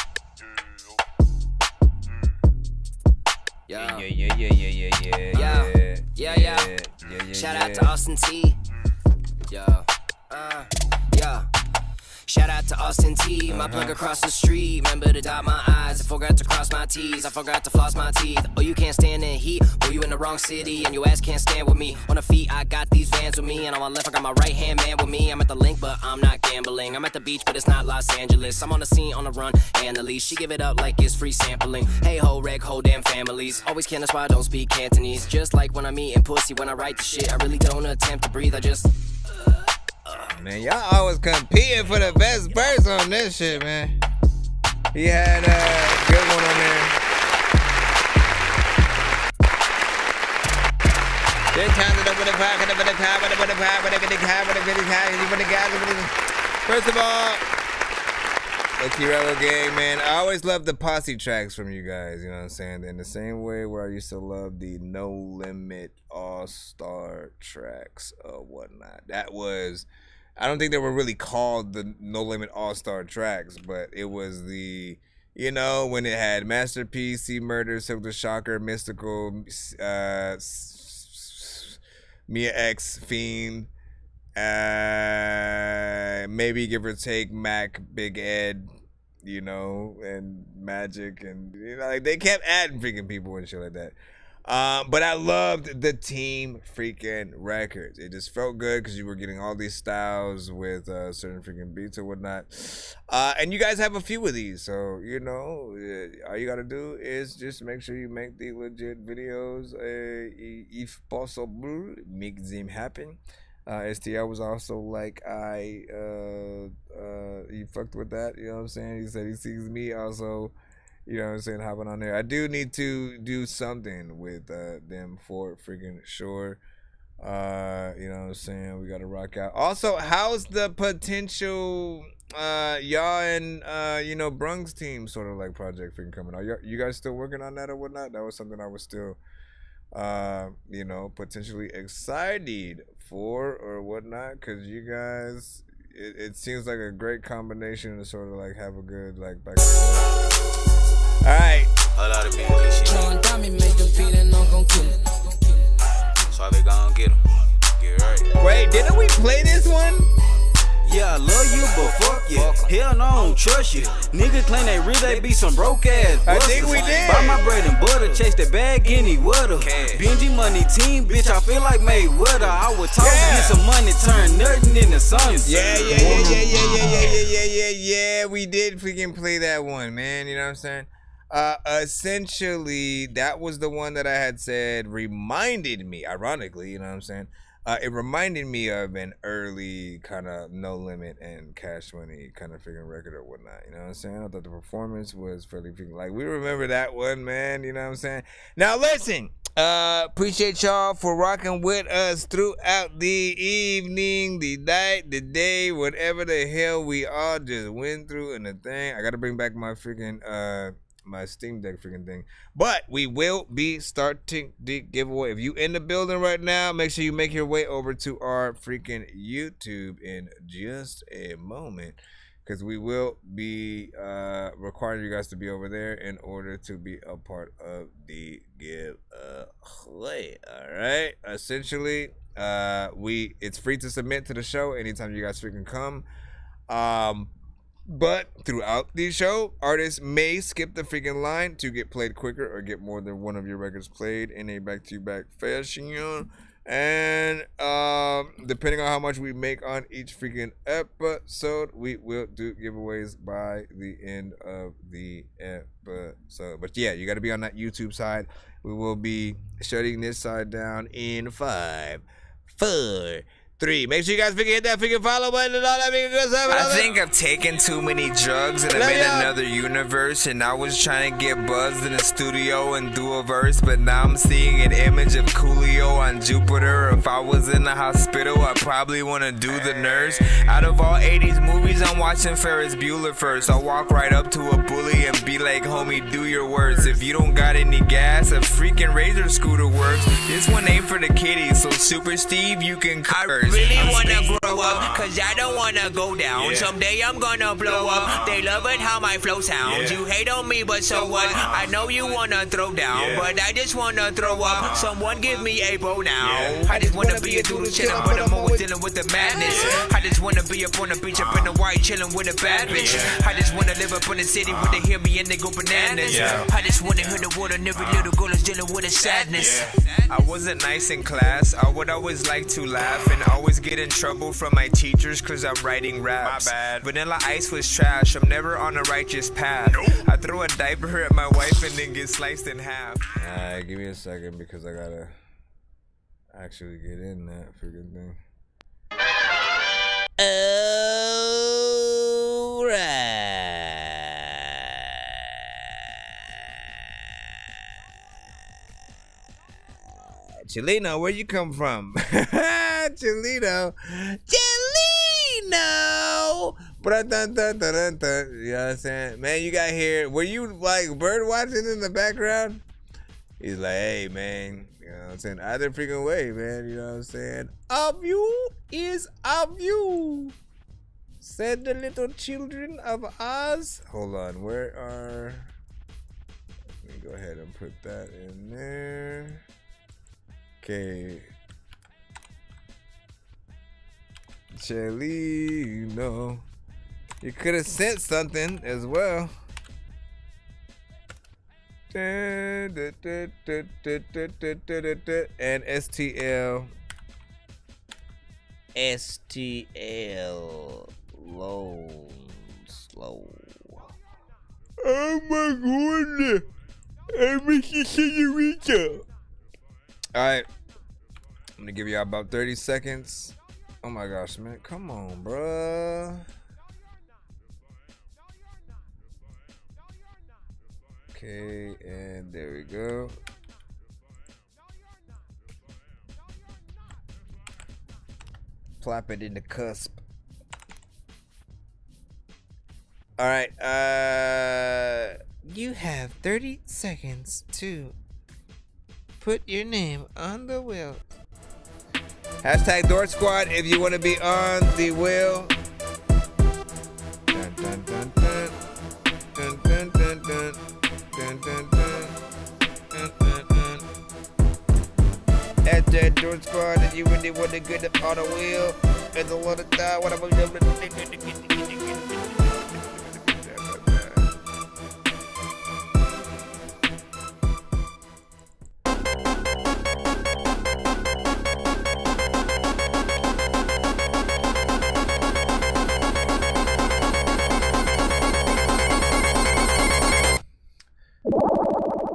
Yeah. Shout out to Austin T. Yeah. Shout out to Austin T, my plug across the street. Remember to dot my I's, I forgot to cross my T's. I forgot to floss my teeth. Oh, you can't stand in heat, well, you in the wrong city, and your ass can't stand with me. On the feet, I got these Vans with me, and on my left, I got my right hand man with me. I'm at the link, but I'm not gambling. I'm at the beach, but it's not Los Angeles. I'm on the scene, on the run, and the leash. She give it up like it's free sampling. Hey ho, reg, ho, damn families. Always can, that's why I don't speak Cantonese. Just like when I'm eating pussy, when I write the shit, I really don't attempt to breathe, I just... Man, y'all always competing for the best verse on this shit, man. He had a good one on there. First of all, Low-Key Rebel Gang, man, I always love the posse tracks from you guys, you know what I'm saying? In the same way where I used to love the No Limit All-Star tracks or whatnot. That was... I don't think they were really called the No Limit All-Star tracks, but it was the, you know, when it had Masterpiece, C Murder, Silk the Shocker, Mystical, Mia X, Fiend, maybe give or take Mac, Big Ed, you know, and Magic, and you know, like they kept adding freaking people and shit like that. But I loved the Team freaking records. It just felt good because you were getting all these styles with certain freaking beats or whatnot. And you guys have a few of these, so you know, all you gotta do is just make sure you make the legit videos. If possible, make them happen. STL was also like, he fucked with that, you know what I'm saying? He said he sees me also, you know what I'm saying, hopping on there. I do need to do something with them for freaking sure. You know what I'm saying? We gotta rock out. Also, how's the potential y'all and you know, Brung's team sort of like project freaking coming out? You guys still working on that or whatnot? That was something I was still you know, potentially excited for or whatnot, because you guys, it seems like a great combination to sort of like have a good like back and forth. All right. A lot of people shit. So they gon' get him. Get right. Wait, didn't we play this one? Yeah, I love you, but fuck you. Hell no, I don't trust you. Niggas claim they real, they be some broke ass busters. I think we did. Buy my bread and butter, chase the bag any weather. Benji money team, bitch, I feel like Mayweather. I would talk, get some money, turn nothing into something. Yeah, we did freaking play that one, man. You know what I'm saying? Essentially, that was the one that I had said reminded me, ironically, you know what I'm saying? It reminded me of an early kind of No Limit and Cash Money kind of freaking record or whatnot. You know what I'm saying? I thought the performance was fairly freaking like, we remember that one, man. You know what I'm saying? Now, listen. Appreciate y'all for rocking with us throughout the evening, the night, the day, whatever the hell we all just went through in the thing. I got to bring back my freaking, my Steam Deck freaking thing, but we will be starting the giveaway. If you in the building right now, make sure you make your way over to our freaking YouTube in just a moment, because we will be requiring you guys to be over there in order to be a part of the giveaway. All right, essentially it's free to submit to the show anytime you guys freaking come. But throughout the show, artists may skip the freaking line to get played quicker or get more than one of your records played in a back-to-back fashion. And depending on how much we make on each freaking episode, we will do giveaways by the end of the episode. But yeah, you got to be on that YouTube side. We will be shutting this side down in 5, 4, 3. Make sure you guys hit that freaking follow button and all that freaking good stuff. I think I've taken too many drugs and I'm in another universe, and I was trying to get buzzed in the studio and do a verse, but now I'm seeing an image of Coolio on Jupiter. If I was in the hospital, I probably want to do the nurse. Out of all 80s movies, I'm watching Ferris Bueller first. I'll walk right up to a bully and be like, homie, do your worst. If you don't got any gas, a freaking Razor scooter works. This one ain't for the kiddies, so Super Steve, you can curse. Really wanna grow up, cause I don't wanna go down. Someday I'm gonna blow up. They love it how my flow sounds. You hate on me, but so what? I know you wanna throw down, but I just wanna throw up. Someone give me a bow now. I just wanna be a dude chillin', but I'm always dealing with the madness. I just wanna be up on the beach, up in the white, chillin' with a bad bitch. I just wanna live up in the city where they hear me and they go bananas. I just wanna hear the word and every little girl is dealing with a sadness. I wasn't nice in class. I would always like to laugh and always get in trouble from my teachers cause I'm writing raps. My bad. Vanilla Ice was trash. I'm never on a righteous path. I throw a diaper at my wife and then get sliced in half. Alright, give me a second because I gotta actually get in that freaking thing. Chelino, where you come from? Chelino. You know what I'm saying? Man, you got here. Were you like bird watching in the background? He's like, hey, man. You know what I'm saying? Either freaking way, man. You know what I'm saying? A view is a view, said the little children of Oz. Hold on. Where are... Let me go ahead and put that in there. Okay. Chelino. You could have sent something as well. And STL. Slow. Oh my goodness. I miss you, señorita. Alright. I'm gonna give y'all about 30 seconds. Oh my gosh, man. Come on, bruh. Okay, and there we go. Plop it in the cusp. Alright, you have 30 seconds to put your name on the wheel. Hashtag Dork Squad if you want to be on the wheel. Dun, dun, dun, dun. Dun, dun, dun, dun. Dun, dun, dun. Dun, dun, dun. Hashtag Dork Squad if you really want to get up on the wheel. I don't wanna die. What am I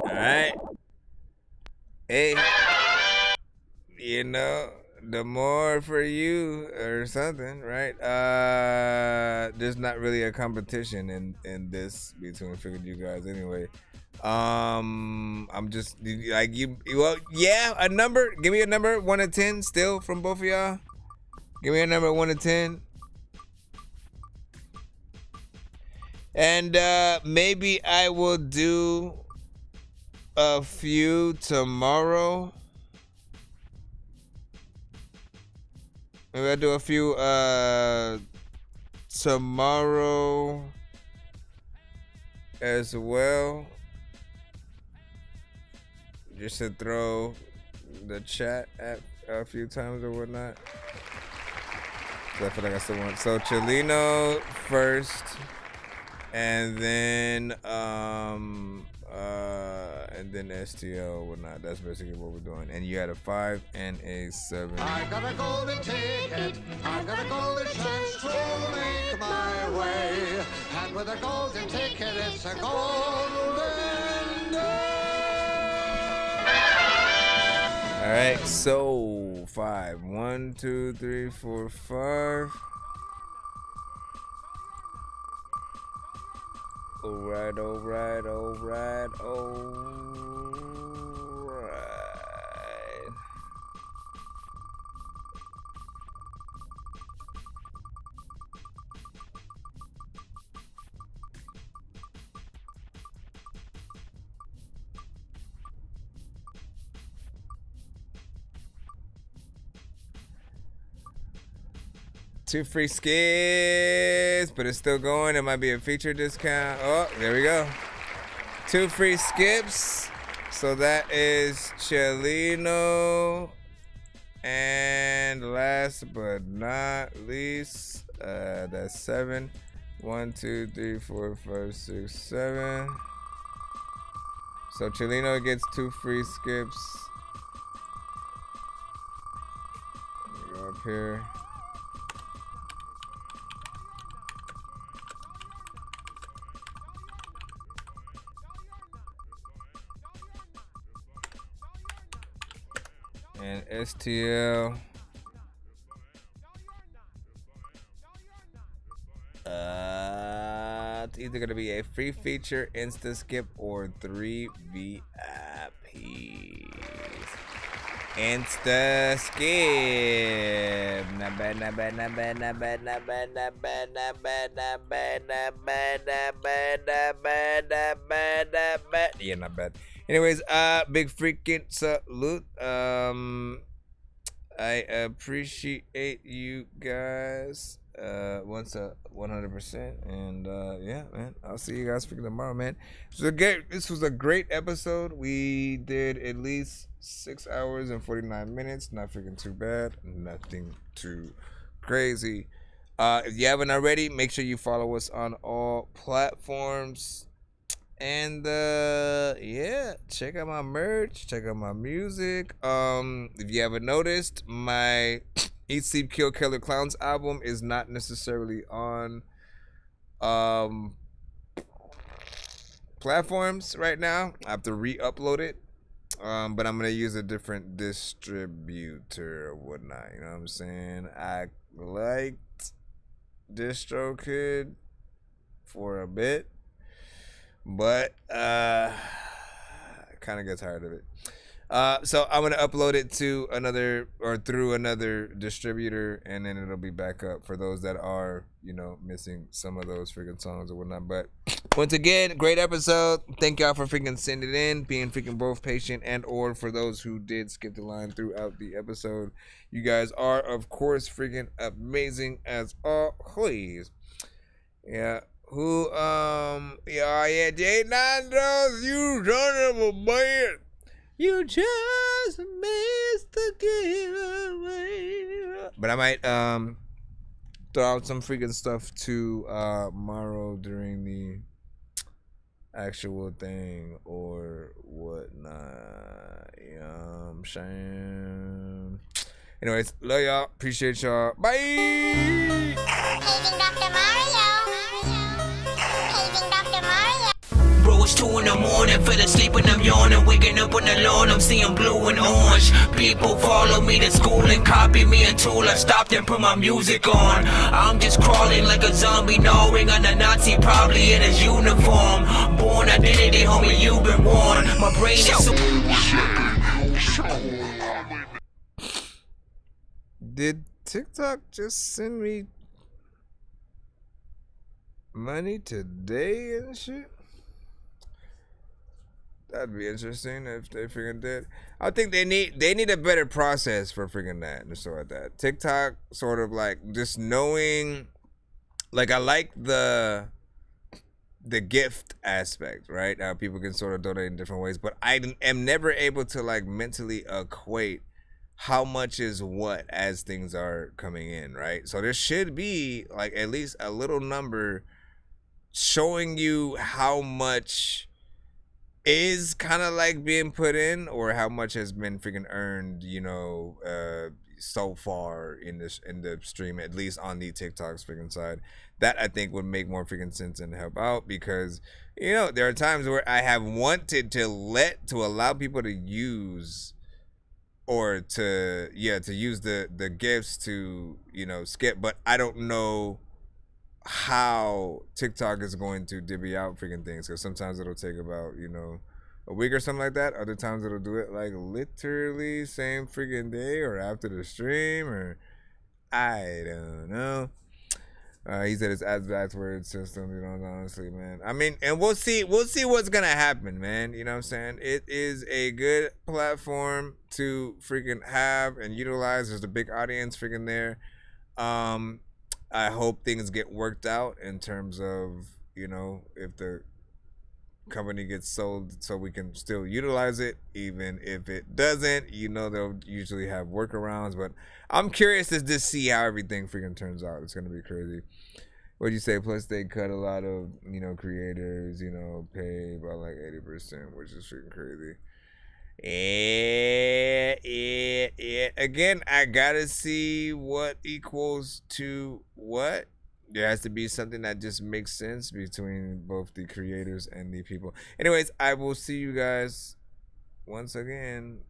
Alright. Hey. You know, the more for you or something, right? There's not really a competition in this between you guys anyway. I'm just like you. Well, yeah, a number. Give me a number, 1 to 10. Still from both of y'all. Give me a number, 1 to 10. And maybe I will do a few tomorrow. Maybe I'll do a few tomorrow as well. Just to throw the chat at a few times or whatnot. I feel like I still want. So Chelino first, and then STL or whatnot. That's basically what we're doing. And you had a 5 and a 7. I got a golden ticket. I got a golden chance to make my way. And with a golden ticket, it's a golden day. All right, so 5. 1, 2, 3, 4, 5. All right. Two free skips, but it's still going. It might be a feature discount. Oh, there we go. 2 free skips. So that is Chelino. And last but not least, that's 7. 1, 2, 3, 4, 5, 6, 7. So Chelino gets 2 free skips. Let me go up here. And STL. It's either gonna be a free feature, insta skip, or 3 VIPs. Insta skip. Not bad. Yeah, not bad. Anyways, big freaking salute. I appreciate you guys. 100%. And yeah, man, I'll see you guys freaking tomorrow, man. This was a great episode. We did at least 6 hours and 49 minutes. Not freaking too bad. Nothing too crazy. If you haven't already, make sure you follow us on all platforms. And yeah, check out my merch, check out my music. If you haven't noticed, my Eat Sleep Kill Killer Clowns album is not necessarily on platforms right now. I have to re-upload it. But I'm gonna use a different distributor or whatnot, you know what I'm saying? I liked DistroKid for a bit, but I kind of got tired of it. So I'm gonna upload it to through another distributor, and then it'll be back up for those that are, you know, missing some of those freaking songs or whatnot. But once again, great episode. Thank y'all for freaking sending it in, being freaking both patient and or for those who did skip the line throughout the episode. You guys are, of course, freaking amazing as always. Yeah. Who yeah, Jay Nandos, you son of a man. You just missed the giveaway. But I might throw out some freaking stuff tomorrow during the actual thing or whatnot. You know what I'm saying? Anyways, love y'all. Appreciate y'all. Bye. Paging Dr. Mario. Paging Dr. Mario. Bro, it's 2 in the morning, fell asleep and I'm yawning. Waking up on the lawn, I'm seeing blue and orange. People follow me to school and copy me until I stopped and put my music on. I'm just crawling like a zombie, gnawing on a Nazi, probably in his uniform. Born identity, homie, you've been warned. My brain is so... Did TikTok just send me money today and shit? That'd be interesting if they freaking did. I think they need a better process for freaking that and stuff like that. TikTok sort of like just knowing, like I like the gift aspect, right? How people can sort of donate in different ways, but I am never able to like mentally equate how much is what as things are coming in, right? So there should be like at least a little number showing you how much is kind of like being put in or how much has been freaking earned, you know, so far in the stream, at least on the TikTok's freaking side. That I think would make more freaking sense and help out, because you know there are times where I have wanted to allow people to use or to use the gifts to, you know, skip, but I don't know how TikTok is going to divvy out freaking things, because sometimes it'll take about, you know, a week or something like that. Other times it'll do it like literally same freaking day or after the stream, or I don't know. He said it's as backwards system, you know, honestly, man. I mean, and we'll see what's gonna happen, man. You know what I'm saying? It is a good platform to freaking have and utilize. There's a big audience freaking there. I hope things get worked out in terms of, you know, if the company gets sold so we can still utilize it. Even if it doesn't, you know, they'll usually have workarounds. But I'm curious to just see how everything freaking turns out. It's going to be crazy. What'd you say? Plus, they cut a lot of, you know, creators, you know, pay by like 80%, which is freaking crazy. Yeah. Again, I gotta see what equals to what. There has to be something that just makes sense between both the creators and the people. Anyways, I will see you guys once again.